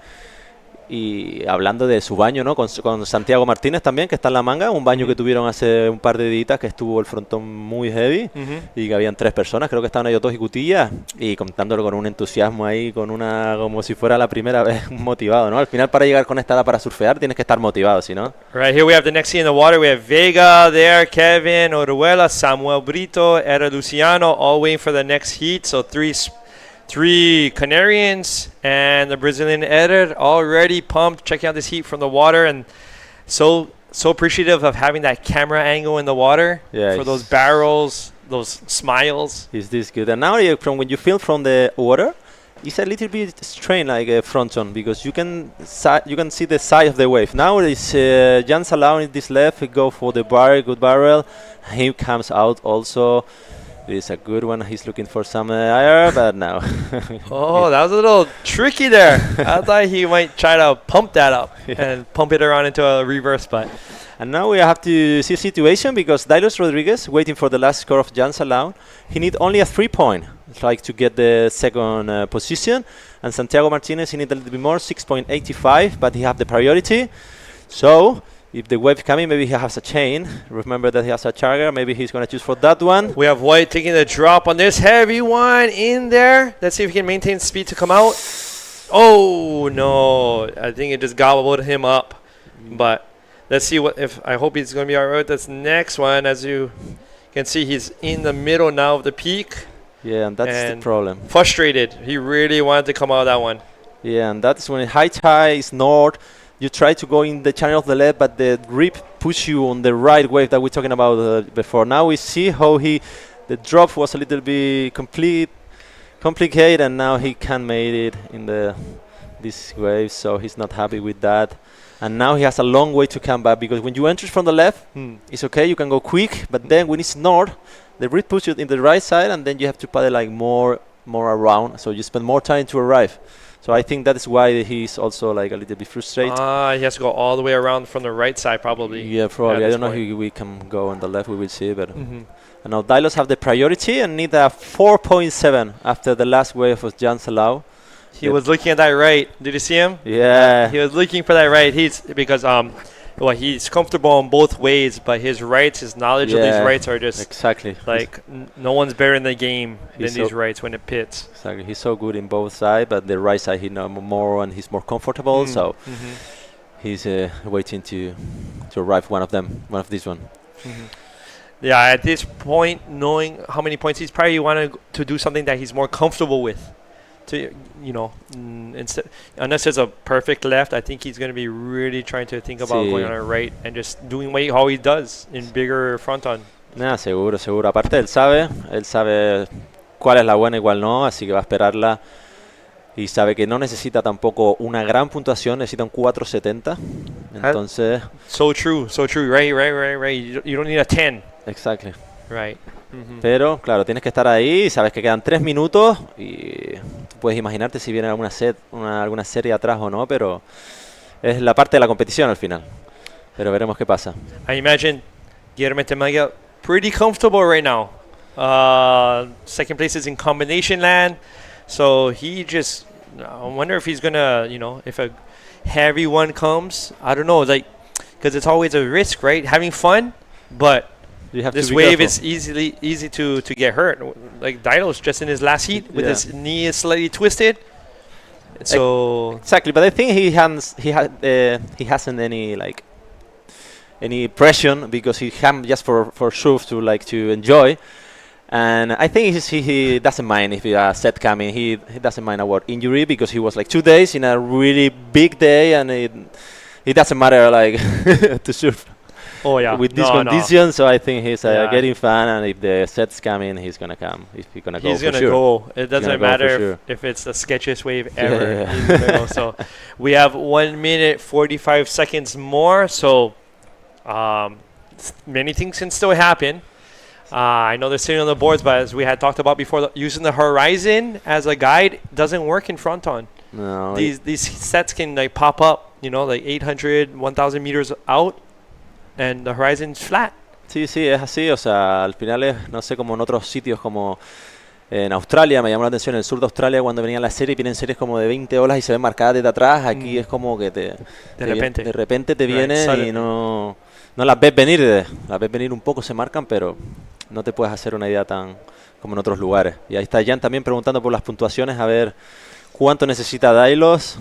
y hablando de su baño, ¿no? Con Santiago Martínez también, que está en la manga, un baño que tuvieron hace un par de días, que estuvo el frontón muy heavy y que habían 3 personas, creo que estaban ellos 2 y Cutillas, y contándolo con un entusiasmo ahí, como si fuera la primera vez motivado, ¿no? Al final para llegar con esta edad para surfear tienes que estar motivado, ¿si no? Right, here we have the next scene in the water. We have Vega there, Kevin, Oruela, Samuel Brito, Era Luciano, all waiting for the next heat. So 3 Canarians and the Brazilian Eder already pumped, checking out this heat from the water, and so appreciative of having that camera angle in the water for those barrels, those smiles. Is this good? And now when you film from the water, it's a little bit strange, like a fronton, because you can see the side of the wave. Now it's Jan Salau in this left, he go for the good barrel, he comes out also. It's a good one. He's looking for some air, but no. Oh, that was a little tricky there. I thought he might try to pump that up and pump it around into a reverse, but. And now we have to see a situation because Dylos Rodriguez waiting for the last score of Jan Salau. He need only a 3-point, like to get the second position. And Santiago Martinez, he need a little bit more, 6.85, but he have the priority. So. If the wave coming, maybe he has a chain. Remember that he has a charger. Maybe he's going to choose for that one. We have White taking the drop on this heavy one in there. Let's see if he can maintain speed to come out. Oh, no. I think it just gobbled him up. But let's see I hope he's going to be all right with this next one. As you can see, he's in the middle now of the peak. Yeah, and that's the problem. Frustrated. He really wanted to come out of that one. Yeah, and that's when high tide is north. You try to go in the channel of the left, but the grip push you on the right wave that we're talking about before. Now we see how the drop was a little bit complicated, and now he can't make it in this wave, so he's not happy with that. And now he has a long way to come back, because when you enter from the left, it's okay, you can go quick, but then when it's north, the grip push you in the right side, and then you have to paddle like more around, so you spend more time to arrive. So I think that is why he's also like a little bit frustrated. He has to go all the way around from the right side, probably. Yeah, probably. I don't know if we can go on the left. We will see. But and now Dylos have the priority and need a 4.7 after the last wave of Jan Salau. He was looking at that right. Did you see him? Yeah. He was looking for that right. He's comfortable on both ways, but his knowledge of these rights are just exactly like no one's better in the game than these rights when it pits. Exactly, he's so good in both sides, but the right side he knows more and he's more comfortable. So he's waiting to arrive one of these one. Yeah, at this point, knowing how many points he's probably wanted to do something that he's more comfortable with. Instead, unless it's a perfect left, I think he's going to be really trying to think about going on a right and just doing how he does in bigger fronton. Nada, seguro, seguro. Aparte él sabe cuál es la buena y cuál no, así que va a esperarla. Y sabe que no necesita tampoco una gran puntuación, necesita un 4.70. Entonces... So true, right. You don't need a 10. Exactly. Right. Pero, claro, tienes que estar ahí, sabes que quedan 3 minutos y tú puedes imaginarte si viene alguna serie atrás o no, pero es la parte de la competición al final. Pero veremos qué pasa. I imagine Guillermo Temaya pretty comfortable right now. Second place is in combination land. So he just, I wonder if he's gonna, if a heavy one comes, I don't know, because it's always a risk, right? Having fun, but this wave is easy to get hurt. Like Dilo's just in his last heat with his knee is slightly twisted. So exactly, but I think he hasn't any pressure because he came just for sure to enjoy. And I think he doesn't mind if a set coming. He doesn't mind about injury because he was 2 days in a really big day, and it doesn't matter to surf. Oh yeah, with these conditions. So I think he's getting fun, and if the set's coming, he's gonna come. He's gonna go. He's gonna go. It doesn't matter if it's the sketchiest wave ever. He's gonna go. So we have 1 minute 45 seconds more. So many things can still happen. I know they're sitting on the boards, but as we had talked about before, using the horizon as a guide doesn't work in Fronton. No. These sets can pop up, 800, 1,000 meters out, and the horizon's flat. Sí, es así. O sea, al final es, no sé, como en otros sitios como en Australia, me llamó la atención, en el sur de Australia cuando venían las series, vienen series como de 20 olas y se ven marcadas desde atrás. Aquí es como que de repente te vienen y no las ves venir. Las ves venir un poco, se marcan, pero no te puedes hacer una idea tan como en otros lugares. Y ahí está Jan también preguntando por las puntuaciones, a ver cuánto necesita Dailos.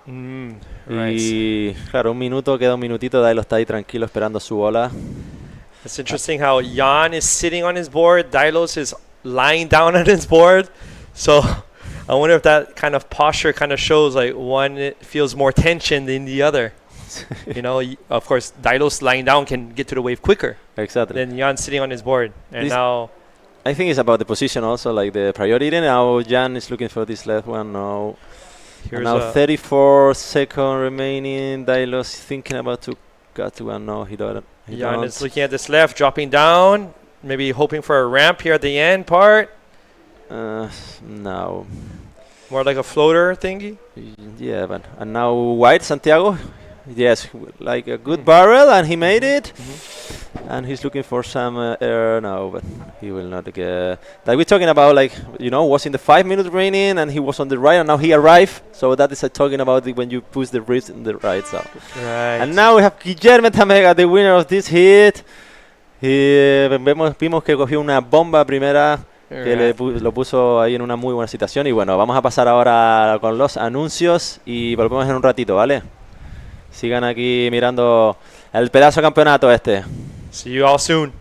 Y claro, queda un minutito, Dailo está ahí tranquilo esperando su ola. It's interesting how Jan is sitting on his board, Dailos is lying down on his board. So I wonder if that kind of posture kind of shows one feels more tension than the other. Of course, Dailos lying down can get to the wave quicker. Exactly. Than Jan sitting on his board. And now I think it's about the position also, the priority. Now Jan is looking for this left one. No. Now 34 seconds remaining. Dailos thinking about to got to one. No, he don't. Jan is looking at this left, dropping down, maybe hoping for a ramp here at the end part. No. More like a floater thingy? Yeah, but and now White Santiago. Yes, like a good barrel, and he made it. And he's looking for some air now, but he will not get. We're talking about, was in the 5 minute raining, and he was on the right, and now he arrived. So that is talking about when you push the wrist in the right side. Right. And now we have Guillermo Tamega, the winner of this heat. Vimos que cogió una bomba primera, que lo puso ahí en una muy buena situación. Y bueno, vamos a pasar ahora con los anuncios y volvemos en un ratito, ¿vale? Sigan aquí mirando el pedazo de campeonato este. See you all soon.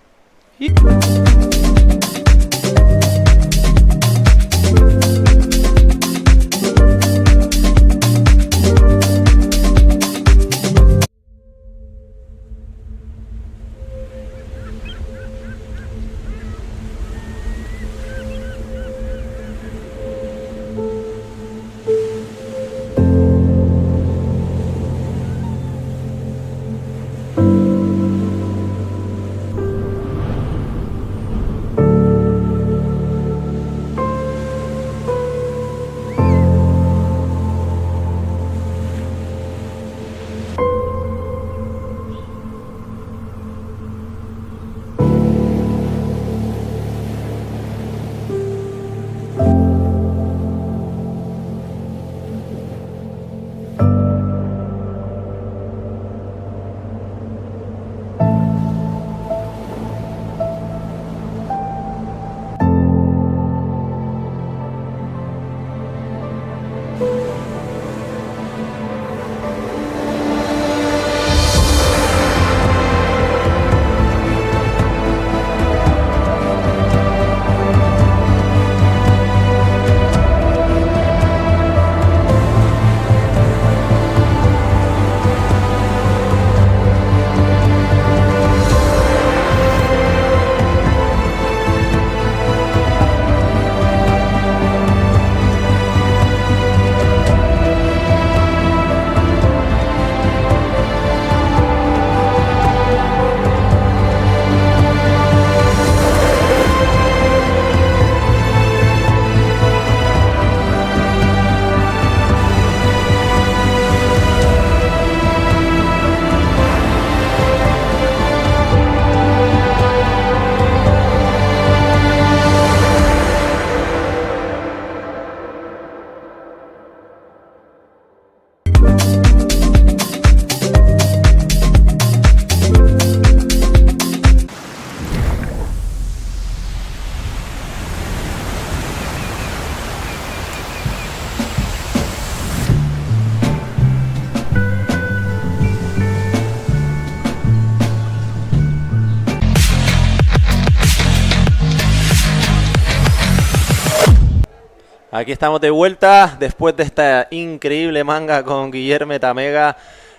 Aquí estamos de vuelta después de esta increíble manga con Guillermo Tamega,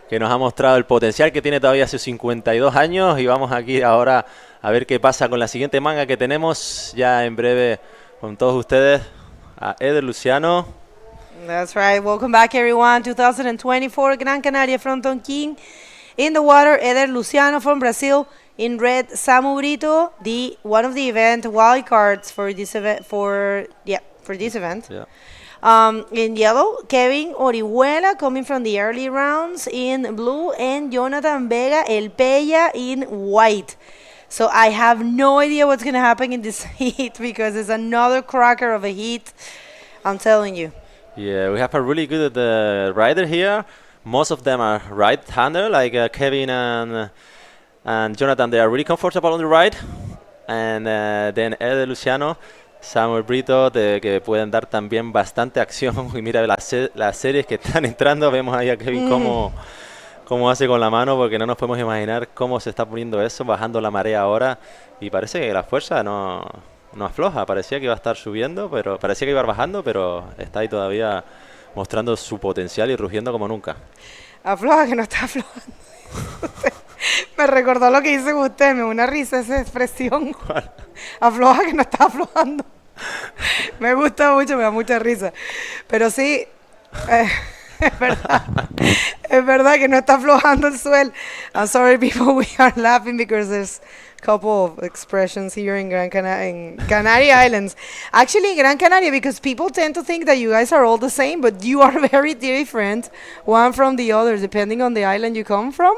que nos ha mostrado el potencial que tiene todavía a sus 52 años. Y vamos aquí ahora a ver qué pasa con la siguiente manga que tenemos ya en breve con todos ustedes, a Eder Luciano. That's right. Welcome back, everyone. 2024 Gran Canaria Frontón King. In the water, Eder Luciano from Brazil. In red, Samu Brito, one of the event wildcards for this event. Yeah. In yellow, Kevin Orihuela coming from the early rounds in blue, and Jonathan Vega El Peya in white. So I have no idea what's going to happen in this heat because it's another cracker of a heat. I'm telling you. Yeah, we have a really good rider here. Most of them are right-hander, like Kevin and Jonathan. They are really comfortable on the ride. And then Eder Luciano, Samuel Brito, que pueden dar también bastante acción. Y mira las series que están entrando. Vemos ahí a Kevin cómo hace con la mano, porque no nos podemos imaginar cómo se está poniendo eso, bajando la marea ahora. Y parece que la fuerza no afloja. Parecía que iba a estar subiendo, pero parecía que iba bajando, pero está ahí todavía mostrando su potencial y rugiendo como nunca. Afloja que no está aflojando. Me recordó lo que dice usted, me da una risa esa expresión. ¿Cuál? Afloja que no está aflojando. Me gusta mucho, me da mucha risa. Pero sí, es verdad que no está aflojando el suelo. I'm sorry, people, we are laughing because there's a couple of expressions here in Canary Islands. Actually, Gran Canaria, because people tend to think that you guys are all the same, but you are very different, one from the other, depending on the island you come from.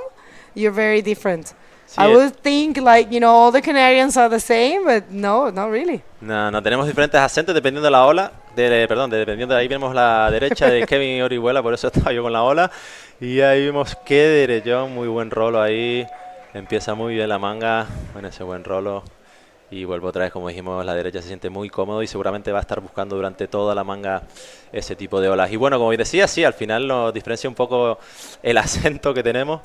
You're very different. Sí, I would think like, all the Canarians are the same, but no, not really. No, tenemos diferentes acentos dependiendo de la ola. Dependiendo de ahí vemos la derecha de Kevin Orihuela, por eso estaba yo con la ola. Y ahí vemos que derechón, muy buen rolo ahí. Empieza muy bien la manga, bueno, ese buen rolo. Y vuelvo otra vez, como dijimos, la derecha se siente muy cómodo y seguramente va a estar buscando durante toda la manga ese tipo de olas. Y bueno, como decía, sí, al final nos diferencia un poco el acento que tenemos.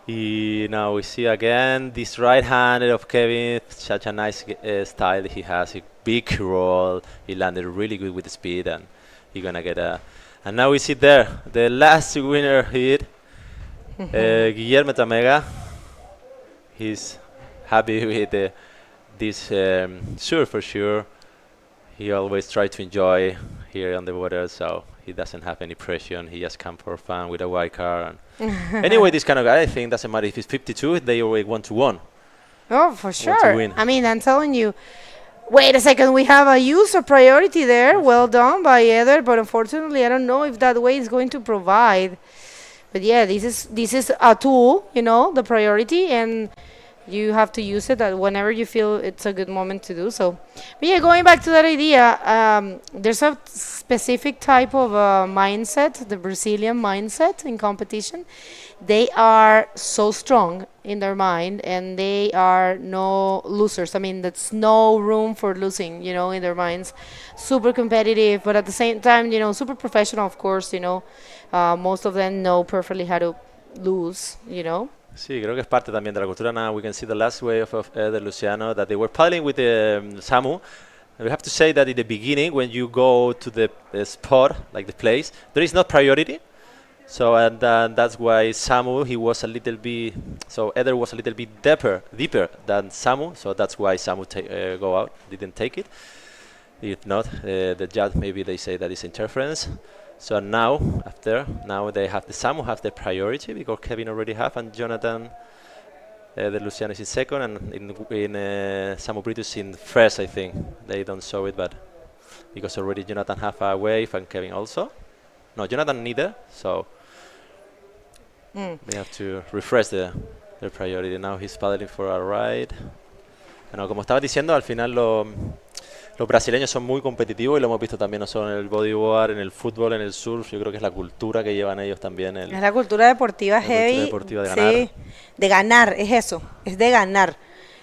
Y now we see again this right-handed of Kevin, such a nice style he has, a big roll, he landed really good with the speed, and he's gonna get a... And now we see there, the last winner hit, Guillermo Tamega. He's happy with this surf for sure. He always tries to enjoy here on the water, so he doesn't have any pressure. He just comes for fun with a white car. And anyway, this kind of guy, I think, doesn't matter if he's 52, they always want to win. Oh, for sure. I mean, I'm telling you. Wait a second, we have a user priority there. Well done by Eder, but unfortunately, I don't know if that way is going to provide. But yeah, this is a tool, the priority, and you have to use it whenever you feel it's a good moment to do so. But yeah, going back to that idea, there's a specific type of mindset, the Brazilian mindset in competition. They are so strong in their mind, and they are no losers. I mean, that's no room for losing, in their minds. Super competitive, but at the same time, super professional, of course, most of them know perfectly how to lose, Sí, creo que es parte también de la cultura. Now we can see the last wave of Eder Luciano that they were paddling with Samu. We have to say that in the beginning, when you go to the spot, like the place, there is no priority. So and that's why Samu, he was a little bit. So Eder was a little bit deeper than Samu. So that's why Samu go out, didn't take it. If not, the judge maybe they say that it's interference. So now they have the Samu have the priority because Kevin already have, and Jonathan, the Luciano is in second, and in Samu Brito is in first. I think they don't show it, but because already Jonathan have a wave and Kevin also. No, Jonathan neither. So they have to refresh their priority. Now he's paddling for a ride. Bueno, como estaba diciendo, al final los brasileños son muy competitivos y lo hemos visto también no solo en el bodyboard, en el fútbol, en el surf. Yo creo que es la cultura que llevan ellos también. Es la cultura deportiva heavy. Cultura deportiva de ganar. Sí, de ganar, es eso, es de ganar.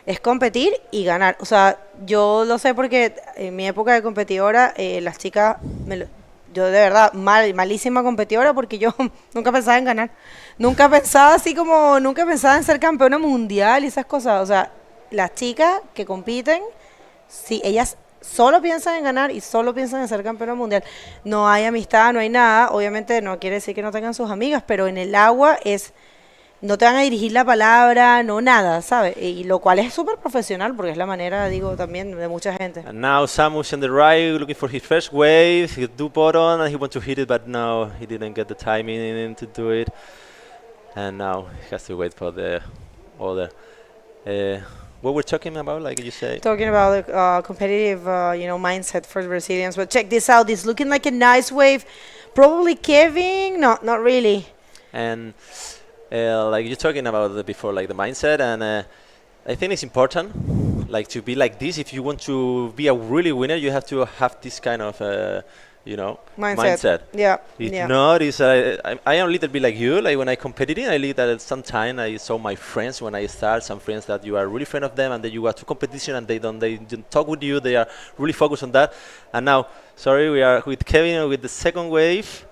Es competir y ganar. O sea, yo lo sé porque en mi época de competidora, las chicas, yo de verdad, malísima competidora porque yo nunca pensaba en ganar. Nunca pensaba en ser campeona mundial y esas cosas. O sea, las chicas que compiten, sí, ellas solo piensan en ganar y solo piensan en ser campeón mundial. No hay amistad, no hay nada. Obviamente no quiere decir que no tengan sus amigas, pero en el agua no te van a dirigir la palabra, no nada, ¿sabes? Y lo cual es súper profesional porque es la manera, digo, también de mucha gente. And now Samu's on the right, looking for his first wave. He do bottom and he wants to hit it, but no, he didn't get the timing to do it. And now he has to wait for the other. What we're talking about, like you say? Talking about the competitive, mindset for the Brazilians. But check this out. It's looking like a nice wave. Probably Kevin. No, not really. And like you're talking about before, like the mindset, and I think it's important, like to be like this. If you want to be a really winner, you have to have this kind of, mindset. Yeah. If not, I am a little bit like you. Like when I competed, I leave that sometimes I saw my friends when I start. Some friends that you are really fan of them, and then you go to competition and they don't talk with you. They are really focused on that. And now, sorry, we are with Kevin with the second wave.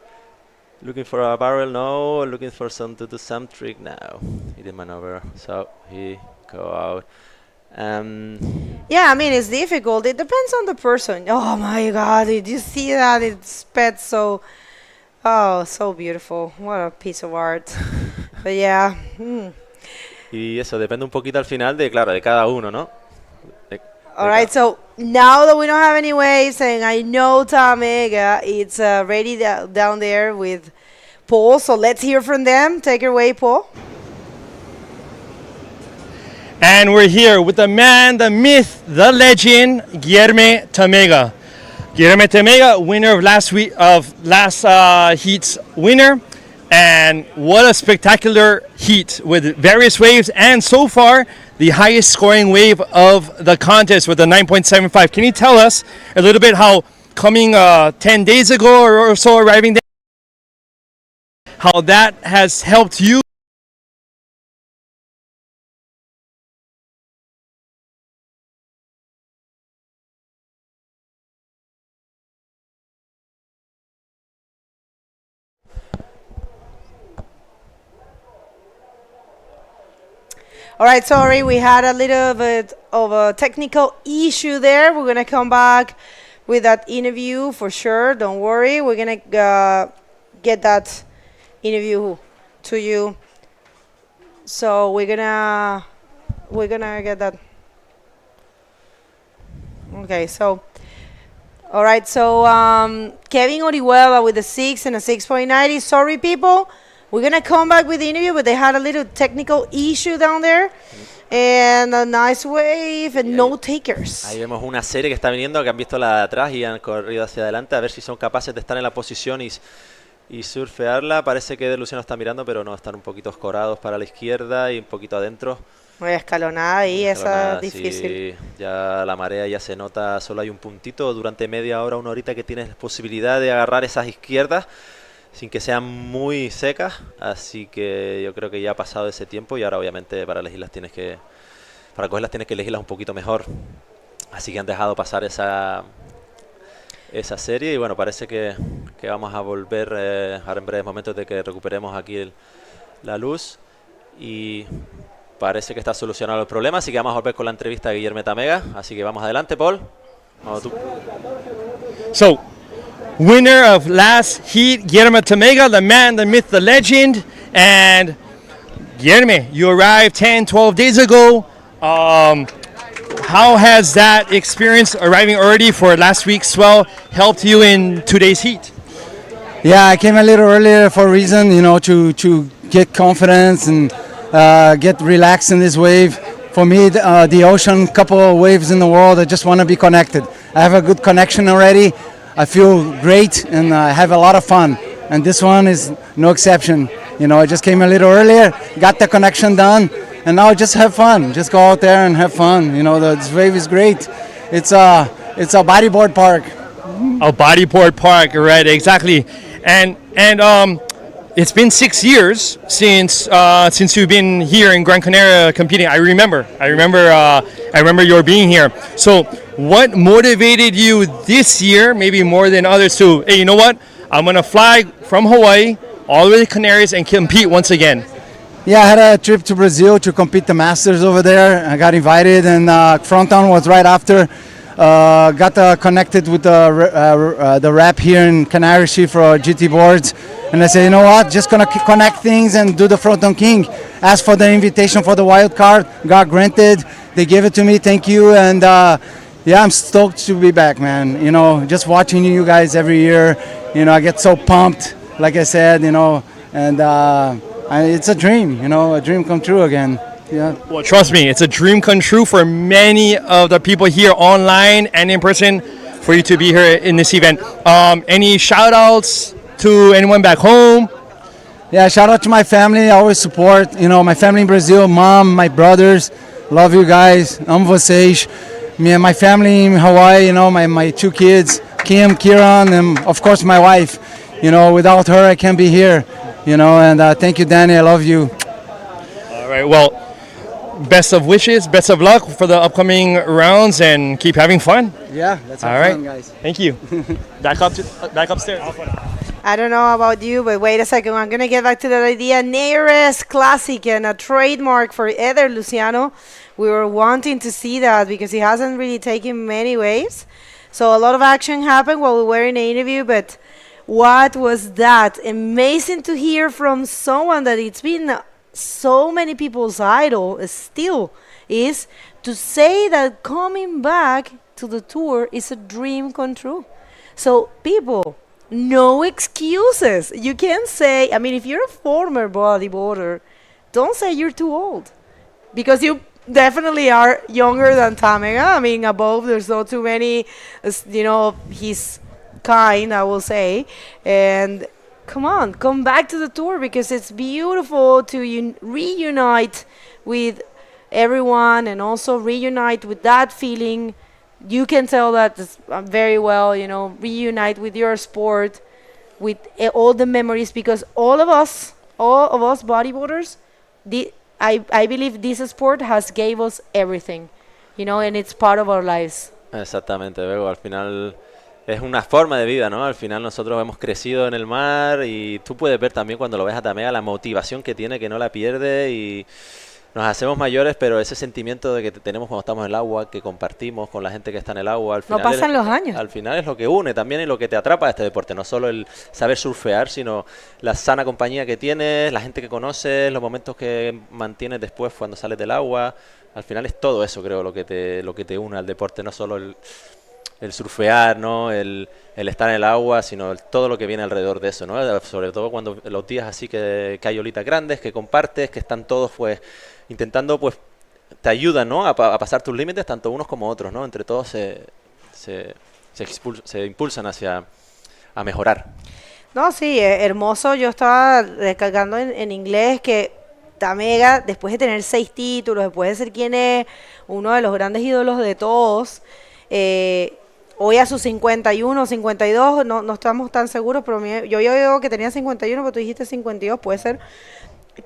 Looking for a barrel, no. Looking for to do some trick now. He did maneuver, so he go out. Yeah, I mean, it's difficult. It depends on the person. Oh my God, did you see that? It sped so beautiful. What a piece of art. But yeah. Y eso depende un poquito al final de cada uno, ¿no? All right, so now that we don't have any waves, and I know Tamega, it's ready down there with Paul. So let's hear from them. Take it away, Paul. And we're here with the man, the myth, the legend, Guilherme Tamega. Guilherme Tamega, winner of last heat's winner. And what a spectacular heat with various waves, and so far the highest scoring wave of the contest with a 9.75. Can you tell us a little bit how coming 10 days ago or so, arriving there, how that has helped you? All right, sorry, we had a little bit of a technical issue there. We're going to come back with that interview for sure. Don't worry. We're going to get that interview to you. So we're going to get that. Okay, so all right, so Kevin Orihuela with a 6 and a 6.90. Sorry, people. We're going to come back with the interview, but they had a little technical issue down there. And a nice wave and no takers. Ahí vemos una serie que está viniendo, que han visto la de atrás y han corrido hacia adelante a ver si son capaces de estar en la posición y surfearla. Parece que De Luciano está mirando, pero no, están un poquito escorados para la izquierda y un poquito adentro. Muy escalonada ahí, esa Sí, difícil. ya la marea ya se nota, solo hay un puntito durante media hora, una horita que tienes posibilidad de agarrar esas izquierdas sin que sean muy secas, así que yo creo que ya ha pasado ese tiempo y ahora obviamente para cogerlas tienes que elegirlas un poquito mejor, así que han dejado pasar esa serie y bueno, parece que vamos a volver ahora en breves momentos de que recuperemos aquí la luz y parece que está solucionado el problema, así que vamos a volver con la entrevista de Guilherme Tamega, así que vamos adelante, Paul. Vamos tú. So, winner of last heat, Guilherme Tamega, the man, the myth, the legend. And Guilherme, you arrived 10, 12 days ago. How has that experience arriving early for last week's swell helped you in today's heat? Yeah, I came a little earlier for a reason, to get confidence and get relaxed in this wave. For me, the ocean, couple of waves in the world, I just want to be connected. I have a good connection already. I feel great and I have a lot of fun, and this one is no exception. I just came a little earlier, got the connection done, and now just have fun. Just go out there and have fun. This wave is great. It's a bodyboard park. A bodyboard park, right? Exactly. And it's been 6 years since you've been here in Gran Canaria competing. I remember your being here. So, what motivated you this year, maybe more than others, to, hey, you know what? I'm gonna fly from Hawaii all the way to Canaries and compete once again. Yeah, I had a trip to Brazil to compete the Masters over there. I got invited, and Fronton was right after. got connected with the rep here in Canary for GT boards, and I said, you know what, just gonna connect things and do the Fronton King. Asked for the invitation for the wild card, got granted. They gave it to me, thank you, and yeah, I'm stoked to be back, man. You know, just watching you guys every year, you know, I get so pumped, like I said, you know, and it's a dream, you know, a dream come true again. Yeah. Well, trust me, it's a dream come true for many of the people here online and in person for you to be here in this event. Any shout outs to anyone back home? Yeah, shout out to my family. I always support, you know, my family in Brazil, mom, my brothers. Love you guys. Amo vocês. Me and my family in Hawaii, you know, my 2 kids, Kim, Kieran, and of course my wife. You know, without her, I can't be here. You know, and thank you, Danny. I love you. All right, well, best of wishes, best of luck for the upcoming rounds, and keep having fun. Yeah, that's all right, guys. Thank you. back upstairs. I don't know about you, but wait a second. I'm going to get back to that idea. Nearest classic and a trademark for Eder Luciano. We were wanting to see that because he hasn't really taken many waves. So a lot of action happened while we were in the interview, but what was that? Amazing to hear from someone that it's been so many people's idol still is to say that coming back to the tour is a dream come true. So people, no excuses. You can't say, I mean, if you're a former bodyboarder, don't say you're too old, because you definitely are younger than Tamega. I mean, above, there's not too many, you know, his kind, I will say. And come on, come back to the tour, because it's beautiful to reunite with everyone and also reunite with that feeling. You can tell that very well, you know, reunite with your sport, with all the memories, because all of us bodyboarders, I believe this sport has gave us everything, you know, and it's part of our lives. Exactamente, Bego, al final es una forma de vida, ¿no? Al final nosotros hemos crecido en el mar y tú puedes ver también cuando lo ves a Tamega la motivación que tiene, que no la pierde, y nos hacemos mayores, pero ese sentimiento de que tenemos cuando estamos en el agua, que compartimos con la gente que está en el agua, al final no pasan los años. Al final es lo que une también y lo que te atrapa a este deporte, no solo el saber surfear, sino la sana compañía que tienes, la gente que conoces, los momentos que mantienes después cuando sales del agua. Al final es todo eso, creo, lo que te une al deporte, no solo el surfear, ¿no? El estar en el agua, sino todo lo que viene alrededor de eso, ¿no? Sobre todo cuando los días así que hay olitas grandes, que compartes, que están todos pues intentando, pues te ayudan, ¿no? a pasar tus límites, tanto unos como otros, ¿no? Entre todos se impulsan hacia a mejorar. No, sí, hermoso. Yo estaba descargando en inglés que Tamega, después de tener 6 títulos, después de ser quien es uno de los grandes ídolos de todos, hoy a sus 51, 52, no estamos tan seguros, pero yo digo que tenía 51, pero tú dijiste 52, puede ser.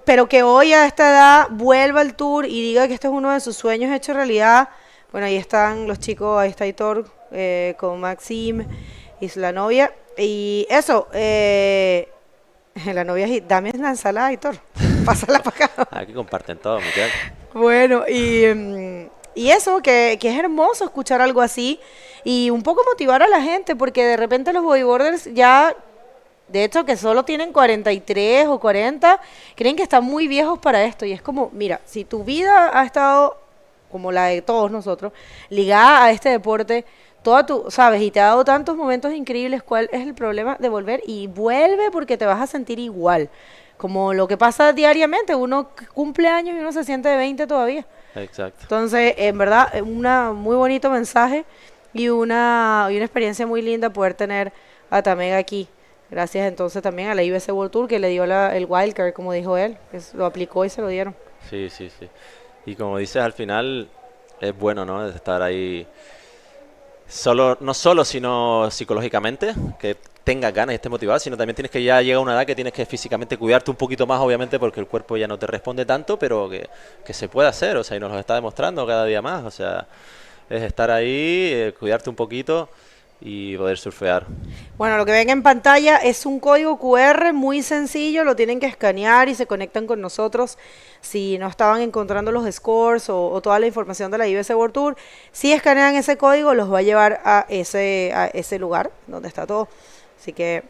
Pero que hoy a esta edad vuelva al tour y diga que este es uno de sus sueños hecho realidad. Bueno, ahí están los chicos, ahí está Hitor con Maxim y la novia. Y eso, la novia, dame la ensalada, Hitor, pásala para acá. Aquí comparten todo, Miguel. Bueno, y eso, que es hermoso escuchar algo así y un poco motivar a la gente, porque de repente los bodyboarders ya, de hecho, que solo tienen 43 o 40, creen que están muy viejos para esto. Y es como, mira, si tu vida ha estado, como la de todos nosotros, ligada a este deporte, sabes, y te ha dado tantos momentos increíbles, ¿cuál es el problema de volver? Y vuelve, porque te vas a sentir igual. Como lo que pasa diariamente, uno cumple años y uno se siente de 20 todavía. Exacto. Entonces, en verdad, un muy bonito mensaje y una experiencia muy linda poder tener a Tamega aquí. Gracias entonces también a la IBC World Tour, que le dio el wildcard, como dijo él, que lo aplicó y se lo dieron. Sí. Y como dices, al final es bueno, ¿no? Estar ahí, no solo, sino psicológicamente, que tengas ganas y estés motivado, sino también tienes que ya llegar a una edad que tienes que físicamente cuidarte un poquito más, obviamente, porque el cuerpo ya no te responde tanto, pero que se puede hacer, o sea, y nos lo está demostrando cada día más, o sea, es estar ahí, cuidarte un poquito, y poder surfear. Bueno, lo que ven en pantalla es un código QR muy sencillo, lo tienen que escanear y se conectan con nosotros si no estaban encontrando los scores o toda la información de la IBC World Tour. Si escanean ese código, los va a llevar a ese lugar donde está todo. Así que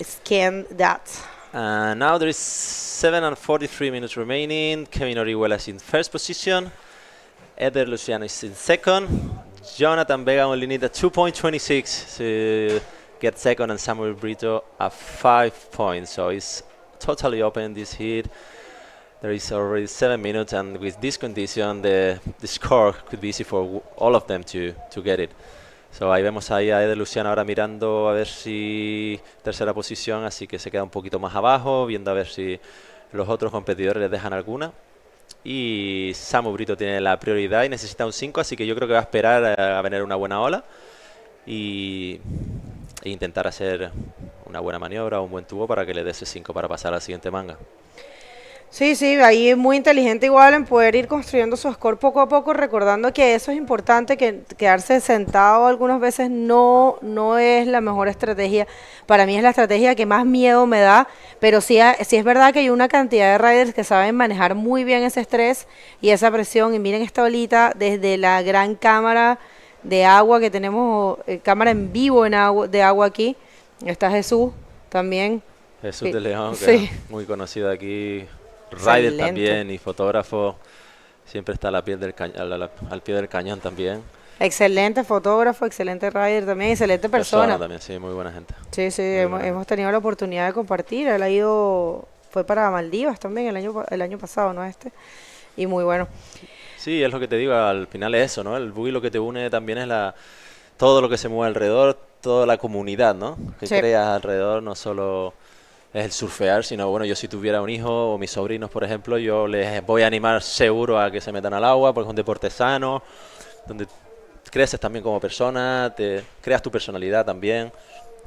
scan that. Now there is 7 and 43 minutes remaining. Kevin Orihuela is in first position. Eder Luciano is in second. Jonathan Vega only need a 2.26 to get second, and Samuel Brito a 5 points. So it's totally open this heat. There is already 7 minutes, and with this condition, the score could be easy for all of them to get it. So ahí vemos ahí a Eder Luciano ahora mirando a ver si tercera posición, así que se queda un poquito más abajo, viendo a ver si los otros competidores les dejan alguna. Y Samu Brito tiene la prioridad y necesita un 5, así que yo creo que va a esperar a venir una buena ola e intentar hacer una buena maniobra o un buen tubo para que le dé ese 5 para pasar a la siguiente manga. Sí, ahí es muy inteligente igual en poder ir construyendo su score poco a poco, recordando que eso es importante, que quedarse sentado algunas veces no es la mejor estrategia. Para mí es la estrategia que más miedo me da, pero sí es verdad que hay una cantidad de riders que saben manejar muy bien ese estrés y esa presión. Y miren esta olita desde la gran cámara de agua que tenemos, cámara en vivo de agua aquí. Está Jesús también. Jesús de León, que sí, es muy conocido aquí. Rider también y fotógrafo, siempre está al pie del cañón también. Excelente fotógrafo, excelente rider también, excelente persona. También, sí, muy buena gente. Sí, hemos tenido la oportunidad de compartir. Él fue para Maldivas también el año pasado, ¿no? Y muy bueno. Sí, es lo que te digo, al final es eso, ¿no? El buggy lo que te une también es todo lo que se mueve alrededor, toda la comunidad, ¿no? Que creas alrededor, no solo es el surfear, sino bueno, yo si tuviera un hijo o mis sobrinos, por ejemplo, yo les voy a animar seguro a que se metan al agua, porque es un deporte sano, donde creces también como persona, te creas tu personalidad también,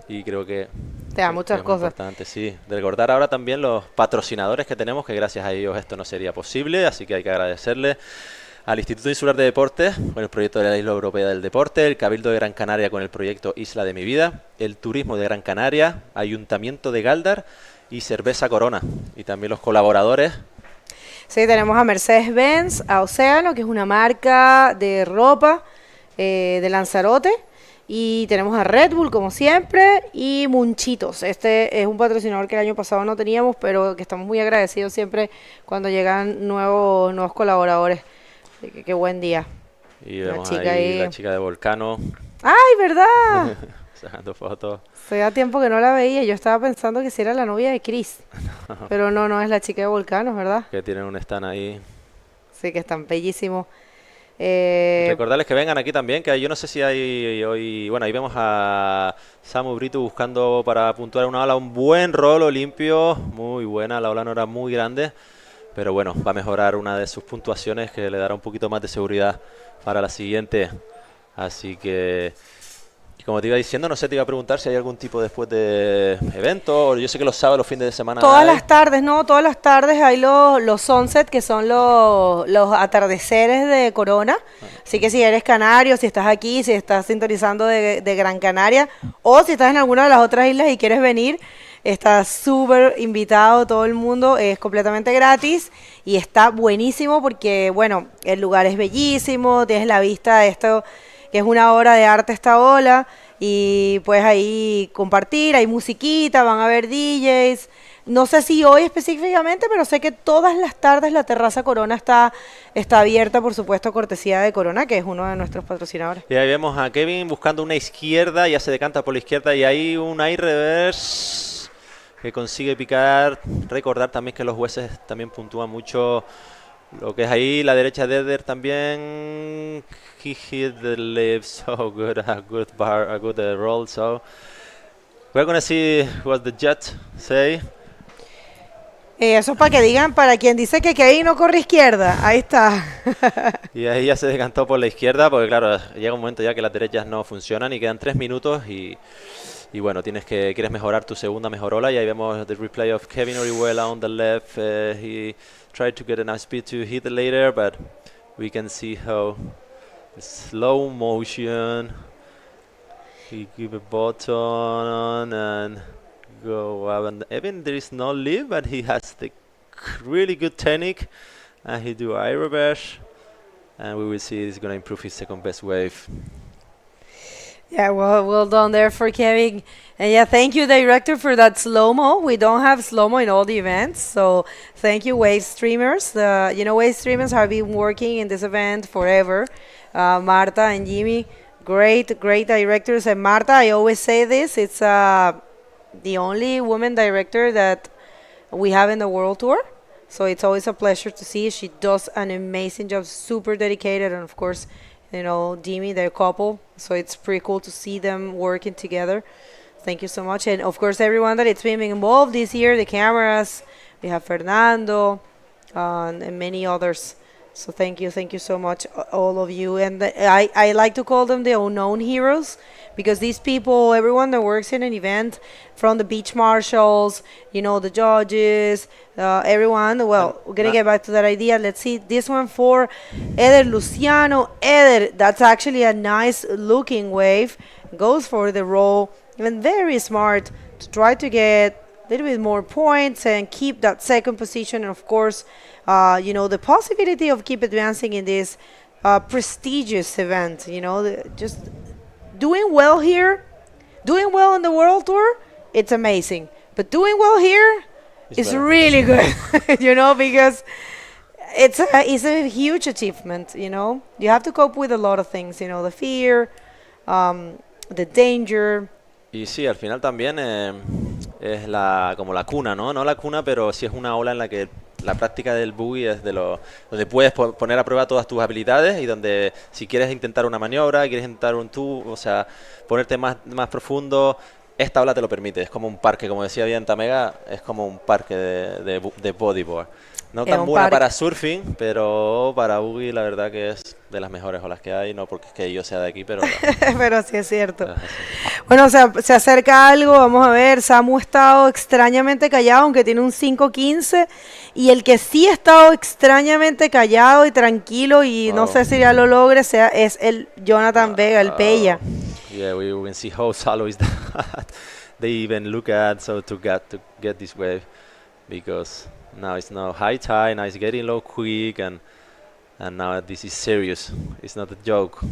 y creo que te da muchas cosas. Importante, sí. De recordar ahora también los patrocinadores que tenemos, que gracias a ellos esto no sería posible, así que hay que agradecerles al Instituto Insular de Deportes con el proyecto de la Isla Europea del Deporte, el Cabildo de Gran Canaria con el proyecto Isla de mi Vida, el Turismo de Gran Canaria, Ayuntamiento de Gáldar y Cerveza Corona. Y también los colaboradores. Sí, tenemos a Mercedes-Benz, a Océano, que es una marca de ropa de Lanzarote. Y tenemos a Red Bull, como siempre, y Munchitos. Este es un patrocinador que el año pasado no teníamos, pero que estamos muy agradecidos siempre cuando llegan nuevos colaboradores. Qué buen día. Y vemos ahí la chica de Volcano. ¡Ay, verdad! Sacando fotos. Hace tiempo que no la veía. Yo estaba pensando que si era la novia de Chris. Pero no es la chica de Volcano, ¿verdad? Que tienen un stand ahí. Sí, que están bellísimos. Recordarles que vengan aquí también, que yo no sé si hay hoy... Bueno, ahí vemos a Samu Brito buscando para puntuar una ola, un buen rolo limpio, muy buena, la ola no era muy grande. Pero bueno, va a mejorar una de sus puntuaciones que le dará un poquito más de seguridad para la siguiente. Así que, como te iba diciendo, no sé, te iba a preguntar si hay algún tipo después de evento. Yo sé que los sábados, los fines de semana... Todas las tardes hay los sunset, que son los atardeceres de Corona. Así que si eres canario, si estás aquí, si estás sintonizando de Gran Canaria, o si estás en alguna de las otras islas y quieres venir... Está súper invitado todo el mundo, es completamente gratis y está buenísimo porque, bueno, el lugar es bellísimo, tienes la vista de esto, que es una obra de arte esta ola, y puedes ahí compartir, hay musiquita, van a haber DJs. No sé si hoy específicamente, pero sé que todas las tardes la terraza Corona está abierta, por supuesto, cortesía de Corona, que es uno de nuestros patrocinadores. Y ahí vemos a Kevin buscando una izquierda, ya se decanta por la izquierda y hay un air reverse que consigue picar. Recordar también que los jueces también puntúan mucho lo que es ahí, la derecha de Eder también. He hit the left so good, a good roll. So we're gonna see what the judge say. Eso es para que digan, para quien dice que Kevin no corre izquierda, ahí está. Y ahí ya se decantó por la izquierda, porque claro, llega un momento ya que las derechas no funcionan y quedan 3 minutos y bueno, quieres mejorar tu segunda mejorola, y ahí vemos the replay of Kevin Orihuela on the left. He tried to get enough speed to hit it later, but we can see how slow motion. He give a button and go up, and even there is no lift, but he has the really good technique, and he do air reverse, and we will see he's gonna improve his second best wave. Yeah, well done there for Kevin. And yeah, thank you, director, for that slow-mo. We don't have slow-mo in all the events, so thank you, wave streamers. Wave streamers have been working in this event forever. Marta and Jimmy, great directors. And Marta, I always say this, it's the only woman director that we have in the World Tour. So it's always a pleasure to see. She does an amazing job, super dedicated, and of course, Dimi, their couple. So it's pretty cool to see them working together. Thank you so much. And of course, everyone that it's been involved this year, the cameras, we have Fernando, and many others. So thank you so much, all of you. And I like to call them the unknown heroes, because these people, everyone that works in an event, from the beach marshals, the judges, everyone. Well, we're going to get back to that idea. Let's see this one for Eder Luciano. Eder, that's actually a nice looking wave. Goes for the roll, and very smart to try to get a little bit more points and keep that second position. And of course, the possibility of keep advancing in this prestigious event, just doing well here, doing well on the World Tour, it's amazing. But doing well here is really good, because it's a huge achievement, You have to cope with a lot of things, the fear, the danger. Y sí, al final también es como la cuna, ¿no? No la cuna, pero sí es una ola en la que la práctica del buggy es donde puedes poner a prueba todas tus habilidades, y donde si quieres intentar una maniobra, quieres intentar un tubo, o sea, ponerte más profundo, esta ola te lo permite. Es como un parque, como decía bien Tamega, es como un parque de bodyboard. No tan buena para surfing, pero para buggy la verdad que es de las mejores olas que hay, no porque es que yo sea de aquí, pero... Pero sí es cierto. Bueno, se acerca algo, vamos a ver. Samu ha estado extrañamente callado, aunque tiene un 5.15, y el que sí ha estado extrañamente callado y tranquilo, y no sé si ya lo logre, es el Jonathan Vega, el Peya. Yeah, we can see how shallow is that. They even look at to get this wave, because now it's now high tide, now it's getting low quick, and now this is serious. It's not a joke.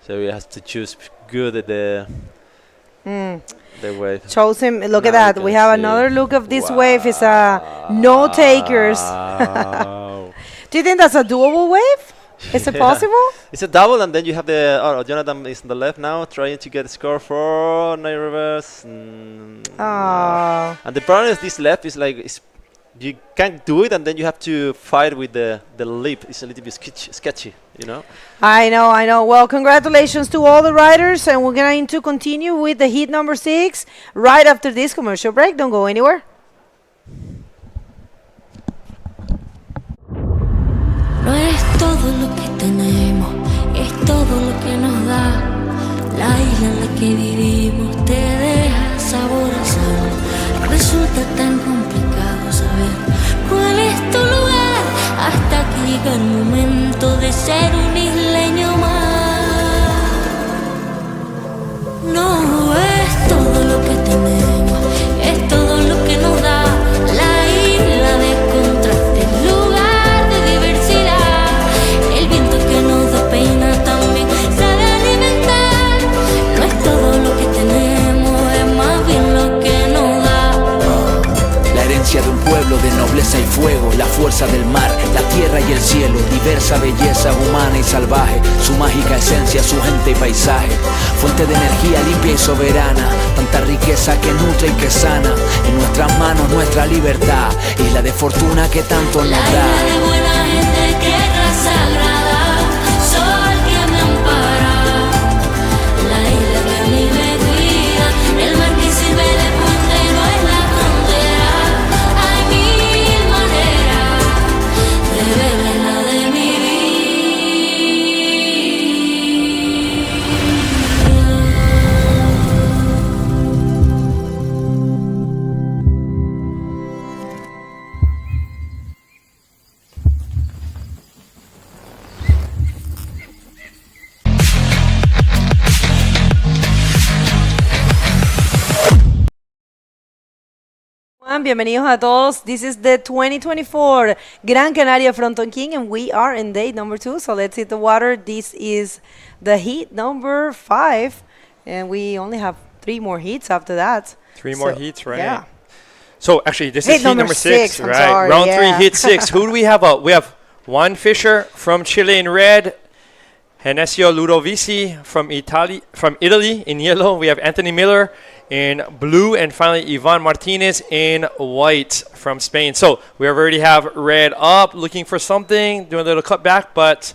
So we have to choose good at the wave. Shows him. Look at that. We have another look of this wave. It's a no takers. Do you think that's a doable wave? Is it possible? It's a double, and then you have Jonathan is on the left now, trying to get a score for night reverse. And the problem is this left is like you can't do it, and then you have to fight with the lip. It's a little bit sketchy, I know. Well, congratulations to all the riders, and we're going to continue with the heat number 6 right after this commercial break. Don't go anywhere. No es todo lo que tenemos, es todo lo que nos da. La isla en la que vivimos te deja sabor a sal. Resulta tan complicado saber cuál es tu lugar, hasta que llega el momento de ser un isleño más. No es todo lo que tenemos, es todo lo que nos da. La isla de contrastes, lugar de diversidad. El viento que nos despeina también sabe alimentar. No es todo lo que tenemos, es más bien lo que nos da. La herencia de un pueblo de nobleza y fuego, la fuerza del mar, la tierra y el cielo, diversa belleza humana y salvaje, su mágica esencia, su gente y paisaje, fuente de energía limpia y soberana, tanta riqueza que nutre y que sana, en nuestras manos nuestra libertad, isla de fortuna que tanto nos da. La isla de buena gente, tierra sagrada, sol que me ampara. La isla que mi me cuida, el mar que sirve de puente no es la frontera. Hay mil maneras de ver la de mi vida. everyone. Bienvenidos a todos. This is the 2024 Gran Canaria Frontón King, and we are in day number 2. So let's hit the water. This is the heat number 5, and we only have 3 more heats after that. 3 more heats, right? Yeah. So actually, this is heat number 6, I'm right? sorry, Round 3, yeah. heat 6. Who do we have? We have Juan Fischer from Chile in red, Genesio Ludovici from Italy in yellow. We have Anthony Miller in blue, and finally Ivan Martinez in white from Spain. So we already have red up, looking for something, doing a little cut back, but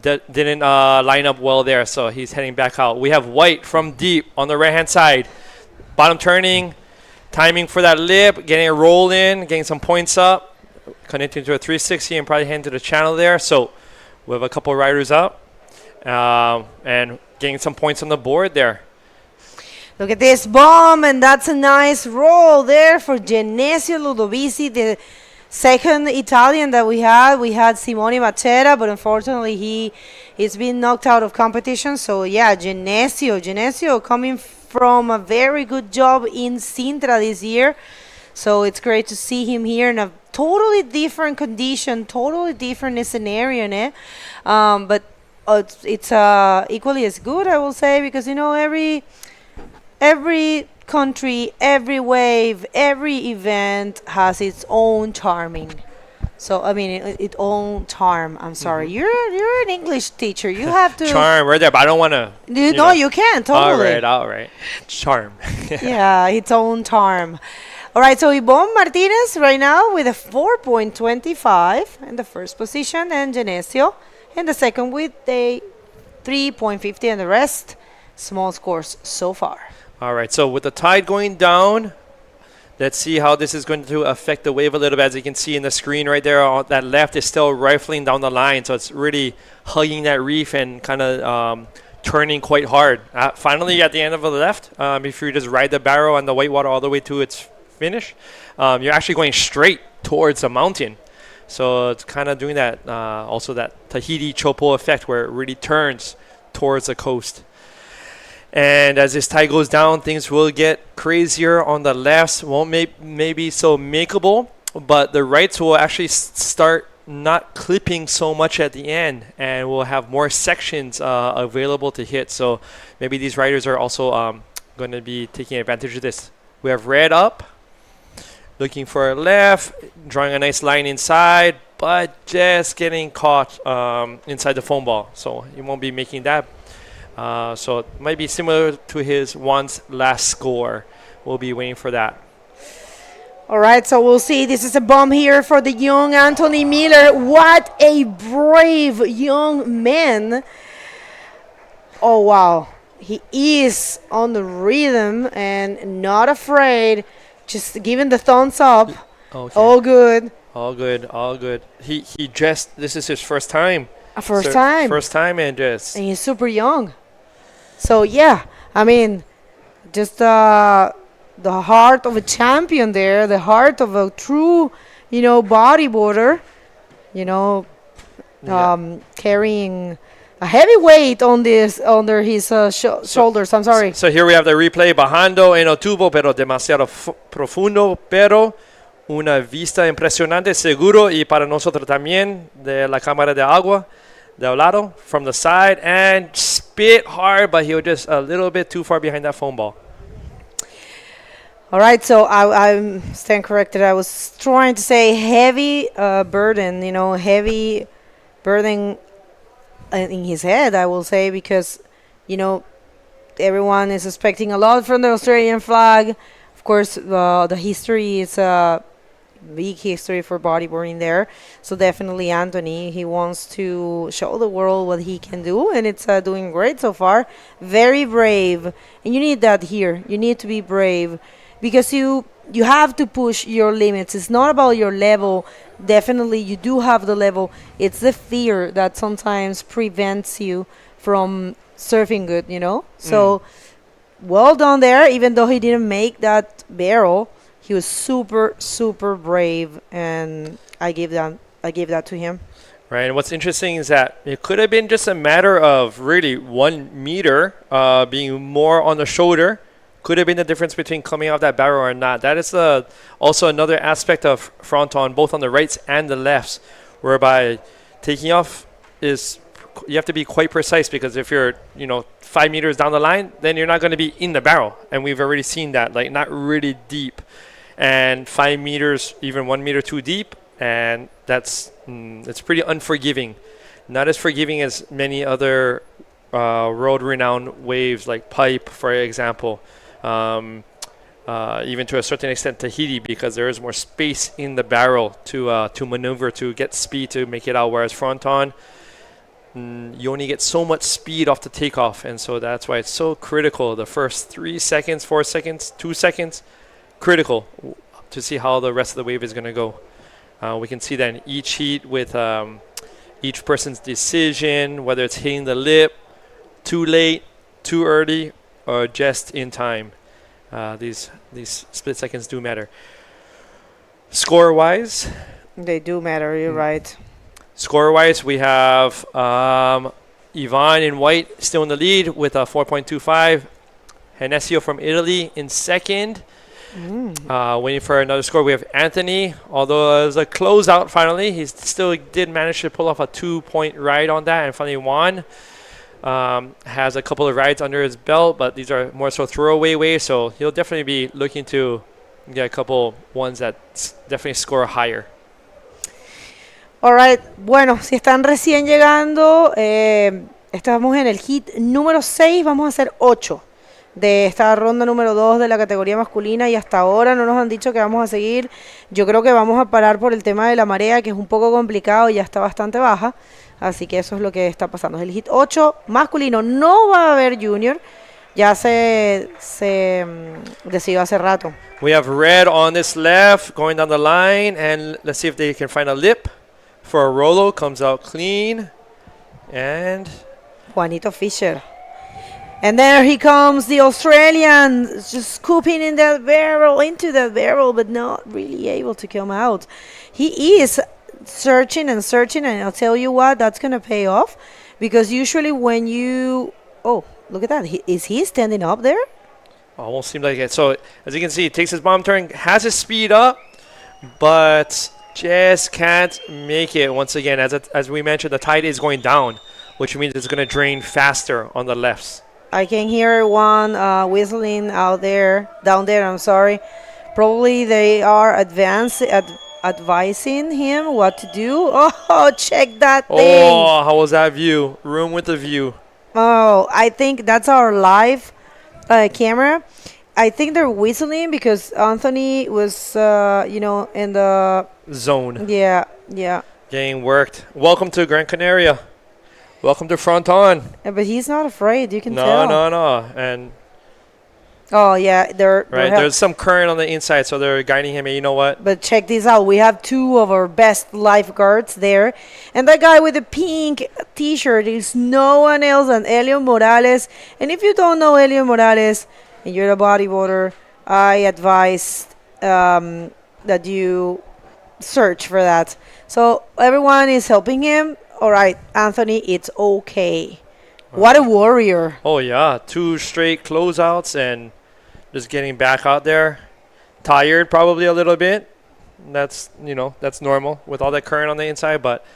that didn't line up well there, so he's heading back out. We have white from deep on the right-hand side, bottom turning, timing for that lip, getting a roll in, getting some points up, connecting to a 360 and probably heading to the channel there. So we have a couple riders up. And getting some points on the board there. Look at this bomb, and that's a nice roll there for Genesio Ludovici, the second Italian that we had. We had Simone Machera, but unfortunately he's been knocked out of competition. So yeah, Genesio coming from a very good job in Sintra this year. So it's great to see him here in a totally different condition, totally different scenario, né? But it's equally as good, I will say, because you know every country, every wave, every event has its own charming. So I mean, its own charm. I'm sorry, you're an English teacher. You have to charm right there, but I don't want to. No, you can totally. All right. Charm. Yeah, its own charm. All right, so Yvonne Martinez right now with a 4.25 in the first position, and Genesio in the second with a 3.50, and the rest small scores so far. All right, so with the tide going down, let's see how this is going to affect the wave a little bit. As you can see in the screen right there, on that left is still rifling down the line, so it's really hugging that reef and kind of turning quite hard. Finally, at the end of the left, if you just ride the barrel and the whitewater all the way to its finish, you're actually going straight towards the mountain. So it's kind of doing that, also that Tahiti Chopo effect where it really turns towards the coast. And as this tide goes down, things will get crazier on the lefts. Won't maybe so makeable, but the rights will actually start not clipping so much at the end, and we'll have more sections available to hit. So maybe these riders are also going to be taking advantage of this. We have red up, looking for a left, drawing a nice line inside, but just getting caught inside the foam ball. So he won't be making that. So it might be similar to his once last score. We'll be waiting for that. All right, so we'll see. This is a bomb here for the young Anthony Miller. What a brave young man. Oh, wow. He is on the rhythm and not afraid. Just giving the thumbs up. Okay. All good. All good. All good. He just, this is his first time. First time. First time, and just. And he's super young. So, yeah, I mean, just the heart of a champion there, the heart of a true, bodyboarder, carrying a heavy weight on this under his shoulders. I'm sorry. So here we have the replay. Bajando en el tubo, pero demasiado profundo, pero una vista impresionante, seguro, y para nosotros también, de la cámara de agua, de lado, from the side, and spit hard, but he was just a little bit too far behind that foam ball. All right, so I stand corrected. I was trying to say heavy burden, heavy burden in his head, I will say, because, everyone is expecting a lot from the Australian flag. Of course, the history is big history for bodyboarding there. So definitely Anthony, he wants to show the world what he can do, and it's doing great so far. Very brave, and you need that here. You need to be brave because you have to push your limits. It's not about your level. Definitely you do have the level. It's the fear that sometimes prevents you from surfing good, So well done there. Even though he didn't make that barrel, he was super, super brave, and I gave that to him. Right, and what's interesting is that it could have been just a matter of really 1 meter being more on the shoulder could have been the difference between coming off that barrel or not. That is also another aspect of Fronton, both on the rights and the lefts, whereby taking off is, you have to be quite precise, because if you're 5 meters down the line, then you're not going to be in the barrel, and we've already seen that, like not really deep, and 5 meters, even 1 meter too deep, and that's it's pretty unforgiving. Not as forgiving as many other world-renowned waves like pipe, for example, even to a certain extent Tahiti, because there is more space in the barrel to maneuver, to get speed to make it out, whereas Fronton, you only get so much speed off the takeoff, and so that's why it's so critical. The first 3 seconds, 4 seconds, 2 seconds, critical to see how the rest of the wave is going to go. We can see that in each heat with each person's decision, whether it's hitting the lip too late, too early, or just in time. These split seconds do matter. Score-wise, they do matter. You're right. Score-wise, we have Ivan in white still in the lead with a 4.25. Henesio from Italy in second. Waiting for another score. We have Anthony, although it was a closeout finally. He still did manage to pull off a 2-point ride on that, and finally won. Has a couple of rides under his belt, but these are more so throwaway waves, so he'll definitely be looking to get a couple ones that definitely score higher. Alright, bueno, si están recién llegando, estamos en el hit número 6, vamos a hacer 8 de esta ronda número 2 de la categoría masculina, y hasta ahora no nos han dicho que vamos a seguir. Yo creo que vamos a parar por el tema de la marea, que es un poco complicado y ya está bastante baja, así que eso es lo que está pasando. Es el hit 8 masculino, no va a haber junior, ya se decidió hace rato. We have red on this left going down the line, and let's see if they can find a lip for a Rolo. Comes out clean, and Juanito Fischer. And there he comes, the Australian, just scooping in that barrel, into that barrel, but not really able to come out. He is searching and searching, and I'll tell you what, that's going to pay off, because usually when you... Oh, look at that. Is he standing up there? Almost seemed like it. So, as you can see, he takes his bomb turn, has his speed up, but just can't make it. Once again, as we mentioned, the tide is going down, which means it's going to drain faster on the lefts. I can hear one whistling down there, I'm sorry. Probably they are advising him what to do. Oh, check that thing. Oh, how was that view? Room with the view. Oh, I think that's our live camera. I think they're whistling because Anthony was, in the zone. Yeah. Getting worked. Welcome to Gran Canaria. Welcome to Fronton. Yeah, but he's not afraid. You can tell. No. And oh yeah, there's some current on the inside, so they're guiding him. And you know what? But check this out. We have 2 of our best lifeguards there, and that guy with the pink T-shirt is no one else than Elio Morales. And if you don't know Elio Morales and you're a bodyboarder, I advise that you search for that. So everyone is helping him. All right, Anthony, it's okay. What a warrior. Oh, yeah. 2 straight closeouts and just getting back out there. Tired probably a little bit. That's normal with all that current on the inside, but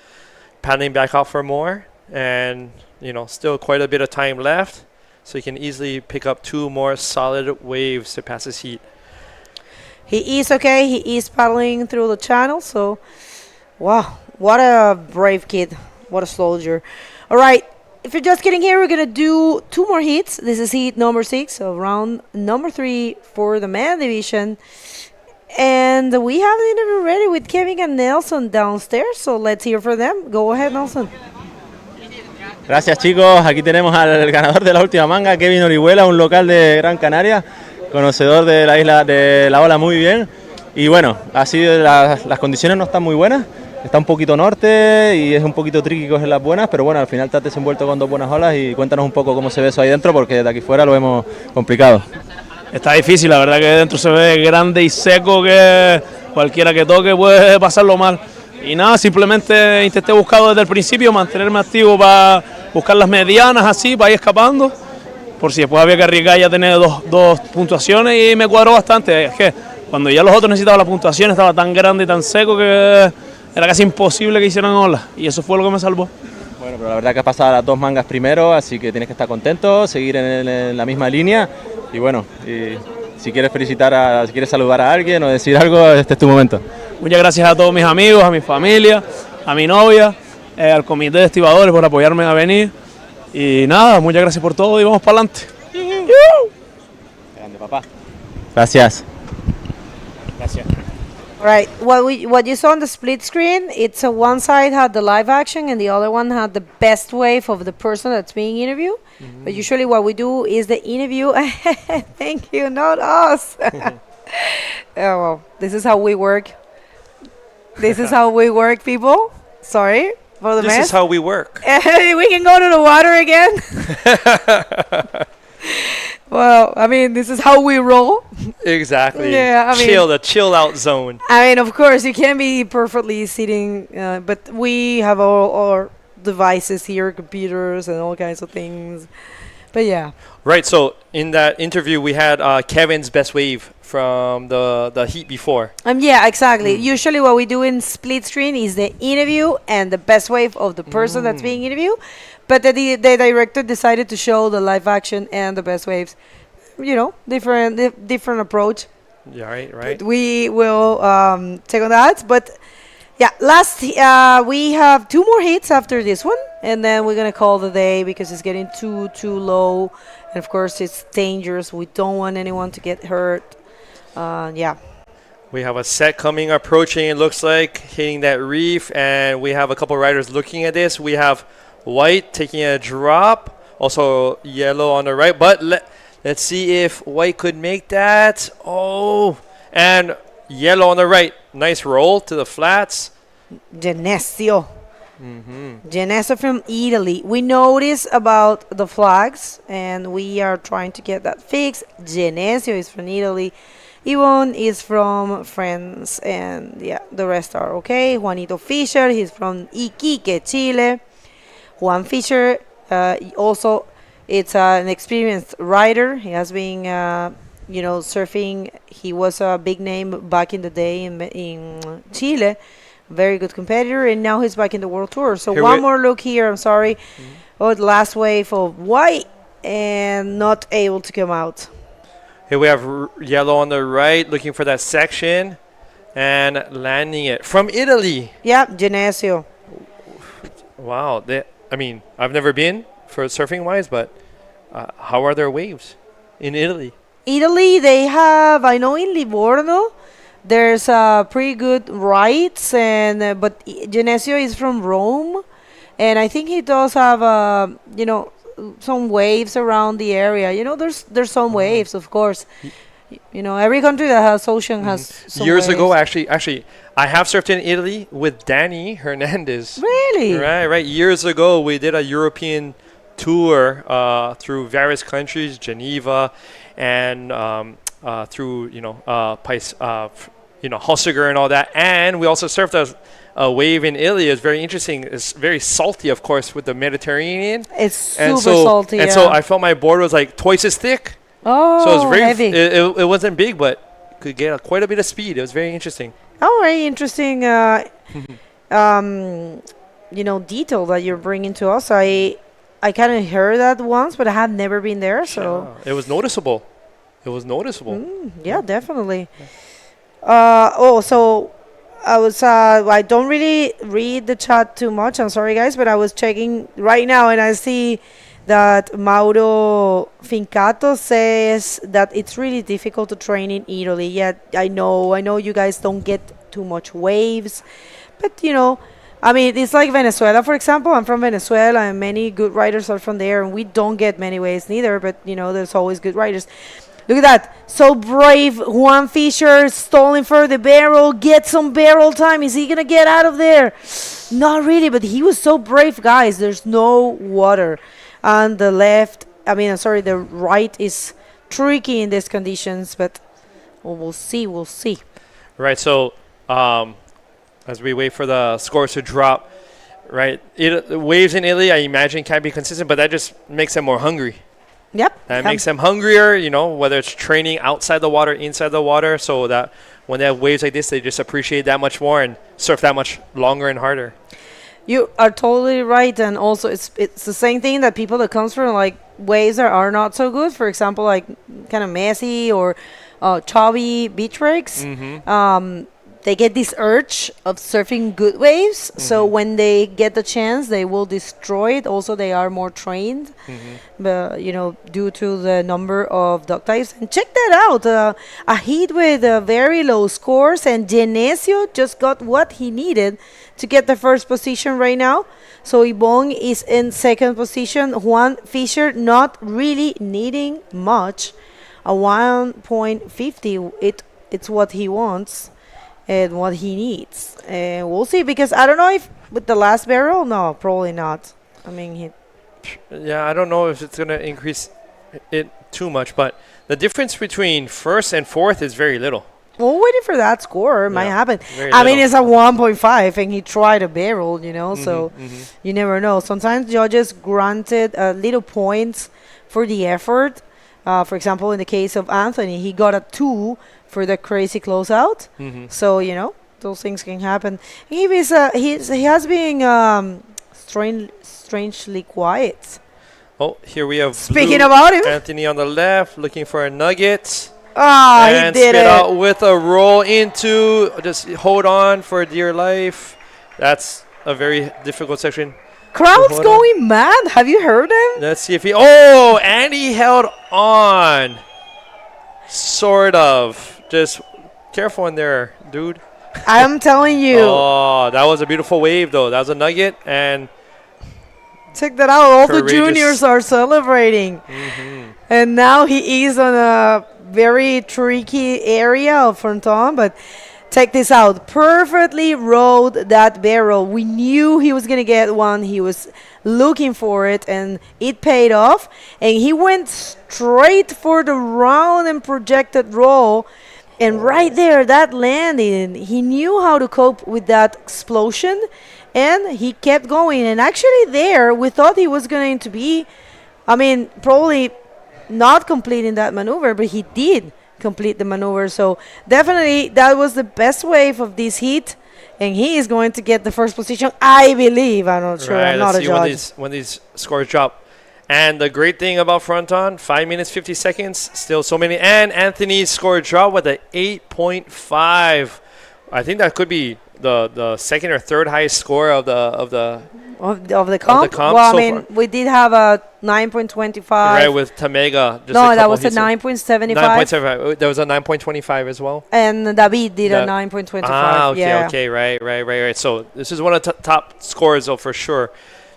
paddling back out for more. And, still quite a bit of time left. So he can easily pick up 2 more solid waves to pass his heat. He is okay. He is paddling through the channel. So, wow. What a brave kid. What a soldier. All right. If you're just getting here, we're going to do 2 more heats. This is heat number 6, so round number 3 for the man division. And we have the interview ready with Kevin and Nelson downstairs, so let's hear from them. Go ahead, Nelson. Gracias, chicos. Aquí tenemos al ganador de la última manga, Kevin Orihuela, un local de Gran Canaria, conocedor de la isla de la ola muy bien. Y bueno, así las condiciones no están muy buenas. Está un poquito norte y es un poquito tricky coger las buenas, pero bueno, al final te has desenvuelto con 2 buenas olas, y cuéntanos un poco cómo se ve eso ahí dentro, porque desde aquí fuera lo vemos complicado. Está difícil, la verdad que dentro se ve grande y seco, que cualquiera que toque puede pasarlo mal. Y nada, simplemente intenté buscar desde el principio, mantenerme activo para buscar las medianas así, para ir escapando. por si después había que arriesgar, ya tener dos puntuaciones y me cuadró bastante. Es que cuando ya los otros necesitaban la puntuación estaba tan grande y tan seco que era casi imposible que hicieran olas y eso fue lo que me salvó. Bueno, pero la verdad que has pasado las 2 mangas primero, así que tienes que estar contento, seguir en la misma línea y bueno, si quieres si quieres saludar a alguien o decir algo, este es tu momento. Muchas gracias a todos mis amigos, a mi familia, a mi novia, al comité de estibadores por apoyarme a venir y nada, muchas gracias por todo y vamos para adelante. Grande, papá. Gracias. Gracias. Right. What you saw on the split screen, it's one side had the live action and the other one had the best wave of the person that's being interviewed. But usually what we do is the interview. Thank you, not us. Oh, well, this is how we work. This is how we work, people. Sorry for the mess. This is how we work. We can go to the water again. Well, I mean, this is how we roll. Exactly. Yeah, I mean, the chill out zone. I mean, of course, you can't be perfectly sitting, but we have all our devices here, computers and all kinds of things. But yeah. Right. So in that interview, we had Kevin's best wave from the heat before. Yeah, exactly. Usually, what we do in split screen is the interview and the best wave of the person that's being interviewed. But the director decided to show the live action and the best waves. You know, different approach. Yeah, right. But we will take on that. But yeah, we have 2 more hits after this one, and then we're gonna call the day because it's getting too low, and of course it's dangerous. We don't want anyone to get hurt. Yeah. We have a set coming approaching. It looks like hitting that reef, and we have a couple riders looking at this. We have White taking a drop, also yellow on the right, but let's see if White could make that. Oh, and yellow on the right. Nice roll to the flats. Genesio. Genesio from Italy. We noticed about the flags, and we are trying to get that fixed. Genesio is from Italy. Yvonne is from France, and yeah, the rest are okay. Juanito Fischer, he's from Iquique, Chile. Juan Fischer, also, it's an experienced rider. He has been, surfing. He was a big name back in the day in Chile. Very good competitor, and now he's back in the World Tour. So one more look here. I'm sorry. Oh, the last wave of White, and not able to come out. Here we have yellow on the right, looking for that section, and landing it from Italy. Yeah, Genesio. Wow. I've never been for surfing wise, but how are their waves in Italy? Italy, they have, I know in Livorno, there's pretty good rides, and but Genesio is from Rome, and I think he does have, some waves around the area. There's some waves, of course. Every country that has ocean has some Years waves. ago, actually, I have surfed in Italy with Danny Hernandez. Really? Right. Years ago, we did a European tour through various countries, Geneva, and through Hossiger and all that. And we also surfed a wave in Italy. It's very interesting. It's very salty, of course, with the Mediterranean. It's super salty. And so I felt my board was like twice as thick. Oh, so it was very heavy. It wasn't big, but could get quite a bit of speed. It was very interesting. Oh, very interesting. Detail that you're bringing to us. I kind of heard that once, but I have never been there. So it was noticeable. Yeah, definitely. So I was. I don't really read the chat too much. I'm sorry, guys, but I was checking right now, and I see that Mauro Fincato says that it's really difficult to train in Italy. Yeah, I know you guys don't get too much waves, but it's like Venezuela, for example. I'm from Venezuela, and many good riders are from there, and we don't get many waves neither, but there's always good riders. Look at that. So brave. Juan Fischer stalling for the barrel. Get some barrel time. Is he going to get out of there? Not really, but he was so brave, guys. There's no water. And the right is tricky in these conditions, but we'll see. Right. So as we wait for the scores to drop, right, the waves in Italy, I imagine, can't be consistent, but that just makes them more hungry. Yep. That makes them hungrier, you know, whether it's training outside the water, inside the water, so that when they have waves like this, they just appreciate that much more and surf that much longer and harder. You are totally right, and also it's the same thing that people that comes from like waves that are not so good, for example, like kind of messy or chubby beach breaks. They get this urge of surfing good waves, so when they get the chance, they will destroy it. Also, they are more trained, but you know, due to the number of duck dives. And check that out, a heat with very low scores, and Genesio just got what he needed to get the first position right now. So Ibong is in second position. Juan Fisher not really needing much, a 1.50. It's what he wants and what he needs. And we'll see, because I don't know if with the last barrel, no, probably not. I mean, Yeah, I don't know if it's going to increase it too much, but the difference between first and fourth is very little. Well, waiting for that score. It might happen. Very I mean, little. it's a 1.5, and he tried a barrel, you know, so you never know. Sometimes judges granted little points for the effort. For example, in the case of Anthony, he got a 2 for the crazy closeout. So, you know, those things can happen. He has been strangely quiet. Oh, here we have Speaking Blue about him. Anthony on the left, looking for a nugget. Ah, and he did spit it. out with a roll into. Just hold on for dear life. That's a very difficult section. Crowd's going mad. Have you heard him? Let's see if he. Oh, and he held on. Sort of. Just careful in there, dude. I'm telling you. Oh, that was a beautiful wave, though. That was a nugget, and check that out. All the courageous. juniors are celebrating. And now he is on a very tricky area of Fronton, but check this out. Perfectly rode that barrel. We knew he was going to get one. He was looking for it, and it paid off. And he went straight for the round and projected roll. And right there, that landing, he knew how to cope with that explosion, and he kept going. And actually there, we thought he was going to be, I mean, probably not completing that maneuver, but he did complete the maneuver. So definitely that was the best wave of this heat, and he is going to get the first position, I believe. I'm not sure. Right, I'm not a let's see judge. when these scores drop. And the great thing about Fronton, 5 minutes 50 seconds, still so many. And Anthony's score dropped with an 8.5. I think that could be the second or third highest score of the comp. comp Well, so I mean, far. we did have a 9.25. Right, with Tamega. Just No, a that couple was a heats 9.75. 9.75. There was a 9.25 as well. And David did a That- 9.25. Ah, okay, yeah. okay, right. So this is one of the top scores, though, for sure.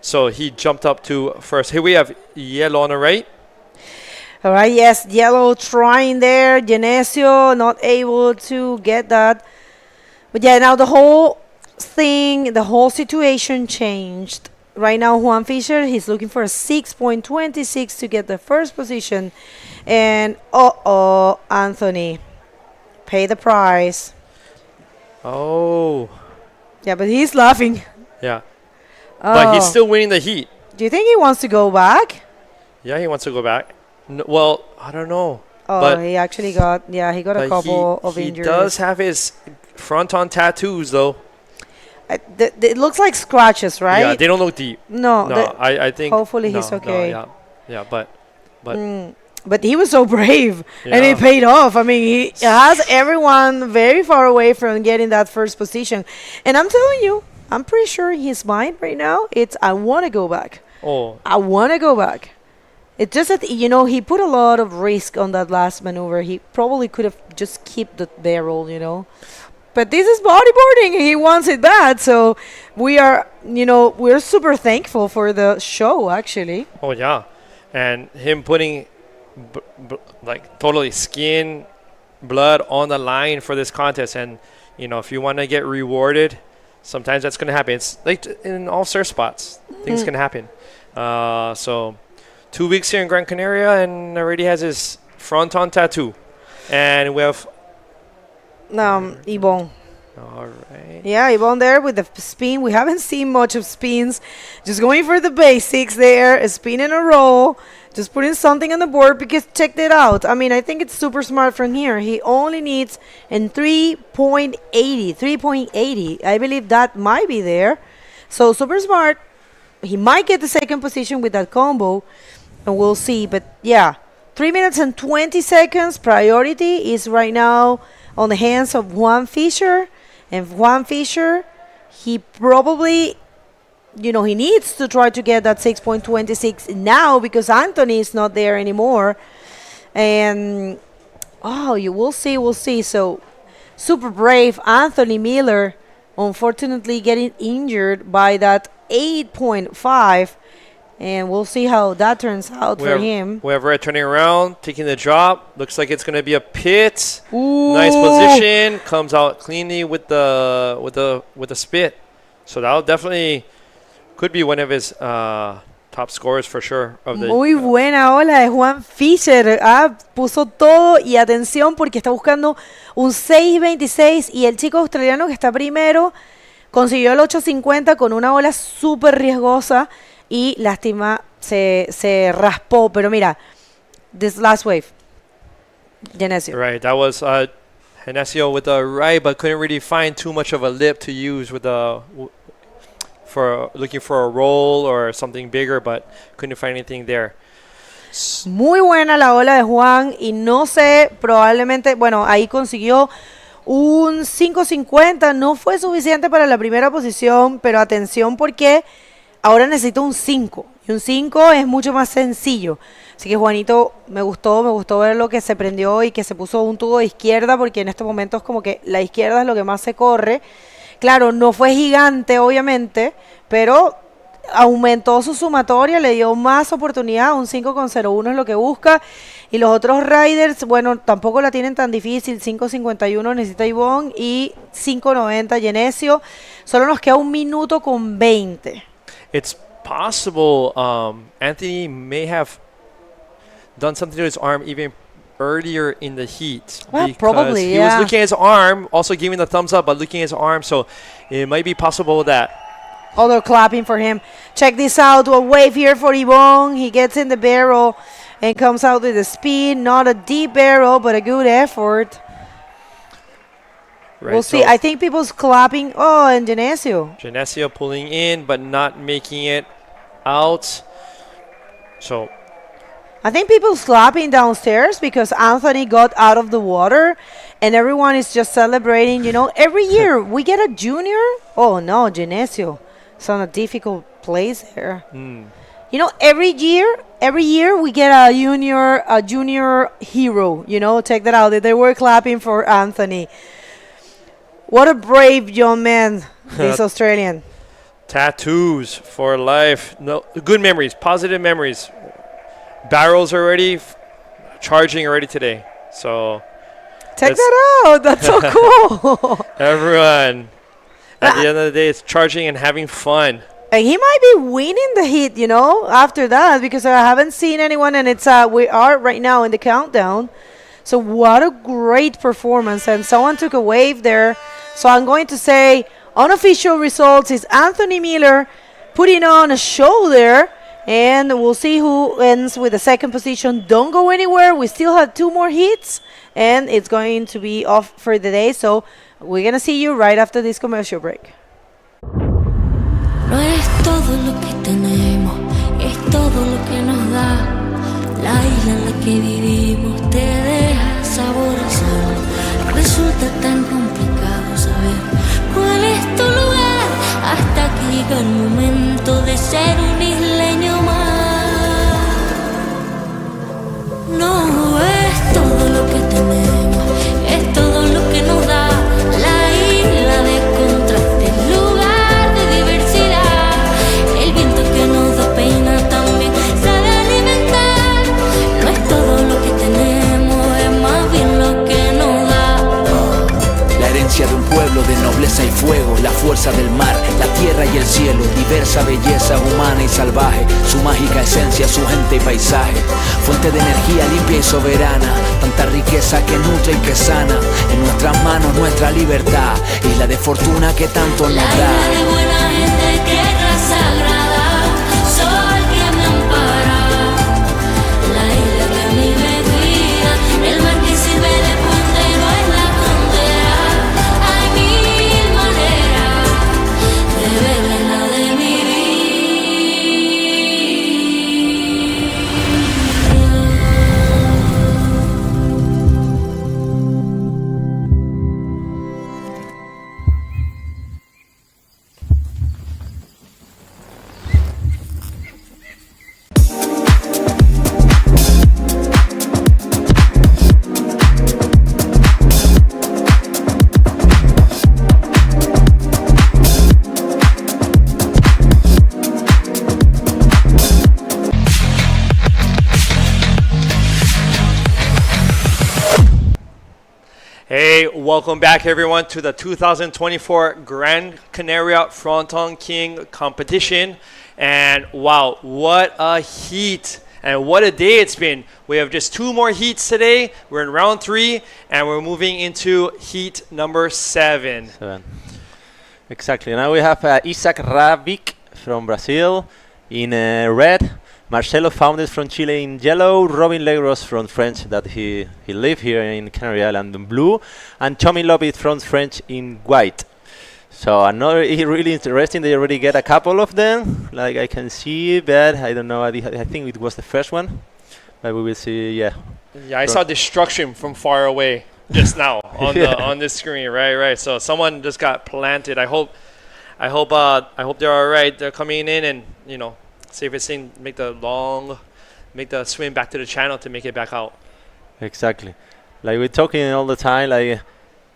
So he jumped up to first. Here we have Yellow on the right. All right, yes, Yellow trying there. Genesio not able to get that. But yeah, now the whole thing, the whole situation changed. Right now, Juan Fisher, he's looking for a 6.26 to get the first position. And, Anthony, pay the price. Oh. Yeah, but he's laughing. Yeah. But he's Oh. still winning the heat. Do you think he wants to go back? Yeah, he wants to go back. Well, I don't know. Oh, but he actually got, he got a couple of injuries. He does have his Fronton tattoos, though. It looks like scratches, right? Yeah, they don't look deep. No, I think. hopefully he's okay. Yeah, but. But he was so brave, and Yeah. it paid off. I mean, he has everyone very far away from getting that first position. And I'm telling you, I'm pretty sure his mind right now, it's, I want to go back. Oh. I want to go back. It's just that, he put a lot of risk on that last maneuver. He probably could have just kept the barrel, But this is bodyboarding. He wants it bad. So we are, we're super thankful for the show, actually. Oh, yeah. And him putting, totally skin, blood on the line for this contest. And, if you want to get rewarded, sometimes that's going to happen. It's like in all surf spots. Things can happen. So 2 weeks here in Gran Canaria, and already has his Fronton tattoo. And we have Ibon. All right. Yeah, Yvonne there with the spin. We haven't seen much of spins. Just going for the basics there. A spin in a roll. Just putting something on the board because check that out. I mean, I think it's super smart from here. He only needs in 3.80. 3.80. I believe that might be there. So super smart. He might get the second position with that combo. And we'll see. But yeah, 3 minutes and 20 seconds. Priority is right now on the hands of Juan Fisher. And Juan Fisher, he probably, he needs to try to get that 6.26 now because Anthony is not there anymore. And, we'll see. So, super brave Anthony Miller, unfortunately getting injured by that 8.5. And we'll see how that turns out for him. We have Red turning around, taking the drop. Looks like it's going to be a pit. Ooh. Nice position. Comes out cleanly with the spit. So that definitely could be one of his top scorers for sure. Muy buena ola de Juan Fisher. Puso todo y atención porque está buscando un 6.26 y el chico australiano que está primero consiguió el 8.50 con una ola súper riesgosa. Y lástima, se raspó. Pero mira, this last wave, Genesio. Right, that was Genesio with the right, but couldn't really find too much of a lip to use with for looking for a roll or something bigger, but couldn't find anything there. Muy buena la ola de Juan y no sé, probablemente, bueno, ahí consiguió un 5.50. No fue suficiente para la primera posición, pero atención porque ahora necesito un 5. Y un 5 es mucho más sencillo. Así que Juanito, me gustó ver lo que se prendió y que se puso un tubo de izquierda, porque en estos momentos como que la izquierda es lo que más se corre. Claro, no fue gigante, obviamente, pero aumentó su sumatoria, le dio más oportunidad. Un 5.01 es lo que busca. Y los otros riders, bueno, tampoco la tienen tan difícil. 5.51 necesita Ivonne y 5.90 Genesio. Solo nos queda 1 minuto con 20. It's possible Anthony may have done something to his arm even earlier in the heat. Well, because probably, he was looking at his arm, also giving the thumbs up, but looking at his arm, so it might be possible that. Oh, they're clapping for him. Check this out. A wave here for Yvonne. He gets in the barrel and comes out with a spin. Not a deep barrel, but a good effort. Right, we'll see. I think people's clapping. Oh, and Genesio. Genesio pulling in, but not making it out. So I think people's clapping downstairs because Anthony got out of the water and everyone is just celebrating. Every year we get a junior. Oh, no, Genesio. It's on a difficult place there. Every year we get a junior hero. Check that out. They were clapping for Anthony. What a brave young man, this Australian. Tattoos for life. No, good memories, positive memories. Barrels already, charging already today. So check that out. That's so cool. Everyone, at the end of the day, it's charging and having fun. And he might be winning the heat, after that, because I haven't seen anyone, and it's we are right now in the countdown. So what a great performance, and someone took a wave there. So I'm going to say unofficial results is Anthony Miller putting on a show there, and we'll see who ends with the second position. Don't go anywhere. We still have 2 more hits, and it's going to be off for the day. So we're going to see you right after this commercial break. No es todo lo que tenemos, es todo lo que nos da. La isla en la que vivimos te deja sabor a sal. Resulta tan complicado saber cuál es tu lugar hasta que llega el momento de ser un isleño más. No es todo lo que tenemos, es todo lo que nos da. La isla de contrastes, lugar de diversidad. El viento que nos da pena también sabe alimentar. No es todo lo que tenemos, es más bien lo que nos da. La herencia de un pueblo de nobleza y fuego, la fuerza del mar, la tierra y el cielo, diversa belleza humana y salvaje, su mágica esencia, su gente y paisaje, fuente de energía limpia y soberana, tanta riqueza que nutre y que sana, en nuestras manos nuestra libertad, isla de fortuna que tanto nos La da. isla de buena gente, tierra sagrada, sol que me ampara. La isla que a mí me cuida, el mar que sirve de puente no es la frontera. Hay mil maneras de ver la de mi vida. Hey, welcome back everyone to the 2024 Gran Canaria Frontón King competition. And wow, what a heat and what a day it's been. We have just 2 more heats today. We're in round 3 and we're moving into heat number 7. Exactly. Now we have Isaac Ravik from Brazil in red, Marcelo Foundes from Chile in yellow, Robin Legros from French that he live here in Canary Island in blue, and Tommy Lopez from French in white. So another really interesting. They already get a couple of them, like I can see, but I don't know. I think it was the first one, but we will see. Yeah. Yeah, I saw destruction from far away just now on on the screen. Right. So someone just got planted. I hope they're all right. They're coming in and save it, make the swim back to the channel to make it back out. Exactly. Like we're talking all the time, like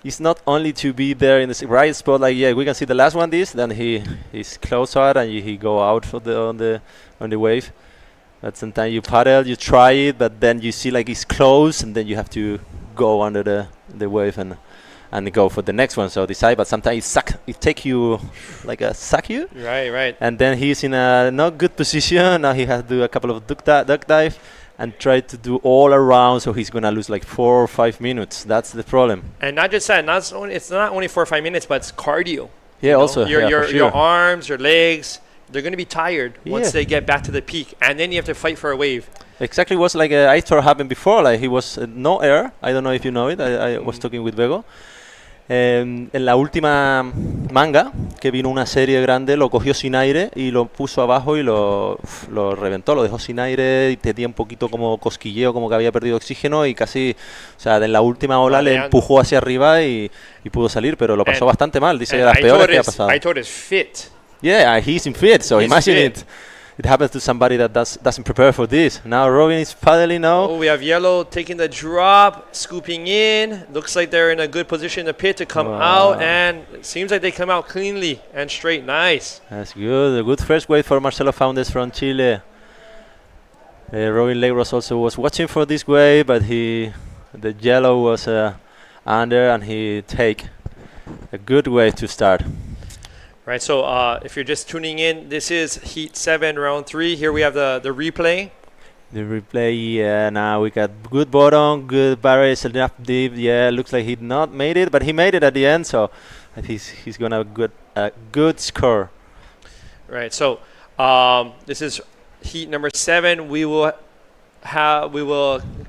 it's not only to be there in the right spot. Like we can see the last one. Then he's close out and he go out for on the wave. But sometimes you paddle, you try it, but then you see like it's close, and then you have to go under the wave and go for the next one. So decide, but sometimes it take you like a suck you. Right. And then he's in a not good position. Now he has to do a couple of duck dive and try to do all around. So he's gonna lose like 4 or 5 minutes. That's the problem. And not just that. It's not only 4 or 5 minutes, but it's cardio. Yeah, also your arms, your legs. They're gonna be tired once they get back to the peak, and then you have to fight for a wave. Exactly, was like a ice tour happened before. Like he was no air. I don't know if you know it. I was talking with Bego. En la última manga, que vino una serie grande, lo cogió sin aire y lo puso abajo y lo reventó, lo dejó sin aire y tenía un poquito como cosquilleo, como que había perdido oxígeno y casi, o sea, en la última ola le empujó hacia arriba y pudo salir, pero lo pasó bastante mal, dice de las peores que ha pasado. I thought it's fit. Yeah, he's in fit, so imagine it. It happens to somebody that doesn't prepare for this. Now Robin is paddling now. Oh, we have Yellow taking the drop, scooping in. Looks like they're in a good position in the pit to come out, and it seems like they come out cleanly and straight. Nice. That's good. A good first wave for Marcelo Foundes from Chile. Robin Legros also was watching for this wave, but the yellow was under, and he take a good wave to start. Right, so if you're just tuning in, this is Heat 7, Round 3. Here we have the replay. The replay, now we got good bottom, good barrels, enough deep. Yeah, looks like he not made it, but he made it at the end, so I think he's going to have a good score. Right, so this is Heat number 7. We will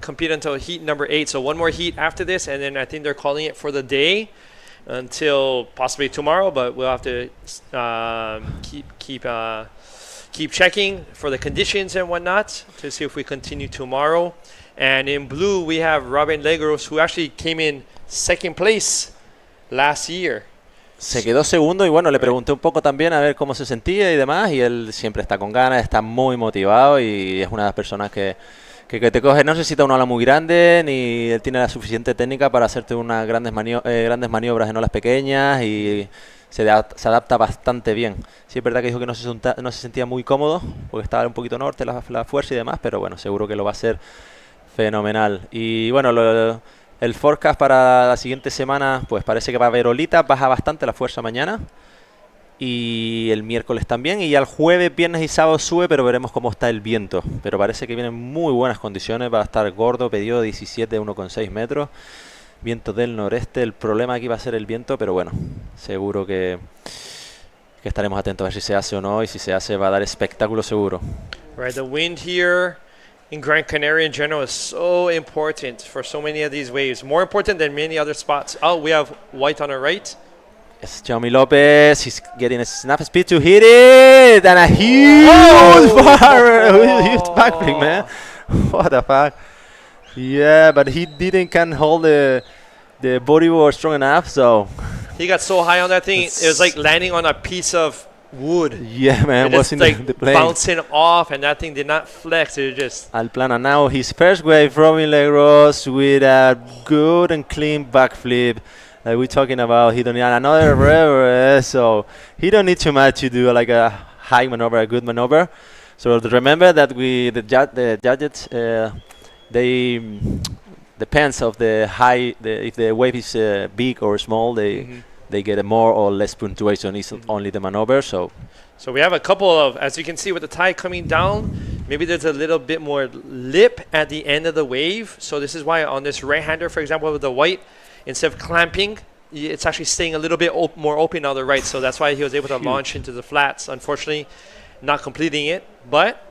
compete until Heat number 8, so one more heat after this, and then I think they're calling it for the day until possibly tomorrow, but we'll have to keep checking for the conditions and whatnot to see if we continue tomorrow. And in blue we have Robin Legros, who actually came in second place last year. Se quedó segundo y bueno, le pregunté un poco también a ver cómo se sentía y demás, y él siempre está con ganas, está muy motivado y es una de las personas que te coge, no necesita una ola muy grande, ni él tiene la suficiente técnica para hacerte unas grandes maniobras en olas pequeñas y se adapta bastante bien. Sí, es verdad que dijo que no se sentía muy cómodo porque estaba un poquito norte la fuerza y demás, pero bueno, seguro que lo va a hacer fenomenal. Y bueno, el forecast para la siguiente semana, pues parece que va a haber olitas, baja bastante la fuerza mañana y el miércoles también, y ya el jueves, viernes y sábado sube, pero veremos cómo está el viento. Pero parece que vienen muy buenas condiciones, va a estar gordo, pedido 17, 1,6 metros, viento del noreste. El problema aquí va a ser el viento, pero bueno, seguro que estaremos atentos a ver si se hace o no, y si se hace va a dar espectáculo seguro. Right, the wind here in Gran Canaria in general is so important for so many of these waves, more important than many other spots. Oh, we have white on our right. It's Xiaomi Lopez, he's getting a snap speed to hit it, and a huge huge backflip, man. What the fuck? Yeah, but he can't hold the bodyboard strong enough, so He got so high on that thing, it was like landing on a piece of wood. yeah, man, It was just in like the plane. bouncing off, and that thing did not flex. It just Al plan, and now his first wave, Robin Legros, with a good and clean backflip. Like we're talking about, he don't need another reverse, so he don't need too much to do like a high maneuver, a good maneuver. So remember that the judges, they depends of the high, if the wave is big or small, they get a more or less punctuation. It's only the maneuver, so. So we have a couple of, as you can see with the tide coming down, maybe there's a little bit more lip at the end of the wave. So this is why on this right-hander, for example, with the white, instead of clamping, it's actually staying a little bit more open on the right. So that's why he was able to launch into the flats. Unfortunately, not completing it, but.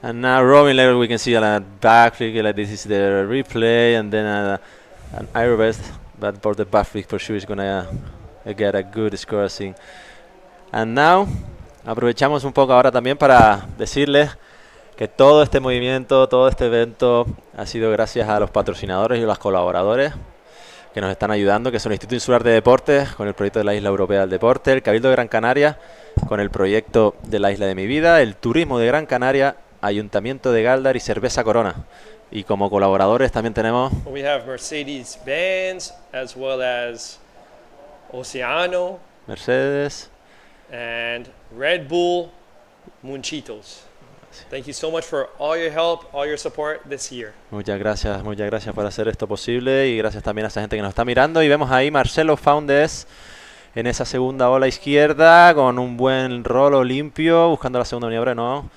And now Robin Legros, we can see a backflip, like this is the replay, and then an aerobest, but for the backflip for sure is gonna get a good score, I think. And now, aprovechamos un poco ahora también para decirles que todo este movimiento, todo este evento ha sido gracias a los patrocinadores y a los colaboradores que nos están ayudando, que son el Instituto Insular de Deportes, con el proyecto de la Isla Europea del Deporte, el Cabildo de Gran Canaria, con el proyecto de la Isla de mi Vida, el Turismo de Gran Canaria, Ayuntamiento de Gáldar y Cerveza Corona. Y como colaboradores también tenemos... We have Mercedes-Benz, as well as Oceano, Mercedes, and Red Bull Munchitos. Thank you so much for all your help, all your support this year. Muchas gracias por hacer esto posible, y gracias también a esa gente que nos está mirando. Y vemos ahí Marcelo Faundes en esa segunda ola izquierda con un buen rolo limpio, buscando la segunda maniobra, no,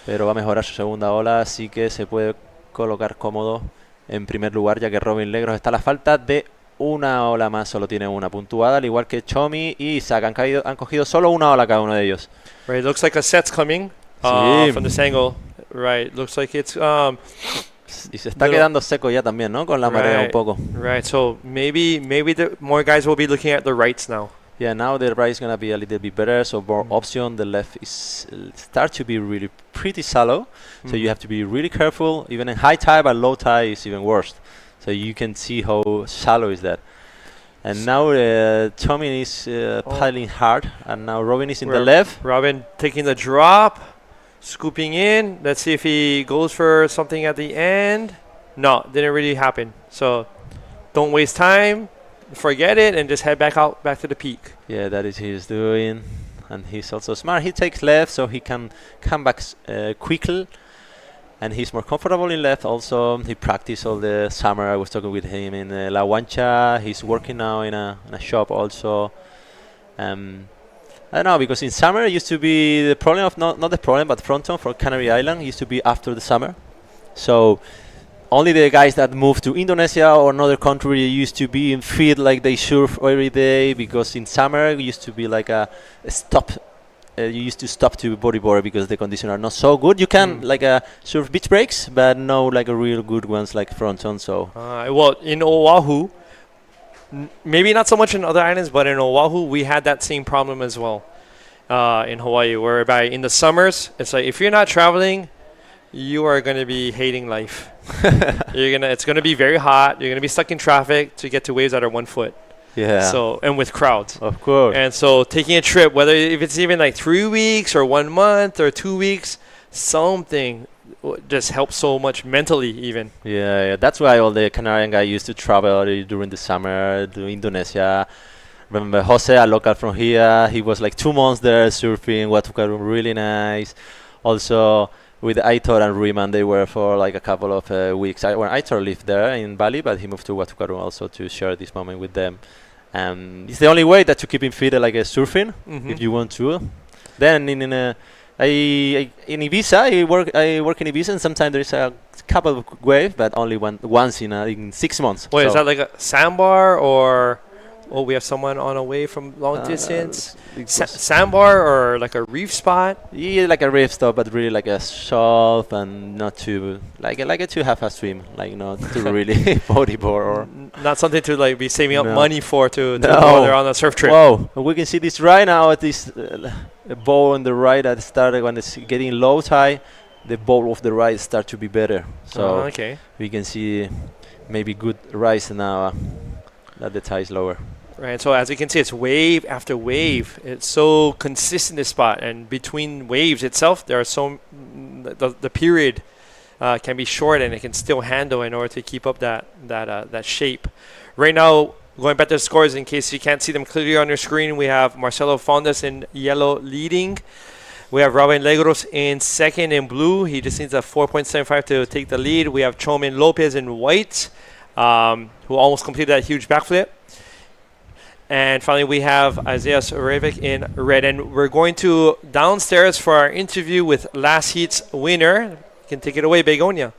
pero va a mejorar su segunda ola, así que se puede colocar cómodo en primer lugar, ya que Robin Legros está a la falta de una ola más, solo tiene una puntuada, al igual que Chomi y Isaac, han cogido solo una ola cada uno de ellos. Right, looks like a set's coming. Sí. From this angle, right? Looks like it's y se está quedando seco ya también, ¿no? Con la marea un poco. Right. So maybe the more guys will be looking at the rights now. Yeah, now the right is gonna be a little bit better. So more option. The left is start to be really pretty shallow. So you have to be really careful. Even in high tide, but low tide is even worse. So you can see how shallow is that. And now Tommy is piling hard, and now Robin is in the left. Robin taking the drop. Scooping in. Let's see if he goes for something at the end. No, didn't really happen. So don't waste time. Forget it and just head back to the peak. Yeah, that is he's doing. And he's also smart. He takes left so he can come back quickly. And he's more comfortable in left also. He practiced all the summer. I was talking with him in La Guancha. He's working now in a shop also. I don't know, because in summer it used to be the problem of, not the problem, but Fronton for Canary Island used to be after the summer. So only the guys that moved to Indonesia or another country used to be in field, like they surf every day, because in summer it used to be like a stop. You used to stop to bodyboard because the conditions are not so good. You can like surf beach breaks, but no like a real good ones like Fronton. So well, in Oahu, maybe not so much in other islands, but in Oahu we had that same problem as well. In Hawaii, whereby in the summers it's like if you're not traveling, you are going to be hating life. It's going to be very hot. You're going to be stuck in traffic to get to waves that are 1 foot. Yeah. So, and with crowds. Of course. And so taking a trip, whether if it's even like 3 weeks or 1 month or 2 weeks, something just helps so much mentally even. Yeah, that's why all the Canarian guys used to travel during the summer to Indonesia. Remember Jose, a local from here, he was like 2 months there surfing, Watukarum, really nice. Also with Aitor and Riemann, they were for like a couple of weeks. When Aitor lived there in Bali, but he moved to Watukarum also to share this moment with them. It's the only way that to keep him fit like surfing, Mhm. if you want to. Then in Ibiza, I work in Ibiza, and sometimes there is a couple of waves, but only once in 6 months. Wait, is So that like a sandbar or? Oh, we have someone on a wave from long distance. Sandbar or like a reef spot? Yeah, like a reef stop, but really like a shelf and not too like to have a swim, like not to really bodyboard or Not something to like be saving up No. money for to No. go there on a surf trip. Whoa, we can see this right now at this bowl on the right that started when it's getting low tide. The bowl of the right start to be better, so okay. we can see maybe good rise now that the tide is lower. Right, so as you can see, it's wave after wave. It's so consistent, this spot, and between waves itself, there are the period can be short, and it can still handle in order to keep up that shape. Right now, going back to the scores, in case you can't see them clearly on your screen, we have Marcelo Fondas in yellow leading. We have Robin Legros in second in blue. He just needs a 4.75 to take the lead. We have Chomin Lopez in white, who almost completed that huge backflip. And finally, we have Isaiah Revic in red. And we're going to downstairs for our interview with last heat's winner. You can take it away, Begonia.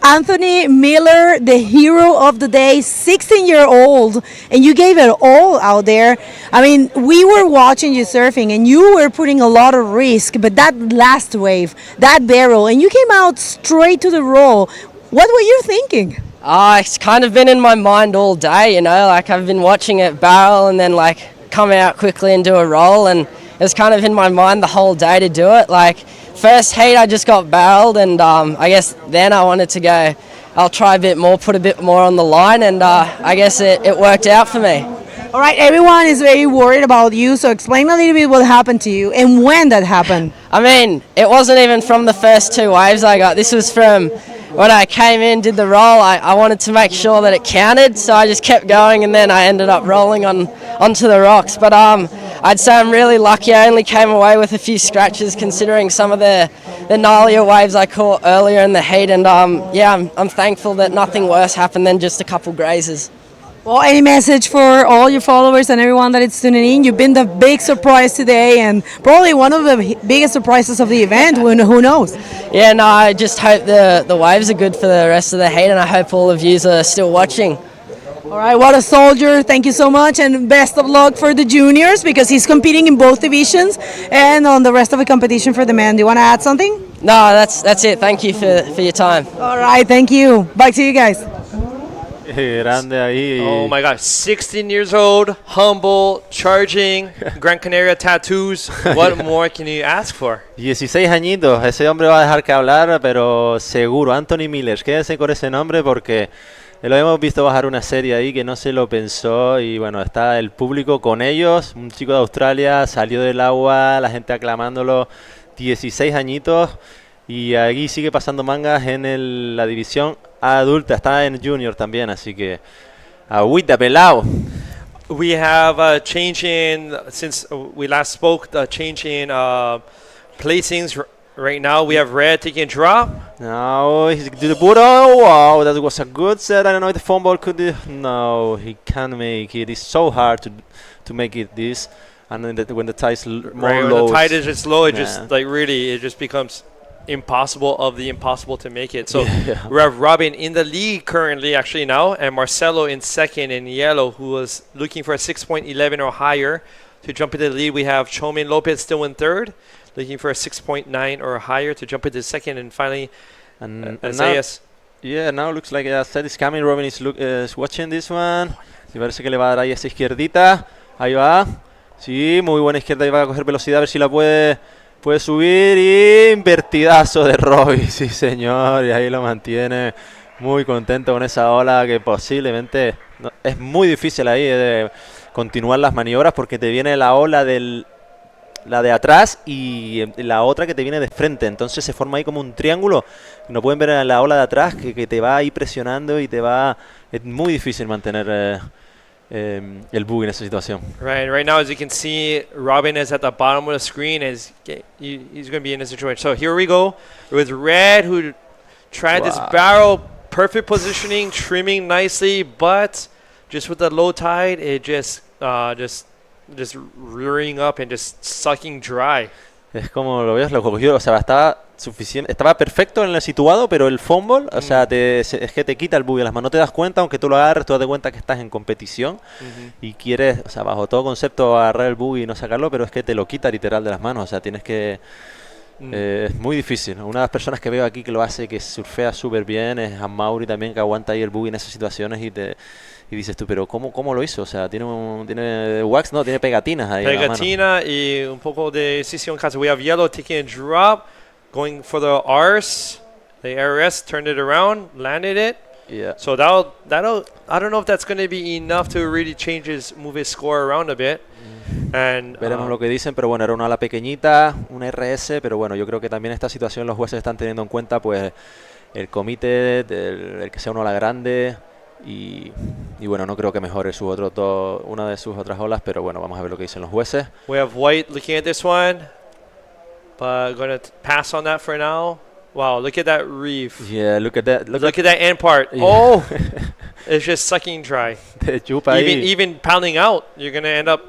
Anthony Miller, the hero of the day, 16-year-old, and you gave it all out there. I mean, we were watching you surfing, and you were putting a lot of risk, but that last wave, that barrel, and you came out straight to the roll. What were you thinking? It's kind of been in my mind all day, you know, like I've been watching it barrel and then like come out quickly and do a roll, and it was kind of in my mind the whole day to do it. Like first heat I just got barreled, and I guess then I wanted to go, I'll try a bit more, put a bit more on the line, and I guess it worked out for me. All right, everyone is very worried about you, so explain a little bit what happened to you and when that happened. I mean, it wasn't even from the first two waves I got. This was from when I came in, did the roll. I wanted to make sure that it counted, so I just kept going, and then I ended up rolling onto the rocks. But I'd say I'm really lucky. I only came away with a few scratches, considering some of the gnarlier waves I caught earlier in the heat. And yeah, I'm thankful that nothing worse happened than just a couple grazes. Well, any message for all your followers and everyone that is tuning in? You've been the big surprise today, and probably one of the biggest surprises of the event. Who knows? Yeah, no, I just hope the waves are good for the rest of the heat, and I hope all of you are still watching. All right, what a soldier. Thank you so much, and best of luck for the juniors, because he's competing in both divisions, and on the rest of the competition for the men. Do you want to add something? No, that's it. Thank you for your time. All right, thank you. Back to you guys. Grande ahí. Oh my gosh, 16 years old, humble, charging, Gran Canaria tattoos. What more can you ask for? 16 añitos, ese hombre va a dejar que hablar, pero seguro. Anthony Miller, quédense con ese nombre porque lo hemos visto bajar una serie ahí que no se lo pensó, y bueno, está el público con ellos. Un chico de Australia salió del agua, la gente aclamándolo, 16 añitos, y aquí sigue pasando mangas en la división adulta, está en junior también, así que agüita pelado. We have a change in, since we last spoke, the change in placings. Right now we have Red taking a drop. No, he's did the boot. Oh, wow, that was a good set. I don't know if the foam ball could do. No, he can't make it. It's so hard to make it this. And then when the tide is more Right, low. when the tide is just low, it just like really, it just becomes impossible of the impossible to make it. So Yeah. we have Robin in the lead currently actually now, and Marcelo in second in yellow, who was looking for a 6.11 or higher to jump into the lead. We have Chomin Lopez still in third, looking for a 6.9 or higher to jump into second, and finally Isaias. Yeah, now looks like a set is coming. Robin is watching this one. Sí, parece que le va a dar ahí esa izquierdita. Ahí va. Sí, muy buena izquierda, y va a coger velocidad, a ver si la puede subir, y invertidazo de Robin, sí señor, y ahí lo mantiene muy contento con esa ola que posiblemente es muy difícil ahí de continuar las maniobras, porque te viene la ola la de atrás y la otra que te viene de frente, entonces se forma ahí como un triángulo. No pueden ver la ola de atrás que te va ahí presionando, y es muy difícil mantener el bug en esa situación. Right now, as you can see, Robin is at the bottom of the screen. He's going to be in a situation. So here we go with Red, who tried this barrel perfect positioning, trimming nicely, but just with the low tide, it just rearing up and just sucking dry. Es como lo ves, lo cogió, o sea, estaba suficiente, estaba perfecto en el situado, pero el fumble, o sea, es que te quita el buggy de las manos, no te das cuenta, aunque tú lo agarres, tú das cuenta que estás en competición y quieres, o sea, bajo todo concepto agarrar el buggy y no sacarlo, pero es que te lo quita literal de las manos, o sea, tienes que... es muy difícil. Una de las personas que veo aquí que lo hace, que surfea súper bien, es a Mauri también, que aguanta ahí el buggy en esas situaciones y dices tú, pero ¿cómo lo hizo? O sea, ¿tiene wax? No, tiene pegatinas ahí. Pegatina y un poco de decisión. We have yellow taking a drop, going for the Rs. The RS turned it around, landed it. Yeah. So that'll I don't know if that's going to be enough to really move his score around a bit. And, veremos lo que dicen, pero bueno, era una ala pequeñita, una RS, pero bueno, yo creo que también esta situación los jueces están teniendo en cuenta pues el comité, el que sea una ala grande y bueno, no creo que mejore una de sus otras olas, pero bueno, vamos a ver lo que dicen los jueces. We have White looking at this one, but going to pass on that for now. Wow, look at that reef. Yeah, look at that. Look at that end part. Yeah. Oh, it's just sucking dry. Even pounding out, you're going to end up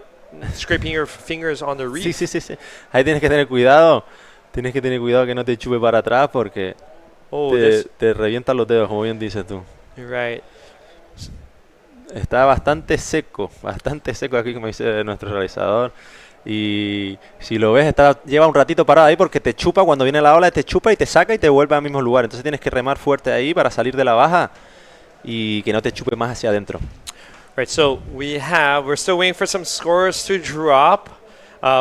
scraping your fingers on the reef. Sí. Ahí tienes que tener cuidado. Tienes que tener cuidado que no te chupe para atrás porque te revientan los dedos, como bien dices tú. You're right. Está bastante seco aquí, como dice nuestro realizador. Y si lo ves, lleva un ratito parado ahí porque te chupa cuando viene la ola, te chupa y te saca y te vuelve al mismo lugar. Entonces tienes que remar fuerte ahí para salir de la baja y que no te chupe más hacia adentro. Right, so we're still waiting for some scores to drop.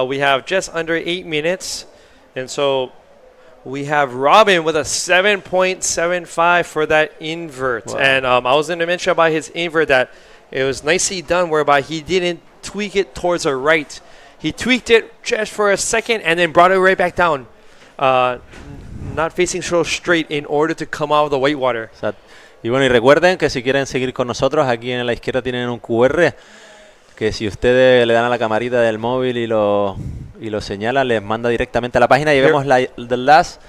We have just under 8 minutes. And so we have Robin with a 7.75 for that invert. Wow. And I was going to mention about his invert that it was nicely done whereby he didn't tweak it towards the right. He tweaked it just for a second and then brought it right back down. Not facing so straight in order to come out of the whitewater. Y bueno, y recuerden que si quieren seguir con nosotros, aquí en la izquierda tienen un QR que si ustedes le dan a la camarita del móvil y lo señalan, les manda directamente a la página y vemos the last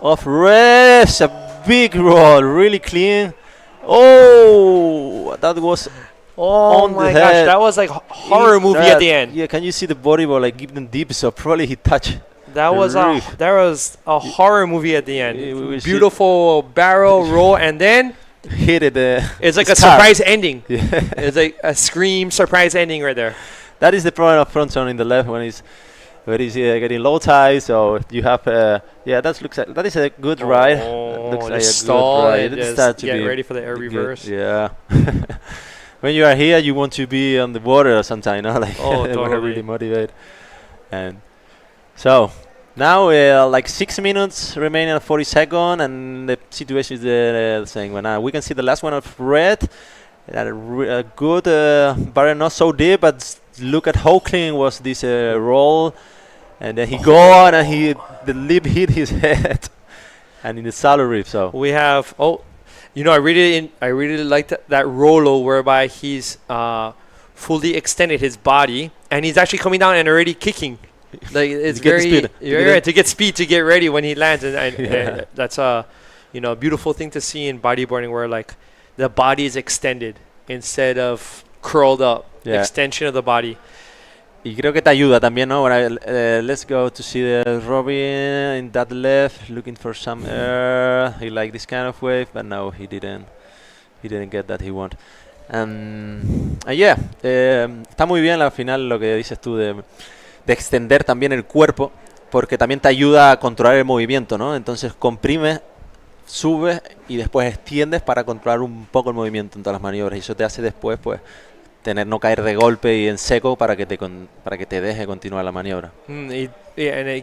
of rest, a big roll, really clean. Oh, that was on my the head. Gosh, that was like horror movie at the end. Yeah, can you see the bodyboard like give them deep? So probably he touched. That was a horror movie at the end. Beautiful barrel roll and then hit it. It's like a surprise ending. Yeah. It's like a scream surprise ending right there. That is the problem of Fronton in the left when he's getting low tide. So you have that is a good ride. Looks like a good ride. Just get ready for the air reverse. Yeah. When you are here, you want to be on the water sometime, no? Like totally. really motivate. And so now like 6 minutes remaining at 40 seconds, and the situation is the same. When we can see the last one of red, a good barrel, not so deep, but look at how clean was this roll, and then he gone and the lip hit his head, and in the shallow reef. So we have I really liked that Rolo whereby he's fully extended his body and he's actually coming down and already kicking. Like it's to get speed to get ready when he lands, and that's a beautiful thing to see in bodyboarding where like the body is extended instead of curled up. Extension of the body. Y creo que te ayuda también, ¿no? Let's go to see the Robin in that left, looking for some air. He liked this kind of wave, but no, he didn't get that he wanted. Está muy bien al final lo que dices tú de extender también el cuerpo, porque también te ayuda a controlar el movimiento, ¿no? Entonces comprimes, subes y después extiendes para controlar un poco el movimiento en todas las maniobras, y eso te hace después, pues, no caer de golpe y en seco para que te deje continuar la maniobra. And it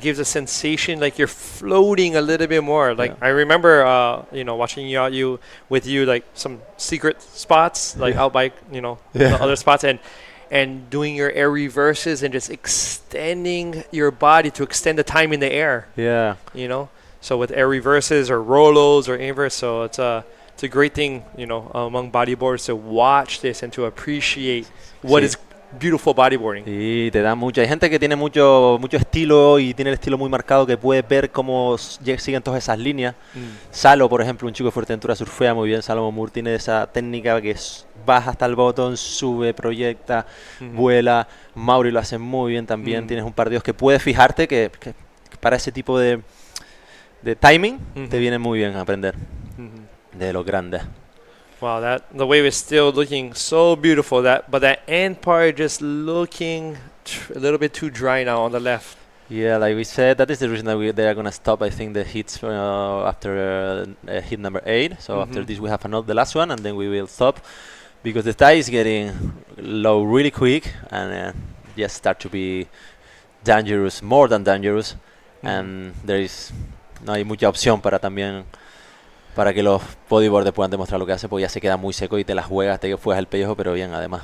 gives a sensation like you're floating a little bit more. Like I remember, watching you like some secret spots, like out by the other spots, and doing your air reverses and just extending your body to extend the time in the air. Yeah. So with air reverses or rolos or inverse, so it's a great thing, among bodyboarders to watch this and to appreciate what is beautiful bodyboarding. Y te da mucho. Hay gente que tiene mucho estilo y tiene el estilo muy marcado que puedes ver cómo siguen todas esas líneas. Salo, por ejemplo, un chico de Fuerteventura surfea muy bien. Salomón Moore tiene esa técnica que baja hasta el botón, sube, proyecta, vuela. Mauri lo hace muy bien también. Tienes un par de ellos que puedes fijarte que para ese tipo de timing te viene muy bien aprender de los grandes. Wow, the wave is still looking so beautiful. But that end part just looking a little bit too dry now on the left. Yeah, like we said, that is the reason that they are going to stop, I think, the hits after hit number 8. So after this we have the last one, and then we will stop because the tide is getting low really quick and just start to be dangerous, more than dangerous. And no hay mucha opción para que los bodyboarders puedan demostrar lo que hacen, porque ya se queda muy seco y te la juegas, te juegas el pellejo, pero bien además.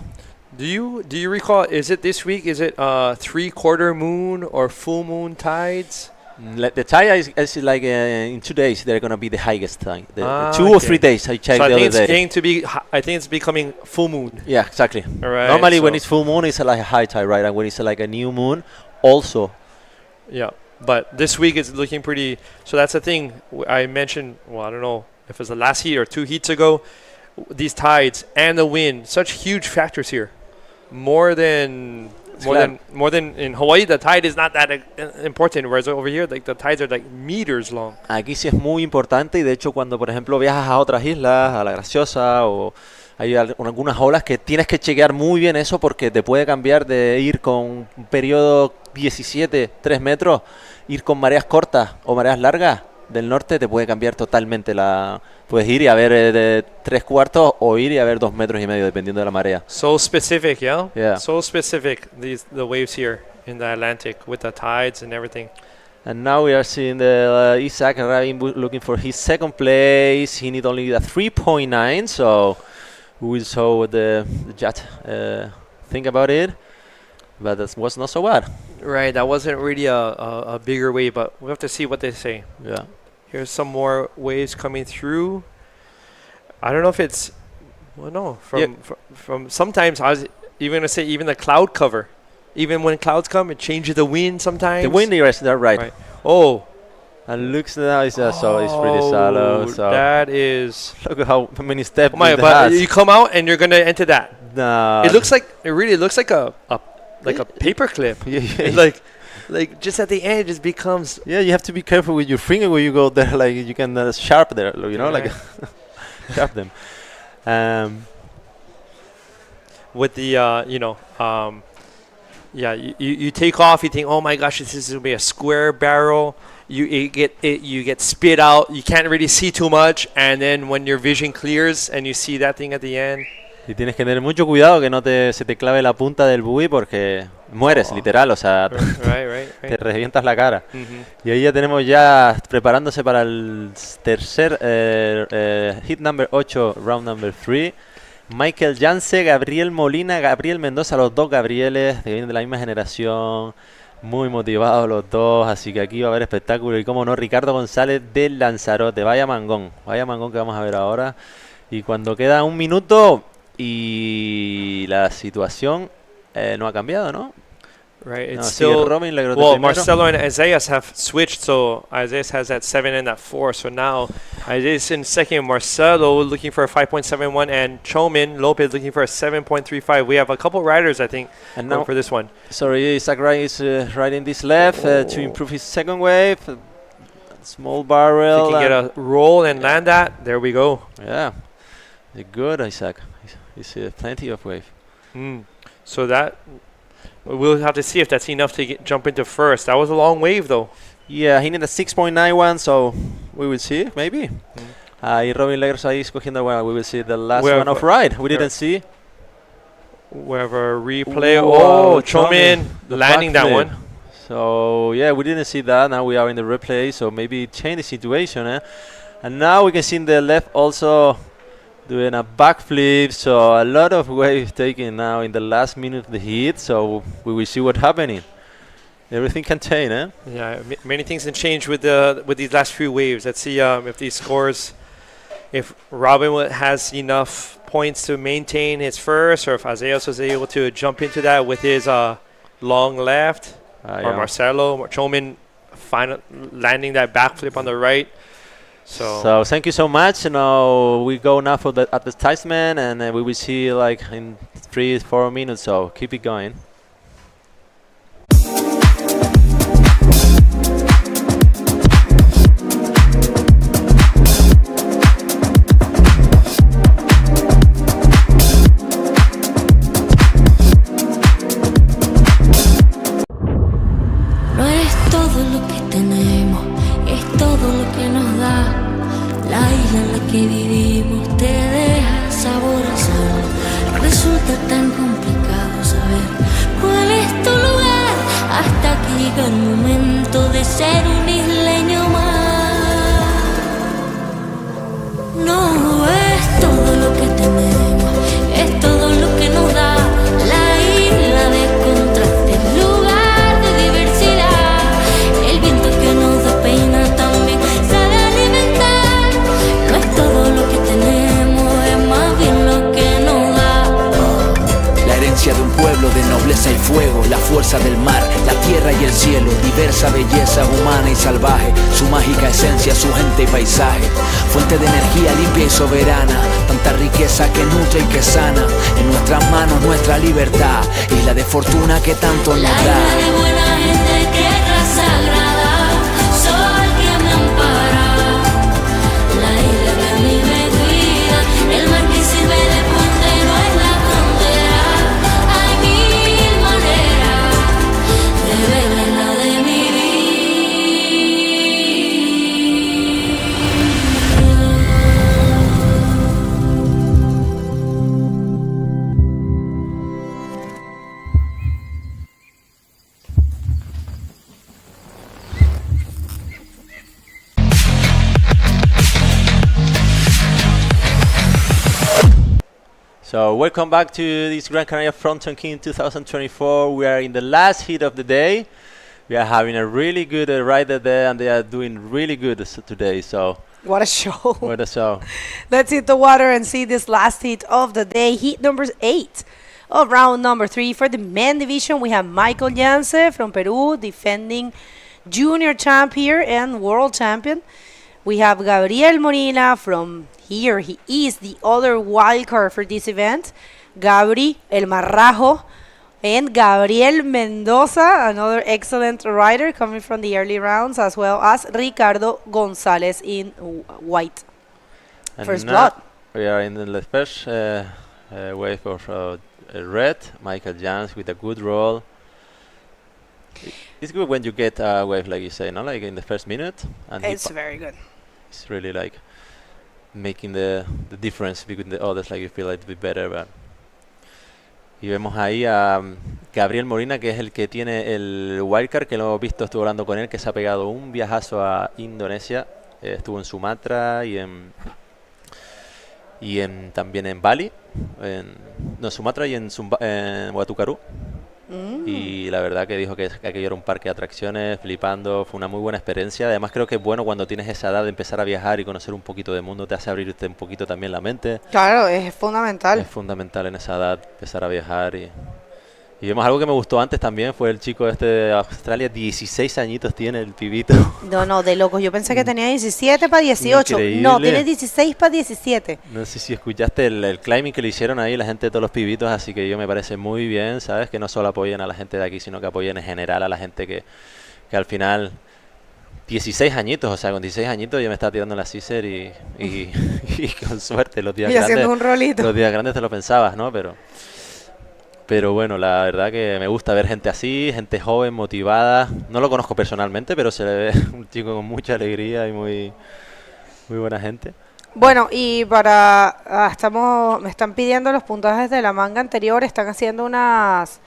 Do you recall, is it this week, is it 3/4 moon or full moon tides? The tide is like in 2 days they're going to be the highest tide. The 2 or 3 days I checked the other day. I think it's becoming full moon. Yeah, exactly. All right, normally when it's full moon it's like a high tide, right? And when it's like a new moon also. Yeah. But this week it's looking pretty. So that's the thing I mentioned. Well, I don't know if it was the last heat or 2 heats ago. These tides and the wind, such huge factors here. More than in Hawaii, the tide is not that important. Whereas over here, like the tides are like meters long. Aquí sí es muy importante y de hecho cuando por ejemplo viajas a otras islas, a la Graciosa o hay algunas olas que tienes que chequear muy bien eso porque te puede cambiar de ir con un periodo 17, 3 metros, ir con mareas cortas o mareas largas del norte te puede cambiar totalmente puedes ir y a ver de 3/4 o ir y a ver 2,5 metros dependiendo de la marea. So specific, yeah? Yeah. So specific, the waves here in the Atlantic with the tides and everything. And now we are seeing the Isaac arriving, looking for his second place. He need only a 3.9, so we will show what the judge think about it. But that was not so bad. Right, that wasn't really a bigger wave, but we have to see what they say. Yeah. Here's some more waves coming through. I don't know if it's, well, no, from sometimes I was even gonna say even the cloud cover, even when clouds come, it changes the wind sometimes. The wind is there, right? Oh, and looks now it's it's pretty shallow. So that is. Look at how many steps. Oh my! But you come out and you're gonna enter that. No. It really looks like a paper clip. Yeah. Like just at the end, it just becomes. Yeah, you have to be careful with your finger when you go there. Like you can sharp there, you know, like sharp them. With the you take off. You think, oh my gosh, this is gonna be a square barrel. You get spit out. You can't really see too much, and then when your vision clears and you see that thing at the end. Y tienes que tener mucho cuidado que no se te clave la punta del buoy porque mueres, literal, o sea, te revientas la cara. Y ahí ya tenemos preparándose para el tercer hit number 8, round number 3. Michael Janse, Gabriel Molina, Gabriel Mendoza, los dos Gabrieles, que vienen de la misma generación, muy motivados los dos, así que aquí va a haber espectáculo. Y como no, Ricardo González del Lanzarote, vaya mangón que vamos a ver ahora. Y cuando queda 1 minuto... Y la situación no ha cambiado, ¿no? Right, it's no, still. Robin, well, Marcelo and Isaias have switched, so Isaias has that 7 and that 4. So now Isaias in second, Marcelo looking for a 5.71, and Chomin Lopez looking for a 7.35. We have a couple riders, I think, and now for this one. Sorry, Isaac is riding this left to improve his second wave. Small barrel. If he can get a roll and land that, there we go. Yeah, good, Isaac. He's plenty of wave. So that we'll have to see if that's enough to jump into first. That was a long wave, though. Yeah, he needed a 6.91, so we will see, maybe. Y Robin Legros ahí escogiendo, well, we will see the last one of ride. We didn't see. We have a replay. Oh, Chomin landing that one. So, yeah, we didn't see that. Now we are in the replay, so maybe change the situation. And now we can see in the left also doing a backflip, so a lot of waves taken now in the last minute of the heat, so we will see what's happening. Everything can change, eh? Yeah, many things can change with these last few waves. Let's see if these scores, if Robin has enough points to maintain his first, or if Isaias was able to jump into that with his long left, or yeah. Marcelo Chomin landing that backflip on the right. So thank you so much. Now we go now for the advertisement, and we will see you like in 3-4 minutes. So keep it going. No es todo lo que tenemos, es todo lo que nos da. La isla en la que vivimos te deja sabor a sal. Resulta tan complicado saber cuál es tu lugar hasta que llega el momento de ser un isleño más. No es todo lo que tenemos, es todo lo que nos da. La isla de contrastes, lugar de diversidad. El viento que nos despeina también sabe alimentar. No es todo lo que tenemos, es más bien lo que nos da. La herencia de un pueblo de nobleza y fuego, la fuerza del mar, la tierra y el cielo, diversa belleza humana y salvaje, su mágica esencia, su gente y paisaje, fuente de energía limpia y soberana, tanta riqueza que nutre y que sana, en nuestras manos nuestra libertad, isla de fortuna que tanto nos La da. isla de buena gente, tierra sagrada, sol que me ampara. La isla que a mí me cuida, el mar que sirve de puente no es la frontera. Hay mil maneras de ver la isla de mi vida. So welcome back to this Gran Canaria Frontón King 2024. We are in the last heat of the day. We are having a really good rider there, and they are doing really good today. So What a show. what a show. Let's hit the water and see this last heat of the day. Heat number 8 of round number 3. For the men division, we have Michael Yance from Peru, defending junior champ here and world champion. We have Gabriel Molina from here. He is the other wild card for this event. Gabri El Marrajo. And Gabriel Mendoza, another excellent rider coming from the early rounds, as well as Ricardo Gonzalez in white. And First now blood. we are in the first wave of red. Michael Jans with a good roll. It's good when you get a wave like you say, no? Like in the first minute. And It's very good. It's really like making the difference between the others, like you feel like to be better. But y vemos ahí a Gabriel Molina, que es el que tiene el wildcard, que lo hemos visto, estuve hablando con él, que se ha pegado un viajazo a Indonesia. Estuvo en Sumatra y también en Bali, en Sumatra y en Watukaru. Y la verdad que dijo que aquello era un parque de atracciones, flipando, fue una muy buena experiencia. Además creo que es bueno cuando tienes esa edad de empezar a viajar y conocer un poquito de mundo, te hace abrirte un poquito también la mente. Claro, es fundamental. Es fundamental en esa edad empezar a viajar. Y vemos algo que me gustó antes también, fue el chico este de Australia, 16 añitos tiene el pibito. No, de locos. Yo pensé que tenía 17 para 18. Increíble. No, tiene 16 para 17. No sé si escuchaste el climbing que le hicieron ahí la gente de todos los pibitos, así que yo me parece muy bien, ¿sabes? Que no solo apoyen a la gente de aquí, sino que apoyen en general a la gente que al final... 16 añitos, o sea, con 16 añitos yo me estaba tirando la Caesar y con suerte los días Y grandes... haciendo un rolito. Los días grandes te lo pensabas, ¿no? Pero bueno, la verdad que me gusta ver gente así, gente joven, motivada. No lo conozco personalmente, pero se le ve un chico con mucha alegría y muy buena gente. Bueno, y me están pidiendo los puntajes de la manga anterior, están haciendo unas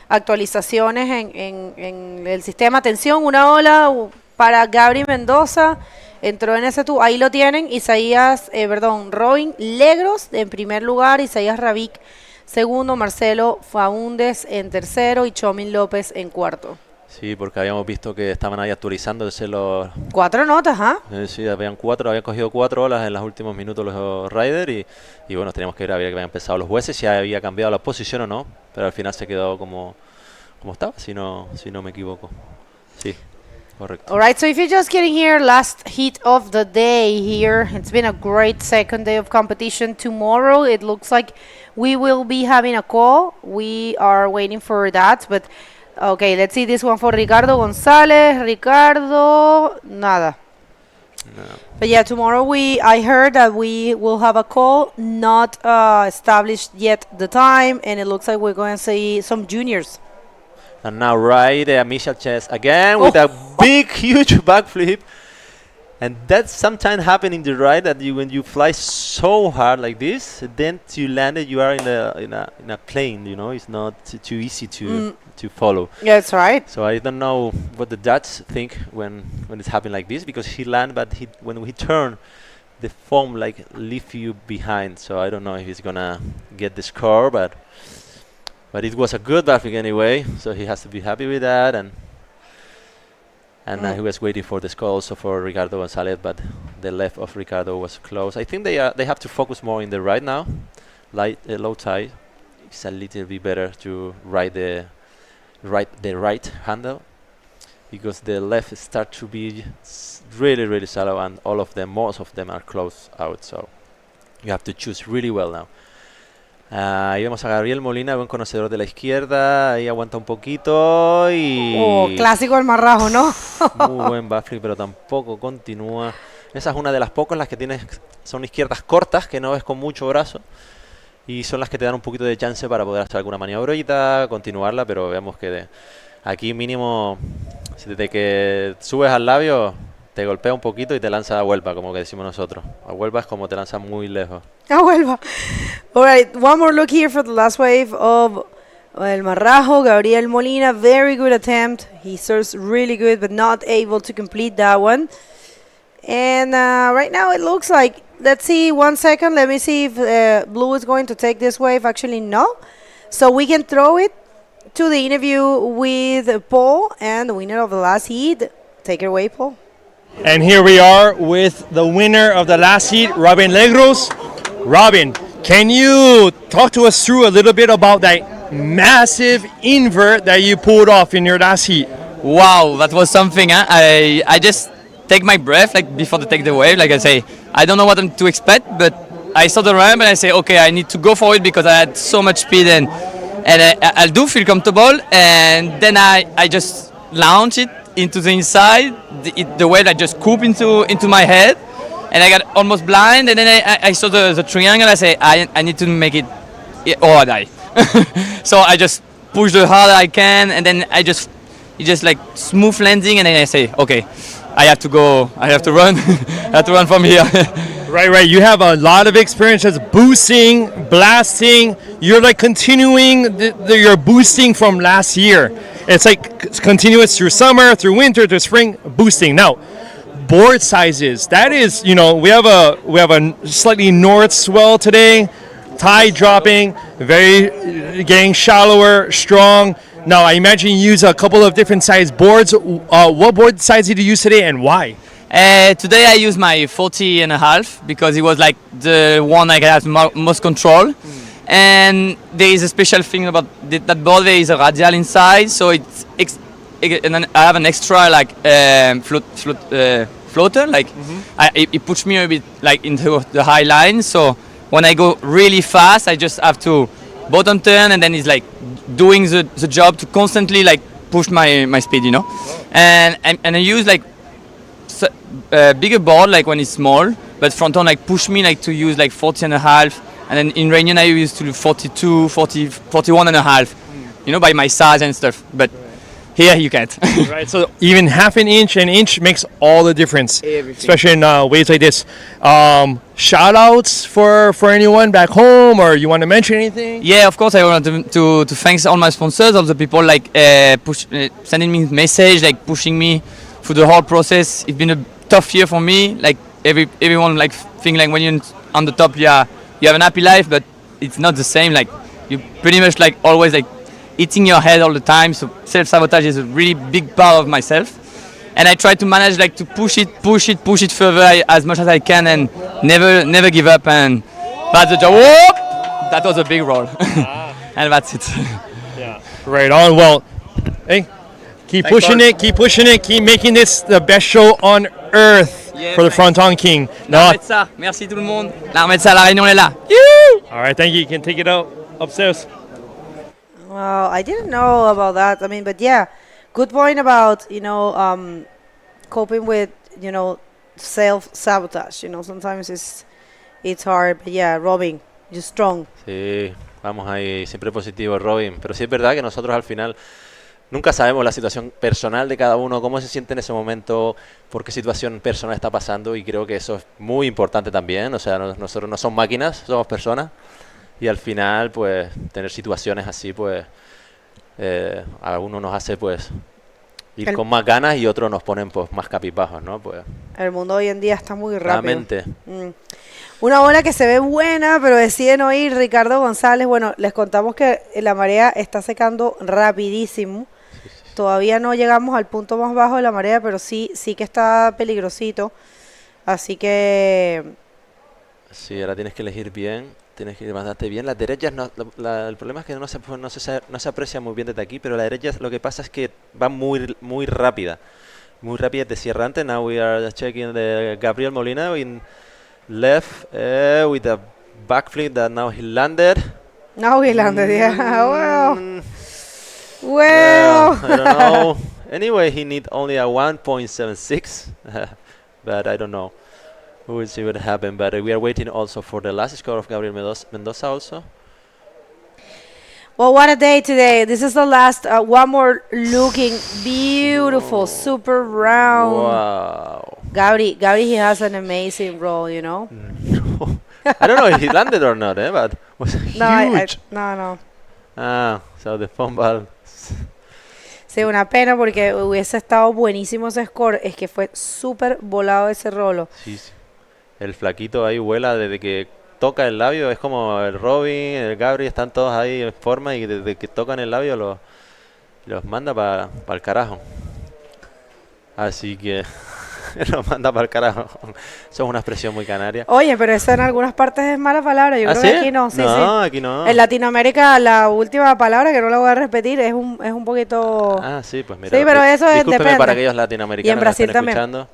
actualizaciones en el sistema. Atención, una ola para Gabri Mendoza, entró en ese ahí lo tienen, Robin Legros en primer lugar, Isaías Ravic segundo, Marcelo Faúndez en tercero y Chomin López en cuarto. Sí, porque habíamos visto que estaban ahí actualizándose los... 4 notas, ¿ah? Sí, habían cogido 4 olas en los últimos minutos los riders y bueno, teníamos que ver a ver que habían empezado los jueces, si había cambiado la posición o no, pero al final se quedó como estaba, si no me equivoco. Sí, correcto. All right, so if you're just getting here, last heat of the day here. It's been a great second day of competition. Tomorrow, it looks like we will be having a call. We are waiting for that, but okay, let's see this one for Ricardo González. Ricardo, nada. No. But yeah, tomorrow I heard that we will have a call, not established yet the time, and it looks like we're going to see some juniors. And now Michel Chess again with a big, huge backflip. And that sometimes happens in the ride that when you fly so hard like this, then to land it, you are in a plane. You know, it's not too easy to follow. Yeah, that's right. So I don't know what the Dutch think when it's happening like this, because he land, but when he turn, the foam like leave you behind. So I don't know if he's gonna get the score, but it was a good backflip anyway. So he has to be happy with that, and he was waiting for the score also for Ricardo González, but the left of Ricardo was close. I think they have to focus more in the right now. Low tide, it's a little bit better to ride the right handle, because the left start to be really, really shallow, and most of them are close out. So you have to choose really well now. Ahí vemos a Gabriel Molina, buen conocedor de la izquierda, ahí aguanta un poquito y... clásico el marrajo, ¿no? Muy buen backflip, pero tampoco continúa. Esa es una de las pocas, las que tienes, son izquierdas cortas, que no ves con mucho brazo, y son las que te dan un poquito de chance para poder hacer alguna maniobrita, continuarla, pero vemos que aquí mínimo, desde que subes al labio, te golpea un poquito y te lanza a vuelva, como que decimos nosotros. A vuelva es como te lanza muy lejos. A vuelva. All right, one more look here for the last wave of El Marrajo. Gabriel Molina, very good attempt. He serves really good, but not able to complete that one. And right now it looks like, let's see, 1 second. Let me see if Blue is going to take this wave. Actually, no. So we can throw it to the interview with Paul and the winner of the last heat. Take it away, Paul. And here we are with the winner of the last heat, Robin Legros. Robin, can you talk to us through a little bit about that massive invert that you pulled off in your last heat? Wow, that was something. Huh? I just take my breath like before to take the wave. Like I say, I don't know what to expect, but I saw the ramp and I say, okay, I need to go for it because I had so much speed and I do feel comfortable. And then I just launch it into the inside. The wave I just scoop into my head, and I got almost blind. And then I saw the triangle. I say I need to make it or I die. So I just push the hard I can, and then it just like smooth landing. And then I say, okay, I have to go. I have to run. I have to run from here. Right. You have a lot of experience as boosting, blasting. You're like continuing your boosting from last year. It's like it's continuous through summer, through winter, through spring, boosting. Now, board sizes. That is, we have a slightly north swell today, tide dropping, getting shallower, strong. Now, I imagine you use a couple of different size boards. What board size did you use today, and why? Today I used my 40.5 because it was like the one I had most control. And there is a special thing about that board. There is a radial inside, so and then I have an extra like floater. Like it puts me a bit like into the high line. So when I go really fast, I just have to bottom turn, and then it's like doing the job to constantly like push my speed, And I use like bigger board like when it's small, but Fronton like push me like to use like 40.5. And then in Reunion I used to do 42, 40, 41.5, by my size and stuff. But here you can't. Right, so even half an inch makes all the difference. Everything. Especially in waves like this. Shout outs for anyone back home, or you want to mention anything? Yeah, of course I want to thank all my sponsors, all the people like sending me message, like pushing me through the whole process. It's been a tough year for me. Like everyone like think like when you're on the top, you have an happy life, but it's not the same. Like you pretty much like always like hitting your head all the time. So self-sabotage is a really big part of myself. And I try to manage like to push it further as much as I can and never give up. And that's the job. Whoop! That was a big roll. And that's it. Yeah. Right on. Well, hey, keep Thanks, pushing Lord. it, keep making this the best show on earth for the Fronton King. L'armée de ça. Merci tout le monde. L'armée de ça, la réunion est là. All right, thank you. You can take it out upstairs. Wow, I didn't know about that. I mean, but yeah, good point about, coping with, self-sabotage. Sometimes it's hard, but yeah, Robin, you're strong. Sí, vamos ahí, siempre positivo, Robin. Pero sí es verdad que nosotros al final nunca sabemos la situación personal de cada uno, cómo se siente en ese momento, por qué situación personal está pasando, y creo que eso es muy importante también. O sea, nosotros no somos máquinas, somos personas, y al final, pues, tener situaciones así, pues, a uno nos hace, pues, ir con más ganas y otros nos ponen, pues, más capibajos, ¿no? Pues, El mundo hoy en día está muy rápido. realmente. Una ola que se ve buena, pero deciden no ir. Ricardo González, bueno, les contamos que la marea está secando rapidísimo. Todavía no llegamos al punto más bajo de la marea, pero sí que está peligrosito. Así que... Sí, ahora tienes que elegir bien, tienes que ir bastante bien. Las derechas, el problema es que no se aprecia muy bien desde aquí, pero la derecha lo que pasa es que va muy rápida. Muy rápida, descierrante. Now we are checking the Gabriel Molina in left with a backflip that now he landed. Now he landed, yeah. Well, I don't know. Anyway, he need only a 1.76, but I don't know. We will see what happens. But we are waiting also for the last score of Gabriel Mendoza also. Well, what a day today. This is the last, one more looking beautiful, super round. Wow. Gabri, he has an amazing roll, I don't know if he landed or not, but it was huge. No. So the foam ball. Sí, una pena porque hubiese estado buenísimo ese score. Es que fue súper volado ese rolo. Sí. El flaquito ahí vuela desde que toca el labio. Es como el Robin, el Gabri, están todos ahí en forma, y desde que tocan el labio los manda para el carajo. Así que los manda para el carajo. Eso es una expresión muy canaria. Oye, pero eso en algunas partes es mala palabra. Yo creo ¿Sí? que aquí no. Sí, no, sí. Aquí no. En Latinoamérica la última palabra, que no la voy a repetir, es un poquito... Sí, pues mira. Sí, pero eso discúlpeme depende. para aquellos latinoamericanos Y en Brasil que están también. escuchando,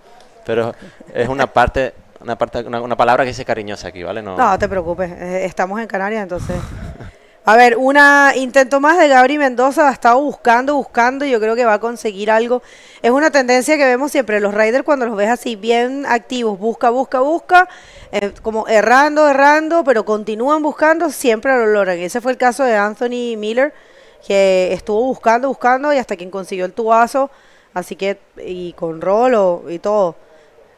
pero es una palabra que dice cariñosa aquí, ¿vale? No te preocupes, estamos en Canarias, entonces... A ver, intento más de Gabri Mendoza. Ha estado buscando, y yo creo que va a conseguir algo. Es una tendencia que vemos siempre. Los riders, cuando los ves así bien activos, busca, como errando, pero continúan buscando, siempre lo logran. Ese fue el caso de Anthony Miller, que estuvo buscando, y hasta quien consiguió el tubazo. Así que, y con rolo y todo.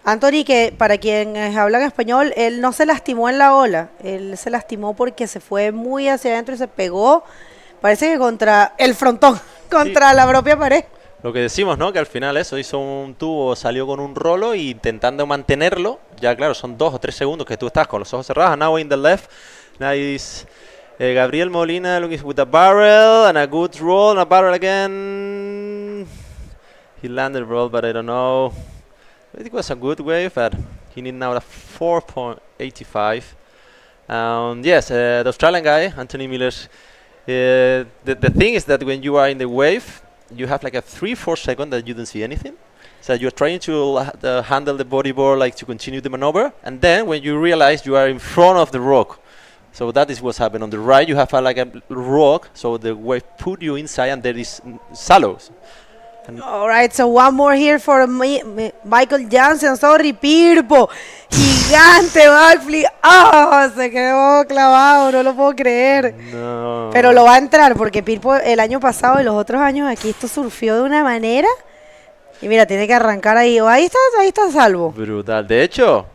Anthony, que para quienes hablan español, él no se lastimó en la ola, él se lastimó porque se fue muy hacia adentro y se pegó, parece que contra el frontón, contra la propia pared. Lo que decimos, ¿no? Que al final eso, hizo un tubo, salió con un rolo y intentando mantenerlo. Ya claro, son 2 o 3 segundos que tú estás con los ojos cerrados. Now in the left, now is Gabriel Molina looking with a barrel and a good roll and a barrel again. He landed roll, but I don't know. It was a good wave, but he need now a 4.85. Yes, the Australian guy, Anthony Miller. The thing is that when you are in the wave, you have like a 3-4 seconds that you don't see anything. So you're trying to handle the bodyboard, like to continue the maneuver, and then when you realize you are in front of the rock. So that is what's happened. On the right, you have like a rock, so the wave put you inside, and there is shallows. All right, so one more here for Michael Jansen. Sorry, Pirpo. Gigante backflip. Se quedó clavado, no lo puedo creer. No. Pero lo va a entrar porque Pirpo el año pasado y los otros años aquí esto surfió de una manera. Y mira, tiene que arrancar ahí. Ahí está a salvo. Brutal. De hecho,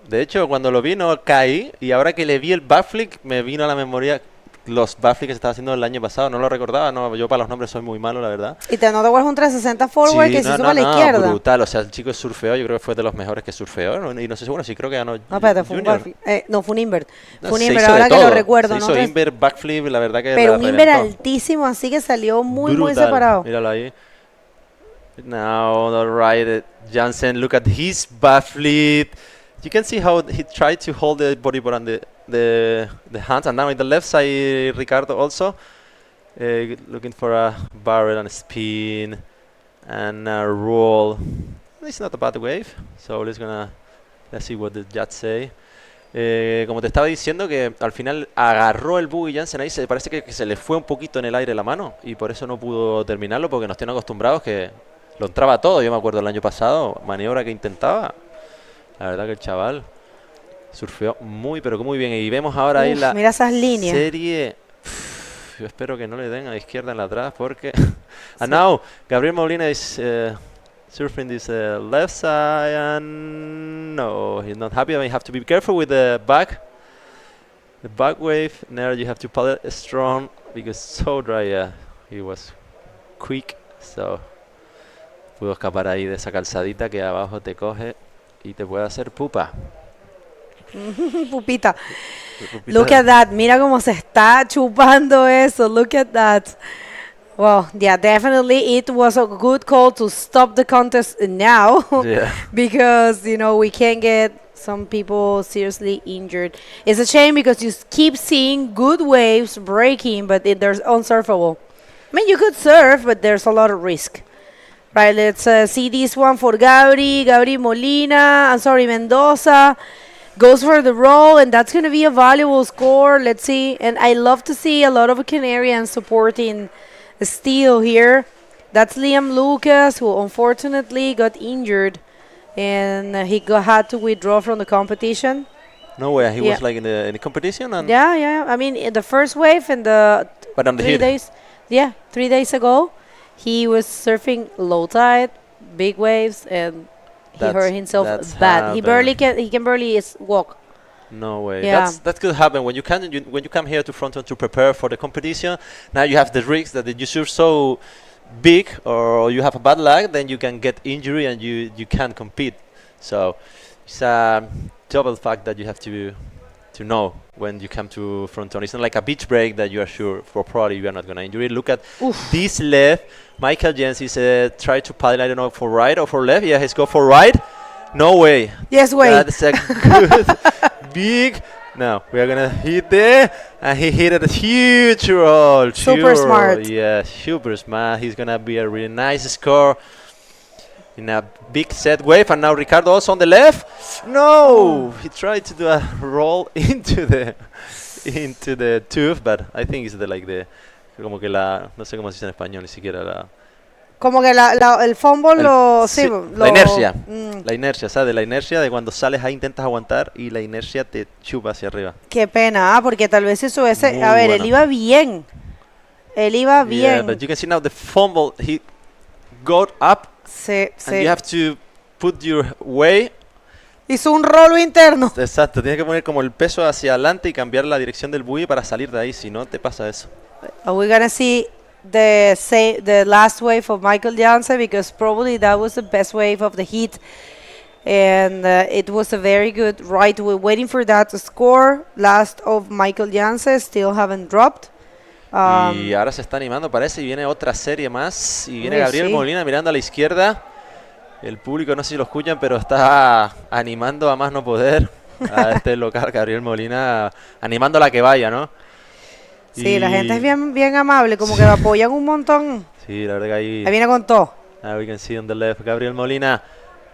cuando lo vi no caí, y ahora que le vi el backflip me vino a la memoria los backflips que se estaba haciendo el año pasado. No lo recordaba, no, yo para los nombres soy muy malo, la verdad. Y te notó un 360 forward que se sube a la izquierda. Brutal, o sea, el chico surfeó, yo creo que fue de los mejores que surfeó, y no sé seguro, sí creo que ganó. No, espérate, fue un backflip. No, fue un invert. No, fue un invert, ahora que lo recuerdo. Se hizo invert, backflip, la verdad que pero un invert altísimo, así que salió muy separado. Míralo ahí. Now, all right, Jansen, look at his backflip. You can see how he tried to hold the bodyboard on the hands, and now in the left side, Ricardo also looking for a barrel and a spin and a roll. It's not a bad wave, so let's see what the judge say. Como te estaba diciendo, que al final agarró el buggy Jansen ahí, parece que se le fue un poquito en el aire la mano y por eso no pudo terminarlo, porque nos tienen acostumbrados que lo entraba todo. Yo me acuerdo el año pasado, maniobra que intentaba. La verdad que el chaval surfeó muy, pero que muy bien. Y vemos ahora ahí la mira esas líneas. Serie. Yo espero que no le den a la izquierda en la atrás, porque... And now, Gabriel Molina is surfing this left side, and no, he's not happy. I mean, you have to be careful with the back wave. Now you have to paddle strong, because so dry. He was quick, so pudo escapar ahí de esa calzadita que abajo te coge y te puede hacer pupa. Pupita. Look at that. Mira cómo se está chupando eso. Look at that. Well, yeah, definitely it was a good call to stop the contest now. Yeah. Because, you know, we can get some people seriously injured. It's a shame because you keep seeing good waves breaking, but there's unsurfable. I mean, you could surf, but there's a lot of risk. Right, let's see this one for Gabri Molina, Mendoza. Goes for the roll, and that's going to be a valuable score. Let's see. And I love to see a lot of Canarians supporting the steal here. That's Liam Lucas, who unfortunately got injured, and he had to withdraw from the competition. No way, he was like in the competition? And Yeah. I mean, in the first wave and the but on the 3 days. Yeah, 3 days ago. He was surfing low tide, big waves, and he hurt himself bad. He can barely walk. No way. Yeah. That could happen when you come here to Fronton to prepare for the competition. Now you have the risk that if you surf so big or you have a bad lag, then you can get injury and you can't compete. So it's a double fact that you have to know when you come to Fronton. It's not like a beach break that you are sure for probably you are not going to injure it. Look at this left. Michael Jens is try to paddle, I don't know, for right or for left. Yeah, he's go for right. No way. Yes, way. That's a good big. Now we are gonna hit there, and he hit a huge roll. Super smart. Yeah, super smart. He's gonna be a really nice score in a big set wave. And now Ricardo also on the left. No, he tried to do a roll into the tube, but I think it's como que no sé cómo se dice en español, ni siquiera la... Como que el fumble la inercia. La inercia, ¿sabes? La inercia de cuando sales ahí intentas aguantar y la inercia te chupa hacia arriba. Qué pena, porque tal vez eso él iba bien. Yeah, but you can see now the fumble, he got up, and you have to put your weight. Hizo un rolo interno. Exacto, tienes que poner como el peso hacia adelante y cambiar la dirección del buggy para salir de ahí, si no te pasa eso. Are we gonna see the last wave of Michael Jansen, because probably that was the best wave of the heat, and it was a very good right. We're waiting for that to score. Last of Michael Jansen, still haven't dropped. Y ahora se está animando, parece, y viene otra serie más. Y viene Gabriel Molina mirando a la izquierda. El público, no sé si lo escuchan, pero está animando a más no poder a este local, Gabriel Molina, animándola a que vaya, ¿no? Sí, la gente es bien amable, como que lo apoyan un montón. Sí, la verdad que ahí viene con todo. Now we can see on the left Gabriel Molina,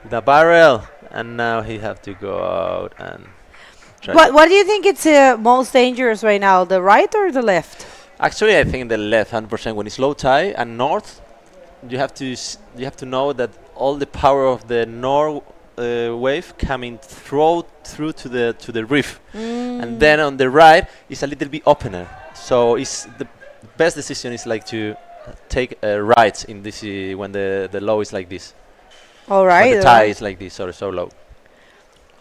the barrel, and now he have to go out and try. What do you think it's most dangerous right now, the right or the left? Actually, I think the left 100%. When it's low tide and north, you have to know that all the power of the north wave coming through to the reef, and then on the right is a little bit opener. So it's the best decision is like to take rights in this when the low is like this. All right. When the tide is like this or so low.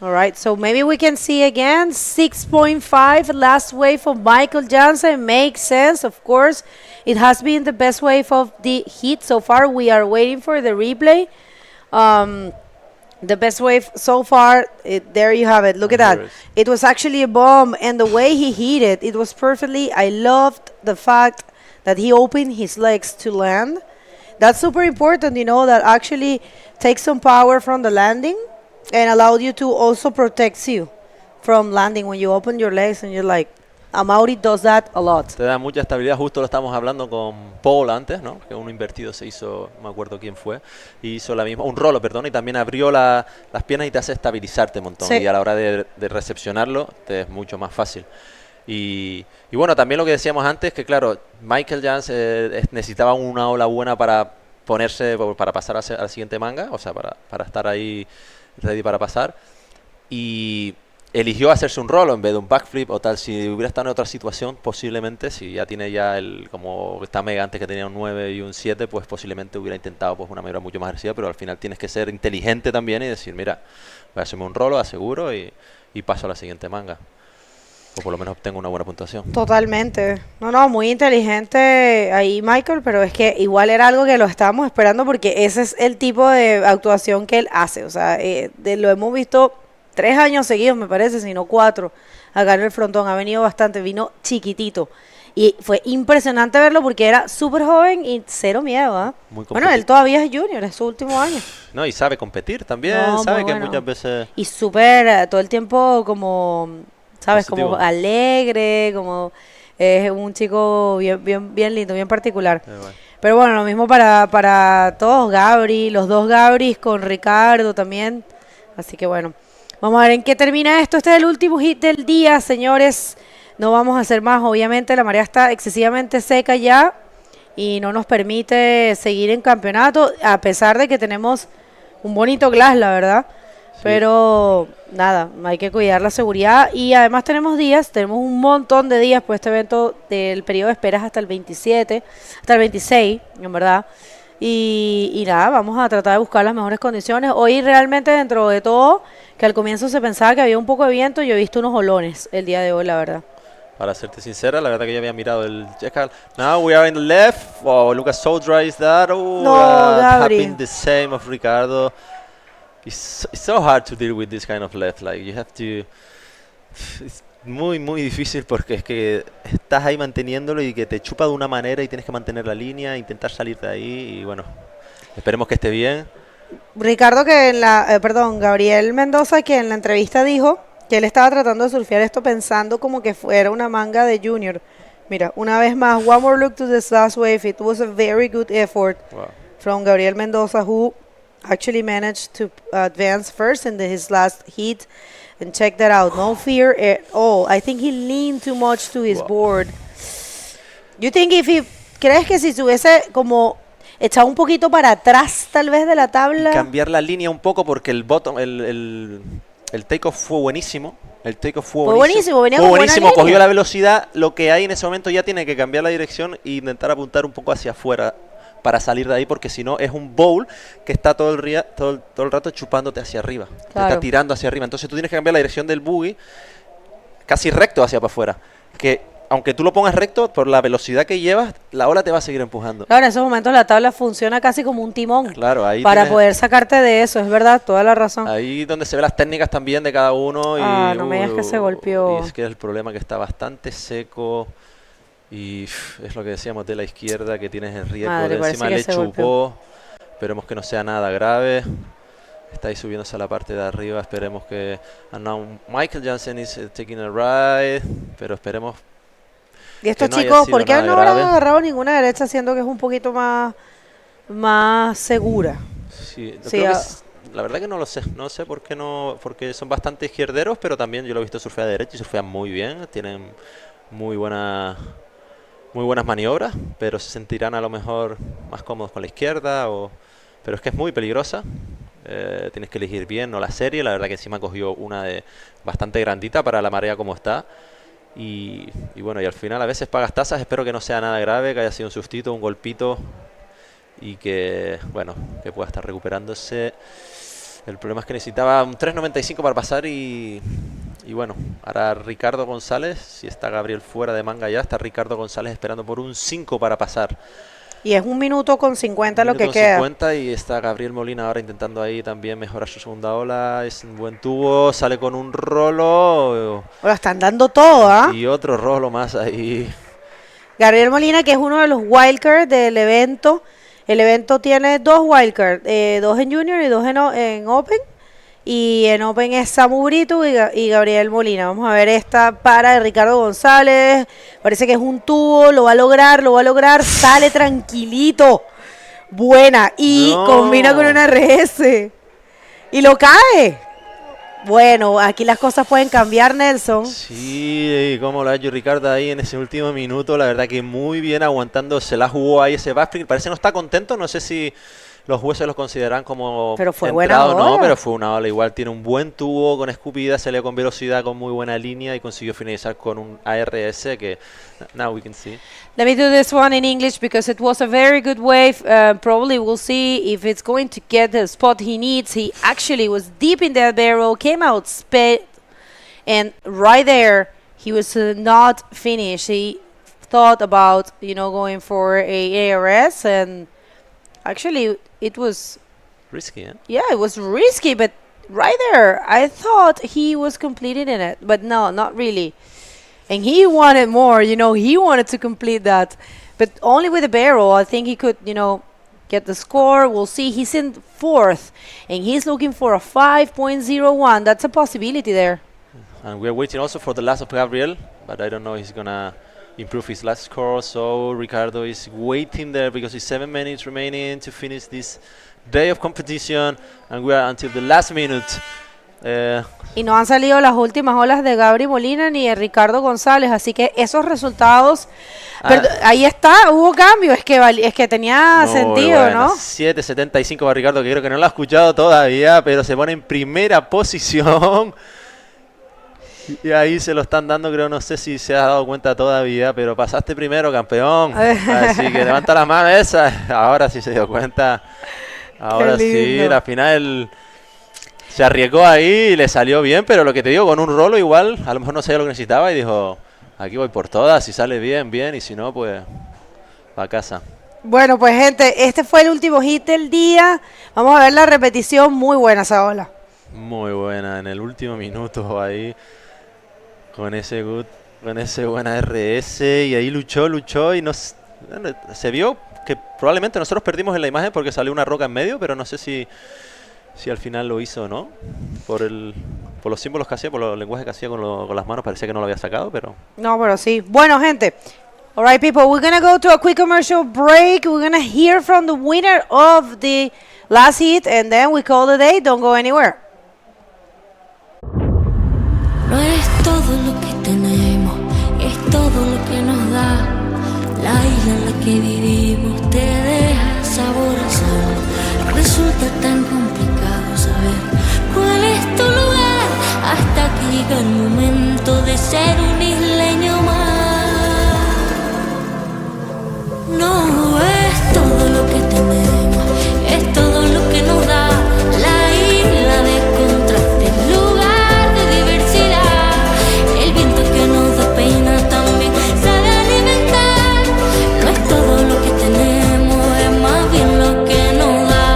All right, so maybe we can see again 6.5 last wave of Michael Jansen. Makes sense, of course. It has been the best wave of the heat so far. We are waiting for the replay. The best wave so far, there you have it. Look at that. It was actually a bomb, and the way he hit it, it was perfectly. I loved the fact that he opened his legs to land. That's super important, you know, that actually takes some power from the landing and allowed you to also protects you from landing when you open your legs and you're like, Amaury does that a lot. Te da mucha estabilidad, justo lo estamos hablando con Paul antes, ¿no? Que uno invertido se hizo, no me acuerdo quién fue, y hizo la misma, un rolo, perdón, y también abrió las piernas y te hace estabilizarte un montón. Sí. Y a la hora de recepcionarlo te es mucho más fácil. Y bueno, también lo que decíamos antes, que claro, Michael Jansen necesitaba una ola buena para ponerse, para pasar a la siguiente manga, o sea, para estar ahí ready para pasar. Y eligió hacerse un rolo en vez de un backflip o tal. Si hubiera estado en otra situación, posiblemente, si ya tiene ya como está Mega antes que tenía un 9 y un 7, pues posiblemente hubiera intentado pues una maniobra mucho más agresiva, pero al final tienes que ser inteligente también y decir, mira, voy a hacerme un rolo, aseguro y paso a la siguiente manga. O por lo menos obtengo una buena puntuación. Totalmente. No, muy inteligente ahí Michael, pero es que igual era algo que lo estábamos esperando porque ese es el tipo de actuación que él hace. O sea, lo hemos visto 3 años seguidos, me parece, si no 4, acá en el Frontón. Ha venido bastante, vino chiquitito. Y fue impresionante verlo porque era súper joven y cero miedo, ¿eh? Bueno, él todavía es junior, es su último año. No, y sabe competir también, sabe que muchas veces... Y súper, todo el tiempo como, ¿sabes? Positivo. Como alegre, como es un chico bien lindo, bien particular. Bueno. Pero bueno, lo mismo para todos, Gabri, los dos Gabris con Ricardo también. Así que bueno. Vamos a ver en qué termina esto. Este es el último hit del día, señores. No vamos a hacer más, obviamente. La marea está excesivamente seca ya y no nos permite seguir en campeonato, a pesar de que tenemos un bonito glass, la verdad. Sí. Pero nada, hay que cuidar la seguridad. Y además tenemos un montón de días, pues este evento del periodo de esperas hasta el 27, hasta el 26, en verdad. Y nada, vamos a tratar de buscar las mejores condiciones. Hoy realmente dentro de todo, que al comienzo se pensaba que había un poco de viento, yo he visto unos olones el día de hoy, la verdad. Para serte sincera, la verdad que yo había mirado el check-out. Now we are in the left. Oh, look at so dry is that. Oh, no, happened the same of Ricardo. It's so hard to deal with this kind of left. Like you have to... It's muy difícil porque es que estás ahí manteniéndolo y que te chupa de una manera y tienes que mantener la línea, intentar salir de ahí y bueno, esperemos que esté bien. Ricardo, que Gabriel Mendoza, que en la entrevista dijo que él estaba tratando de surfear esto pensando como que fuera una manga de junior. Mira, una vez más, one more look to this last wave. It was a very good effort from Gabriel Mendoza, who actually managed to advance first in his last heat. And check that out, no fear at all. I think he leaned too much to his board. You think ¿crees que si se hubiese como echado un poquito para atrás tal vez de la tabla? Y cambiar la línea un poco porque el bottom, el takeoff fue buenísimo. El takeoff fue buenísimo. Venía fue con buenísimo, buena cogió línea. la velocidad. Lo que hay en ese momento ya tiene que cambiar la dirección e intentar apuntar un poco hacia afuera para salir de ahí, porque si no es un bowl que está todo el rato chupándote hacia arriba, te está tirando hacia arriba. Entonces tú tienes que cambiar la dirección del buggy casi recto hacia para afuera, que aunque tú lo pongas recto, por la velocidad que llevas, la ola te va a seguir empujando. Claro, en esos momentos la tabla funciona casi como un timón. Claro, ahí para poder sacarte de eso, es verdad, toda la razón. Ahí donde se ven las técnicas también de cada uno. No me digas que se golpeó. Y es que es el problema, que está bastante seco. Y es lo que decíamos de la izquierda, que tienes el riesgo de encima le chupó. Esperemos que no sea nada grave. Está ahí subiéndose a la parte de arriba. Esperemos que... Michael Jansen is taking a ride. Pero esperemos... Y estos chicos, ¿por qué no habrán agarrado ninguna derecha, siendo que es un poquito más segura? Sí, creo que la verdad que no lo sé. No sé por qué no... Porque son bastante izquierderos, pero también yo lo he visto surfear de derecha y surfean muy bien. Tienen muy buenas maniobras, pero se sentirán a lo mejor más cómodos con la izquierda, pero es que es muy peligrosa. Tienes que elegir bien, no la serie. La verdad que encima cogió una de bastante grandita para la marea como está. Y bueno, y al final a veces pagas tasas. Espero que no sea nada grave, que haya sido un sustito, un golpito y que, bueno, que pueda estar recuperándose. El problema es que necesitaba un 3.95 para pasar y bueno, ahora Ricardo González, si está Gabriel fuera de manga ya, está Ricardo González esperando por un 5 para pasar. Y es 1 minuto con 50 lo que queda. 50 y está Gabriel Molina ahora intentando ahí también mejorar su segunda ola. Es un buen tubo, sale con un rolo. Lo están dando todo, ¿ah? Y otro rolo más ahí. Gabriel Molina, que es uno de los wildcards del evento. El evento tiene 2 wildcards, 2 en Junior y 2 en Open. Y en Open es Samu Brito y Gabriel Molina. Vamos a ver esta para de Ricardo González. Parece que es un tubo, lo va a lograr. Sale tranquilito. Buena. Y combina con una RS. Y lo cae. Bueno, aquí las cosas pueden cambiar, Nelson. Sí, como lo ha hecho Ricardo ahí en ese último minuto. La verdad que muy bien aguantando. Se la jugó ahí ese backspring. Parece que no está contento. No sé si los jueces los consideran como pero fue buena ola. No, pero fue una ola. Igual tiene un buen tubo con escupida, salió con velocidad, con muy buena línea y consiguió finalizar con un ARS que now we can see. Let me do this one in English because it was a very good wave. Probably we'll see if it's going to get the spot he needs. He actually was deep in that barrel, came out sped, and right there he was not finished. He thought about, going for a ARS, and actually it was risky, eh? Yeah, it was risky, but right there I thought he was completing it, but no, not really. And he wanted more, he wanted to complete that, but only with the barrel. I think he could, get the score. We'll see. He's in 4th, and he's looking for a 5.01. That's a possibility there. And we're waiting also for the last of Gabriel, but I don't know if he's gonna improve his last score. So Ricardo is waiting there because it's 7 minutes remaining to finish this day of competition, and we are until the last minute. Y no han salido las últimas olas de Gabriel Molina ni de Ricardo González, así que esos resultados, ahí está, hubo cambio, es que tenía sentido, bueno, ¿no? 7.75 para Ricardo, que creo que no lo ha escuchado todavía, pero se pone en primera posición. Y ahí se lo están dando, creo, no sé si se ha dado cuenta todavía, pero pasaste primero, campeón. Así que levanta la mano esa. Ahora sí se dio cuenta. Ahora sí, la final se arriesgó ahí y le salió bien, pero lo que te digo, con un rolo igual, a lo mejor no sabía lo que necesitaba y dijo, aquí voy por todas, si sale bien, bien, y si no, pues a casa. Bueno, pues gente, este fue el último hit del día. Vamos a ver la repetición, muy buena esa ola. Muy buena, en el último minuto ahí. Con ese buena RS y ahí luchó y se vio que probablemente nosotros perdimos en la imagen porque salió una roca en medio, pero no sé si al final lo hizo o no. Por los símbolos que hacía, por los lenguajes que hacía con las manos, parecía que no lo había sacado, pero... No, pero sí. Bueno, gente. All right, people, we're going to go to a quick commercial break. We're going to hear from the winner of the last hit, and then we call the day. Don't go anywhere. No es todo lo que tenemos, es todo lo que nos da. La isla en la que vivimos te deja sabor a sal. Resulta tan complicado saber cuál es tu lugar hasta que llega el momento de ser un isleño más. No es todo lo que tenemos, es todo lo que nos da. La isla de contrastes, lugar de diversidad. El viento que nos da pena también sabe alimentar. No es todo lo que tenemos, es más bien lo que nos da.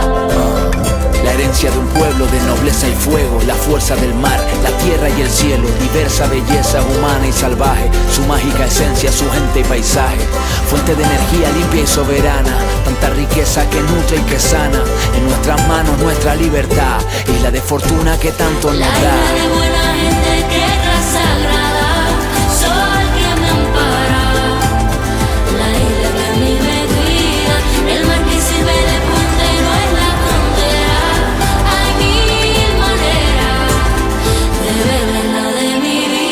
La herencia de un pueblo de nobleza y fuego, la fuerza del mar, la tierra y el cielo, diversa belleza humana y salvaje, su mágica esencia, su gente y paisaje, fuente de energía limpia y soberana, tanta riqueza que nutre y que sana, en nuestras manos nuestra libertad, isla de fortuna que tanto nos da. La isla de buena gente, tierra sagrada, sol que me ampara, la isla que a mí me cuida, el mar que sirve de puente no es la frontera. Hay mil maneras de ver la de mi vida.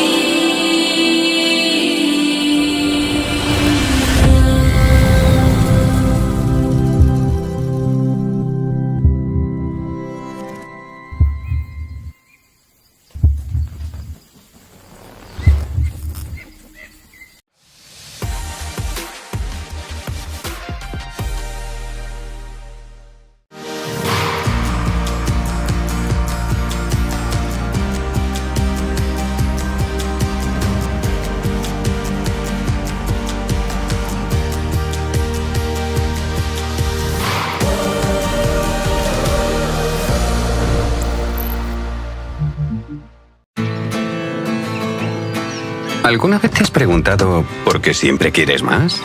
¿Alguna vez te has preguntado por qué siempre quieres más?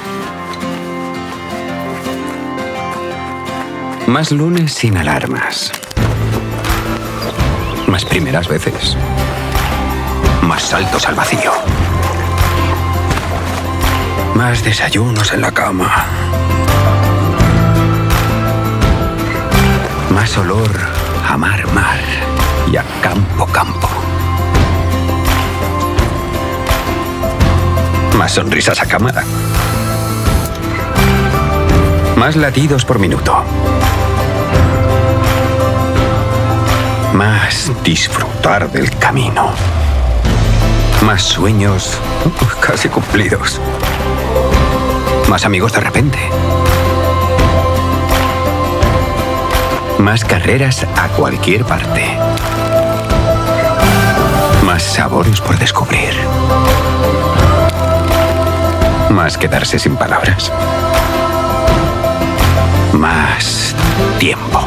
Más lunes sin alarmas. Más primeras veces. Más saltos al vacío. Más desayunos en la cama. Más olor a mar y a campo. Más sonrisas a cámara. Más latidos por minuto. Más disfrutar del camino. Más sueños casi cumplidos. Más amigos de repente. Más carreras a cualquier parte. Más sabores por descubrir. Más quedarse sin palabras. Más tiempo.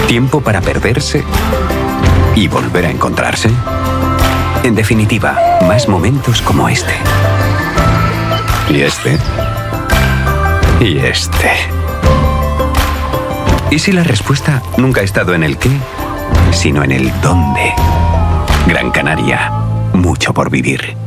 Tiempo para perderse y volver a encontrarse. En definitiva, más momentos como este. Y este. Y este. ¿Y si la respuesta nunca ha estado en el qué, sino en el dónde? Gran Canaria, mucho por vivir.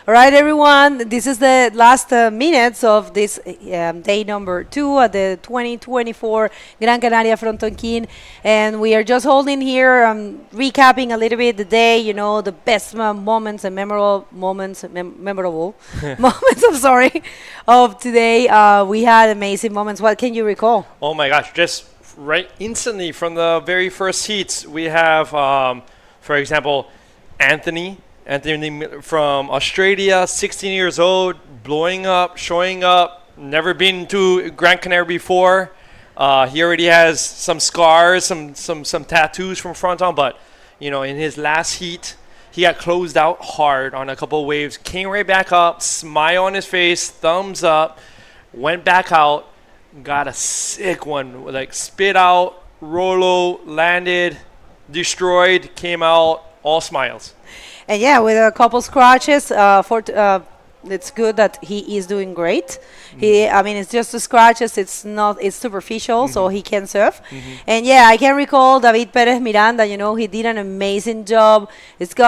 All right, everyone, this is the last minutes of this day number 2 at the 2024 Gran Canaria Frontón King. And we are just holding here, recapping a little bit the day, you know, the best moments and memorable moments, moments, I'm sorry, of today. We had amazing moments. What can you recall? Oh my gosh, just right instantly from the very first heats, we have, for example, Anthony from Australia, 16 years old, blowing up, showing up, never been to Gran Canaria before. He already has some scars, some tattoos from Fronton, but you know, in his last heat, he got closed out hard on a couple of waves, came right back up, smile on his face, thumbs up, went back out, got a sick one, like spit out, Rolo, landed, destroyed, came out, all smiles. And yeah, with a couple scratches, it's good that he is doing great. I mean, it's just the scratches. It's superficial, so he can surf. And yeah, I can recall David Perez Miranda. You know, he did an amazing job.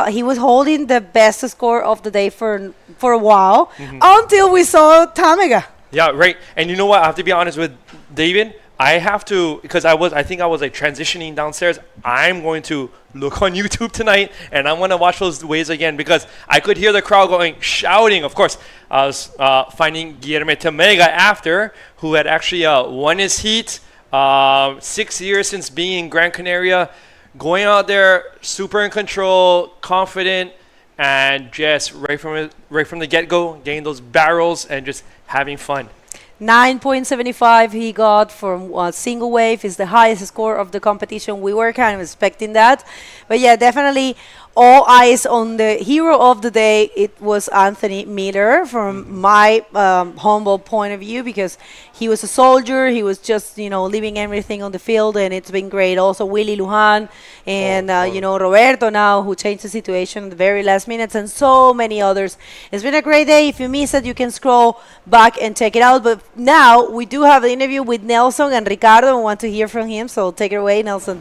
He was holding the best score of the day for a while until we saw Tamega. Yeah, right. And you know what? I have to be honest with David. I have to, because I think I was like transitioning downstairs. I'm going to look on YouTube tonight and I want to watch those waves again because I could hear the crowd shouting. Of course, I was finding Guillermo Tamega after, who had actually won his heat 6 years since being in Gran Canaria, going out there super in control, confident, and just right from the get-go, getting those barrels and just having fun. 9.75 he got from a single wave. Is the highest score of the competition. We were kind of expecting that. But yeah, definitely all eyes on the hero of the day. It was Anthony Miller, from my humble point of view, because he was a soldier. He was just, leaving everything on the field, and it's been great. Also, Willy Lujan and, Roberto now, who changed the situation in the very last minutes, and so many others. It's been a great day. If you missed it, you can scroll back and check it out. But now we do have an interview with Nelson and Ricardo. We want to hear from him, so take it away, Nelson.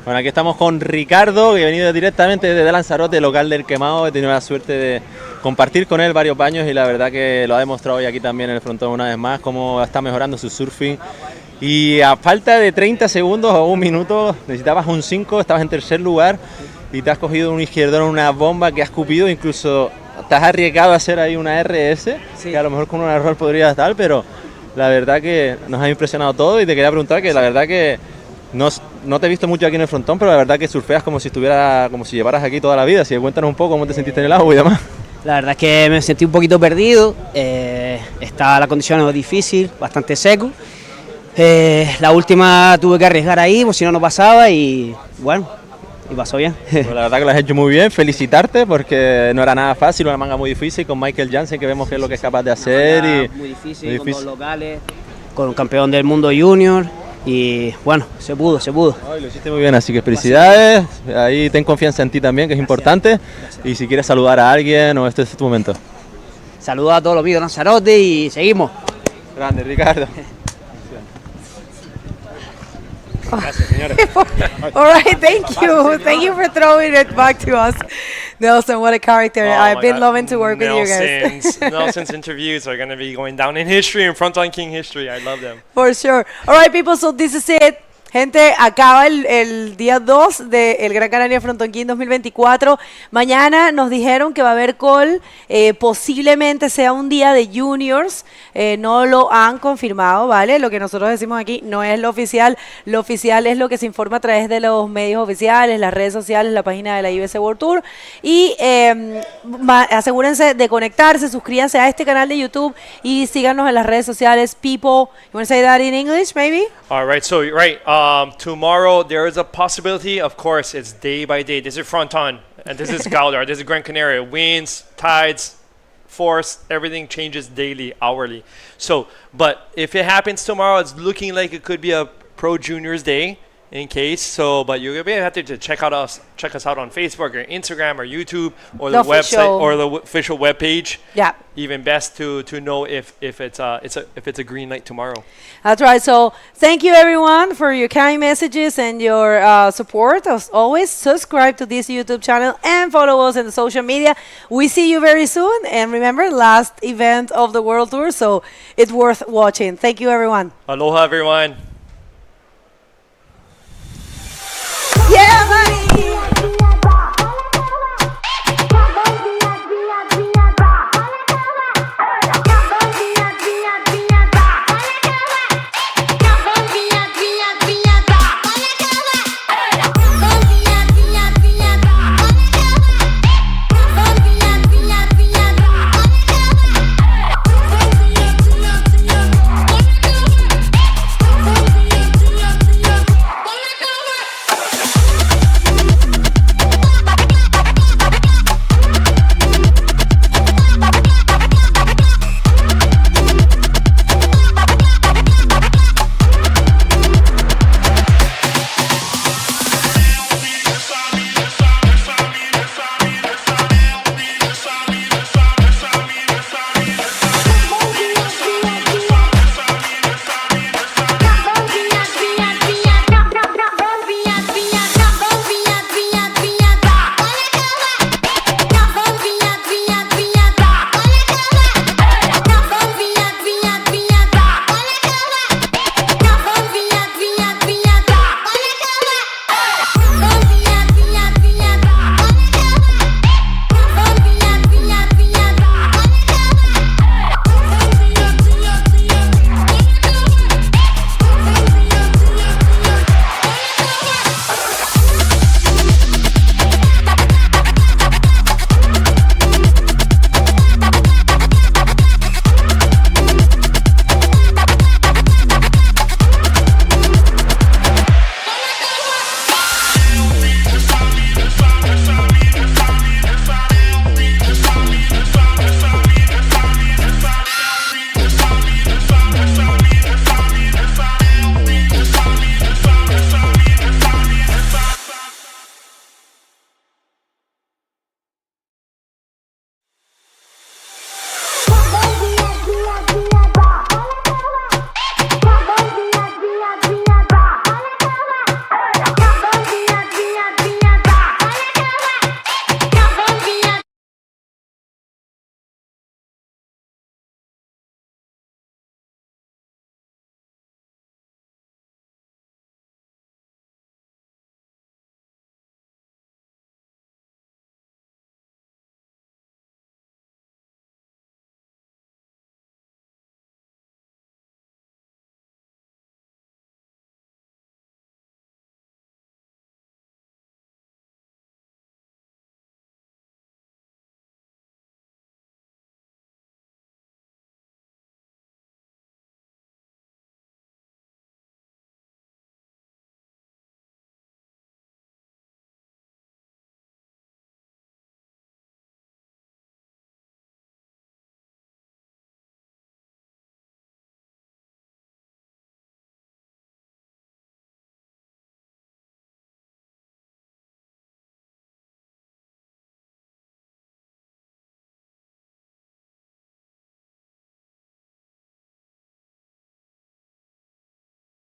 Bueno, aquí estamos con Ricardo, que ha venido directamente desde Lanzarote, local del Quemado. He tenido la suerte de compartir con él varios baños y la verdad que lo ha demostrado hoy aquí también en el Frontón una vez más, cómo está mejorando su surfing. Y a falta de 30 segundos o un minuto, necesitabas un 5, estabas en tercer lugar y te has cogido un izquierdón, una bomba que has escupido, incluso te has arriesgado a hacer ahí una RS, que a lo mejor con un error podría estar, pero la verdad que nos ha impresionado todo y te quería preguntar que la verdad que no te he visto mucho aquí en el Frontón, pero la verdad que surfeas como si llevaras aquí toda la vida. Así que cuéntanos un poco cómo te sentiste en el agua y demás. La verdad es que me sentí un poquito perdido, está la condición difícil, bastante seco. La última tuve que arriesgar ahí, pues si no pasaba y bueno, y pasó bien. Pues la verdad que lo has hecho muy bien, felicitarte porque no era nada fácil, una manga muy difícil con Michael Jansen, que vemos que es lo que es capaz de hacer. Muy difícil, con dos locales, con un campeón del mundo junior. Y bueno, se pudo. Lo hiciste muy bien, así que felicidades. Ahí ten confianza en ti también, que es importante. Y si quieres saludar a alguien o este es tu momento. Saludos a todos los amigos de Lanzarote y seguimos. Grande, Ricardo. Gracias, señores. All right, thank you. Thank you for throwing it back to us. Nelson, what a character. I've been loving to work with you guys. Nelson's interviews are going to be going down in history, in Fronton King history. I love them. For sure. All right, people, so this is it. Gente, acaba el día 2 del Gran Canaria Frontón King 2024. Mañana nos dijeron que va a haber call, posiblemente sea un día de juniors, no lo han confirmado, ¿vale? Lo que nosotros decimos aquí no es lo oficial es lo que se informa a través de los medios oficiales, las redes sociales, la página de la IBC World Tour. Y asegúrense de conectarse, suscríbanse a este canal de YouTube y síganos en las redes sociales. People, you want to say that in English, maybe? All right, so, tomorrow there is a possibility, of course, it's day by day. This is Fronton, and this is Gáldar, this is Gran Canaria. Winds, tides, force, everything changes daily, hourly. So, but if it happens tomorrow, it's looking like it could be a Pro Juniors Day in case. So, but you're gonna have to check us out on Facebook or Instagram or YouTube or the website or the official webpage. Yeah. Even best to know if it's a green light tomorrow. That's right. So thank you everyone for your kind messages and your support. As always, subscribe to this YouTube channel and follow us in the social media. We see you very soon. And remember, last event of the World Tour, so it's worth watching. Thank you, everyone. Aloha, everyone. Yeah, buddy.